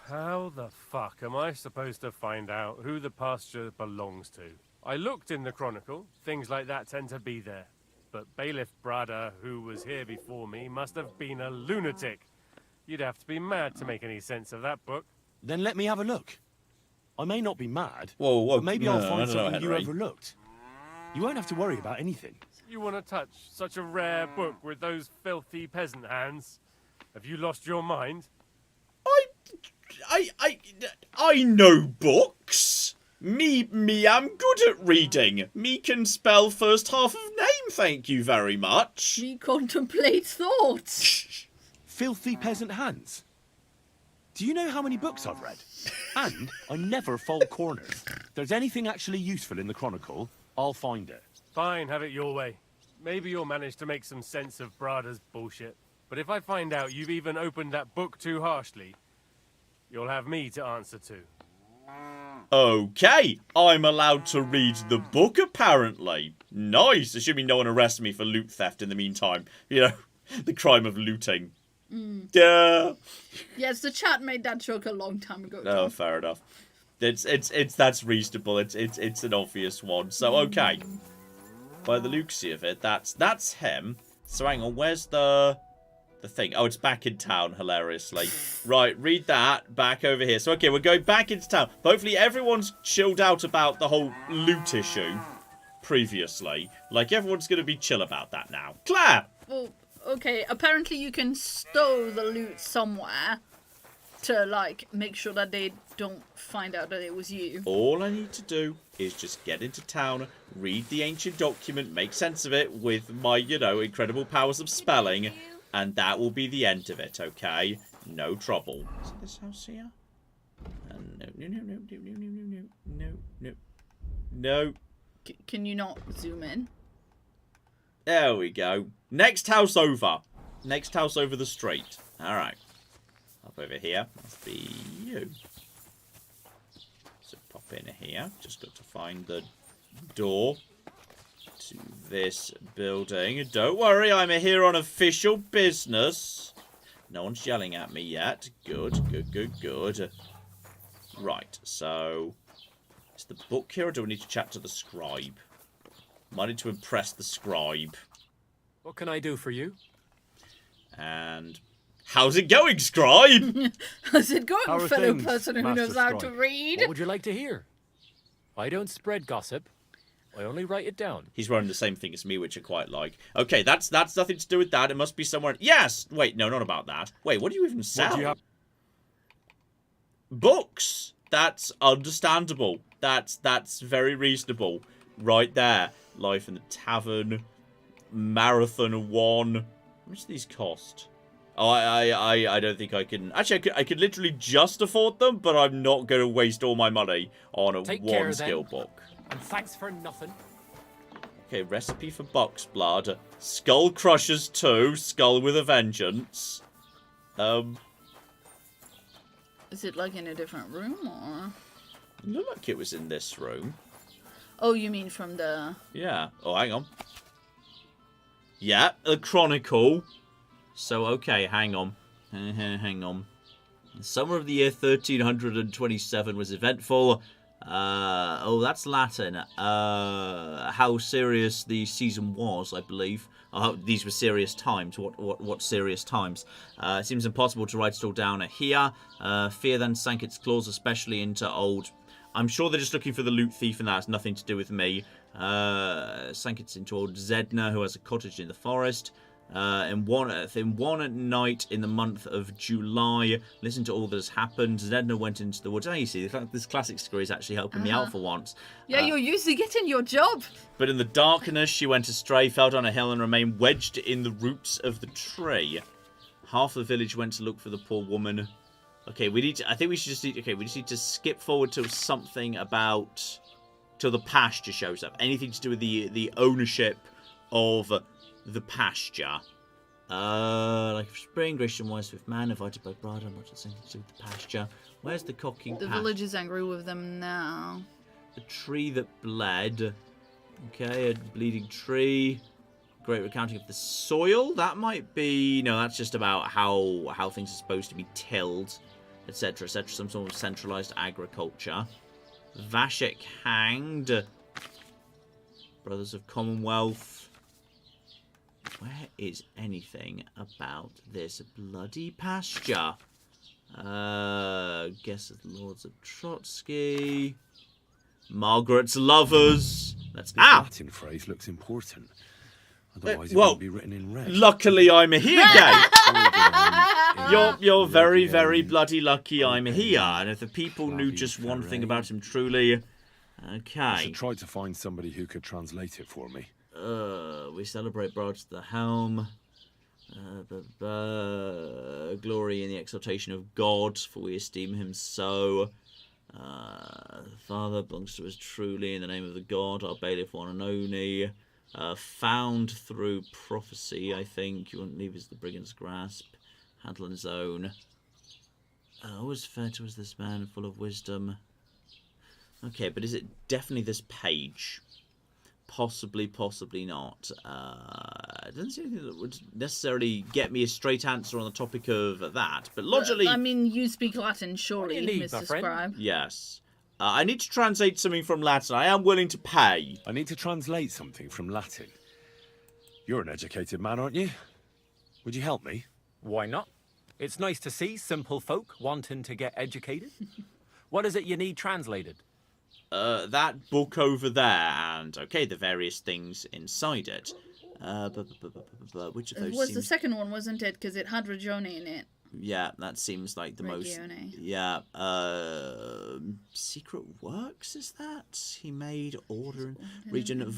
How the fuck am I supposed to find out who the pasture belongs to? I looked in the Chronicle. Things like that tend to be there. But Bailiff Brada, who was here before me, must have been a lunatic. You'd have to be mad to make any sense of that book. Then let me have a look. I may not be mad, whoa, but maybe I'll find something you overlooked. You won't have to worry about anything. You want to touch such a rare book with those filthy peasant hands? Have you lost your mind? I know books. Me, I'm good at reading. Me can spell first half of name, thank you very much. Me contemplates thoughts. Filthy peasant hands. Do you know how many books I've read? And I never fold corners. If there's anything actually useful in the Chronicle, I'll find it. Fine, have it your way. Maybe you'll manage to make some sense of Brada's bullshit. But if I find out you've even opened that book too harshly, You'll have me to answer to. Okay, I'm allowed to read the book, apparently. Nice, assuming no one arrests me for loot theft in the meantime. You know, the crime of looting. Yeah. Yes, the chat made that joke a long time ago. Oh, fair enough. That's reasonable. It's an obvious one. So okay, by the looks of it, that's him. So hang on, where's the thing? Oh, it's back in town, hilariously. Right, read that back over here. So okay, we're going back into town. Hopefully everyone's chilled out about the whole loot issue previously. Like everyone's gonna be chill about that now. Claire. Well, okay. Apparently you can stow the loot somewhere to like make sure that they don't find out that it was you. All I need to do is just get into town, read the ancient document, make sense of it with my, you know, incredible powers of spelling, and that will be the end of it, okay? No trouble. Is it this house here? No. Can you not zoom in? There we go. Next house over. Next house over the street. Alright. Up over here. Must be you. So pop in here. Just got to find the door to this building. Don't worry, I'm here on official business. No one's yelling at me yet. Good. Right, so is the book here, or do we need to chat to the scribe? Might need to impress the scribe. What can I do for you? And how's it going, scribe? How's it going, How are fellow things, person who Master knows how to Scribe? read? What would you like to hear? I don't spread gossip. I only write it down. He's wearing the same thing as me, which I quite like. Okay, that's nothing to do with that. It must be somewhere. Yes. Wait, no, not about that. Wait, what do you even sell? What do you have? Books. That's understandable. That's very reasonable. Right there. Life in the Tavern. Marathon 1. How much do these cost? Oh, I don't think I can. Actually, I could literally just afford them, but I'm not going to waste all my money on a Take care, one skill then. book. And thanks for nothing. Okay, recipe for box blood. Skull Crushers 2. Skull with a Vengeance. Is it like in a different room or? It looked like it was in this room. Oh, you mean from the? Yeah. Oh, hang on. Yeah, a chronicle. So, okay, hang on. Hang on. The summer of the year 1327 was eventful. Oh, that's Latin. How serious the season was, I believe. Oh, these were serious times. What serious times? It seems impossible to write it all down here. Fear then sank its claws, especially into old. I'm sure they're just looking for the loot thief, and that has nothing to do with me. Sank it into old Zedna, who has a cottage in the forest. In one night in the month of July, listen to all that has happened. Zedna went into the woods. Oh, you see, this classic story is actually helping me out for once. Yeah, you're usually getting your job. But in the darkness, she went astray, fell down a hill, and remained wedged in the roots of the tree. Half the village went to look for the poor woman. Okay, we need to, I think we should just need, okay, we just need to skip forward to something about, till the pasture shows up. Anything to do with the ownership of the pasture. Like spring, gracious and wise with man, invited by bride, I'm not just something to do with the pasture. Where's the cocking The pasture? village is angry with them now. The tree that bled. Okay, a bleeding tree. Great recounting of the soil. That might be... No, that's just about how things are supposed to be tilled, etc., etc. Some sort of centralized agriculture. Vashek hanged. Brothers of Commonwealth. Where is anything about this bloody pasture? Guess of the Lords of Trotsky. Margaret's lovers. That's This Latin phrase looks important. Otherwise, it well, won't be written in red. Luckily, I'm here, Gate. You're very, very bloody lucky I'm here. And if the people knew just one thing about him truly... Okay. I should try to find somebody who could translate it for me. We celebrate Bride to the helm. Glory in the exaltation of God, for we esteem him so. The Father belongs to us truly in the name of the God, our bailiff one and only. Found through prophecy, I think. You won't leave us the brigand's grasp. Handle on his own. Always fair towards this man, full of wisdom. Okay, but is it definitely this page? Possibly, possibly not. It doesn't seem anything that would necessarily get me a straight answer on the topic of that. But logically... I mean, you speak Latin, surely, Mr. Scribe. Yes. I need to translate something from Latin. I am willing to pay. I need to translate something from Latin. You're an educated man, aren't you? Would you help me? Why not? It's nice to see simple folk wanting to get educated. What is it you need translated? That book over there, and, okay, the various things inside it. Which of those It was seems... the second one, wasn't it? Because it had Ragione in it. Yeah, that seems like the Regione. most... Yeah, Secret Works, is that? He made order and region...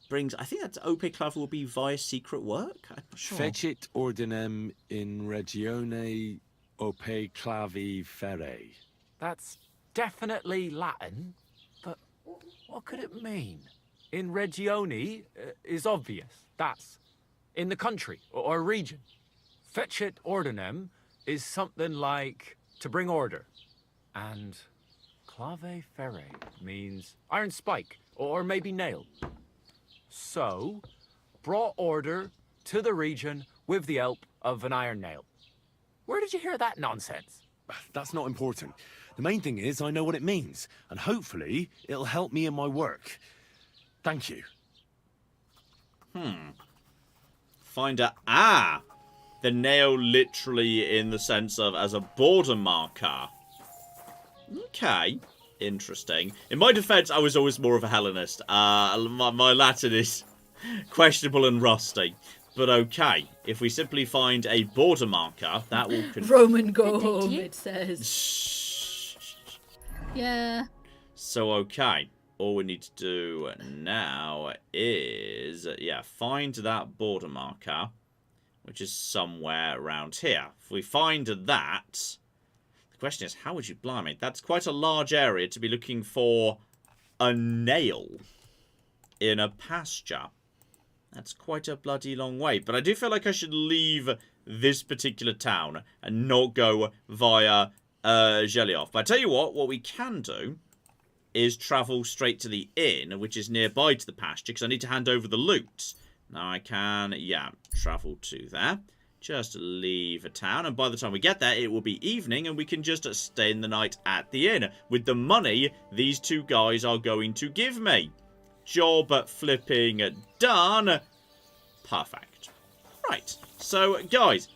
brings... I think that Ope Clav will be via Secret Work? I'm not sure. Fecit ordinem in regione Ope Clavi Ferre. That's definitely Latin, but what could it mean? In regione is obvious. That's in the country or region. Fecit ordinem is something like to bring order. And clave ferre means iron spike or maybe nail. So, brought order to the region with the help of an iron nail. Where did you hear that nonsense? That's not important. The main thing is I know what it means, and hopefully it'll help me in my work. Thank you. Find a... Ah! The nail literally in the sense of as a border marker. Okay. Interesting. In my defense, I was always more of a Hellenist. My Latin is questionable and rusty. But okay, if we simply find a border marker, that will... Roman, go home, it says. Yeah. So, okay. All we need to do now is, yeah, find that border marker, which is somewhere around here. If we find that... The question is, how would you blimey? That's quite a large area to be looking for a nail in a pasture. That's quite a bloody long way. But I do feel like I should leave this particular town and not go via Zhelyav. But I tell you what we can do is travel straight to the inn, which is nearby to the pasture, because I need to hand over the loot. Now I can, yeah, travel to there. Just leave a town, and by the time we get there, it will be evening, and we can just stay in the night at the inn with the money these two guys are going to give me. Job flipping done. Perfect. Right. So, guys.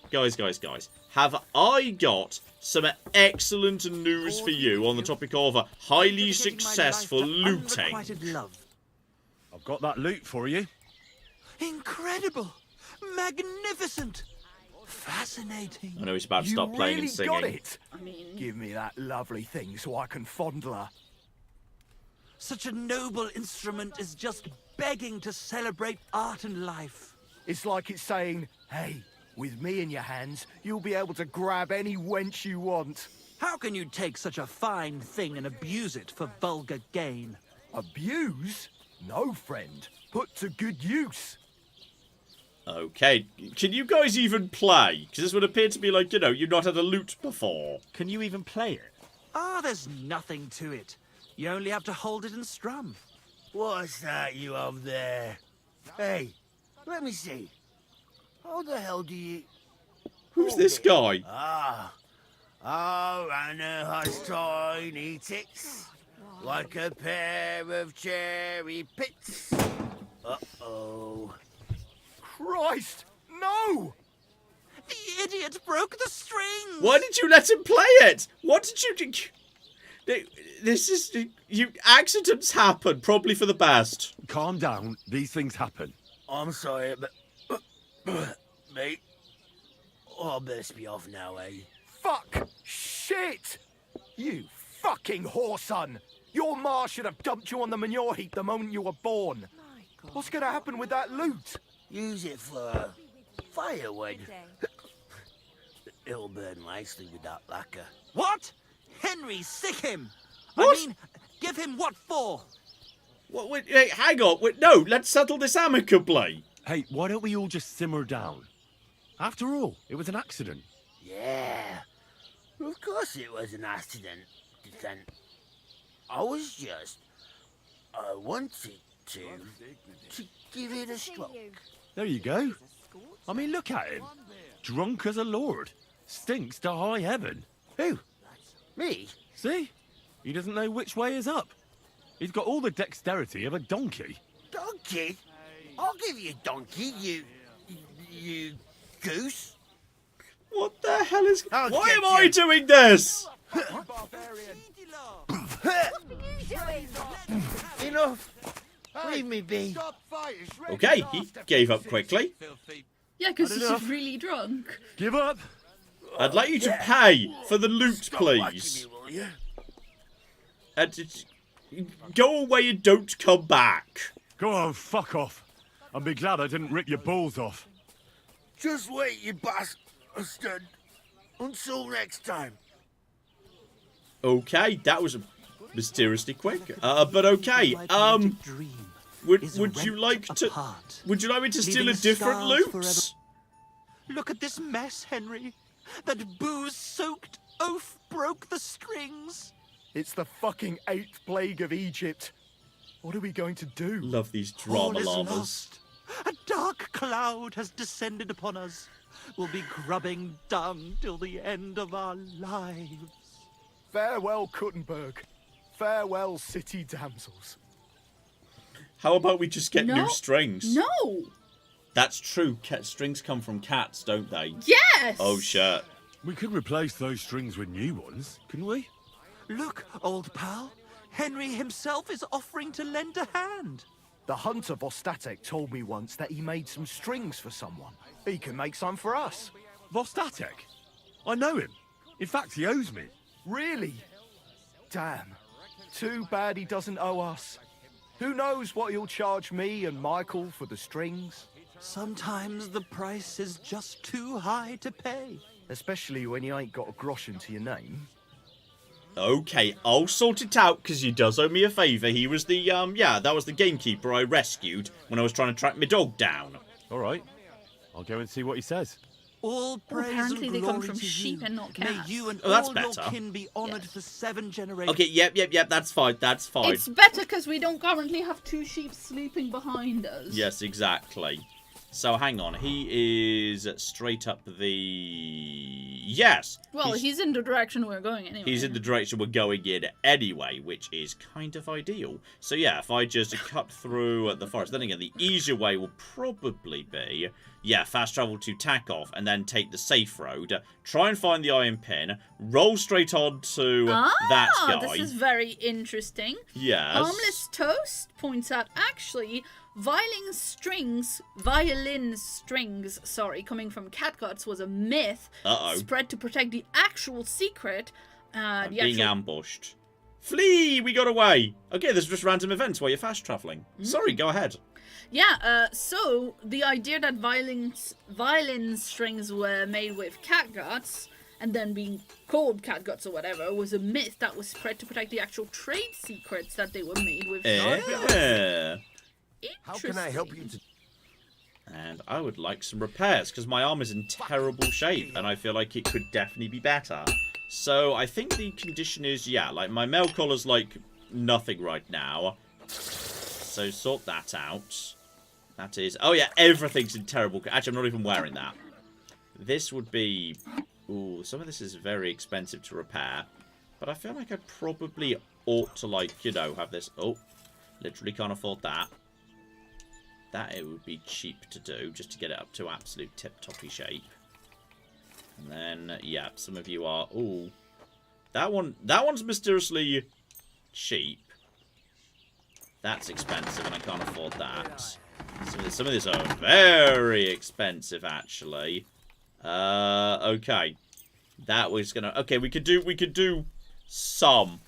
Have I got some excellent news for you on the topic of highly successful looting? I've got that loot for you. Incredible! Magnificent! Fascinating. I know he's about to start playing and singing. Got it. Give me that lovely thing so I can fondle her. Such a noble instrument is just begging to celebrate art and life. It's like it's saying, hey, with me in your hands, you'll be able to grab any wench you want. How can you take such a fine thing and abuse it for vulgar gain? Abuse? No, friend. Put to good use. Okay, can you guys even play? Because this would appear to be like, you know, you've not had a loot before. Can you even play it? Oh, there's nothing to it. You only have to hold it and strum. What's that you up there? Hey, let me see. How the hell do you... Who's this guy? Anna has tiny tits, like a pair of cherry pits. Uh-oh. Christ, no! The idiot broke the strings! Why did you let him play it? What did you do? This is... accidents happen, probably for the best. Calm down. These things happen. I'm sorry, but... mate... Oh, I best be off now, eh? Fuck! Shit! You fucking whoreson! Your ma should have dumped you on the manure heap the moment you were born. What's gonna happen with that loot? Use it for firewood. It'll burn nicely with that lacquer. What? Henry, sick him! What? I mean, give him what for? What, wait, hey, hang on. Wait, no, let's settle this amicably. Hey, why don't we all just simmer down? After all, it was an accident. Yeah. Of course it was an accident, Descent. I wanted to give it a stroke. There you go. I mean, look at him. Drunk as a lord. Stinks to high heaven. Who? Me? See? He doesn't know which way is up. He's got all the dexterity of a donkey. Donkey? I'll give you donkey, you goose. What the hell is... I'll Why get am I you. doing this? Enough. Leave me be. Okay, he gave up quickly. Yeah, because Had he's enough. really drunk. Give up. I'd like you to pay for the loot, please. And go away and don't come back. Go on, fuck off. And be glad I didn't rip your balls off. Just wait, you bastard. Until next time. Okay, that was mysteriously quick. But okay. Would you like me to steal a different loot? Look at this mess, Henry. That booze-soaked oaf broke the strings. It's the fucking 8th plague of Egypt. What are we going to do? Love these All drama is llamas. lost. A dark cloud has descended upon us. We'll be grubbing dung till the end of our lives. Farewell, Kuttenberg. Farewell, city damsels. How about we just get new strings? No. That's true. Strings come from cats, don't they? Yes. Oh shit. We could replace those strings with new ones, couldn't we? Look, old pal. Henry himself is offering to lend a hand. The hunter Vostatek told me once that he made some strings for someone. He can make some for us. Vostatek? I know him. In fact, he owes me. Really? Damn. Too bad he doesn't owe us. Who knows what he'll charge me and Michael for the strings? Sometimes the price is just too high to pay. Especially when you ain't got a groschen to your name. Okay, I'll sort it out, because he does owe me a favour. He was the, that was the gamekeeper I rescued when I was trying to track my dog down. All right. I'll go and see what he says. All praise apparently and they glory come from to sheep you. and not May cats. you and Oh, that's all your better. kin be honoured for 7 generations. Okay, yep, that's fine, that's fine. It's better because we don't currently have 2 sheep sleeping behind us. Yes, exactly. So, hang on, he is straight up the... Yes! Well, he's in the direction we're going anyway. He's in the direction we're going in anyway, which is kind of ideal. So yeah, if I just cut through the forest, then again, the easier way will probably be, yeah, fast travel to Takoff and then take the safe road, try and find the iron pin, roll straight on to that guy. This is very interesting. Yes. Harmless Toast points out, actually, violin strings, coming from catguts was a myth spread to protect the actual secret. Being ambushed. Flee! We got away! Okay, there's just random events while you're fast traveling. Sorry, go ahead. Yeah, so the idea that violin strings were made with catguts and then being called catguts or whatever was a myth that was spread to protect the actual trade secrets that they were made with. How can I help you And I would like some repairs, because my arm is in terrible shape, and I feel like it could definitely be better. So I think the condition is, yeah, like my mail collar's like nothing right now. So sort that out. That is... Oh yeah, everything's in terrible... Actually, I'm not even wearing that. This would be... Ooh, some of this is very expensive to repair. But I feel like I probably ought to, like, you know, have this... Oh, literally can't afford that. That it would be cheap to do, just to get it up to absolute tip-toppy shape. And then, yeah, some of you are... Ooh. That one's mysteriously cheap. That's expensive, and I can't afford that. Some of these are very expensive, actually. Okay. That was gonna... Okay, we could do some.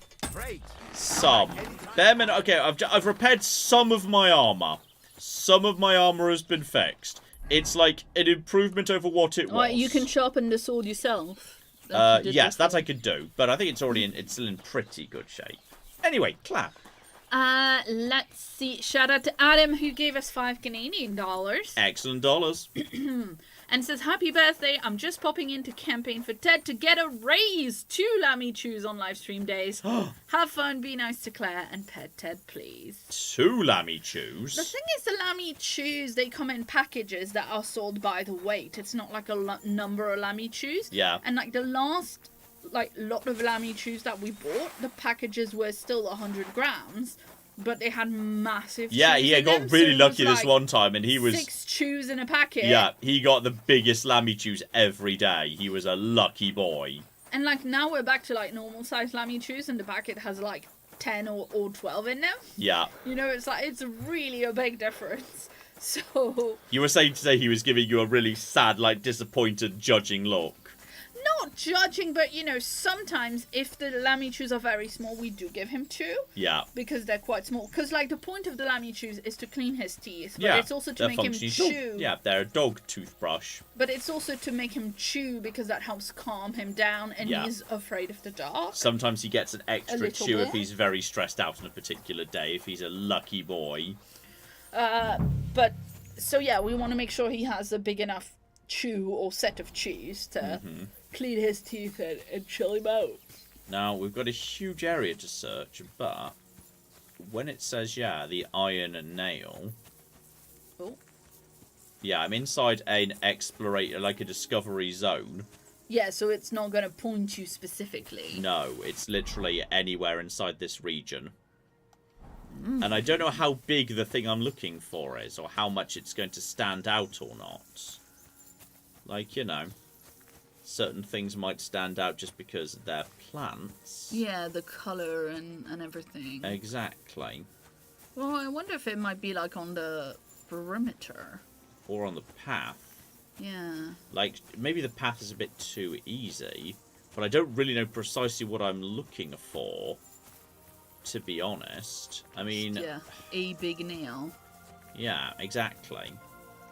Some. Bare minute. Okay, I've repaired some of my armor. Some of my armor has been fixed. It's like an improvement over what it was. Well, you can sharpen the sword yourself. Yes, that I could do, but I think it's already it's still in pretty good shape. Anyway, clap. Let's see. Shout out to Adam who gave us $5 Canadian. Excellent dollars. And says, happy birthday, I'm just popping in to campaign for Ted to get a raise. 2 Lammy Chews on live stream days. Have fun, be nice to Claire, and pet Ted, please. 2 Lammy Chews? The thing is, the Lammy Chews, they come in packages that are sold by the weight. It's not like a number of Lammy Chews. Yeah. And like the last lot of Lammy Chews that we bought, the packages were still 100 grams. But they had massive chews he in got them, really so it lucky was this one time, and he was 6 chews in a packet. Yeah, he got the biggest Lammy Chews every day. He was a lucky boy. And like now we're back to like normal size Lammy Chews, and the packet has like 10 or 12 in them. Yeah. You know, it's really a big difference. So You were saying today he was giving you a really sad, like disappointed, judging look. not judging, but you know, sometimes if the Lammy Chews are very small, we do give him 2. Yeah. Because they're quite small. Because like the point of the Lammy Chews is to clean his teeth, but Yeah, it's also to they're make him functioning chew. Yeah, they're a dog toothbrush. But it's also to make him chew because that helps calm him down, and Yeah. he's afraid of the dark. Sometimes he gets an extra little chew bit. if he's very stressed out on a particular day, if he's a lucky boy. But so yeah, we want to make sure he has a big enough chew or set of chews to clean his teeth and chill him out. Now, we've got a huge area to search, but when it says, the iron and nail... Oh. Yeah, I'm inside an explorator, like a discovery zone. Yeah, so it's not going to point you specifically. No, it's literally anywhere inside this region. And I don't know how big the thing I'm looking for is, or how much it's going to stand out or not. Like, you know, certain things might stand out just because they're plants. Yeah, the colour and everything. Exactly. Well, I wonder if it might be like on the perimeter. Or on the path. Yeah. Like, maybe the path is a bit too easy, but I don't really know precisely what I'm looking for, to be honest. I mean... Yeah, a big nail. Yeah, exactly.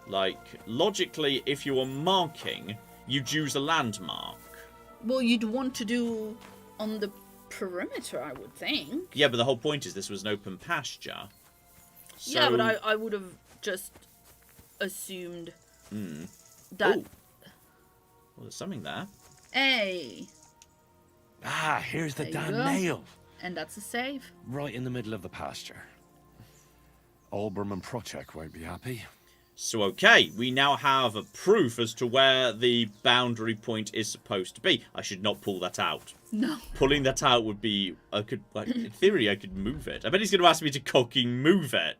Like, logically, if you were marking, you'd use a landmark. Well, you'd want to do on the perimeter, I would think. Yeah, but the whole point is this was an open pasture. So... Yeah, but I would have just assumed that... Ooh. Well, there's something there. Hey! Ah, here's the There you damn go. nail. And that's a save. Right in the middle of the pasture. Olbram and Prochek won't be happy. So, okay, we now have a proof as to where the boundary point is supposed to be. I should not pull that out. No. Pulling that out would be... in theory, I could move it. I bet he's going to ask me to cocking move it.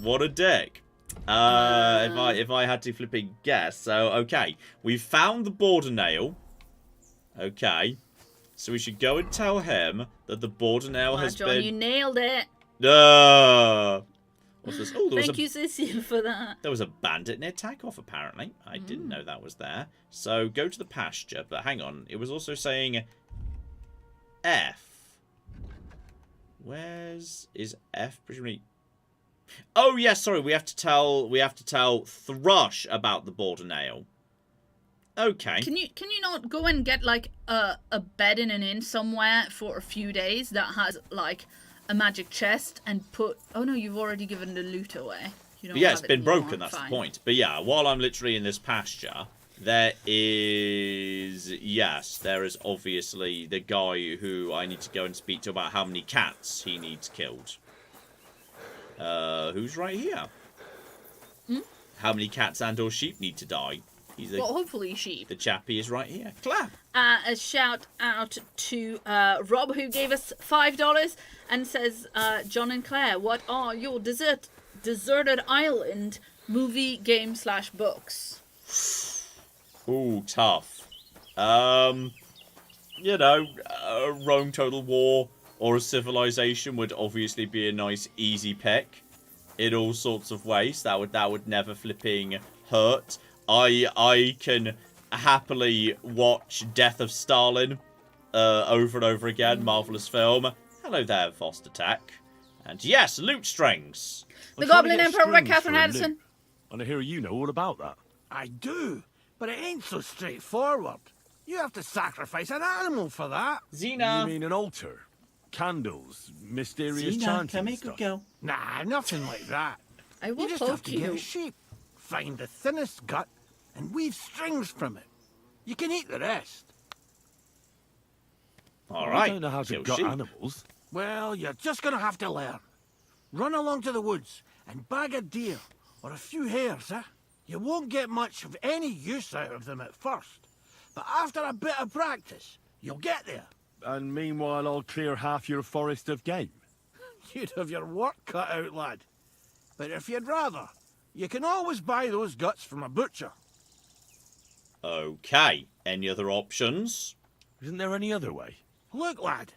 What a dick. If I had to flipping guess. So, okay. We've found the border nail. Okay. So we should go and tell him that the border nail has John, been... you nailed it. What's this? Oh, there was Thank you, Cecile, for that. There was a bandit near Takeoff, apparently. I didn't know that was there. So, go to the pasture. But hang on. It was also saying... F. Where's... Is F presumably... Oh, yes, sorry. We have to tell Thrush about the border nail. Okay. Can you not go and get like a bed in an inn somewhere for a few days that has like a magic chest and put... Oh no, you've already given the loot away. You don't Yeah, have it's it been anymore. broken, that's Fine. the point. But yeah, while I'm literally in this pasture, there is... Yes, there is obviously the guy who I need to go and speak to about how many cats he needs killed. Who's right here? How many cats and or sheep need to die? Well, hopefully sheep. The chappie is right here. Clap. A shout out to Rob, who gave us $5 and says, John and Claire, what are your deserted island movie, game / books? Ooh, tough. You know, Rome Total War or a Civilization would obviously be a nice, easy pick in all sorts of ways. That would never flipping hurt. I can happily watch Death of Stalin over and over again. Marvellous film. Hello there, Foster Tech. And yes, loot strings. The Goblin Emperor by Catherine Addison. And I hear you know all about that. I do, but it ain't so straightforward. You have to sacrifice an animal for that. Xena. You mean an altar? candles, mysterious See now, chanting can and make stuff. it go. Nah, nothing like that. I will You just have poke to get a you. sheep, find the thinnest gut, and weave strings from it. You can eat the rest. All I right. don't know how to kill gut sheep. animals. Well, you're just gonna have to learn. Run along to the woods and bag a deer or a few hares, eh? You won't get much of any use out of them at first, but after a bit of practice, you'll get there. And meanwhile, I'll clear half your forest of game. You'd have your work cut out, lad. But if you'd rather, you can always buy those guts from a butcher. Okay. Any other options? Isn't there any other way? Look, lad,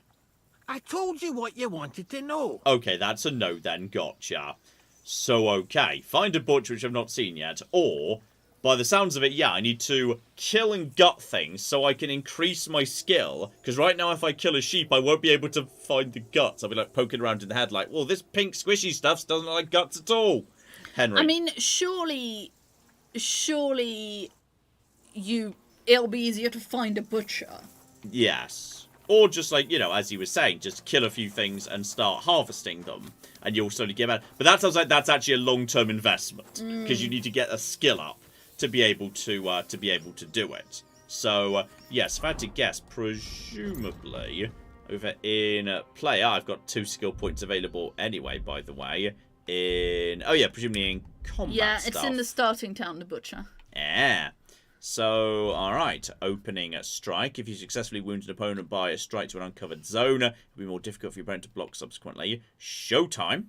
I told you what you wanted to know. Okay, that's a no then. Gotcha. So, okay. Find a butcher, which I've not seen yet. Or, by the sounds of it, yeah, I need to kill and gut things so I can increase my skill. Because right now, if I kill a sheep, I won't be able to find the guts. I'll be, like, poking around in the head like, well, this pink squishy stuff doesn't look like guts at all. Henry. I mean, surely it'll be easier to find a butcher. Yes. Or just like, you know, as you were saying, just kill a few things and start harvesting them. And you'll slowly get better. But that sounds like that's actually a long-term investment. Because you need to get a skill up to be able to do it. So, yes, if I had to guess, presumably, over in player, I've got 2 skill points available anyway, by the way. Presumably in combat Yeah, stuff. it's in the starting town, the butcher. Yeah. So, alright, opening a strike. If you successfully wound an opponent by a strike to an uncovered zone, it'll be more difficult for your opponent to block subsequently. Showtime.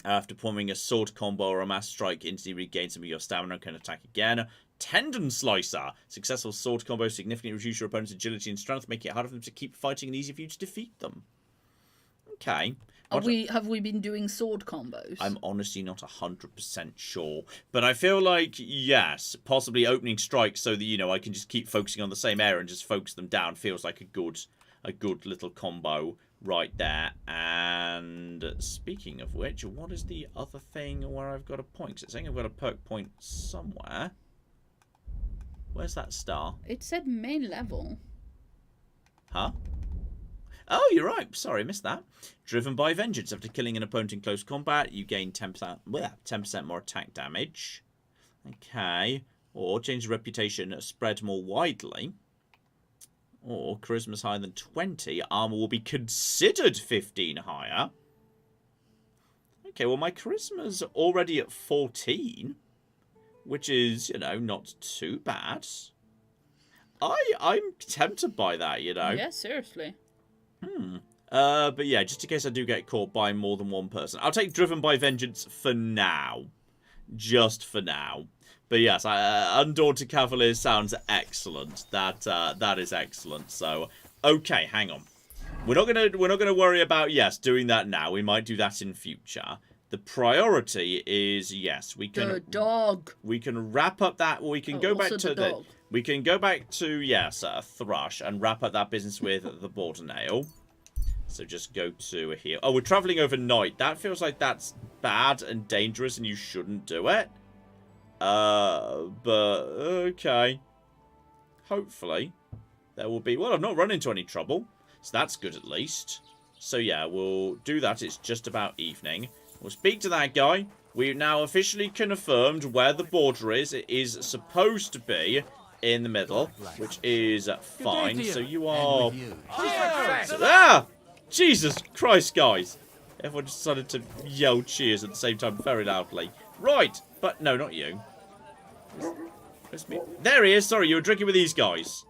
After performing a sword combo or a mass strike, instantly regain some of your stamina and can attack again. Tendon Slicer. Successful sword combo significantly reduce your opponent's agility and strength, making it harder for them to keep fighting and easier for you to defeat them. Okay. Have we been doing sword combos? I'm honestly not 100% sure. But I feel like, yes, possibly opening strikes so that, you know, I can just keep focusing on the same area and just focus them down feels like a good little combo right there. And speaking of which, what is the other thing where I've got a point? 'Cause it's saying I've got a perk point somewhere. Where's that star? It said main level. Huh? Oh, you're right. Sorry, missed that. Driven by vengeance. After killing an opponent in close combat, you gain 10% more attack damage. Okay. Or change the reputation, spread more widely. Or charisma's higher than 20. Armor will be considered 15 higher. Okay, well, my charisma's already at 14. Which is, you know, not too bad. I'm tempted by that, you know. Yeah, seriously. But yeah, just in case I do get caught by more than one person. I'll take Driven by Vengeance for now. Just for now. But yes, Undaunted Cavaliers sounds excellent. That is excellent. So, okay, hang on. We're not gonna worry about, yes, doing that now. We might do that in future. The priority is, yes, we can... The dog. We can wrap up that... We can go back to the dog. We can go back to, yes, Thrush and wrap up that business with the Border Nail. So just go to here. Oh, we're traveling overnight. That feels like that's bad and dangerous and you shouldn't do it. But, okay. Hopefully, there will be... Well, I've not run into any trouble. So that's good at least. So yeah, we'll do that. It's just about evening. We'll speak to that guy. We've now officially confirmed where the border is. It is supposed to be in the middle, which is fine. So you are... Jesus Christ, guys. Everyone just decided to yell cheers at the same time very loudly. Right, but no, not you. There he is. Sorry, you were drinking with these guys.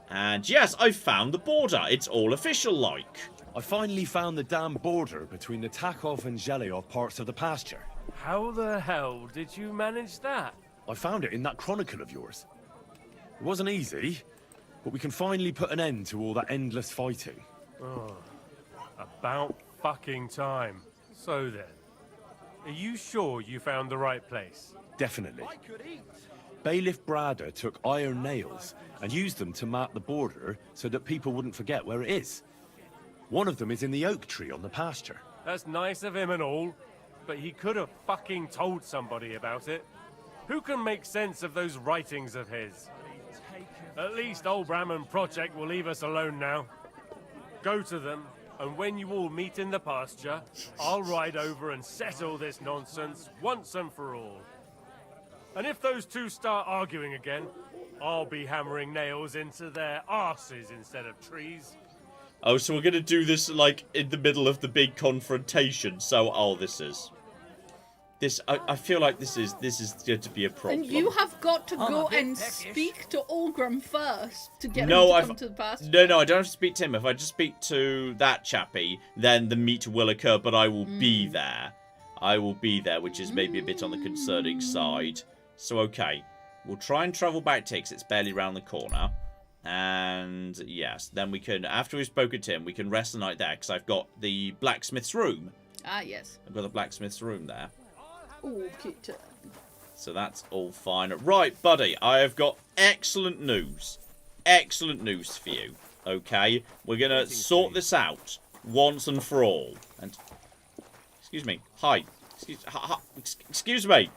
And yes, I found the border. It's all official-like. I finally found the damn border between the Takov and Zheleov parts of the pasture. How the hell did you manage that? I found it in that chronicle of yours. It wasn't easy, but we can finally put an end to all that endless fighting. Oh, about fucking time. So then, are you sure you found the right place? Definitely. Bailiff Brada took iron nails and used them to map the border so that people wouldn't forget where it is. One of them is in the oak tree on the pasture. That's nice of him and all, but he could have fucking told somebody about it. Who can make sense of those writings of his? At least old Brahman Project will leave us alone now. Go to them, And when you all meet in the pasture, I'll ride over and settle this nonsense once and for all. And if those two start arguing again, I'll be hammering nails into their arses instead of trees. Oh, so we're gonna do this, like, in the middle of the big confrontation. So, I feel like this is going to be a problem. And you have got to go and speak to Olgrim first to get him to come to the pasture. No, I don't have to speak to him. If I just speak to that chappie, then the meet will occur, but I will be there. I will be there, which is maybe a bit on the concerning side. So, okay. We'll try and travel back to because it's barely around the corner. And, yes, then we can, after we've spoken to him, we can rest the night there, because I've got the blacksmith's room. Ah, yes. I've got the blacksmith's room there. Oh, cute. So that's all fine. Right, buddy, I have got excellent news. Excellent news for you. Okay? We're going to sort this out once and for all. And, excuse me. Hi. Excuse me.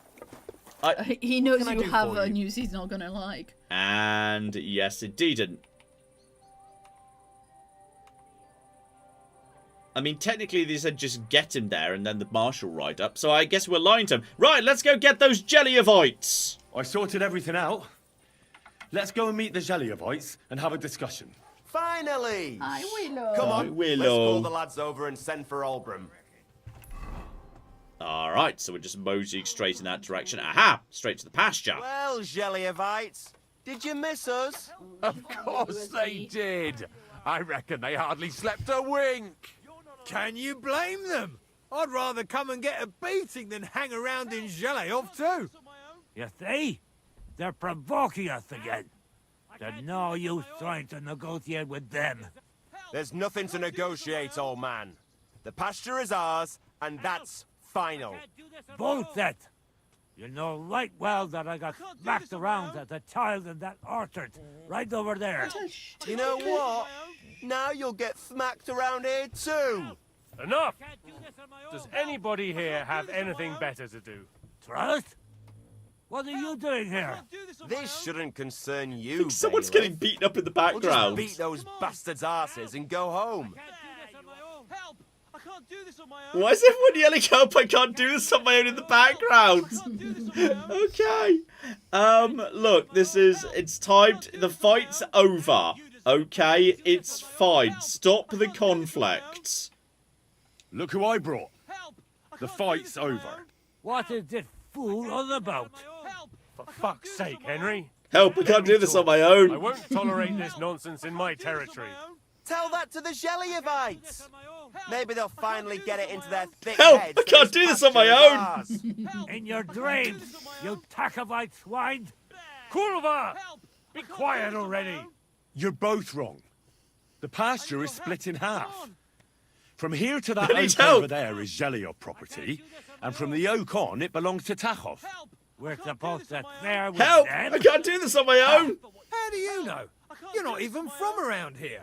He knows you have a news he's not going to like. And, yes, indeed. And I mean, technically, they said just get him there and then the marshal ride up. So I guess we're lying to him. Right, let's go get those Jelliavites. I sorted everything out. Let's go and meet the Jelliavites and have a discussion. Finally! Hi, Willow. Come on, Willow. let's call the lads over and send for Olbram. Alright, so we're just moseying straight in that direction. Aha! Straight to the pasture. Well, Jelliavites, did you miss us? Of course they did. I reckon they hardly slept a wink. Can you blame them? I'd rather come and get a beating than hang around in Jelliov too. You see? They're provoking us again. There's no use trying to negotiate with them. There's nothing to negotiate, old man. The pasture is ours, and that's final. Bullshit! You know right well that I got smacked around as a child in that orchard, right over there. You know what? Now you'll get smacked around here too. Enough! Does anybody here have anything better to do? Trust? What are you doing here? This shouldn't concern you, Someone's bailiff. getting beaten up in the We'll background. just beat those bastards' asses and go home. Why is everyone yelling help? I can't do this on my own in the background. Okay. Look, it's timed. The fight's over. Okay, it's fine. Stop the conflict. Look who I brought. The fight's over. What is this fool all about? For fuck's sake, Henry. Help, I can't do this on my own. I won't tolerate this nonsense in my territory. Tell that to the Jelliavites. Maybe they'll finally get it into their thick Help! heads. I can't do this on my own! In your dreams, you Takavite swine! Kurva! Be quiet already! You're both wrong. The pasture is split in half. From here to that I need oak help. over there is Zheliov property, and from the oak on, it belongs to Tachov. We're supposed to share with Help! them? I can't do this on my own! How do you know? You're not even from around here.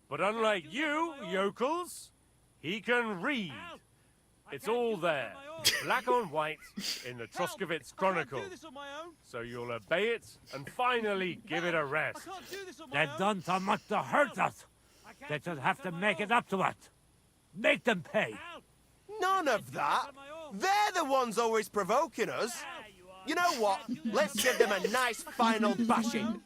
But unlike you, yokels, he can read. It's all there, black on white, in the Troskovitz Chronicle. So you'll obey it and finally give it a rest. They've done so much to hurt us. They just have to make it up to us. Make them pay. None of that. They're the ones always provoking us. You know what? Let's give them a nice final bashing.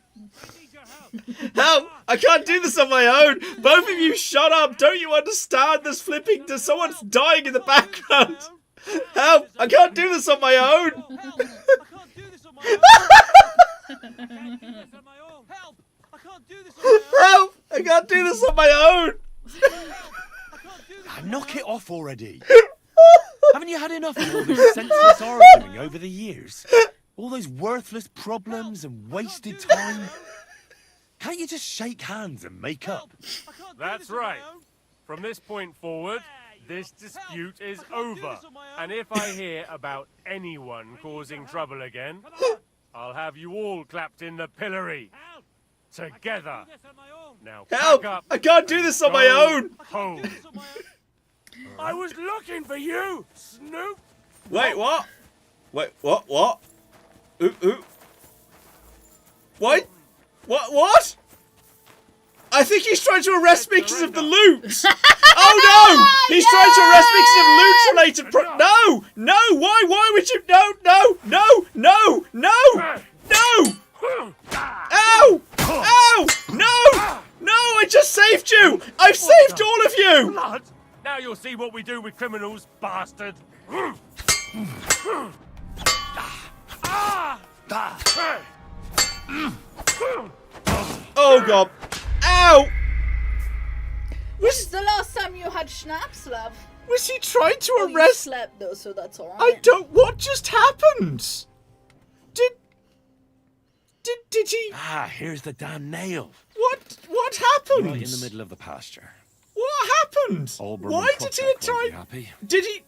Help! I can't do this on my own! Both of you shut up! Don't you understand? There's someone's dying in the background! Help! I can't do this on my own! Help! I can't do this on my own! Knock it off already. Haven't you had enough of all this senseless arguing over the years? All those worthless problems and wasted time? Can't you just shake hands and make up? That's right. From this point forward, this dispute is over. And if I hear about anyone causing trouble again, I'll have you all clapped in the pillory. Together. Now Help! pack up. I can't do this on my Go own! Home. I was looking for you, Snoop. Wait, what? Wait, what? Who? What? What? I think he's trying to arrest me because of the loot. Oh no! He's trying to arrest me because of loot-related No! No! Why would you? No! No! No! No! No! No! Ow! Ow! No! No! I just saved you! I've saved all of you! Blood! Now you'll see what we do with criminals, bastard! Oh god! Ow! When's the last time you had schnapps, love? Was he trying to Oh, you arrest? slept though, so that's alright. I don't. What just happened? Did he? Ah, here's the damn nail. What happened? Right in the middle of the pasture. What happened? Why did he attack? Happy. Did he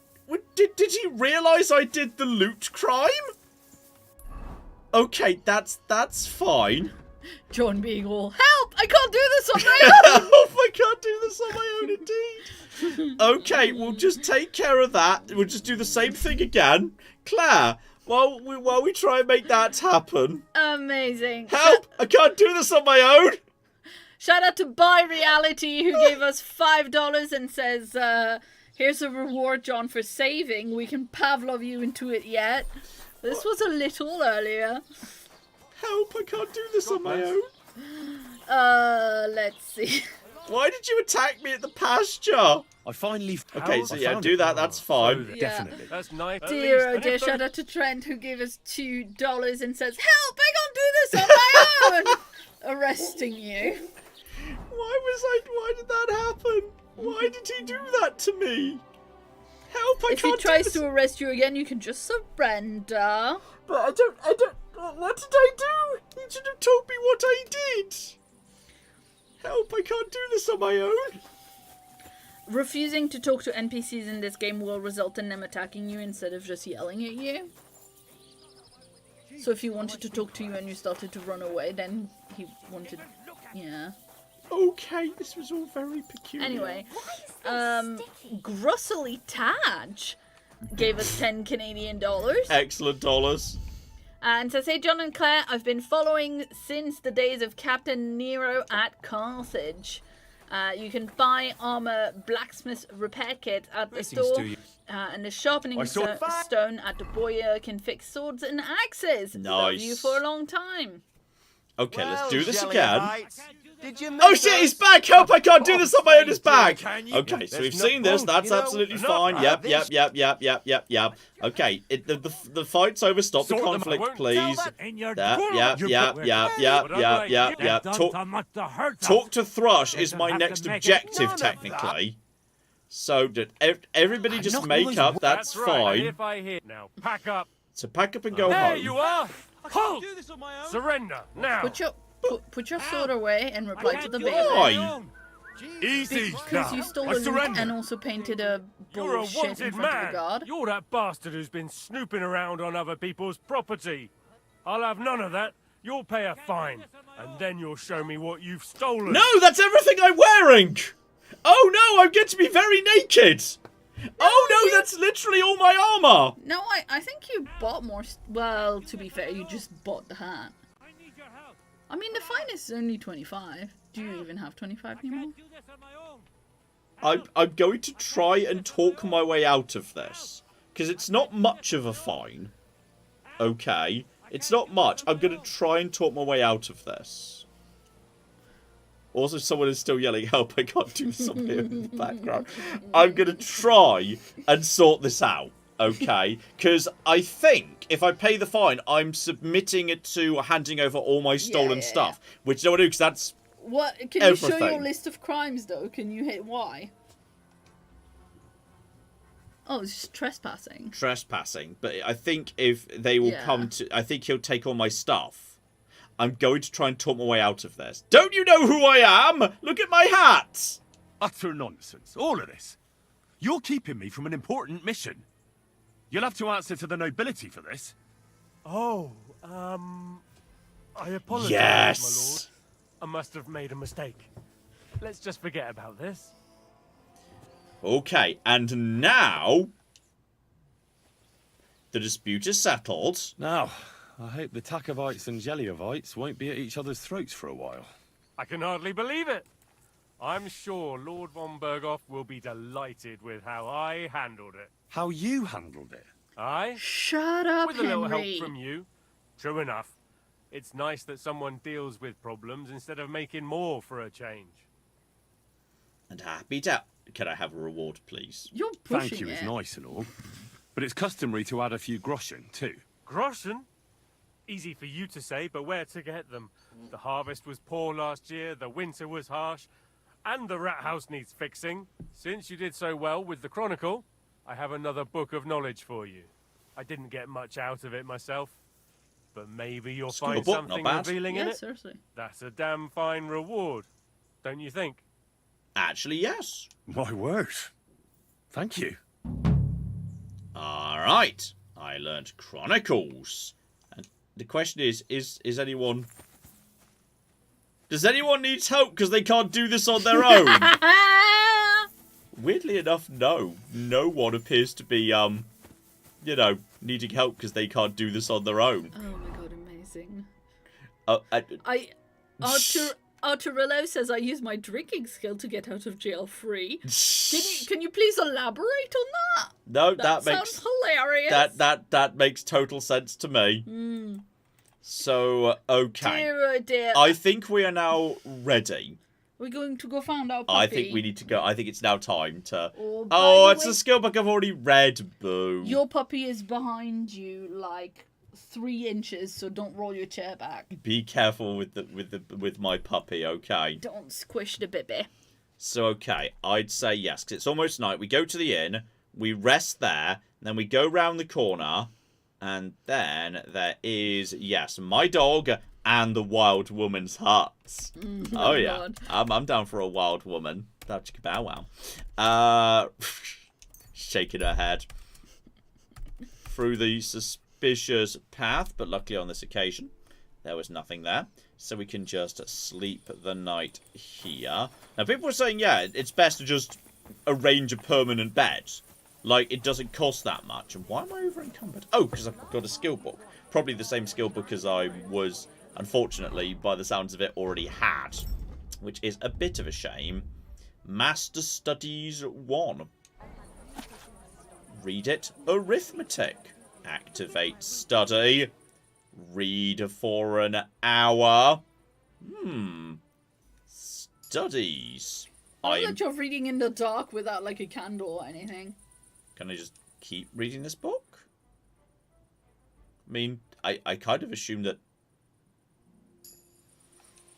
realise I did the loot crime? Okay, that's fine. John being all, help! I can't do this on my own! Help! I can't do this on my own, indeed. Okay, we'll just take care of that. We'll just do the same thing again. Claire, while we try and make that happen. Amazing. Help! I can't do this on my own! Shout out to Buy Reality, who gave us $5 and says, here's a reward, John, for saving. We can Pavlov you into it yet. This was a little earlier. Help, I can't do this on my own. Let's see. Why did you attack me at the pasture? I finally... Okay, so yeah, do that, that's fine. Yeah. Definitely. That's nice. Dear, oh dear, shout out to Trent, who gave us $2 and says, help, I can't do this on my own! Arresting you. Why did that happen? Why did he do that to me? Help, I if can't he tries do this. to arrest you again, you can just surrender. But I don't, what did I do? He should have told me what I did. Help, I can't do this on my own. Refusing to talk to NPCs in this game will result in them attacking you instead of just yelling at you. So if he wanted to talk to you and you started to run away, then he wanted... Yeah. Okay, this was all very peculiar. Anyway, Grossily Taj gave us 10 Canadian dollars. Excellent dollars. And says, hey, John and Claire, I've been following since the days of Captain Nero at Carthage. You can buy armor blacksmith repair kit at the store. And the sharpening stone at the boyer can fix swords and axes. Nice. Love you for a long time. Okay, let's do this again. Did you Oh shit, he's back! Help, I can't do this on my own, he's back! Okay, so we've seen this, that's absolutely fine. Yep. Okay, the fight's over, stop the conflict, please. Yep. Talk to Thrush is my next objective, technically. So, did everybody just make up, that's fine. Now, pack up. So pack up and go There home. you are! Halt! Surrender, now! Put your sword away and reply to the bailiff. Why? Easy, Because you stole the loot and also painted a You're a bullshit in wanted front of man. the guard. You're that bastard who's been snooping around on other people's property. I'll have none of that. You'll pay a fine, and then you'll show me what you've stolen. No, that's everything I'm wearing! Oh no, I'm going to be very naked! Oh no, that's literally all my armor! No, I think you bought more. Well, to be fair, you just bought the hat. I mean, the fine is only 25. Do you even have 25 anymore? I'm going to try and talk my way out of this. Because it's not much of a fine. Okay. It's not much. I'm going to try and talk my way out of this. Also, someone is still yelling, help, I can't do something in the background. I'm going to try and sort this out. Okay, because I think if I pay the fine, I'm submitting it to handing over all my stolen stuff, which I don't want to do because that's what? Can everything. you show your list of crimes though? Can you hit Y? Oh, it's just trespassing. Trespassing, but I think if they will come to, I think he'll take all my stuff. I'm going to try and talk my way out of this. Don't you know who I am? Look at my hat. Utter nonsense, all of this. You're keeping me from an important mission. You'll have to answer to the nobility for this. Oh, I apologize, Yes. my lord. I must have made a mistake. Let's just forget about this. Okay, and now the dispute is settled. Now, I hope the Takovites and Jeliovites won't be at each other's throats for a while. I can hardly believe it. I'm sure Lord von Berghoff will be delighted with how I handled it. How you handled it? Aye? Shut up, With a little help Henry. from you. True enough. It's nice that someone deals with problems instead of making more for a change. And happy to... Can I have a reward, please? You're pushing Thank you it. is nice and all. But it's customary to add a few groschen, too. Groschen? Easy for you to say, but where to get them? The harvest was poor last year, the winter was harsh, and the rat house needs fixing. Since you did so well with the Chronicle, I have another book of knowledge for you. I didn't get much out of it myself, but maybe you'll find book, something not bad. revealing in Yeah, it. seriously. That's a damn fine reward, don't you think? Actually, yes. My word. Thank you. Alright. I learned Chronicles. And the question is anyone... Does anyone need help because they can't do this on their own? Weirdly enough, no. No one appears to be, you know, needing help because they can't do this on their own. Oh my god, amazing. Arturillo says I use my drinking skill to get out of jail free. Can you please elaborate on that? No, that sounds makes hilarious. that makes total sense to me. Mm. So okay, Dear, oh dear. I think we are now ready. We're going to go find our puppy. I think we need to go. I think it's now time to. by Oh, the it's way- a skill book I've already read. Boo. Your puppy is behind you, like 3 inches, so don't roll your chair back. Be careful with my puppy, okay? Don't squish the baby. So okay, I'd say yes, because it's almost night. We go to the inn, we rest there, then we go round the corner, and then there is my dog and the wild woman's hut. Oh yeah, I'm down for a wild woman. Bow wow. Shaking her head through the suspicious path, but luckily on this occasion there was nothing there, so we can just sleep the night here. Now people were saying, yeah, it's best to just arrange a permanent bed, like it doesn't cost that much. And why am I over encumbered? Oh, because I've got a skill book, probably the same skill book as I was, unfortunately, by the sounds of it, already had, which is a bit of a shame. Master Studies 1. Read it. Arithmetic. Activate study. Read for an hour. Studies. I like you're reading in the dark without like a candle or anything. Can I just keep reading this book? I mean, I kind of assume that...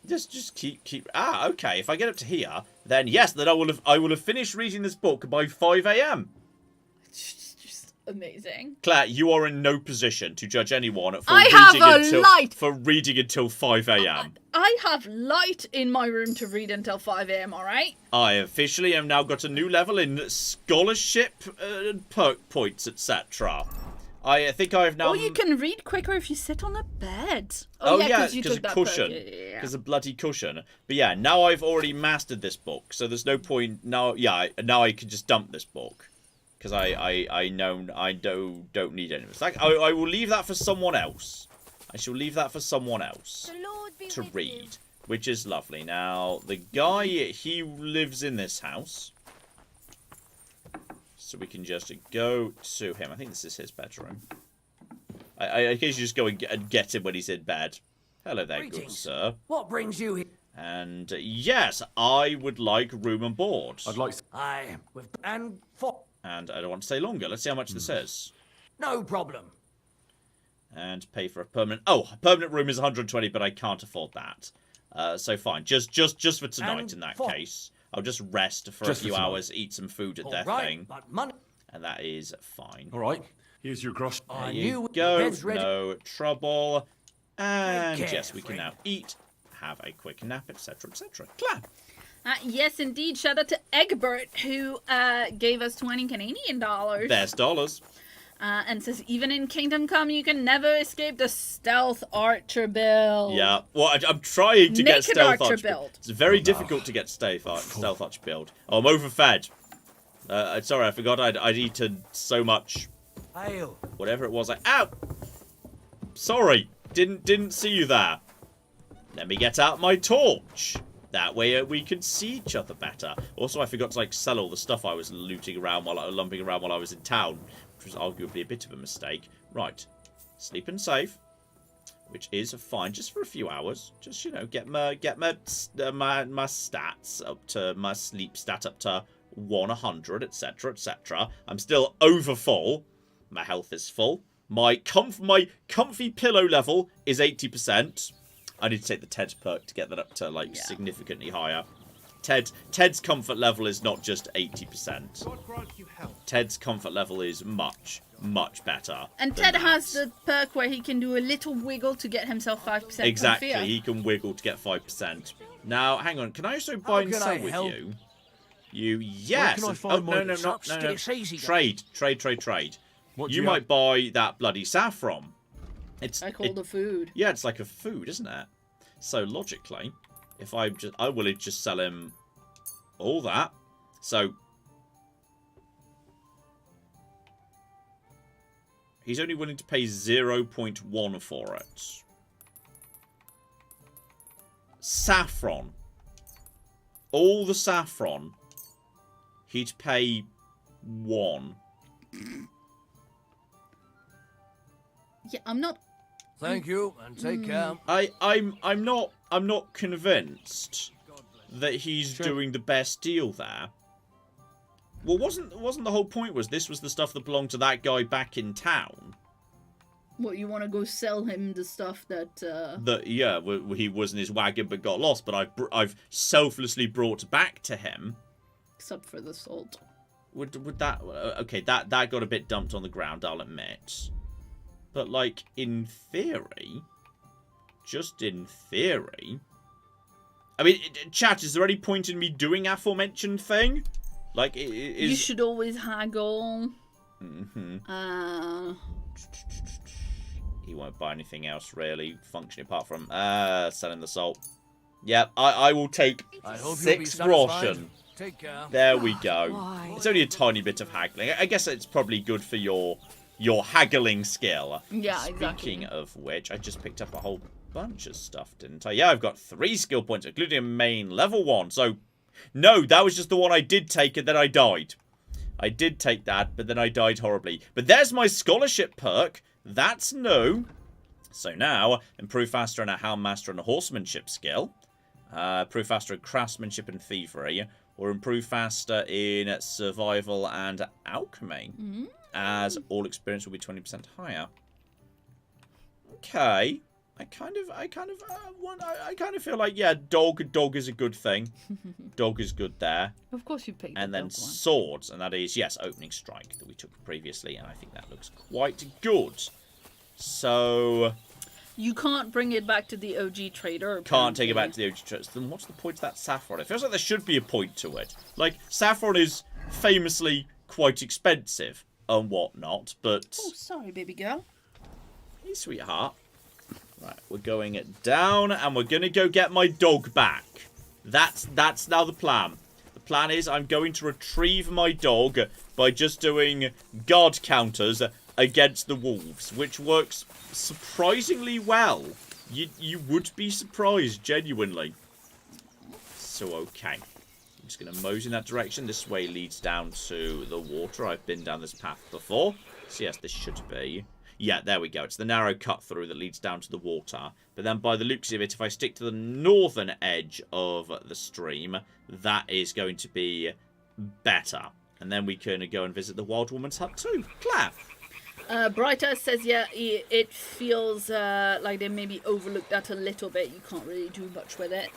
Just keep... okay. If I get up to here, then yes, then I will have finished reading this book by 5 AM. Just amazing. Claire, you are in no position to judge anyone for for reading until 5 AM. I have light in my room to read until 5 AM, alright? I officially have now got a new level in scholarship, perk points, etc. I think I have now... Or you can read quicker if you sit on a bed. Oh yeah, because you because took a that cushion. perk. Because a bloody cushion. But yeah, now I've already mastered this book, so there's no point now. Yeah, now I can just dump this book because I know I don't need any of it. Like I will leave that for someone else. I shall leave that for someone else to read, which is lovely. Now the guy, he lives in this house. So we can just go to him. I think this is his bedroom. I occasionally just go and get him when he's in bed. Hello there, good Greetings. sir. What brings you here? And yes, I would like room and board. I'd like... And for... And I don't want to stay longer. Let's see how much this is. No problem. And pay for a permanent... Oh, a permanent room is 120, but I can't afford that. So fine. Just for tonight And in that for- case. I'll just rest for Just a few for tonight. hours, eat some food at All their right, thing. but money... And that is fine. All right, here's your grosh. There knew you the go. bed's ready. No trouble. And Take care, yes, we can friend. now eat, have a quick nap, etc., etc. Claire. Yes, indeed. Shout out to Egbert, who gave us 20 Canadian dollars. There's dollars. And says, even in Kingdom Come, you can never escape the stealth archer build. Yeah, well, I'm trying to get Naked stealth archer archer build. It's very difficult to get stealth archer build. Oh, I'm overfed. Sorry, I forgot I'd eaten so much. Ale. Whatever it was. Ow! Sorry, didn't see you there. Let me get out my torch. That way we can see each other better. Also, I forgot to like sell all the stuff I was lumping around while I was in town, which was arguably a bit of a mistake. Right, sleep and save, which is fine, just for a few hours. Just, you know, get my stats up to my sleep stat up to 100, etc., etc. I'm still over full. My health is full. My comfy pillow level is 80%. I need to take the Ted perk to get that up to, like, significantly higher. Ted's comfort level is not just 80%. Ted's comfort level is much, much better. And Ted has the perk where he can do a little wiggle to get himself 5% Exactly, comfier. he can wiggle to get 5%. Now, hang on, can I also buy and sell with you? Yes. Where can I find no. Trade. You might buy that bloody saffron. I call the food. Yeah, it's like a food, isn't it? So logically, if I will just sell him all that. So he's only willing to pay 0.1 for it. Saffron. All the saffron. He'd pay 1. Yeah, I'm not. Thank you, and take care. I'm not convinced that he's doing the best deal there. Well, wasn't the whole point was this was the stuff that belonged to that guy back in town? What, you want to go sell him the stuff that? He was in his wagon but got lost, but I've selflessly brought back to him. Except for the salt. Would that okay? That got a bit dumped on the ground, I'll admit. But, like, in theory, just in theory... I mean, chat, is there any point in me doing aforementioned thing? Like, You should always haggle. Mm-hmm. He won't buy anything else, really, functioning apart from selling the salt. Yep, I will take 6 groschen. Take care. There we go. It's only a tiny bit of haggling. I guess it's probably good for your haggling skill. Yeah, exactly. Speaking of which, I just picked up a whole bunch of stuff, didn't I? Yeah, I've got 3 skill points, including a main level 1. So, no, that was just the one I did take and then I died. I did take that, but then I died horribly. But there's my scholarship perk. That's new. So now, improve faster in a houndmaster and a horsemanship skill. Improve faster in craftsmanship and thievery. Or improve faster in survival and alchemy. As all experience will be 20% higher. Okay, I kind of feel like, yeah, dog is a good thing. Dog is good there. Of course you picked. And then swords, and that is, yes, opening strike that we took previously, and I think that looks quite good. So you can't bring it back to the OG trader. Can't take it back to the OG trader. So then what's the point of that saffron? It feels like there should be a point to it. Like, saffron is famously quite expensive and whatnot, but... Oh, sorry, baby girl. Hey, sweetheart. Right, we're going down, and we're going to go get my dog back. That's now the plan. The plan is I'm going to retrieve my dog by just doing guard counters against the wolves, which works surprisingly well. You would be surprised, genuinely. So, okay. I'm just going to mosey in that direction. This way leads down to the water. I've been down this path before. So, yes, this should be... Yeah, there we go. It's the narrow cut through that leads down to the water. But then by the looks of it, if I stick to the northern edge of the stream, that is going to be better. And then we can go and visit the Wild Woman's hut too. Claire. Brighter says, yeah, it feels like they maybe overlooked that a little bit. You can't really do much with it.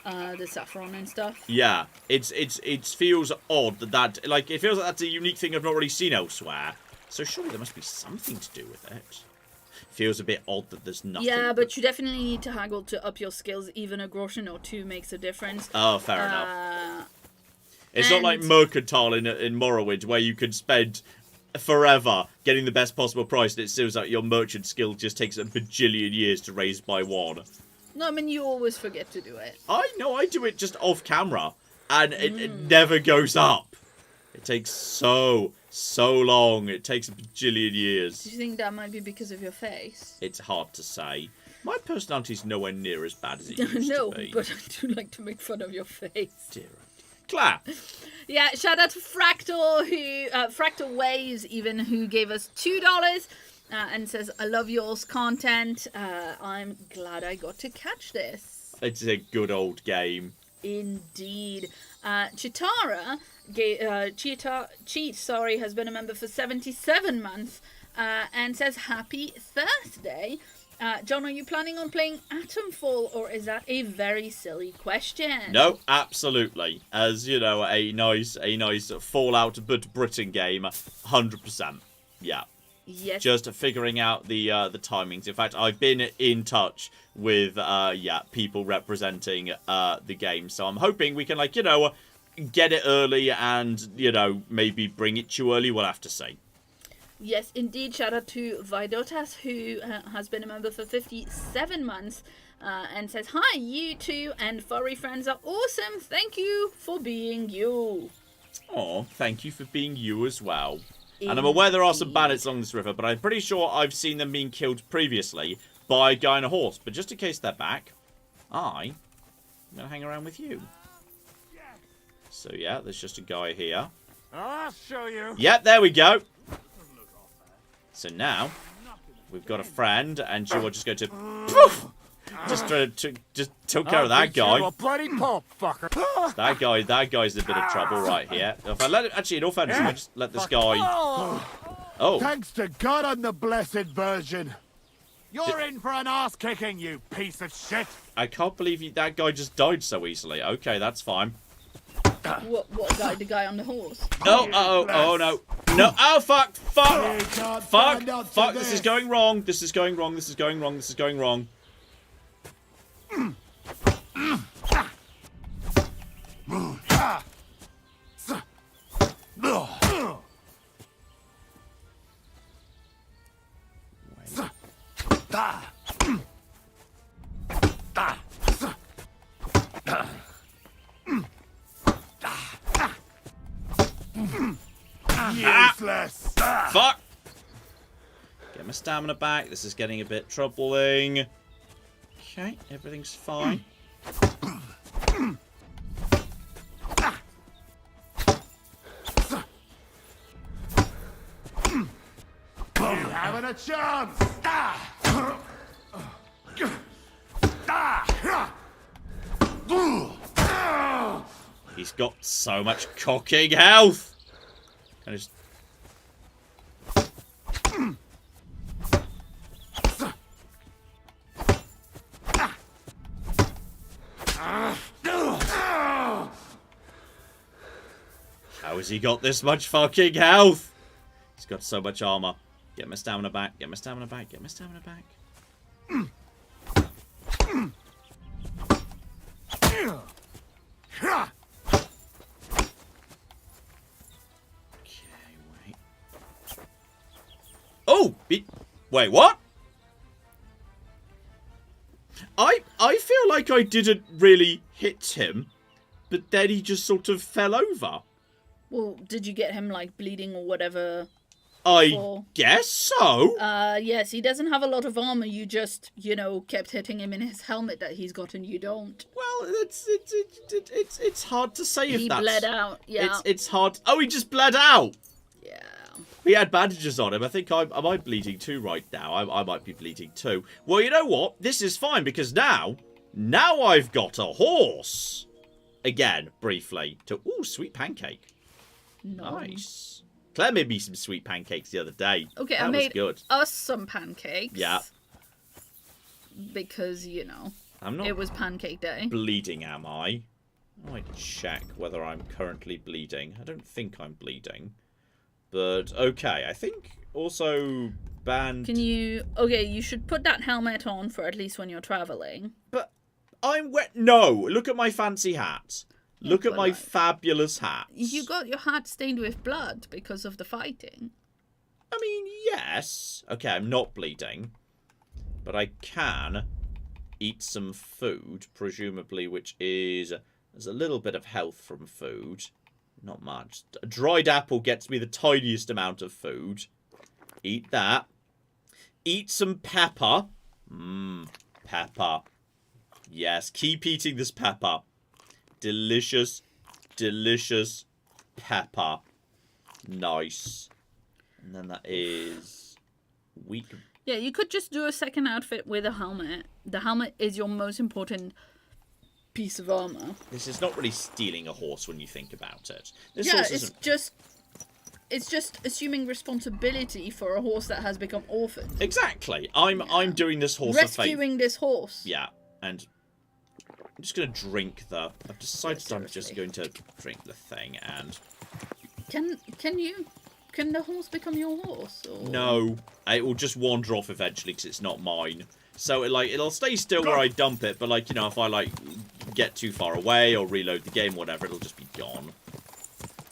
The saffron and stuff. Yeah, it feels odd that like, it feels like that's a unique thing I've not really seen elsewhere. So surely there must be something to do with it. Feels a bit odd that there's nothing. Yeah, but you definitely need to haggle to up your skills. Even a groschen or 2 makes a difference. Oh, fair enough. It's not like Mercantile in Morrowind, where you can spend forever getting the best possible price, and it seems like your merchant skill just takes a bajillion years to raise by 1. No, I mean, you always forget to do it. I know, I do it just off camera, and it never goes up. It takes so long. It takes a bajillion years. Do you think that might be because of your face? It's hard to say. My personality's nowhere near as bad as it used No, to be. but I do like to make fun of your face. Dear, oh dear. Claire. Yeah, shout out to Fractal, who Fractal Waves even, who gave us $2 and says, "I love y'all's content. I'm glad I got to catch this." It's a good old game. Indeed. Chitara, Cheat, has been a member for 77 months and says, "Happy Thursday. John, are you planning on playing Atomfall, or is that a very silly question?" No, absolutely. As you know, a nice Fallout but Britain game, 100%. Yeah. Yes. Just figuring out the timings. In fact, I've been in touch with people representing the game, so I'm hoping we can get it early and maybe bring it to you early. We'll have to see. Yes, indeed. Shout out to Vidotas, who has been a member for 57 months and says, "Hi, you two and furry friends are awesome. Thank you for being you." Oh, thank you for being you as well. Indeed. And I'm aware there are some bandits along this river, but I'm pretty sure I've seen them being killed previously by a guy on a horse. But just in case they're back, I'm going to hang around with you. So yeah, there's just a guy here. I'll show you. Yep, there we go. So now, we've got a friend, and she'll just go to... Poof! Just took care of that guy. A bloody pulp, fucker. That guy's in a bit of trouble right here. If I let it, actually, in all fairness, if I just let this guy... Oh. Thanks to God I'm the blessed virgin. You're in for an ass kicking, you piece of shit. I can't believe that guy just died so easily. Okay, that's fine. What guy? The guy on the horse? Oh, oh no. No, oh, fuck, this is going wrong, this is going wrong. Useless. Fuck! Get my stamina back. This is getting a bit troubling. Okay, everything's fine. You haven't a chance. He's got so much cocking health. Can I just... How has he got this much fucking health? He's got so much armor. Get my stamina back, get my stamina back, get my stamina back. Oh! Wait, what? I feel like I didn't really hit him, but then he just sort of fell over. Well, did you get him, like, bleeding or whatever? I guess so. Yes, he doesn't have a lot of armor. You just, kept hitting him in his helmet that he's got and you don't. Well, it's hard to say if that's... He bled out, yeah. It's hard... Oh, he just bled out! Yeah. He had bandages on him. I think am I bleeding too right now? I might be bleeding too. Well, you know what? This is fine because now I've got a horse. Again, briefly. Ooh, sweet pancake. Nice. Claire made me some sweet pancakes the other day. Okay, that I made good. us some pancakes. Yeah. Because, I'm not it was pancake day. Bleeding, am I? I might check whether I'm currently bleeding. I don't think I'm bleeding. But, okay, I think also Can you... Okay, you should put that helmet on for at least when you're traveling. But I'm wet. No, look at my fancy hat. Look at my fabulous hat. You got your hat stained with blood because of the fighting. I mean, yes. Okay, I'm not bleeding. But I can eat some food, presumably, which is... There's a little bit of health from food. Not much. A dried apple gets me the tiniest amount of food. Eat that. Eat some pepper. Pepper. Yes, keep eating this pepper. Delicious, delicious pepper. Nice. And then that is weak. Yeah, you could just do a second outfit with a helmet. The helmet is your most important piece of armor. This is not really stealing a horse when you think about it. This yeah, horse it's just assuming responsibility for a horse that has become orphaned. Exactly. I'm doing this horse a favor. Rescuing this horse. Yeah, and I'm just gonna drink the. I've decided I'm just going to drink the thing and. Can the horse become your horse? Or... No, it will just wander off eventually because it's not mine. So it'll stay still where I dump it, but like, you know, if I like get too far away or reload the game, whatever, it'll just be gone.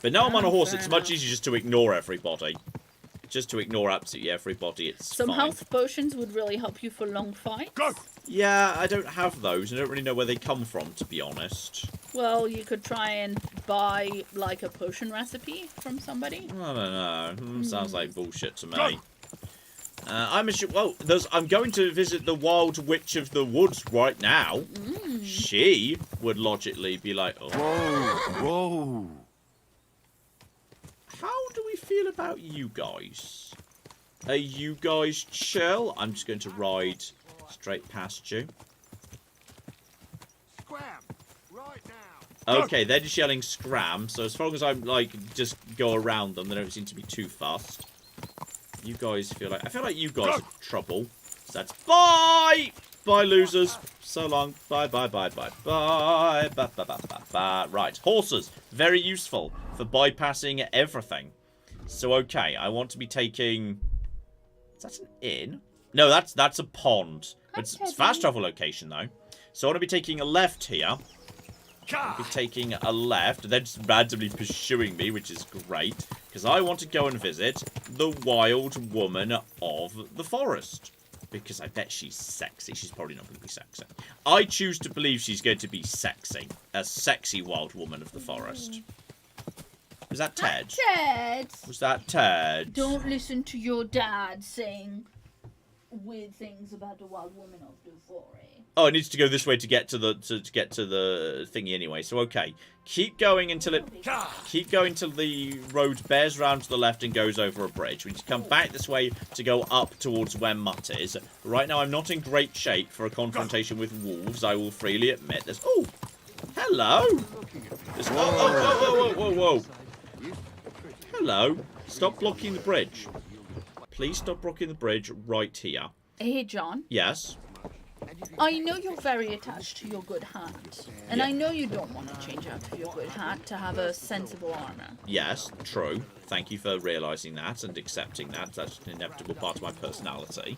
But now I'm on a horse, it's much easier just to ignore everybody. Just to ignore absolutely everybody, it's Some fine. health potions would really help you for long fights. Yeah, I don't have those. I don't really know where they come from, to be honest. Well, you could try and buy, like, a potion recipe from somebody. I don't know. Sounds like bullshit to me. I'm going to visit the Wild Witch of the Woods right now. She would logically be like, oh. Whoa. How do we feel about you guys? Are you guys chill? I'm just going to ride straight past you. Okay, they're just yelling scram, so as long as I'm, like, just go around them, they don't seem to be too fast. You guys feel like... I feel like you guys are trouble. So that's... Bye! Bye, losers. So long. Bye, bye, bye, bye, bye. Ba, ba, ba, ba, ba. Right, horses. Very useful for bypassing everything. So, okay, I want to be taking... Is that an inn? No, that's a pond. It's a fast travel location, though. So I want to be taking a left here. I'll be taking a left. They're just randomly pursuing me, which is great. Because I want to go and visit the wild woman of the forest. Because I bet she's sexy. She's probably not going to be sexy. I choose to believe she's going to be sexy. A sexy wild woman of the forest. Was that Ted? Ted! Was that Ted? Don't listen to your dad saying weird things about the wild woman of the forest. Oh, it needs to go this way to get to the thingy anyway. So okay, keep going until the road bears round to the left and goes over a bridge. We need to come back this way to go up towards where Mutt is. Right now, I'm not in great shape for a confrontation with wolves. I will freely admit this. Oh, hello. Whoa. Hello. Stop blocking the bridge. Please stop blocking the bridge right here. Hey, John. Yes. I know you're very attached to your good hat. And I know you don't want to change out of your good hat to have a sensible armor. Yes, true. Thank you for realising that and accepting that. That's an inevitable part of my personality.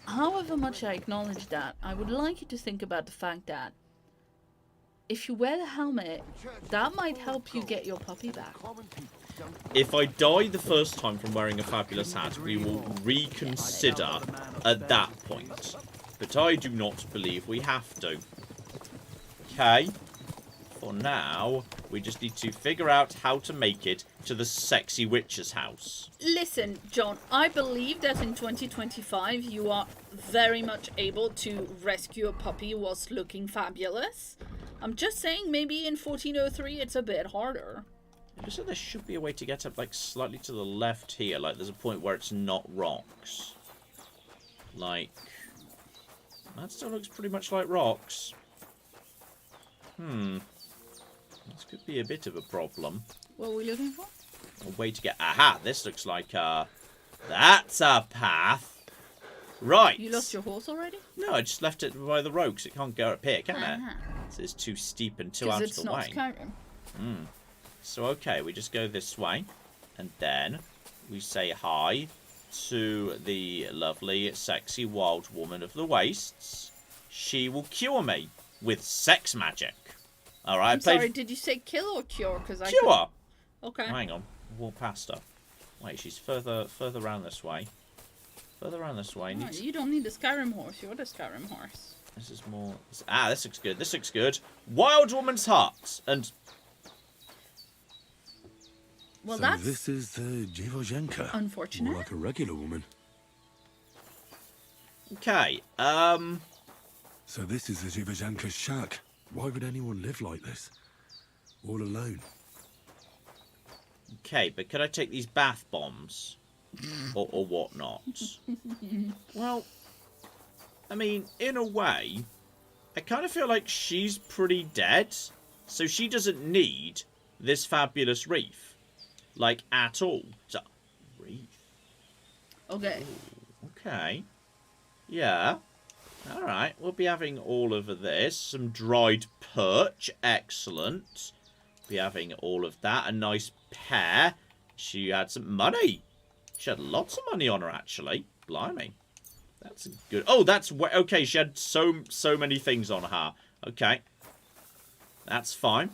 However much I acknowledge that, I would like you to think about the fact that if you wear the helmet, that might help you get your puppy back. If I die the first time from wearing a fabulous hat, we will reconsider at that point. But I do not believe we have to. Okay. For now, we just need to figure out how to make it to the sexy witch's house. Listen, John, I believe that in 2025 you are very much able to rescue a puppy whilst looking fabulous. I'm just saying maybe in 1403 it's a bit harder. So there should be a way to get up like slightly to the left here. Like there's a point where it's not rocks. Like... That still looks pretty much like rocks. This could be a bit of a problem. What are we looking for? A way to get... Aha! This looks like that's a path. Right. You lost your horse already? No, I just left it by the road because it can't go up here, can it? So it's too steep and too out of the way. Because it's not Skyrim. So, okay, we just go this way. And then we say hi to the lovely, sexy wild woman of the wastes. She will cure me with sex magic. All right. I'm sorry. Did you say kill or cure? Because I cure. Okay. Hang on. Walk past her. Wait, she's further around this way. Further around this way. Oh, you don't need the Skyrim horse. You're the Skyrim horse. This is more. This looks good. This looks good. Wild woman's hut and. Well, so that's... this is the unfortunate. More like a regular woman. Okay, So this is the Zhivazhanka's shack. Why would anyone live like this? All alone. Okay, but could I take these bath bombs? or whatnot? Well, I mean, in a way, I kind of feel like she's pretty dead. So she doesn't need this fabulous wreath. Like, at all. So, wreath. Okay. Ooh, okay. Yeah. Alright, we'll be having all of this. Some dried perch. Excellent. Be having all of that. A nice pear. She had some money. She had lots of money on her, actually. Blimey. That's good. Oh, that's... Okay, she had so many things on her. Okay. That's fine.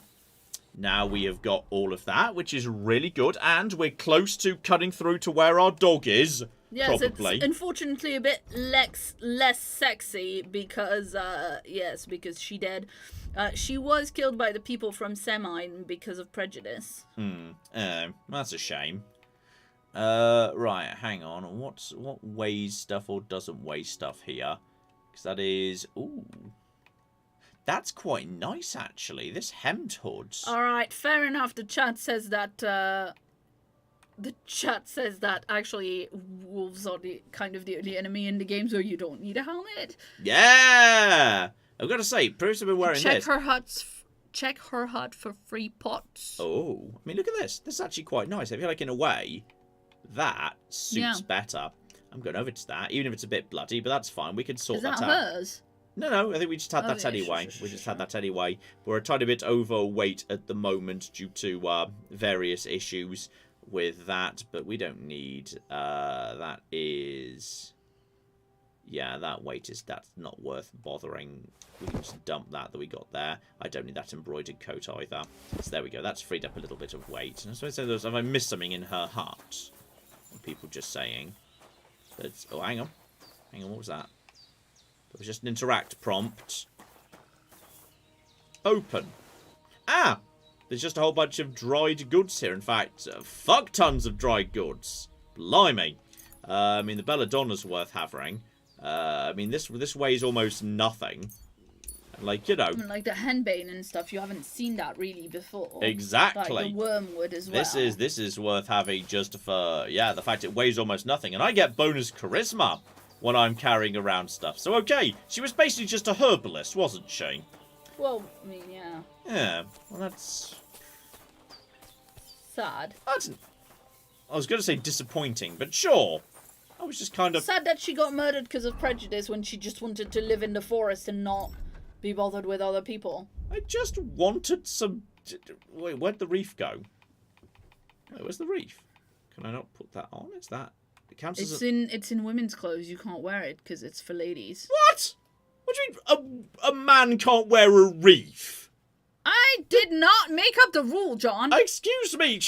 Now we have got all of that, which is really good. And we're close to cutting through to where our dog is. Yes, probably. It's unfortunately a bit less sexy because, yes, because she dead. She was killed by the people from Semine because of prejudice. That's a shame. Right, hang on. What weighs stuff or doesn't weigh stuff here? Because that is... Ooh. That's quite nice, actually. This hemmed hood. Alright, fair enough. The chat says that... actually wolves are kind of the only enemy in the game, so you don't need a helmet. Yeah! I've got to say, Bruce have been wearing this. Check her hut for free pots. Oh, I mean, look at this. This is actually quite nice. I feel like, in a way, that suits better. I'm going over to that, even if it's a bit bloody, but that's fine. We can sort that out. Is that hers? No, I think we just had that anyway. We just had that anyway. We're a tiny bit overweight at the moment due to various issues with that, but we don't need... that is... Yeah, that weight is... That's not worth bothering. We can just dump that we got there. I don't need that embroidered coat either. So there we go. That's freed up a little bit of weight. And so I said, have I missed something in her hut? People just saying. That's, oh, hang on. Hang on, what was that? It was just an interact prompt. Open. Ah! There's just a whole bunch of dried goods here. In fact, fuck tons of dried goods. Blimey. I mean, the belladonna's worth having. I mean, this weighs almost nothing. Like, you know. I mean, like the henbane and stuff, you haven't seen that really before. Exactly. Like the wormwood as well. This is worth having just for, yeah, the fact it weighs almost nothing. And I get bonus charisma when I'm carrying around stuff. So, okay, she was basically just a herbalist, wasn't she? Well, I mean, yeah. Yeah, well, that's... Sad. I was going to say disappointing, but sure. I was just kind of... Sad that she got murdered because of prejudice when she just wanted to live in the forest and not be bothered with other people. I just wanted some... Wait, where'd the reef go? Wait, where's the reef? Can I not put that on? Is that... It counts as it's in women's clothes. You can't wear it because it's for ladies. What? What do you mean a man can't wear a reef? I did not make up the rule, John. Excuse me.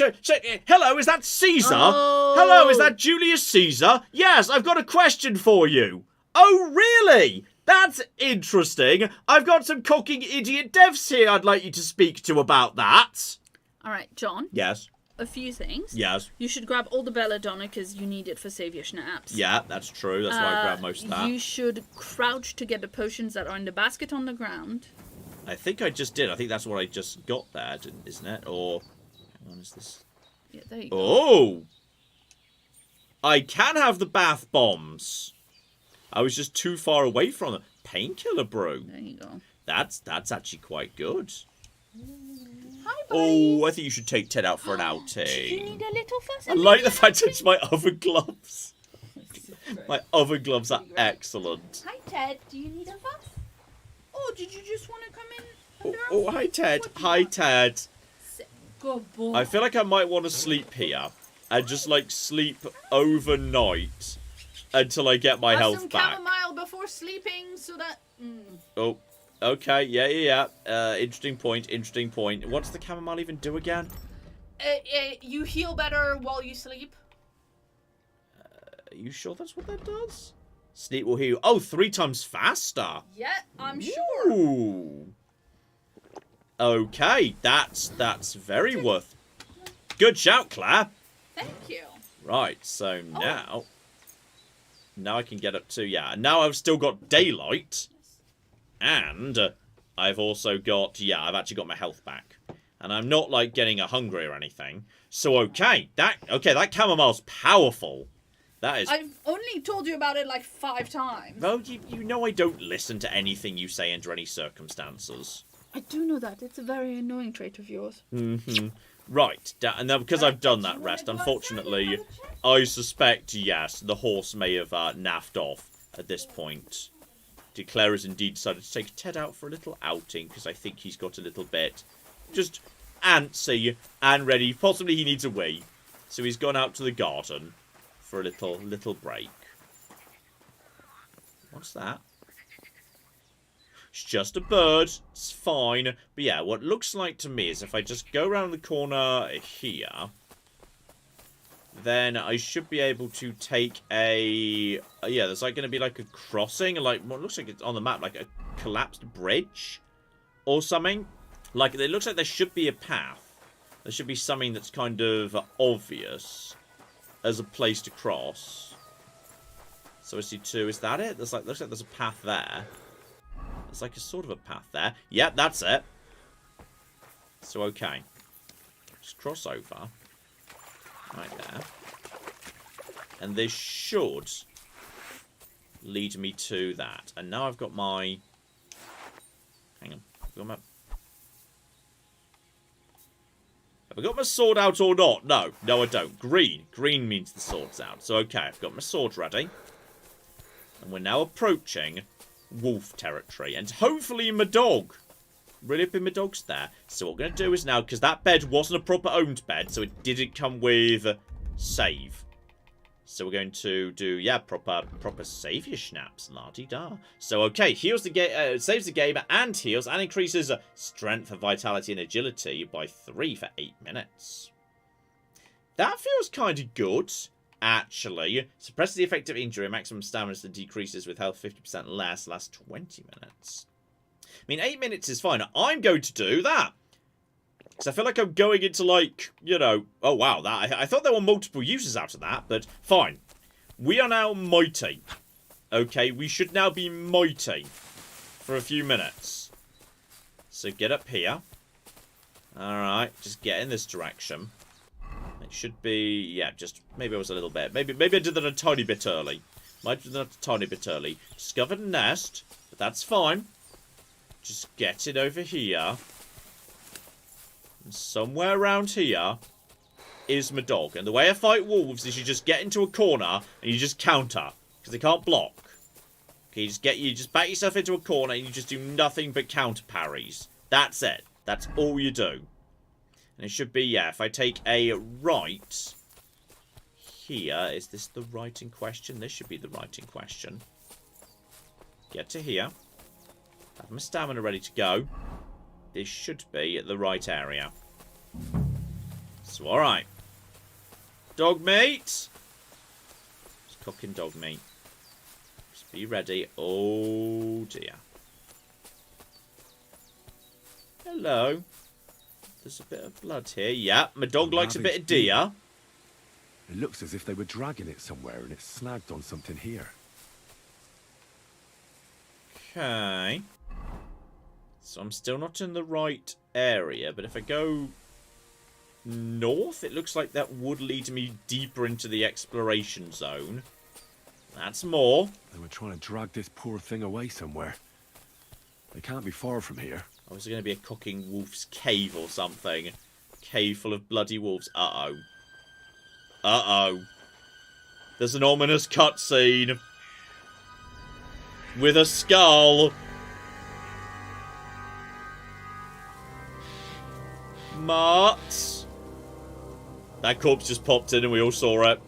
Hello, is that Caesar? Oh. Hello, is that Julius Caesar? Yes, I've got a question for you. Oh, really? That's interesting. I've got some cocking idiot devs here I'd like you to speak to about that. All right, John. Yes. A few things. Yes. You should grab all the belladonna because you need it for Save Your Schnapps. Yeah, that's true. That's why I grabbed most of that. You should crouch to get the potions that are in the basket on the ground. I think I just did. I think that's what I just got there, isn't it? Or, hang on, is this? Yeah, there you go. Oh! I can have the bath bombs. I was just too far away from it. Painkiller brew. There you go. That's actually quite good. Hi, Oh, I think you should take Ted out for an outing. Do you need a little fuss? I like the fact it's my oven gloves. My oven gloves are excellent. Hi, Ted. Do you need a fuss? Oh, did you just want to come in? Oh, hi, Ted. Hi, Ted. Good boy. I feel like I might want to sleep here and just, like, sleep overnight until I get my health some back. chamomile before sleeping so that... Oh, okay. Yeah. Interesting point. What does the chamomile even do again? You heal better while you sleep. Are you sure that's what that does? Sleep will heal you. Oh, 3 times faster. Yeah, I'm sure. Ooh. Okay, that's very worth. Good shout, Claire. Thank you. Right, so now I can get up to, yeah. Now I've still got daylight. And I've also got, yeah, I've actually got my health back. And I'm not, like, getting hungry or anything. So, okay, that chamomile's powerful. That is... I've only told you about it, like, 5 times. Well, you know I don't listen to anything you say under any circumstances. I do know that. It's a very annoying trait of yours. Mm-hmm. Right, and now because I've done that rest, unfortunately, I suspect, yes, the horse may have naffed off at this point. Declare has indeed decided to take Ted out for a little outing, because I think he's got a little bit just antsy and ready. Possibly he needs a wee. So he's gone out to the garden for a little break. What's that? It's just a bird. It's fine. But yeah, what it looks like to me is if I just go around the corner here, then I should be able to take a... yeah, there's like going to be like a crossing, like what looks like it's on the map, like a collapsed bridge or something. Like, it looks like there should be a path. There should be something that's kind of obvious as a place to cross. So I see 2. Is that it? There's like, looks like there's a path there. There's like a sort of a path there. Yep, that's it. So, okay. Just cross over. Right there. And this should lead me to that. And now I've got my... Hang on. Have I got my sword out or not? No. No, I don't. Green. Green means the sword's out. So, okay. I've got my sword ready. And we're now approaching wolf territory. And hopefully my dog. Really hoping my dog's there. So what we're going to do is now, because that bed wasn't a proper owned bed, so it didn't come with save. So we're going to do, yeah, proper save your schnaps, la-di-da. So, okay, heals the game, saves the game and heals and increases strength, vitality, and agility by 3 for 8 minutes. That feels kind of good, actually. Suppresses the effect of injury, maximum stamina decreases with health 50% less, lasts 20 minutes. I mean, 8 minutes is fine. I'm going to do that. Because I feel like I'm going into, like, you know... Oh, wow. I thought there were multiple uses out of that, but fine. We are now mighty. Okay, we should now be mighty for a few minutes. So get up here. Alright, just get in this direction. It should be... Yeah, just... Maybe I was a little bit... Maybe I did that a tiny bit early. Might have done that a tiny bit early. Discovered a nest, but that's fine. Just get it over here. And somewhere around here is my dog. And the way I fight wolves is you just get into a corner and you just counter. Because they can't block. Okay, you just back yourself into a corner and you just do nothing but counter parries. That's it. That's all you do. And it should be, yeah, if I take a right here. Is this the right in question? This should be the right in question. Get to here. Have my stamina ready to go. This should be the right area. So, alright. Dog meat. Just cooking dog meat. Just be ready. Oh, dear. Hello. There's a bit of blood here. Yeah, my dog likes a bit of deer. It looks as if they were dragging it somewhere and it snagged on something here. Okay. So I'm still not in the right area, but if I go north, it looks like that would lead me deeper into the exploration zone. That's more. They were trying to drag this poor thing away somewhere. They can't be far from here. Oh, is there going to be a cooking wolf's cave or something? Cave full of bloody wolves. Uh-oh. Uh-oh. There's an ominous cutscene. With a skull. Mart. That corpse just popped in and we all saw it.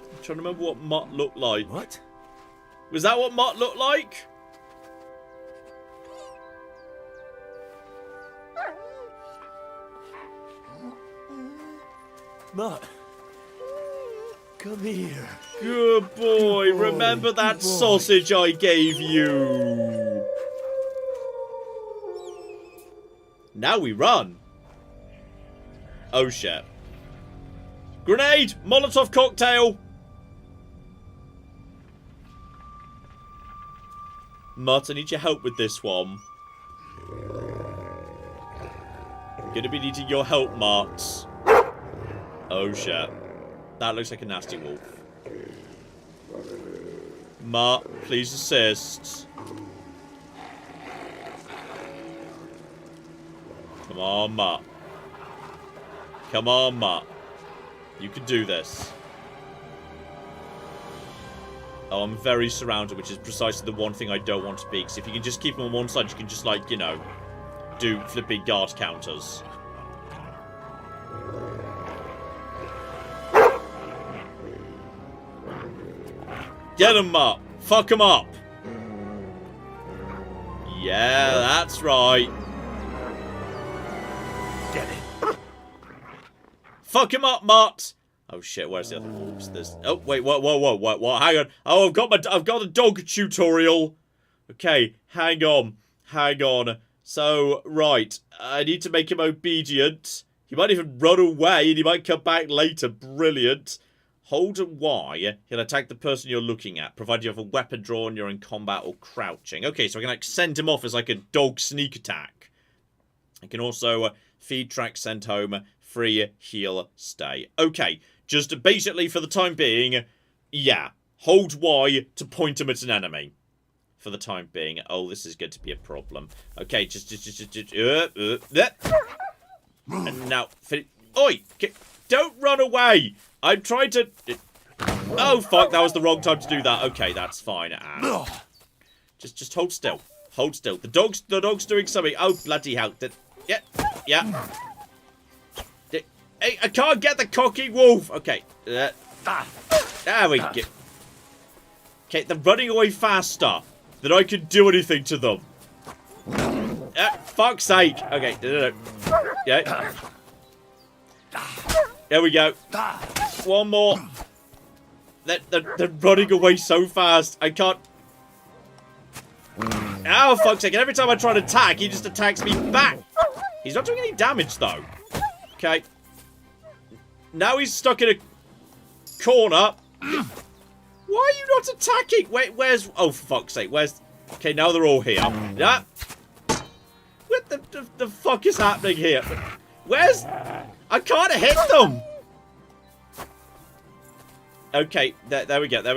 I'm trying to remember what Mutt looked like. What? Was that what Mutt looked like? Mutt. Come here. Good boy. Remember that sausage I gave you. Now we run. Oh, shit. Grenade! Molotov cocktail! Mutt, I need your help with this one. I'm gonna be needing your help, Mutt. Oh, shit. That looks like a nasty wolf. Mutt, please assist. Come on, Mutt. Come on, Mutt. You can do this. Oh, I'm very surrounded, which is precisely the one thing I don't want to be. Because if you can just keep them on one side, you can just, like, you know, do flipping guard counters. Get them up! Fuck them up! Yeah, that's right. Get it. Fuck him up, Mutt! Oh shit, where's the other wolves? There's... Oh, wait, what? Hang on. Oh, I've got a dog tutorial. Okay, hang on. So, right. I need to make him obedient. He might even run away and he might come back later. Brilliant. Hold Y. He'll attack the person you're looking at, provided you have a weapon drawn, you're in combat, or crouching. Okay, so I can, like, send him off as, like, a dog sneak attack. I can also feed, track, send home, free, heal, stay. Okay, just basically for the time being, yeah. Hold Y to point him at an enemy. For the time being. Oh, this is going to be a problem. Okay, and now, oi! Don't run away! I'm trying to... Oh, fuck, that was the wrong time to do that. Okay, that's fine. Just hold still. Hold still. The dog's doing something. Oh, bloody hell. Yeah. Hey, I can't get the cocky wolf. Okay. There we go. Okay, they're running away faster than I can do anything to them. Fuck's sake. Okay. No. Yeah. There we go. One more. They're running away so fast. I can't... Oh, fuck's sake. And every time I try to attack, he just attacks me back. He's not doing any damage, though. Okay. Now he's stuck in a corner. Why are you not attacking? Wait, where's... Oh, for fuck's sake. Where's... Okay, now they're all here. Yeah. What the fuck is happening here? Where's... I can't hit them. Okay, there we go. There.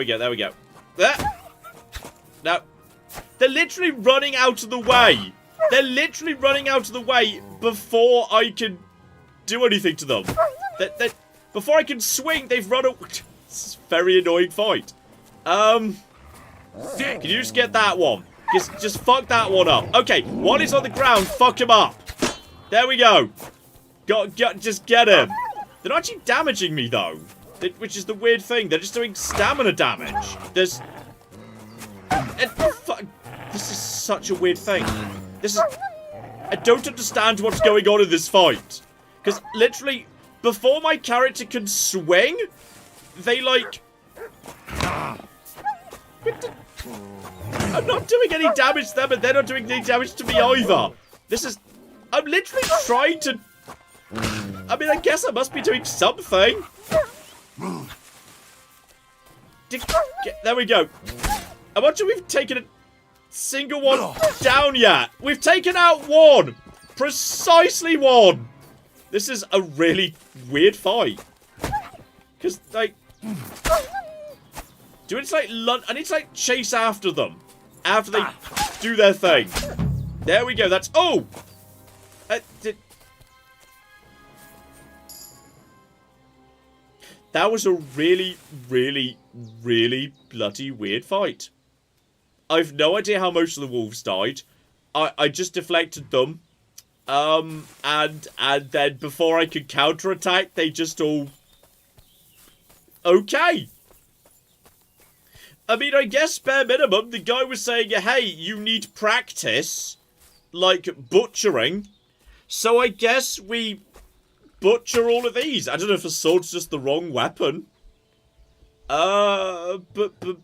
No. They're literally running out of the way. They're literally running out of the way before I can do anything to them. Before I can swing, they've run away. This is a very annoying fight. Can you just get that one? Just fuck that one up. Okay, one is on the ground. Fuck him up. There we go. Just get him. They're not actually damaging me, though. Which is the weird thing. They're just doing stamina damage. This is such a weird thing. I don't understand what's going on in this fight. Because literally, before my character can swing, they like... I'm not doing any damage to them, and they're not doing any damage to me either. I'm literally trying to... I mean, I guess I must be doing something. There we go. I'm not sure we've taken a single one down yet. We've taken out one. Precisely one. This is a really weird fight. Because, like... I need to, like, chase after them. After they do their thing. There we go. That's... Oh! That was a really, really, really bloody weird fight. I've no idea how most of the wolves died. I just deflected them. And then before I could counterattack, they just all... Okay. I mean, I guess bare minimum, the guy was saying, hey, you need practice, like butchering. So I guess we butcher all of these. I don't know if a sword's just the wrong weapon. But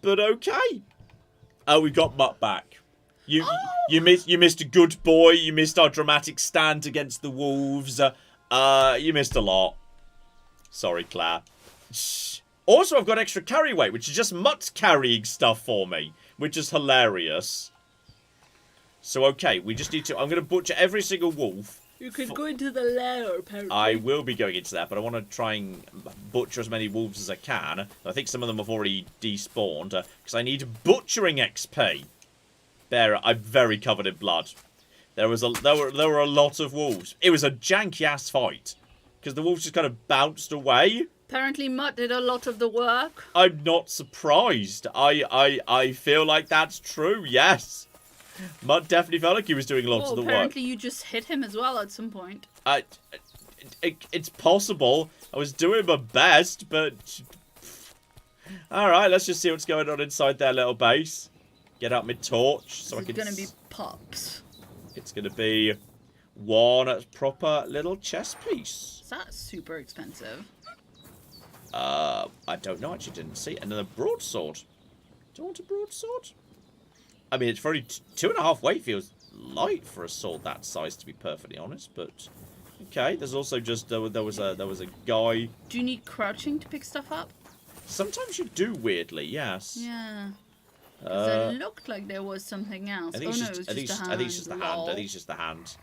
okay. Oh, we got Mutt back. You missed a good boy. You missed our dramatic stand against the wolves. You missed a lot. Sorry, Claire. Also, I've got extra carry weight, which is just Mutt carrying stuff for me, which is hilarious. So, okay, we just need to... I'm going to butcher every single wolf. You could go into the lair, apparently. I will be going into that, but I want to try and butcher as many wolves as I can. I think some of them have already despawned, because I need butchering XP. There, I'm very covered in blood. There were a lot of wolves. It was a janky-ass fight, because the wolves just kind of bounced away. Apparently Mutt did a lot of the work. I'm not surprised. I feel like that's true, yes. Mutt definitely felt like he was doing lots of the work. Apparently you just hit him as well at some point. It's possible. I was doing my best, but... Alright, let's just see what's going on inside their little base. Get out my torch so I can... It's gonna be pups. It's gonna be one proper little chess piece. Is that super expensive? I don't know. Actually, didn't see it. Another broadsword. Do I want a broadsword? I mean, it's very 2.5 weight feels light for a sword that size, to be perfectly honest. But okay, there's also just there was a guy. Do you need crouching to pick stuff up? Sometimes you do, weirdly. Yes. Yeah. Because it looked like there was something else. I think it's just, I think I think it's just the hand. I think it's just the hand.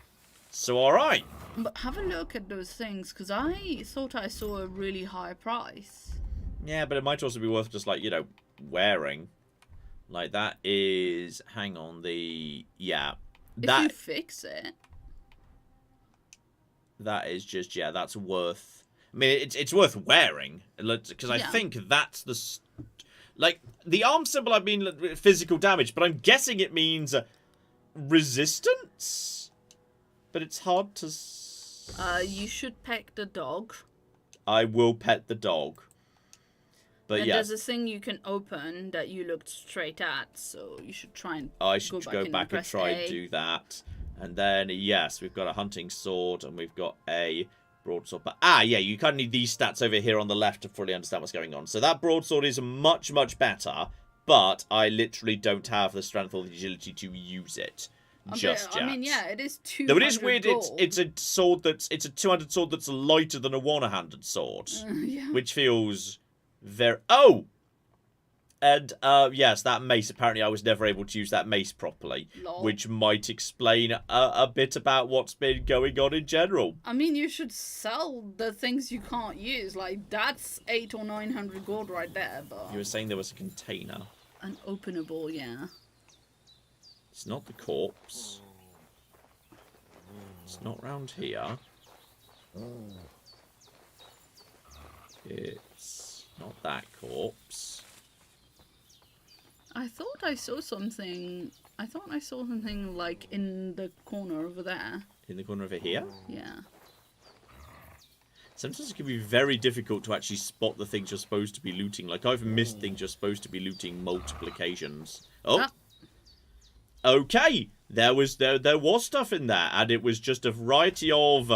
So all right. But have a look at those things, because I thought I saw a really high price. Yeah, but it might also be worth just, like, you know, wearing. Like, that is... Hang on, yeah. If you fix it. That is just, yeah, that's worth... I mean, it's worth wearing. Because I think that's the... Like, the arm symbol, I mean physical damage, but I'm guessing it means resistance? But it's hard to... You should pet the dog. I will pet the dog. But and yeah. There's a thing you can open that you looked straight at, so you should try and I should go back and try and and do that. And then, yes, we've got a hunting sword and we've got a broadsword. But, yeah, you kind of need these stats over here on the left to fully understand what's going on. So that broadsword is much, much better, but I literally don't have the strength or the agility to use it. Just yet. I mean, yeah, it is 200 Though it is weird, gold. it's a sword it's a 200 sword that's lighter than a one-handed sword. Yeah. Which feels very... Oh! And, yes, that mace. Apparently I was never able to use that mace properly. Lol. Which might explain a bit about what's been going on in general. I mean, you should sell the things you can't use. Like, that's 800 or 900 gold right there, but... You were saying there was a container. An openable, yeah. It's not the corpse. It's not round here. It's not that corpse. I thought I saw something. I thought I saw something like in the corner over there. In the corner over here? Yeah. Sometimes it can be very difficult to actually spot the things you're supposed to be looting. Like, I've missed things you're supposed to be looting multiple occasions. Oh! Okay, there was stuff in there, and it was just a variety of...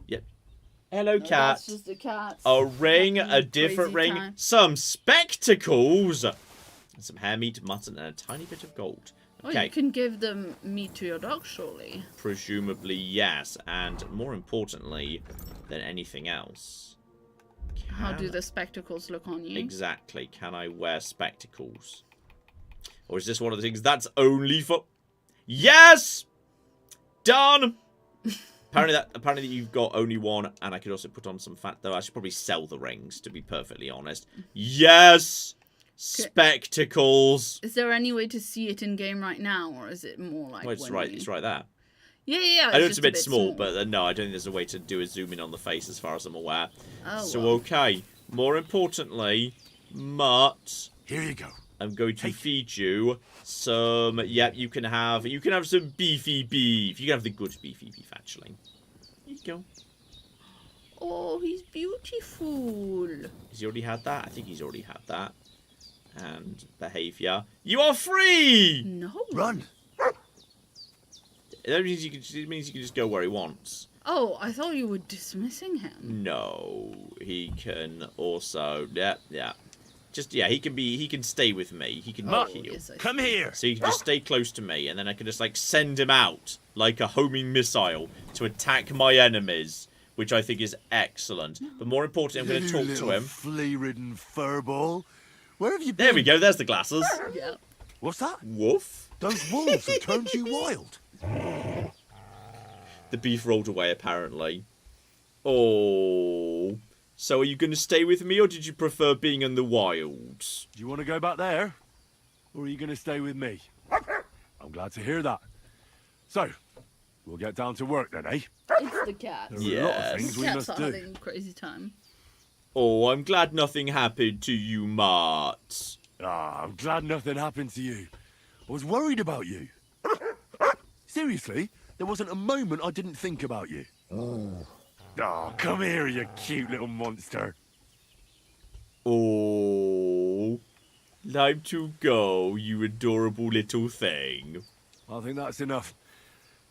Yep. Hello, cat. That's just a cat. A ring, a different ring, time. some spectacles, and some hair meat, mutton, and a tiny bit of gold. Okay. Well, you can give them meat to your dog, surely. Presumably, yes, and more importantly than anything else. How do the spectacles look on you? Exactly. Can I wear spectacles? Or is this one of the things that's only for... Yes! Done! Apparently you've got only one, and I could also put on some fat, though I should probably sell the rings, to be perfectly honest. Yes! Spectacles! Is there any way to see it in game right now, or is it more like... Well, it's right there. Yeah. I know it's a bit small, but no, I don't think there's a way to do a zoom in on the face as far as I'm aware. Oh, so, well. okay. More importantly, Mutt... Here you go. I'm going to feed you some... Yep, you can have some beefy beef. You can have the good beefy beef, actually. Here you go. Oh, he's beautiful. Has he already had that? I think he's already had that. And behaviour. You are free! No. Run. That means you can just go where he wants. Oh, I thought you were dismissing him. No, he can also... Yeah. Just, yeah, he can stay with me. He can heal. Yes, Come here. So he can just stay close to me, and then I can just, like, send him out like a homing missile to attack my enemies which I think is excellent. But more importantly, I'm going to talk to him. Flea-ridden furball. Where have you been? There we go. There's the glasses. Yeah. What's that? Woof. Those wolves have turned you wild. The beef rolled away, apparently. Oh. So are you going to stay with me, or did you prefer being in the wilds? Do you want to go back there? Or are you going to stay with me? I'm glad to hear that. So, we'll get down to work then, eh? It's the cat. There are a lot of things we Cats must are do. having a crazy time. Oh, I'm glad nothing happened to you, Mart. Ah, I'm glad nothing happened to you. I was worried about you. Seriously, there wasn't a moment I didn't think about you. Oh, come here, you cute little monster. Oh, time to go, you adorable little thing. I think that's enough.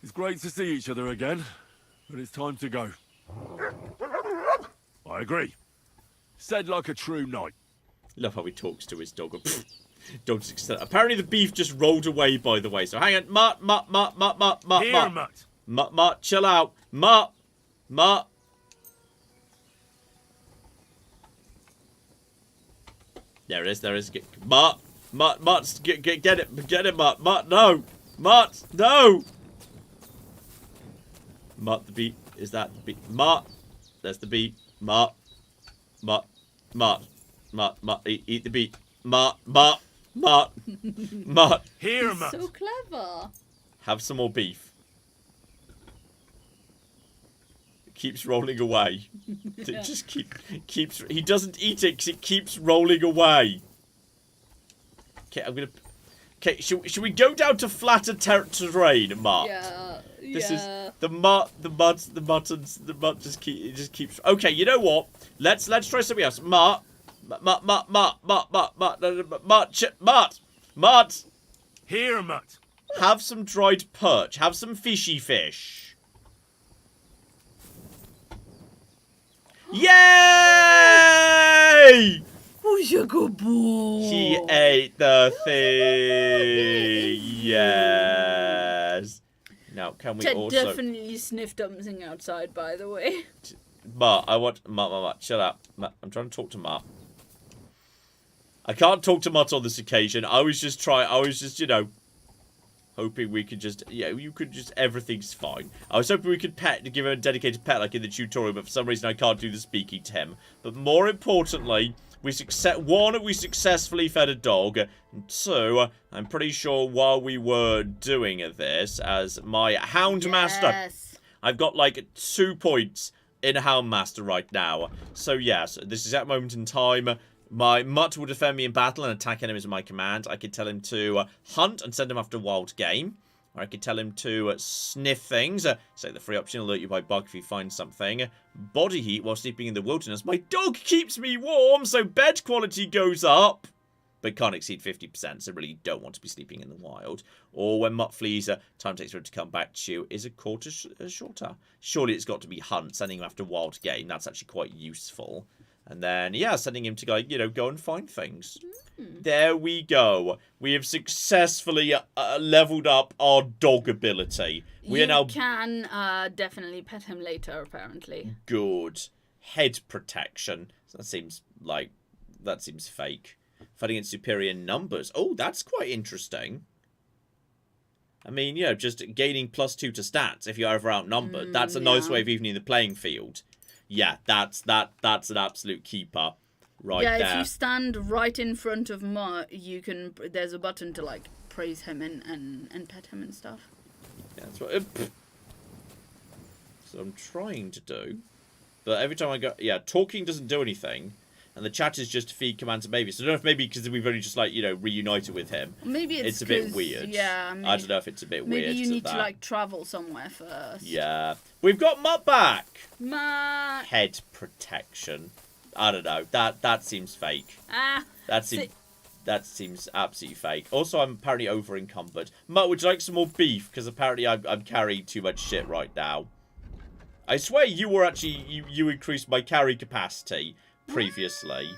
It's great to see each other again, but it's time to go. I agree. Said like a true knight. Love how he talks to his dog. Dog's excited. Apparently the beef just rolled away, by the way. So hang on. Mutt. Here, Mutt. Mutt, chill out. Mutt. There it is. Mutt, get it, Mutt, no. Mutt, no. Mutt, the beat. Is that the beat? Mutt. There's the beat. Mutt. Eat the beat. Mutt. Here, Mutt. So clever. Have some more beef. It keeps rolling away. It just keeps. He doesn't eat it because it keeps rolling away. Okay, I'm gonna. Okay, should we go down to flatter terrain, Mutt? Yeah. This is the mutt just keeps. Okay, you know what? Let's try something else. Mutt. Here, Mutt. Have some dried perch. Have some fishy fish. Yay! Who's a good boy? He ate the thing. Yes. Now, can we Ted also... definitely sniffed something outside, by the way. Mutt, Mutt, shut up. Mutt, I'm trying to talk to Mutt. I can't talk to Mutt on this occasion. I was just, you know, hoping we could just, everyththing's fine. I was hoping we could give him a dedicated pet like in the tutorial, but for some reason I can't do the speaking to him. But more importantly, we successfully fed a dog, and two, I'm pretty sure while we were doing this, as my Hound Master, I've got like 2 points in Hound Master right now. So yes, this is at moment in time. My Mutt will defend me in battle and attack enemies at my command. I could tell him to hunt and send him after wild game. Or I could tell him to sniff things. Say the free option, alert you by bug if you find something. Body heat while sleeping in the wilderness. My dog keeps me warm, so bed quality goes up. But can't exceed 50%, so really don't want to be sleeping in the wild. Or when Mutt flees, time takes for it to come back to you is a quarter shorter. Surely it's got to be hunt, sending him after wild game. That's actually quite useful. And then, yeah, sending him to go, go and find things. There we go. We have successfully leveled up our dog ability. We are now... can definitely pet him later, apparently. Good. Head protection. That seems fake. Fighting in superior numbers. Oh, that's quite interesting. I mean, just gaining +2 to stats if you're ever outnumbered. That's a nice way of evening the playing field. Yeah, that's an absolute keeper right there. Yeah, if you stand right in front of Mutt, there's a button to like praise him and pet him and stuff. Yeah, that's what so I'm trying to do. But every time I go, talking doesn't do anything. And the chat is just to feed commands and babies. So I don't know if maybe because we've only just reunited with him. Maybe it's a bit weird. Yeah, I don't know if it's a bit weird. Maybe you need to like travel somewhere first. Yeah, we've got Mutt back. Mutt. Head protection. I don't know. That seems fake. That seems absolutely fake. Also, I'm apparently over encumbered. Mutt, would you like some more beef? Because apparently I'm carrying too much shit right now. I swear you were actually you increased my carry capacity previously,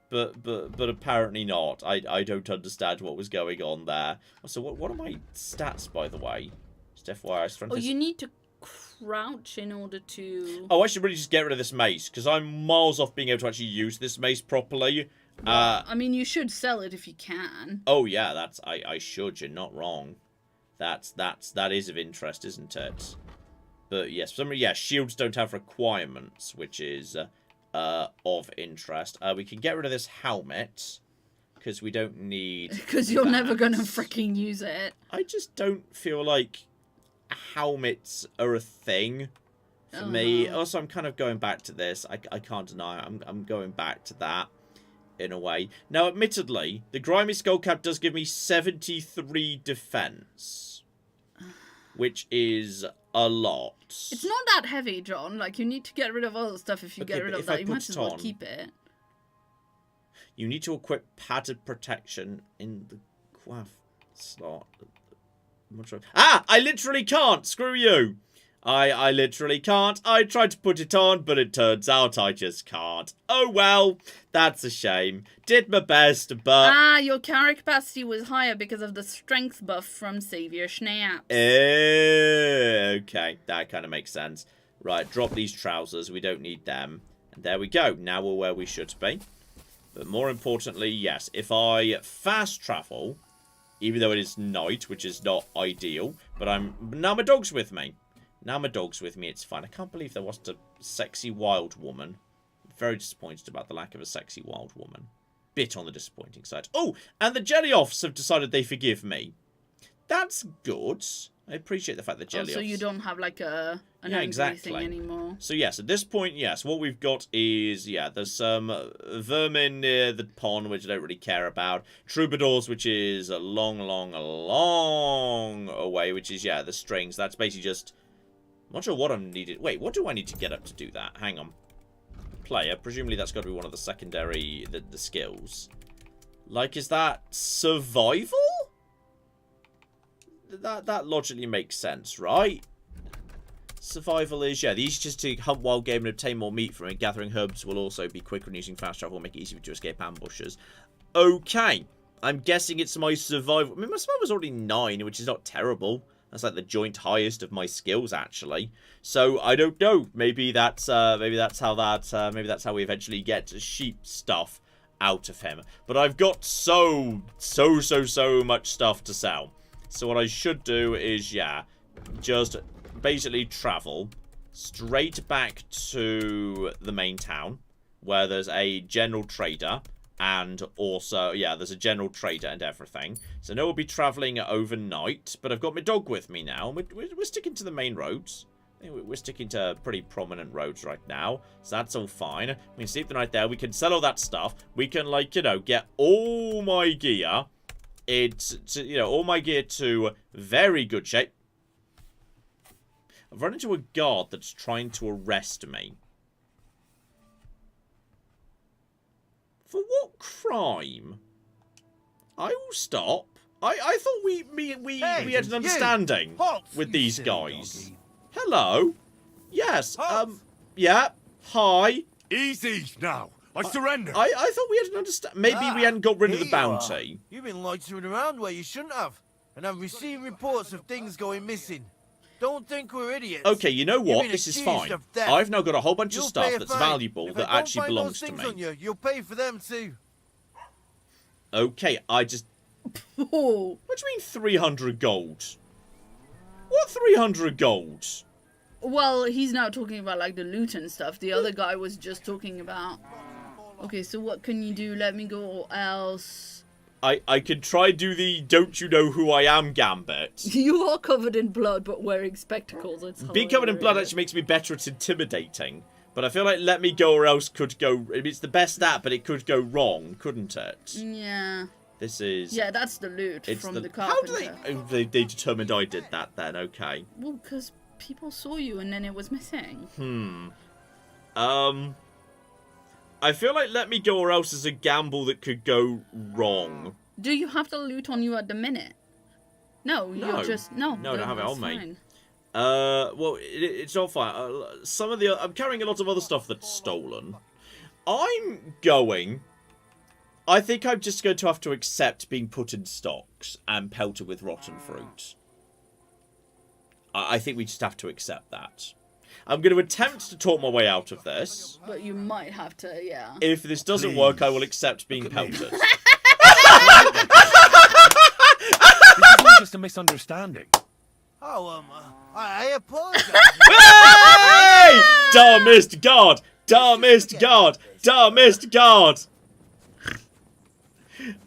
but apparently not. I don't understand what was going on there. So what are my stats, by the way? Just FYI, strength. Oh, you need to crouch in order to... Oh, I should really just get rid of this mace, because I'm miles off being able to actually use this mace properly. I mean, you should sell it if you can. Oh, yeah, I should. You're not wrong. That is of interest, isn't it? But yes, shields don't have requirements, which is of interest. We can get rid of this helmet, because we don't need... Because you're never going to freaking use it. I just don't feel like helmets are a thing for me. Also, I'm kind of going back to this. I can't deny it. I'm going back to that in a way. Now, admittedly, the Grimy Skullcap does give me 73 defense, which is a lot. It's not that heavy, John. Like, you need to get rid of other stuff if you get rid of that. You might as well keep it. You need to equip padded protection in the quaff slot. I literally can't. Screw you. I literally can't. I tried to put it on, but it turns out I just can't. Oh well, that's a shame. Did my best, but... your carry capacity was higher because of the strength buff from Savior Schnaps. Okay, that kind of makes sense. Right, drop these trousers. We don't need them. And there we go. Now we're where we should be. But more importantly, yes, if I fast travel, even though it is night, which is not ideal, but now my dog's with me. Now my dog's with me, it's fine. I can't believe there wasn't a sexy wild woman. I'm very disappointed about the lack of a sexy wild woman. Bit on the disappointing side. Oh, and the Jelly-Offs have decided they forgive me. That's good. I appreciate the fact that Jelly-Offs... So you don't have like an angry thing anymore. So yes, at this point, yes, what we've got is, there's some vermin near the pond, which I don't really care about. Troubadours, which is a long, long, long away, which is, the strings. That's basically just... I'm not sure what I'm needed. Wait, what do I need to get up to do that? Hang on. Player. Presumably that's got to be one of the secondary, the skills. Like, is that survival? That logically makes sense, right? Survival is, these just to hunt wild game and obtain more meat from it. Gathering herbs will also be quicker and using fast travel will make it easier to escape ambushes. Okay. I'm guessing it's my survival. I mean, my survival's already 9, which is not terrible. That's like the joint highest of my skills, actually. So I don't know. Maybe that's how we eventually get sheep stuff out of him. But I've got so much stuff to sell. So what I should do is, just basically travel straight back to the main town, where there's a general trader. And also, there's a general trader and everything. So now we'll be travelling overnight. But I've got my dog with me now. We're sticking to the main roads. I think we're sticking to pretty prominent roads right now. So that's all fine. We can sleep the night there. We can sell all that stuff. We can, get all my gear. All my gear to very good shape. I've run into a guard that's trying to arrest me. For what crime? I will stop. I thought we had an understanding with these guys. Doggy. Hello. Yes. Yeah. Hi. Easy now. I surrender. I thought we had an understanding. Maybe we hadn't got rid of the bounty. You've been loitering around where you shouldn't have, and I'm receiving reports of things going missing. Don't think we're idiots. Okay, you know what? This is fine. I've now got a whole bunch of stuff that's valuable that actually belongs to me. On you, you'll pay for them too. Okay, I just... What do you mean 300 gold? What 300 gold? Well, he's now talking about, the loot and stuff. The other guy was just talking about... Okay, so what can you do? Let me go, or else... I could try do the don't you know who I am gambit. You are covered in blood, but wearing spectacles. It's being covered in blood actually makes me better at intimidating. But I feel like let me go or else could go... It's the best stat, but it could go wrong, couldn't it? Yeah. This is... Yeah, that's the loot from the carpenter. How do they... They determined I did that then, okay. Well, because people saw you and then it was missing. I feel like let me go or else is a gamble that could go wrong. Do you have the loot on you at the minute? No, you're just... No, I don't have it on me. Well, it's all fine. I'm carrying a lot of other stuff that's stolen. I think I'm just going to have to accept being put in stocks and pelted with rotten fruit. I think we just have to accept that. I'm going to attempt to talk my way out of this. But you might have to, yeah. If this doesn't work, I will accept being pelted. This is all just a misunderstanding. Oh, I apologize. Hey! Dumbest god! Dumbest god! Dumbest god!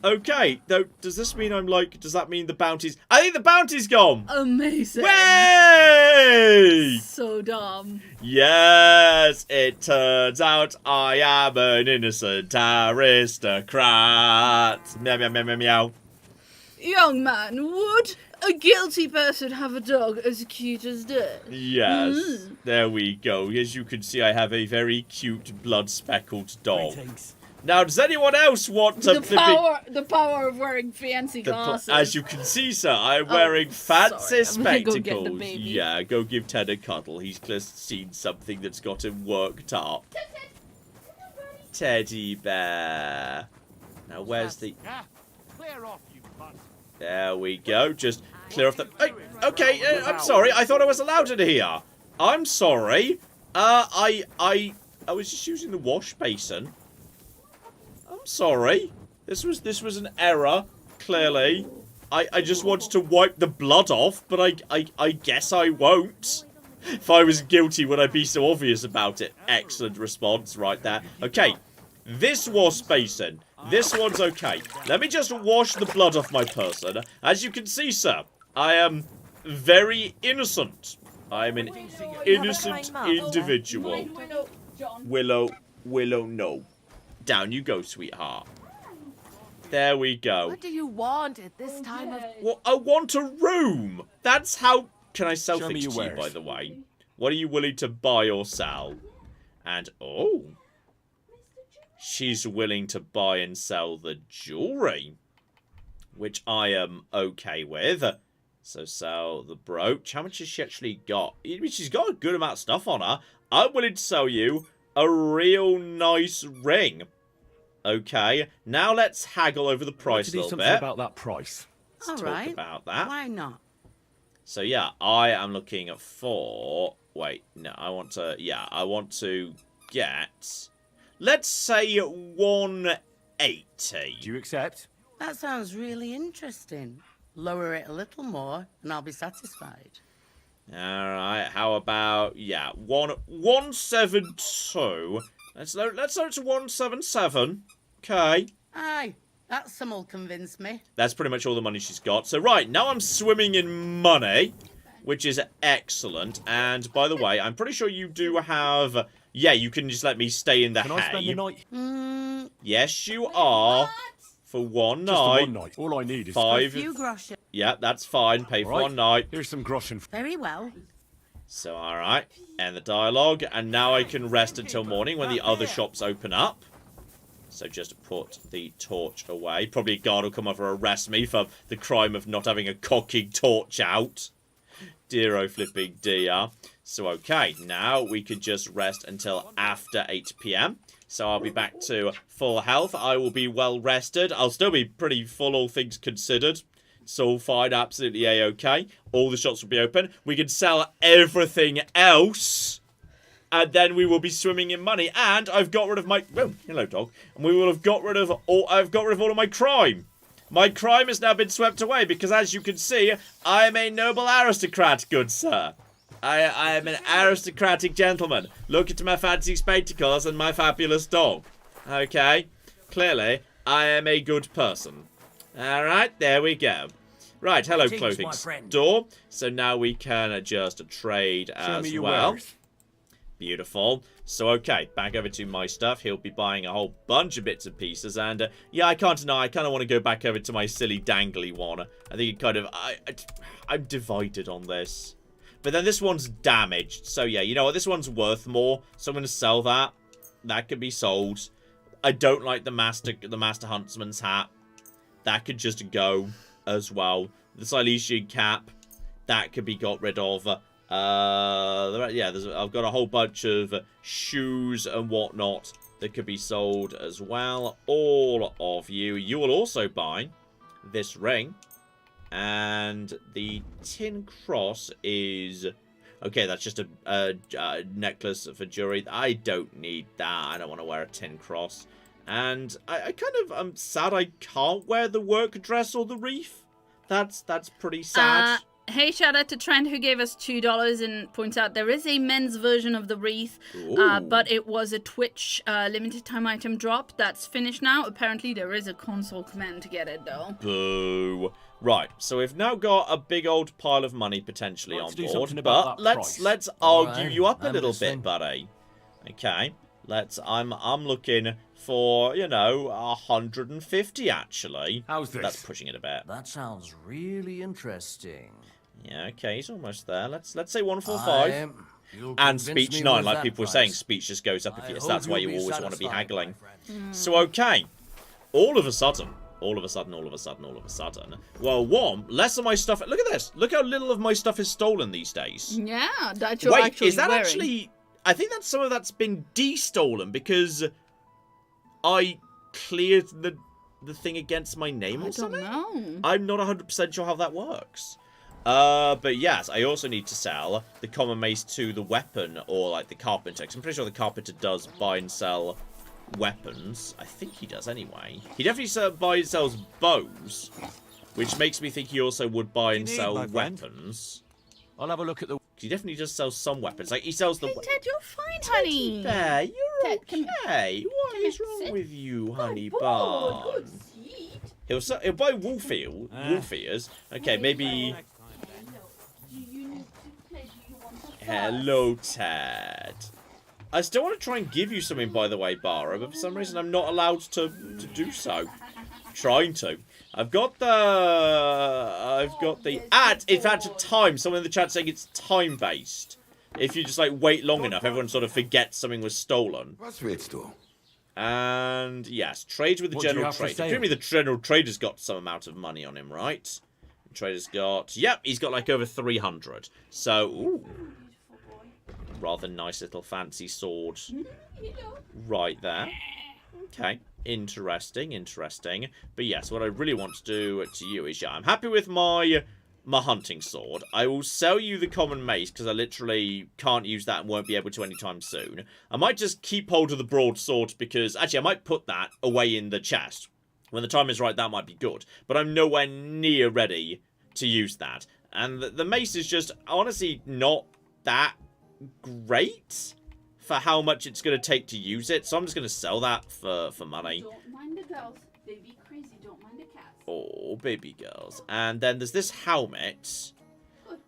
Okay, though, does this mean I'm like, does that mean the bounty's... I think the bounty's gone! Amazing. Way! So dumb. Yes, it turns out I am an innocent aristocrat. Meow, meow, meow, meow, meow. Young man, would a guilty person have a dog as cute as this? Yes, there we go. As you can see, I have a very cute blood-speckled dog. Now, does anyone else want to... The power of wearing fancy glasses. As you can see, sir, I'm wearing fancy sorry, I'm gonna spectacles. go get the baby. Yeah, go give Ted a cuddle. He's just seen something that's got him worked up. Teddy bear. Now, where's the... Clear off, you butt. There we go. Just clear off the... Hey, okay, I'm sorry. I thought I was allowed in here. I'm sorry. I was just using the wash basin. I'm sorry. This was an error, clearly. I just wanted to wipe the blood off, but I guess I won't. If I was guilty, would I be so obvious about it? Excellent response right there. Okay, this wash basin. This one's okay. Let me just wash the blood off my person. As you can see, sir, I am very innocent. I am an innocent individual. Willow, no. Down you go, sweetheart. There we go. What do you want at this time of... Well, I want a room. That's how... Can I sell Show me things your to you, by wares. the way? What are you willing to buy or sell? And, oh... She's willing to buy and sell the jewelry. Which I am okay with. So sell the brooch. How much has she actually got? She's got a good amount of stuff on her. I'm willing to sell you a real nice ring. Okay, now let's haggle over the price a little bit. About that price. Let's talk about that. Why not? So yeah, I am looking for... Wait, no, I want to... Yeah, I want to get... Let's say 180. Do you accept? That sounds really interesting. Lower it a little more, and I'll be satisfied. Alright, how about... Yeah, 172. Let's load it to 177. Okay. Aye, that sum'll convince me. That's pretty much all the money she's got. So, right, now I'm swimming in money, which is excellent. And, by the way, I'm pretty sure you do have... Yeah, you can just let me stay in the hay. Can I spend the night? Yes, you are. For one Just night. one night. All I need is... A few groschen. Yeah, that's fine. Pay for one night. Here's some groschen. Very well. So, alright. End the dialogue. And now I can rest until morning when the other shops open up. So just put the torch away. Probably a guard will come over and arrest me for the crime of not having a cocking torch out. Dear oh flipping dear. So, okay. Now we can just rest until after 8 PM. So I'll be back to full health. I will be well rested. I'll still be pretty full, all things considered. It's all fine, absolutely a-okay. All the shops will be open. We can sell everything else. And then we will be swimming in money. And I've got rid of my... Oh, hello, dog. And we will have got rid of all... I've got rid of all of my crime. My crime has now been swept away because, as you can see, I am a noble aristocrat, good sir. I am an aristocratic gentleman. Look at my fancy spectacles and my fabulous dog. Okay? Clearly, I am a good person. Alright, there we go. Right, hello, clothing store. So now we can just trade as well. Beautiful. So, okay, back over to my stuff. He'll be buying a whole bunch of bits and pieces. And, yeah, I can't deny, I kind of want to go back over to my silly dangly one. I think it kind of... I'm divided on this. But then this one's damaged. So, yeah, you know what? This one's worth more. So I'm going to sell that. That could be sold. I don't like the Master Huntsman's hat. That could just go as well. The Silesian cap. That could be got rid of. Yeah, I've got a whole bunch of shoes and whatnot that could be sold as well. All of you. You will also buy this ring. And the tin cross is... Okay, that's just a necklace for jewelry. I don't need that. I don't want to wear a tin cross. And I kind of am sad I can't wear the work dress or the wreath. That's pretty sad. Hey, shout out to Trent who gave us $2 and points out there is a men's version of the wreath, but it was a Twitch limited time item drop. That's finished now. Apparently there is a console command to get it though. Boo. Right, so we've now got a big old pile of money potentially on board, but let's argue you up a little bit, buddy. Okay, I'm looking for, you know, 150 actually. How's this? That's pushing it a bit. That sounds really interesting. Yeah, okay, he's almost there. Let's say 145. And speech 9, like people were saying, speech just goes up if you, so that's why you always want to be haggling. So okay, all of a sudden, well, one, less of my stuff. Look at this. Look how little of my stuff is stolen these days. Yeah, that you're Wait, actually is that wearing. actually? I think that some of that's been de-stolen because I cleared the thing against my name or something. I don't know. I'm not 100% sure how that works. But yes, I also need to sell the common mace to the weapon or like the carpenter. 'Cause I'm pretty sure the carpenter does buy and sell weapons. I think he does anyway. He definitely buys and sells bows, which makes me think he also would buy and sell weapons. I'll have a look at the... He definitely does sell some weapons. Like, he sells the... Hey, Ted, you're fine, honey. Bear, you're Ted, okay. What is wrong with you, honey bun? He'll buy wolf ears. Okay, maybe... Hello, Ted. I still want to try and give you something, by the way, Bara, but for some reason I'm not allowed to do so. Trying to. I've got the in fact, a time. Someone in the chat saying it's time-based. If you just, like, wait long enough, everyone sort of forgets something was stolen. And, yes, trade with the general trader. Apparently the general trader's got some amount of money on him, right? The trader's got... Yep, he's got, like, over 300. So, ooh. Rather nice little fancy sword. Right there. Okay. Interesting. But yes, what I really want to do to you is, yeah, I'm happy with my hunting sword. I will sell you the common mace, because I literally can't use that and won't be able to anytime soon. I might just keep hold of the broadsword, because, actually, I might put that away in the chest. When the time is right, that might be good. But I'm nowhere near ready to use that. And the mace is just, honestly, not that great for how much it's going to take to use it, so I'm just going to sell that for money. Don't mind the girls, they be crazy, don't mind the cats. Oh, baby girls. And then there's this helmet,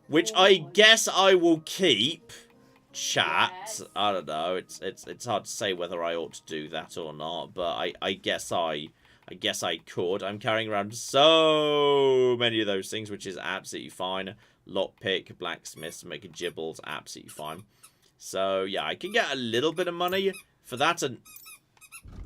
which I guess I will keep. Chat. Yes. I don't know. It's hard to say whether I ought to do that or not, but I guess I could. I'm carrying around so many of those things, which is absolutely fine. Lockpick, blacksmiths, making gibbles, absolutely fine. So yeah, I can get a little bit of money for that, and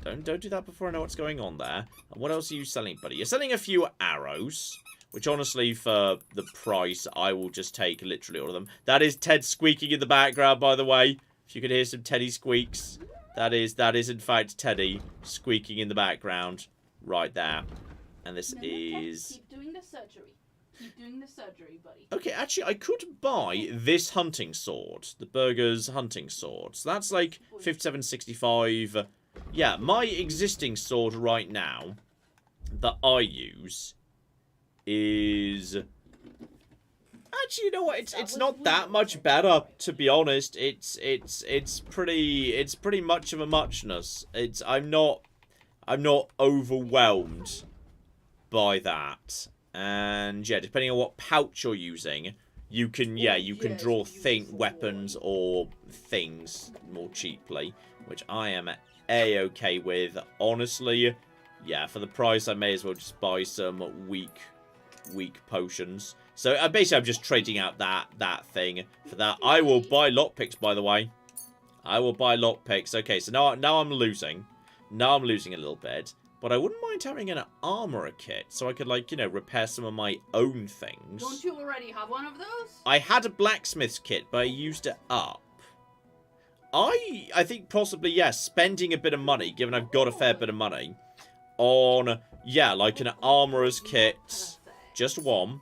don't do that before I know what's going on there. And what else are you selling, buddy? You're selling a few arrows, which honestly, for the price, I will just take literally all of them. That is Ted squeaking in the background, by the way. If you could hear some Teddy squeaks, that is in fact Teddy squeaking in the background right there. And this is... Keep doing the surgery. Keep doing the surgery, buddy. Okay, actually, I could buy this hunting sword. The Burger's hunting sword. So that's like 57.65. Yeah, my existing sword right now that I use is... Actually, you know what? It's not that much better, to be honest. It's pretty much of a muchness. I'm not overwhelmed by that. And yeah, depending on what pouch you're using, you can draw weapons or things more cheaply, which I am a-okay with. Honestly, yeah, for the price I may as well just buy some weak potions. So basically I'm just trading out that thing for that. I will buy lockpicks, by the way. I will buy lockpicks. Okay, so now I'm losing. Now I'm losing a little bit. But I wouldn't mind having an armorer kit, so I could, like, you know, repair some of my own things. Don't you already have one of those? I had a blacksmith's kit, but I used it up. I think possibly, yes, spending a bit of money, given I've got a fair bit of money, on, yeah, like an armorer's kit just one,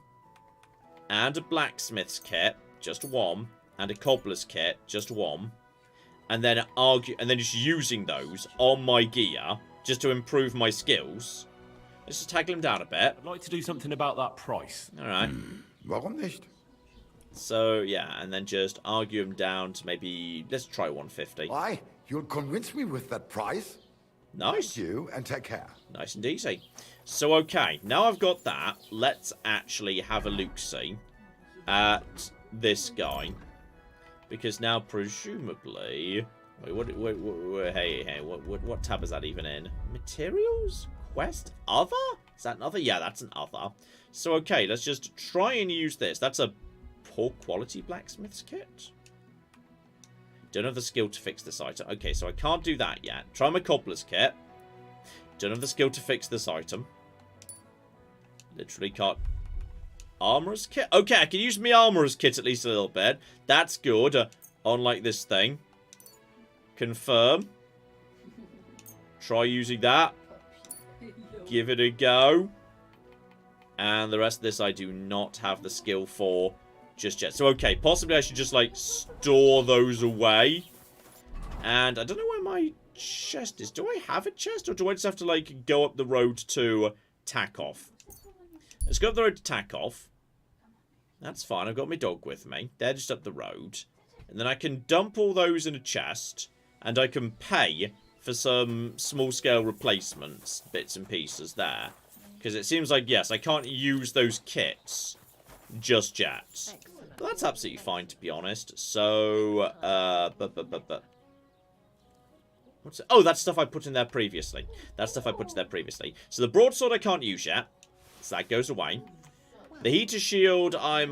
and a blacksmith's kit, just one, and a cobbler's kit, just one, and then just using those on my gear just to improve my skills. Let's just tackle him down a bit. I'd like to do something about that price. All right. Warum nicht? So yeah, and then just argue him down to maybe, let's try 150. Why? You'll convince me with that price? Nice. Thank you, and take care. Nice and easy. So okay, now I've got that, let's actually have a look-see at this guy. Because now presumably... Wait, hey, what tab is that even in? Materials? Quest? Other? Is that another? Yeah, that's an other. So okay, let's just try and use this. That's a poor quality blacksmith's kit. Don't have the skill to fix this item. Okay, so I can't do that yet. Try my cobbler's kit. Don't have the skill to fix this item. Literally can't. Armorer's kit? Okay, I can use my armorer's kit at least a little bit. That's good. Unlike this thing. Confirm. Try using that. Give it a go. And the rest of this I do not have the skill for just yet. So, okay, possibly I should just, like, store those away. And I don't know where my chest is. Do I have a chest? Or do I just have to, like, go up the road to Takoff? Let's go up the road to Takoff. That's fine. I've got my dog with me. They're just up the road. And then I can dump all those in a chest. And I can pay for some small-scale replacements, bits and pieces there. Because it seems like, yes, I can't use those kits just yet. But that's absolutely fine, to be honest. So, what's it? Oh, that's stuff I put in there previously. So the broadsword I can't use yet. So that goes away. The heater shield, I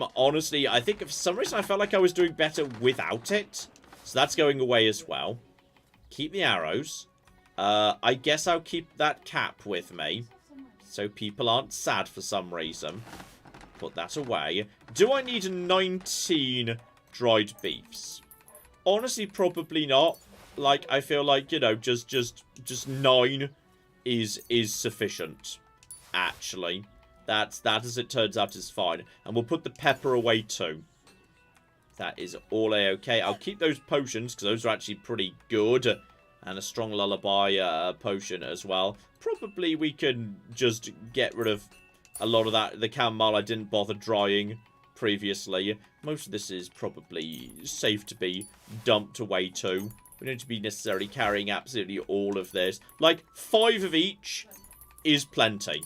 think for some reason I felt like I was doing better without it. So that's going away as well. Keep the arrows. I guess I'll keep that cap with me. So people aren't sad for some reason. Put that away. Do I need 19 dried beefs? Honestly, probably not. Like, I feel like, you know, just 9 is sufficient. Actually. That, as it turns out, is fine. And we'll put the pepper away too. That is all A-okay. I'll keep those potions, because those are actually pretty good. And a strong lullaby potion as well. Probably we can just get rid of a lot of that. The chamomile I didn't bother drying previously. Most of this is probably safe to be dumped away too. We don't need to be necessarily carrying absolutely all of this. Like, 5 of each is plenty.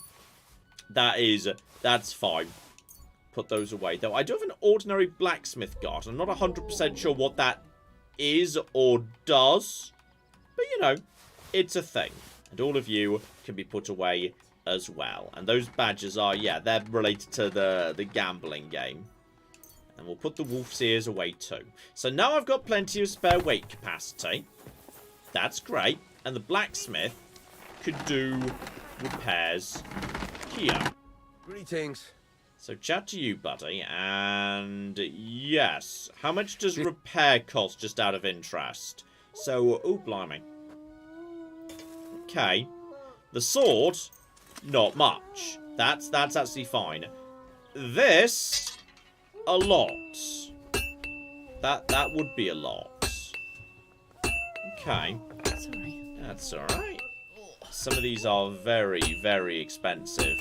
That's fine. Put those away. Though I do have an ordinary blacksmith guard. I'm not 100% sure what that is or does. But, you know, it's a thing. And all of you can be put away as well. And those badges are, yeah, they're related to the gambling game. And we'll put the wolf's ears away too. So now I've got plenty of spare weight capacity. That's great. And the blacksmith could do repairs here. Greetings. So chat to you, buddy. And yes, how much does repair cost, just out of interest? So, oh, blimey. Okay. The sword, not much. That's actually fine. This, a lot. That would be a lot. Okay. That's alright. Some of these are very, very expensive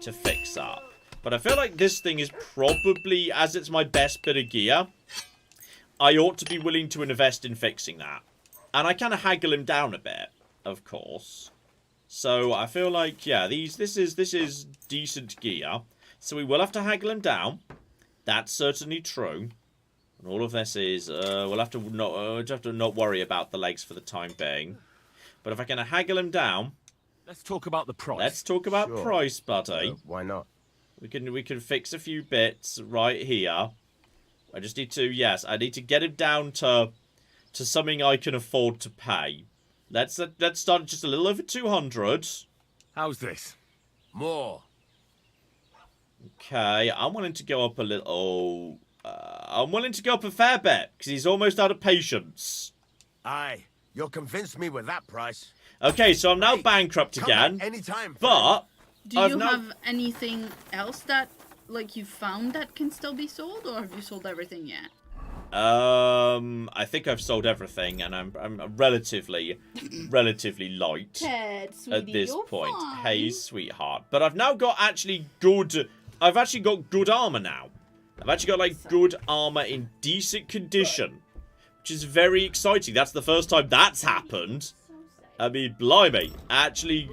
to fix up. But I feel like this thing is probably, as it's my best bit of gear, I ought to be willing to invest in fixing that. And I kind of haggle him down a bit, of course. So I feel like, yeah, this is decent gear. So we will have to haggle him down. That's certainly true. And all of this is, we'll have to not worry about the legs for the time being. But if I can haggle him down, let's talk about the price. Let's talk about price, buddy. Why not? We can fix a few bits right here. I just need to, yes, I need to get him down to something I can afford to pay. Let's start at just a little over 200. How's this? More. Okay, I'm willing to go up a little. I'm willing to go up a fair bit because he's almost out of patience. Aye, you'll convince me with that price. Okay, so I'm now bankrupt again. Anytime. But Do you have anything else that, like, you found that can still be sold, or have you sold everything yet? I think I've sold everything, and I'm relatively light Ted, at this point. Fine. Hey, sweetheart. But I've now got I've actually got good armor now. I've actually got like good armor in decent condition, which is very exciting. That's the first time that's happened. I mean, blimey, actually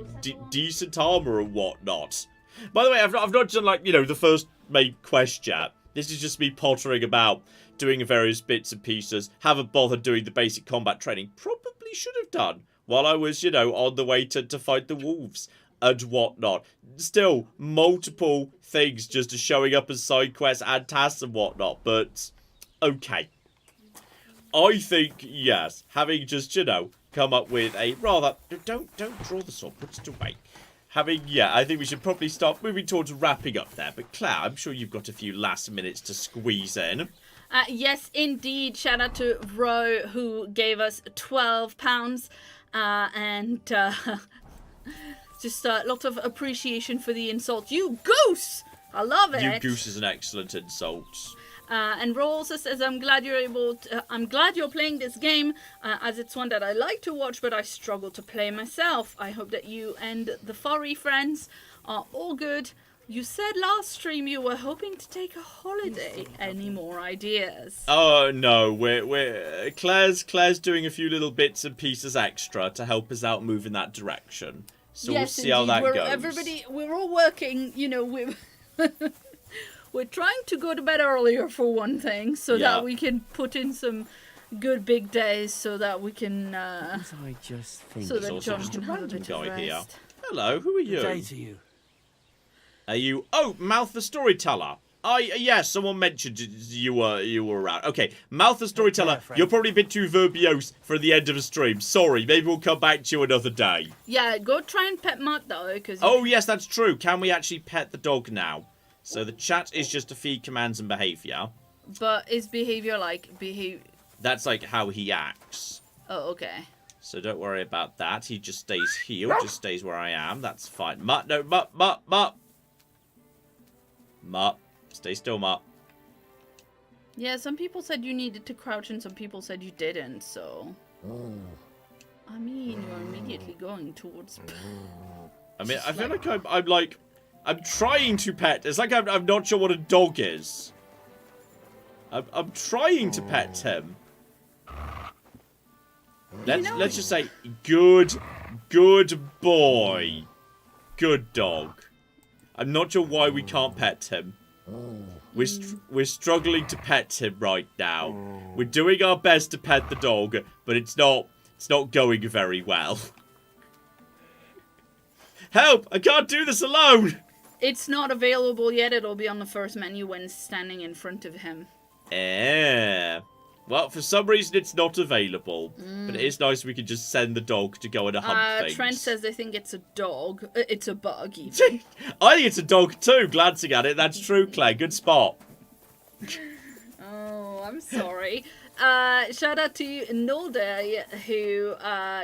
decent armor and whatnot. By the way, I've not done, like, you know, the first main quest yet. This is just me pottering about, doing various bits and pieces. Haven't bothered doing the basic combat training. Probably should have done while I was, you know, on the way to fight the wolves and whatnot. Still, multiple things just showing up as side quests and tasks and whatnot. But, okay. I think, yes, having just, you know, come up with a rather... Don't draw the sword, put it away. I think we should probably start moving towards wrapping up there. But Claire, I'm sure you've got a few last minutes to squeeze in. Yes, indeed. Shout out to Ro, who gave us £12. And just a lot of appreciation for the insult. You goose! I love it. You goose is an excellent insult. And Ro also says, I'm glad you're playing this game, as it's one that I like to watch, but I struggle to play myself. I hope that you and the furry friends are all good. You said last stream you were hoping to take a holiday. Any more ideas? Oh no, we're Claire's doing a few little bits and pieces extra to help us out move in that direction. So yes, we'll see how that goes. We're all working, you know, we're trying to go to bed earlier for one thing, so that we can put in some good big days, so that we can. I just think. So that John can have a bit of rest. Here. Hello, who are you? Good day to you. Are you? Oh, Mouth the Storyteller. Yes, someone mentioned you were around. Okay, Mouth the Storyteller, you're probably a bit too verbose for the end of a stream. Sorry, maybe we'll come back to you another day. Yeah, go try and pet Mutt though, because. Oh yes, that's true. Can we actually pet the dog now? So the chat is just to feed commands and behaviour. But is behaviour like That's like how he acts. Oh, okay. So don't worry about that. He just stays healed, just stays where I am. That's fine. Mutt, no, Mutt. Mutt. Stay still, Mutt. Yeah, some people said you needed to crouch and some people said you didn't, so... I mean, you're immediately going towards... I mean, I feel like I'm trying to pet. It's like I'm not sure what a dog is. I'm trying to pet him. Let's just say good boy. Good dog. I'm not sure why we can't pet him. We're struggling to pet him right now. We're doing our best to pet the dog, but it's not going very well. Help! I can't do this alone! It's not available yet. It'll be on the first menu when standing in front of him. Well, for some reason it's not available. But it is nice we can just send the dog to go and hunt things. Trent says they think it's a dog. It's a bug, even. I think it's a dog too, glancing at it. That's true, Clay. Good spot. Oh, I'm sorry. Shout out to Nolde, who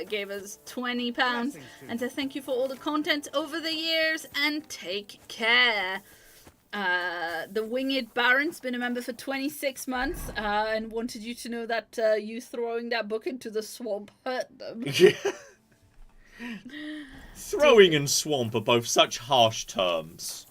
gave us £20 and says thank you for all the content over the years and take care. The Winged Baron's been a member for 26 months and wanted you to know that you throwing that book into the swamp hurt them. Throwing and swamp are both such harsh terms.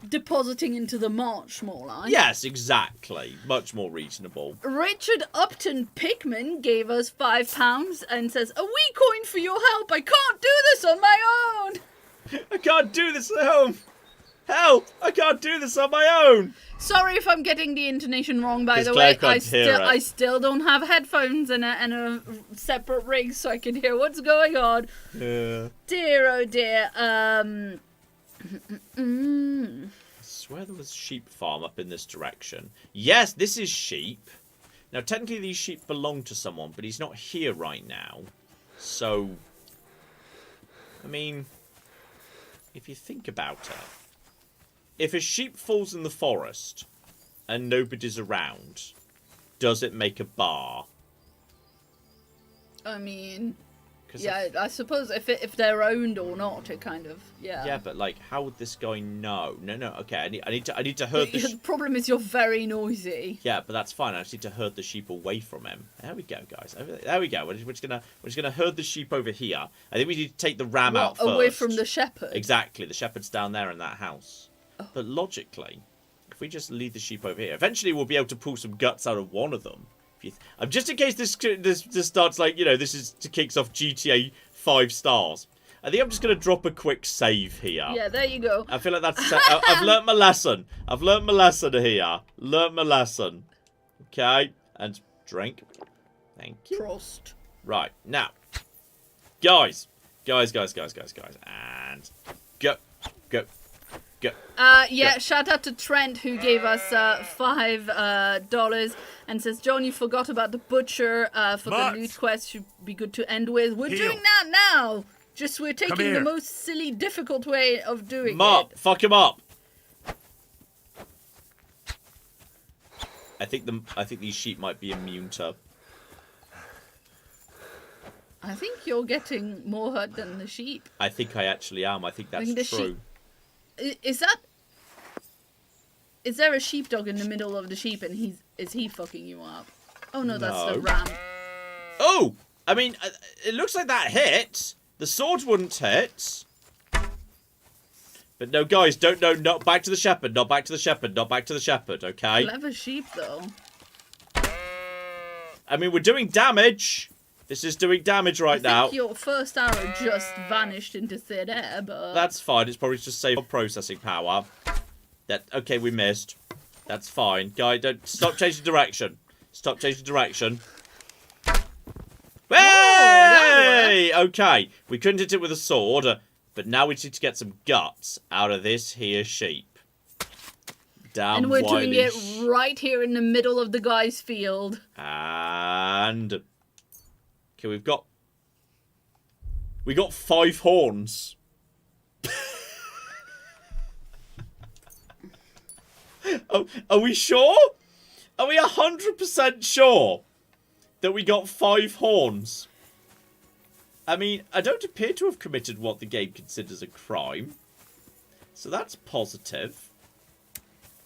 Depositing into the marsh, more like. Yes, exactly. Much more reasonable. Richard Upton Pickman gave us £5 and says, a wee coin for your help. I can't do this on my own. I can't do this at home. Help! I can't do this on my own. Sorry if I'm getting the intonation wrong, by the way. I still don't have headphones and a separate rig so I can hear what's going on. Yeah. Dear, oh dear. I swear there was a sheep farm up in this direction. Yes, this is sheep. Now, technically these sheep belong to someone, but he's not here right now. So, I mean, if you think about it, if a sheep falls in the forest and nobody's around, does it make a bar? I mean... Yeah, I suppose if they're owned or not, it kind of Yeah, but like, how would this guy know? No, okay, I need to herd the problem is you're very noisy. Yeah, but that's fine. I just need to herd the sheep away from him. There we go, guys. There we go. We're just gonna herd the sheep over here. I think we need to take the ram out first. Away from the shepherd. Exactly. The shepherd's down there in that house. Oh. But logically, if we just lead the sheep over here, eventually we'll be able to pull some guts out of one of them. Just in case this starts like, this kicks off GTA 5 stars. I think I'm just going to drop a quick save here. Yeah, there you go. I feel like that's... I've learnt my lesson. I've learnt my lesson here. Learnt my lesson. Okay. And drink. Thank you. Prost. Right. Now. Guys. And go. Yeah, shout out to Trent who gave us $5 and says, John, you forgot about the butcher for the loot quest. Should be good to end with. We're doing that now. Just we're taking the most silly, difficult way of doing it. Fuck him up. I think these sheep might be immune to. I think you're getting more hurt than the sheep. I think I actually am. I think that's true. Is there a sheepdog in the middle of the sheep and is he fucking you up? Oh no, that's the ram. Oh! I mean, it looks like that hit. The sword wouldn't hit. But no, guys, not back to the shepherd, not back to the shepherd, not back to the shepherd, okay? Clever sheep, though. I mean, we're doing damage. This is doing damage right now. I think your first arrow just vanished into thin air, but... That's fine. It's probably just saved processing power. Okay, we missed. That's fine. Guy, don't... Stop changing direction. Stop changing direction. Hey! Okay. We couldn't hit it with a sword, but now we need to get some guts out of this here sheep. Damn. And we're doing it right here in the middle of the guy's field. And... Okay, we got 5 horns. Oh, are we sure? Are we 100% sure that we got 5 horns? I mean, I don't appear to have committed what the game considers a crime. So that's positive.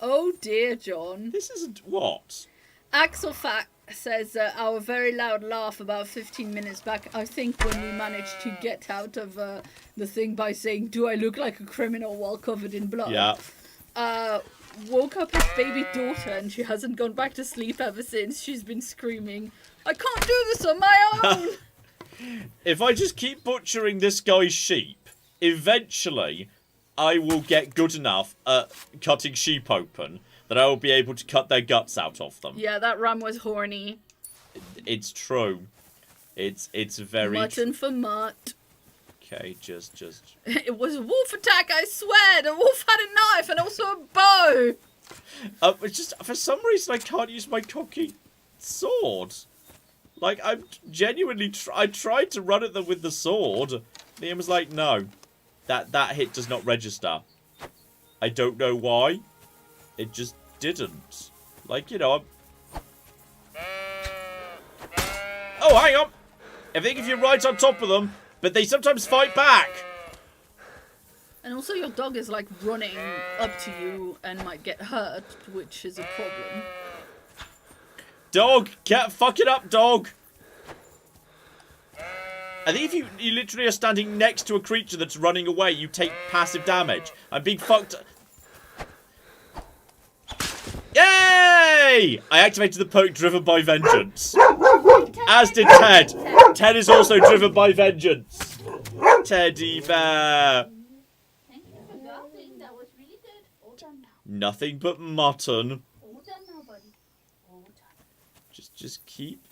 Oh dear, John. This isn't what? Axel Fat says our very loud laugh about 15 minutes back, I think when we managed to get out of the thing by saying, do I look like a criminal while covered in blood? Yeah. Woke up his baby daughter and she hasn't gone back to sleep ever since. She's been screaming, I can't do this on my own! If I just keep butchering this guy's sheep, eventually I will get good enough at cutting sheep open that I will be able to cut their guts out of them. Yeah, that ram was horny. It's true. It's very Mutton for mutt. Okay, just... It was a wolf attack, I swear! The wolf had a knife and also a bow! It's just, for some reason, I can't use my cocky sword. Like, I'm genuinely... I tried to run at them with the sword. Liam was like, no. That hit does not register. I don't know why. It just didn't. Like, I'm... Oh, hang on! I think if you're right on top of them, but they sometimes fight back. And also your dog is like running up to you and might get hurt, which is a problem. Dog! Fuck it up, dog! I think if you literally are standing next to a creature that's running away, you take passive damage. I'm being fucked... Yay! I activated the perk Driven by Vengeance. As did Ted. Ted is also driven by vengeance. Teddy bear. Thank you for guarding. That was really good. All done now. Nothing but mutton. All done now, buddy. All done. Just keep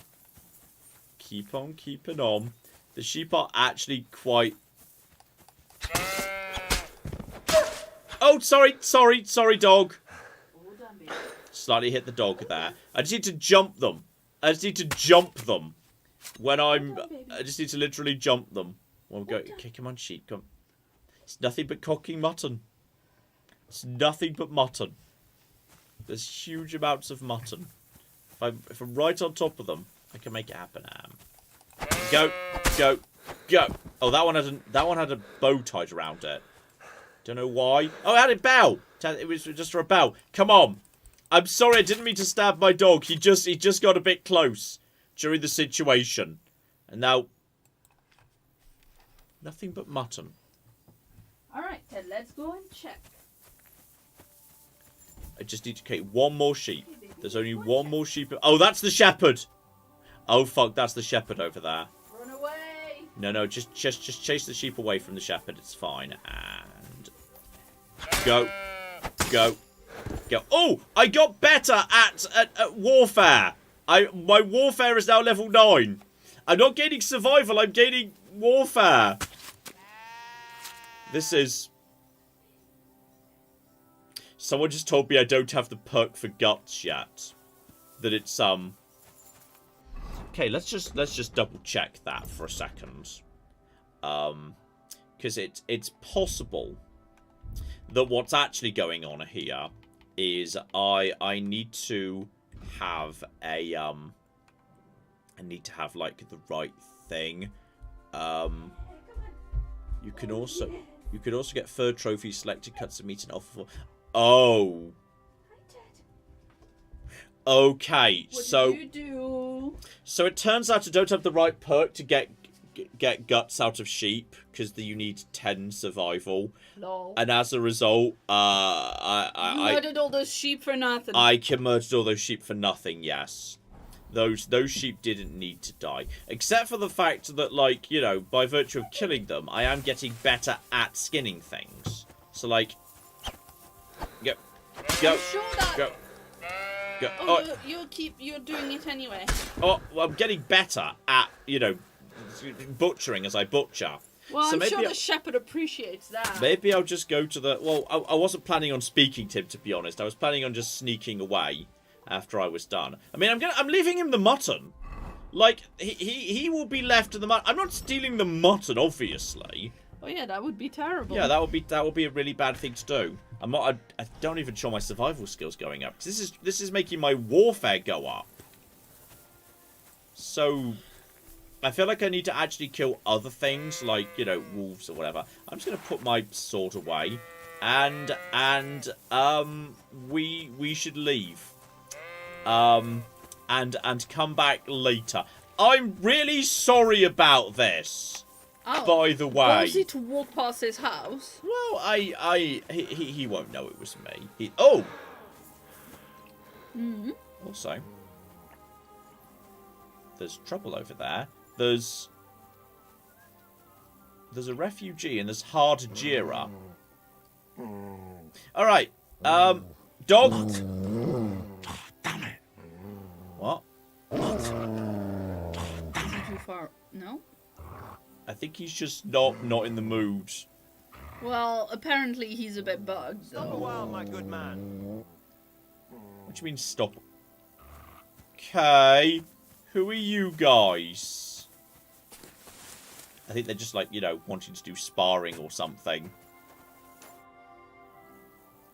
on keeping on. The sheep are actually quite... Oh, sorry, dog. All done, baby. Slightly hit the dog there. I just need to jump them. I just need to jump them. When I just need to literally jump them. Well, go. Okay, come on, sheep. Come. It's nothing but cocking mutton. It's nothing but mutton. There's huge amounts of mutton. If I'm right on top of them, I can make it happen. Go. Go. Oh, that one had a bow tied around it. Don't know why. Oh, it had a bell. It was just for a bell. Come on. I'm sorry, I didn't mean to stab my dog. He just got a bit close during the situation. And now nothing but mutton. Alright, Ted, let's go and check. I just need to create one more sheep. There's only one more sheep. Oh, that's the shepherd. Oh, fuck, that's the shepherd over there. Run away. No, just chase the sheep away from the shepherd. It's fine. And go. Oh, I got better at warfare. My warfare is now level 9. I'm not gaining survival, I'm gaining warfare. This is... Someone just told me I don't have the perk for guts yet. That it's, Okay, let's just double check that for a second. Because it's possible that what's actually going on here is I need to have a, I need to have, like, the right thing. You can also get third trophy, selected cuts of meat and offer for... Oh. Okay, so... What do you do? So it turns out I don't have the right perk to get guts out of sheep, because you need 10 survival. Lol. And as a result, You murdered all those sheep for nothing. I murdered all those sheep for nothing, yes. Those sheep didn't need to die. Except for the fact that, like, you know, by virtue of killing them, I am getting better at skinning things. So, like... Go. Oh, Oh, you're doing it anyway. Oh, well, I'm getting better at, you know, butchering as I butcher. Well, so I'm sure the shepherd appreciates that. Maybe I'll just go to the... Well, I wasn't planning on speaking to him, to be honest. I was planning on just sneaking away after I was done. I mean, I'm leaving him the mutton. Like, he will be left to the mutton. I'm not stealing the mutton, obviously. Oh yeah, that would be terrible. Yeah, that would be a really bad thing to do. I don't even show my survival skills going up. This is making my warfare go up. So I feel like I need to actually kill other things, like, you know, wolves or whatever. I'm just gonna put my sword away, and we should leave. And come back later. I'm really sorry about this. Oh, by the way, was he to walk past his house? Well, he won't know it was me. Also, there's trouble over there. There's a refugee and there's hard Jira. All right, dog. Damn it! What? Too far? No. I think he's just not in the mood. Well, apparently he's a bit bugged. Stop a while, my good man. What do you mean stop? Okay, who are you guys? I think they're just like, you know, wanting to do sparring or something.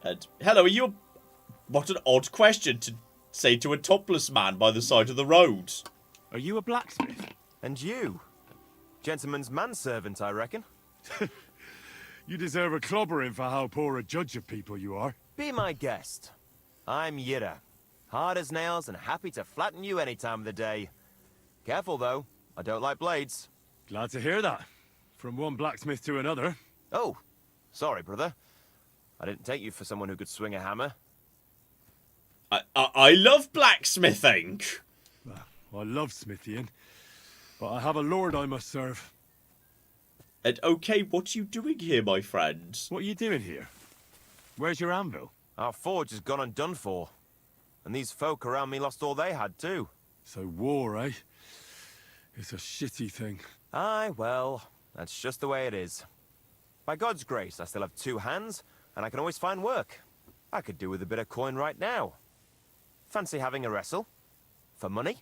And hello, are you? What an odd question to say to a topless man by the side of the road. Are you a blacksmith? And you? Gentleman's manservant, I reckon. You deserve a clobbering for how poor a judge of people you are. Be my guest. I'm Yira. Hard as nails and happy to flatten you any time of the day. Careful, though. I don't like blades. Glad to hear that. From one blacksmith to another. Oh, sorry, brother. I didn't take you for someone who could swing a hammer. I love blacksmithing. I love smithying. But I have a lord I must serve. And okay, what are you doing here, my friend? What are you doing here? Where's your anvil? Our forge has gone undone for. And these folk around me lost all they had, too. So war, eh? It's a shitty thing. Aye, well, that's just the way it is. By God's grace, I still have 2 hands, and I can always find work. I could do with a bit of coin right now. Fancy having a wrestle? For money?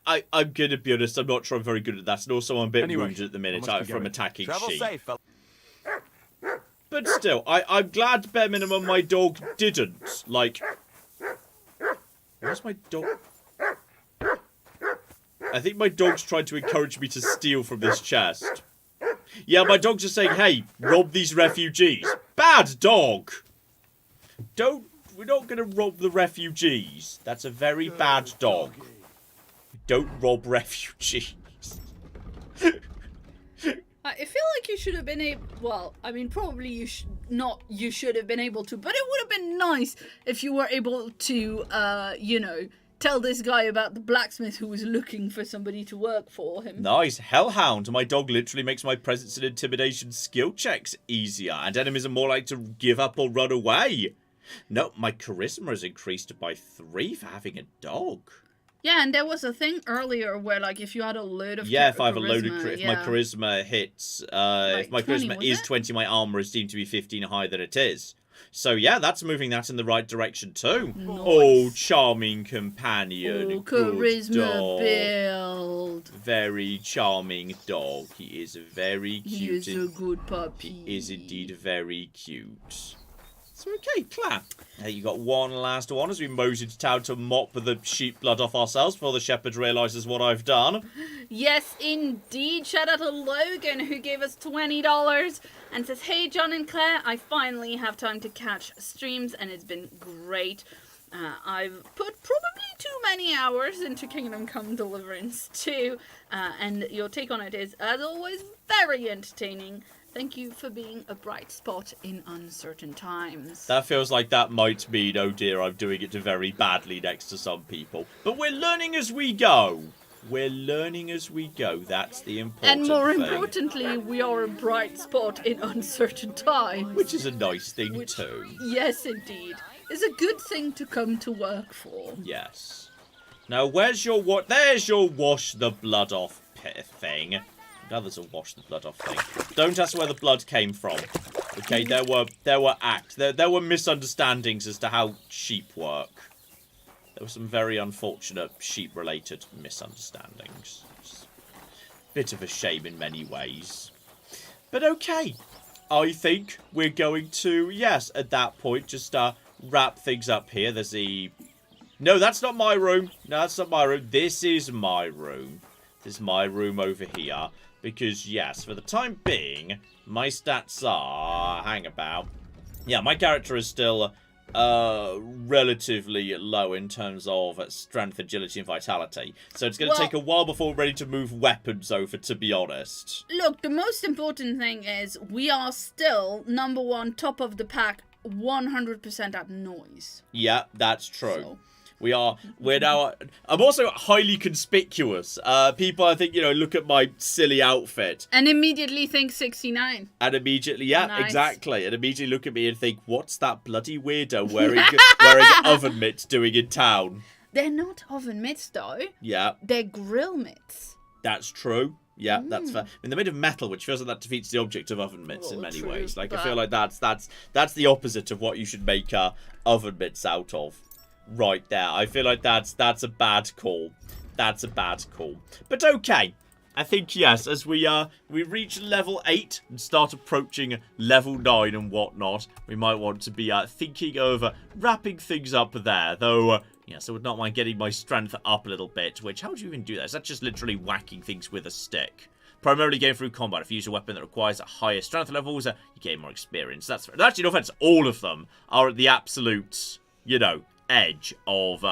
I'm gonna be honest, I'm not sure I'm very good at that, and also I'm a bit wounded at the minute from attacking Travel sheep. safe, fella. But still, I'm glad bare minimum my dog didn't. Like, where's my dog? I think my dog's trying to encourage me to steal from this chest. Yeah, my dog's just saying, hey, rob these refugees. Bad dog! We're not going to rob the refugees. That's a very bad dog. Don't rob refugees. I feel like you should have been able... Well, I mean, probably you should have been able to, but it would have been nice if you were able to, you know, tell this guy about the blacksmith who was looking for somebody to work for him. Nice. Hellhound. My dog literally makes my presence and intimidation skill checks easier, and enemies are more likely to give up or run away. No, my charisma has increased by 3 for having a dog. Yeah, and there was a thing earlier where, like, if you had a load of if I have a load of charisma, my charisma hits, if my 20, charisma is 20, my armor is deemed to be 15 higher than it is. So yeah, that's moving that in the right direction too. Nice. Oh, charming companion. Oh, good charisma dog. build. Very charming dog. He is very cute. He is a good puppy. He is indeed very cute. So okay, Claire. You got one last one as we mosey to town to mop the sheep blood off ourselves before the shepherd realises what I've done. Yes, indeed. Shout out to Logan who gave us $20 and says, hey, John and Claire, I finally have time to catch streams and it's been great. I've put probably too many hours into Kingdom Come Deliverance 2, and your take on it is, as always, very entertaining. Thank you for being a bright spot in uncertain times. That feels like that might mean, oh dear, I'm doing it very badly next to some people. But we're learning as we go. We're learning as we go. That's the important And more thing. importantly, we are a bright spot in uncertain times. Which is a nice thing too. Yes, indeed. It's a good thing to come to work for. Yes. Now, where's your what? There's your wash the blood off thing. Now there's a wash the blood off thing. Don't ask where the blood came from. Okay, there were misunderstandings as to how sheep work. There were some very unfortunate sheep-related misunderstandings. It's a bit of a shame in many ways. But okay. I think we're going to, yes, at that point, just wrap things up here. There's the... No, that's not my room. No, that's not my room. This is my room. This is my room over here. Because, yes, for the time being, my stats are... Hang about. Yeah, my character is still relatively low in terms of strength, agility, and vitality. So it's going to take a while before we're ready to move weapons over, to be honest. Look, the most important thing is we are still #1, top of the pack, 100% at noise. Yeah, that's true. So. We're now, I'm also highly conspicuous. People, I think, look at my silly outfit. And immediately think 69. And immediately, yeah, nice. Exactly. And immediately look at me and think, what's that bloody weirdo wearing oven mitts doing in town? They're not oven mitts, though. Yeah. They're grill mitts. That's true. Yeah, that's fair. I mean, they're made of metal, which feels like that defeats the object of oven mitts in many ways. Like, I feel like that's the opposite of what you should make oven mitts out of. Right there. I feel like that's a bad call. That's a bad call. But okay. I think, yes, as we reach level 8 and start approaching level 9 and whatnot, we might want to be thinking of wrapping things up there. Though, yes, I would not mind getting my strength up a little bit. Which, how would you even do that? Is that just literally whacking things with a stick? Primarily gain through combat. If you use a weapon that requires higher strength levels, you gain more experience. That's fair. Actually, no offense, all of them are at the absolute, edge of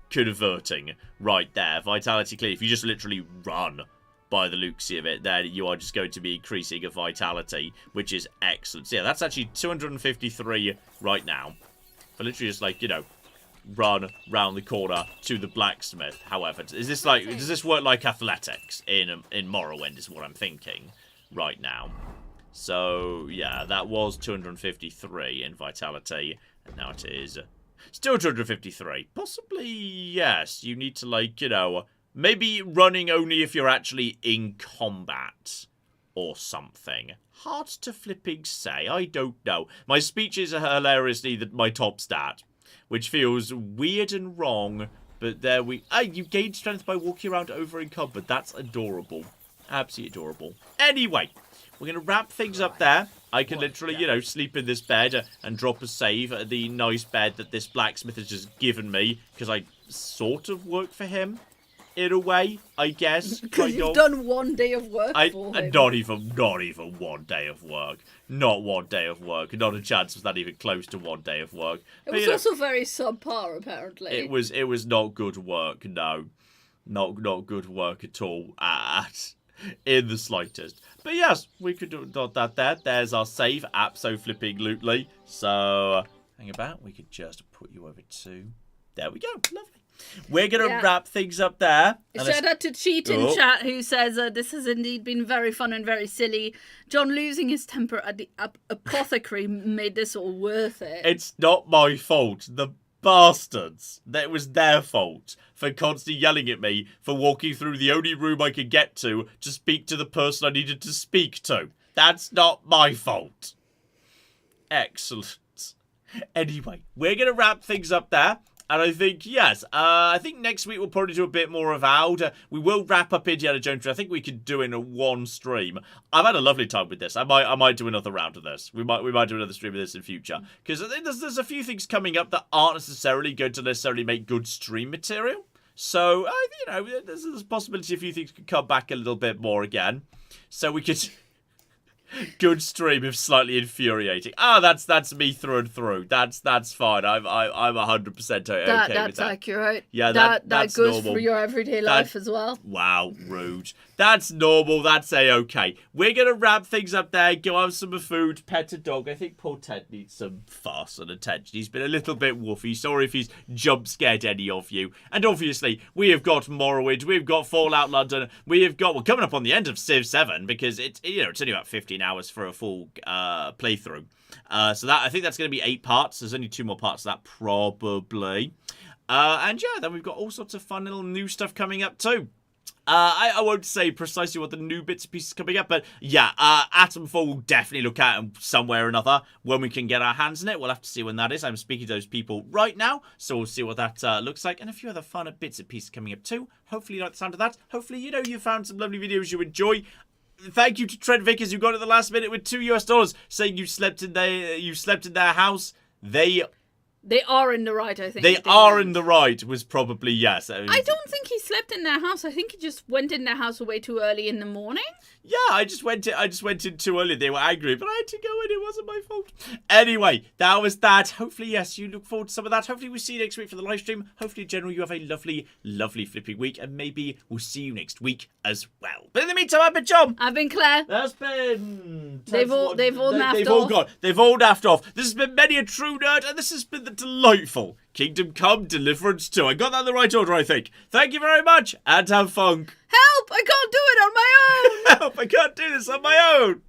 converting right there. Vitality clear. If you just literally run by the looks of it, then you are just going to be increasing a vitality, which is excellent. So yeah, that's actually 253 right now. For literally just run round the corner to the blacksmith. However, does this work like athletics in Morrowind is what I'm thinking right now. So yeah, that was 253 in vitality, and now it is still 253. Possibly, yes. You need to, maybe running only if you're actually in combat or something. Hard to flipping say. I don't know. My speech is hilariously my top stat, which feels weird and wrong, but there we... you gain strength by walking around over encumbered. That's adorable. Absolutely adorable. Anyway, we're going to wrap things up there. I can literally, sleep in this bed and drop a save at the nice bed that this blacksmith has just given me, because I sort of work for him. in a way, I guess. Because you've done 1 day of work for him. Not even 1 day of work. Not 1 day of work. Not a chance was that even close to 1 day of work. It was also very subpar, apparently. It was not good work, no. Not good work at all. In the slightest. But yes, we could do that there. There's our save, abso-flipping-lutely. So, hang about. We could just put you over to... There we go. Lovely. We're going to wrap things up there. Shout out to Cheat in chat, who says, this has indeed been very fun and very silly. John losing his temper at the apothecary made this all worth it. It's not my fault. The bastards. That was their fault for constantly yelling at me for walking through the only room I could get to speak to the person I needed to speak to. That's not my fault. Excellent. Anyway, we're going to wrap things up there. And I think, yes, I think next week we'll probably do a bit more of Aud. We will wrap up Indiana Jones. I think we could do in a one stream. I've had a lovely time with this. I might do another round of this. We might do another stream of this in future. Because I think there's a few things coming up that aren't necessarily going to necessarily make good stream material. So, you know, there's a possibility a few things could come back a little bit more again. So we could... Good stream if slightly infuriating. That's me through and through. That's fine. I'm 100% okay with that. That's accurate. Yeah, that that's goes normal. for your everyday life as well. Wow, rude. That's normal. That's a-okay. We're gonna wrap things up there. Go have some food. Pet a dog. I think poor Ted needs some fuss and attention. He's been a little bit woofy. Sorry if he's jump scared any of you. And obviously, we have got Morrowind. We've got Fallout London. We have got coming up on the end of Civ 7 because it's only about 15 hours for a full playthrough. So I think that's going to be 8 parts. There's only 2 more parts of that probably. And yeah, then we've got all sorts of fun little new stuff coming up too. I won't say precisely what the new bits and pieces coming up, but yeah, Atomfall will definitely look at them somewhere or another when we can get our hands on it. We'll have to see when that is. I'm speaking to those people right now, so we'll see what that looks like, and a few other fun bits and pieces coming up too. Hopefully you like the sound of that. Hopefully you found some lovely videos you enjoy. Thank you to Trent Vickers who got it at the last minute with $2 saying you slept in their house. They are in the right, I think. They are in the right was probably yes. I don't think he slept in their house. I think he just went in their house way too early in the morning. Yeah, I just went in too early. They were angry, but I had to go in. It wasn't my fault. Anyway, that was that. Hopefully, yes, you look forward to some of that. Hopefully, we'll see you next week for the live stream. Hopefully, in general, you have a lovely, lovely flipping week, and maybe we'll see you next week as well. But in the meantime, I've been John. I've been Claire. That's been... They've all naffed off. They've all naffed off. This has been Many a True Nerd, and this has been the delightful Kingdom Come Deliverance 2. I got that in the right order, I think. Thank you very much, and have fun. Help! I can't do it on my own! Help! I can't do this on my own!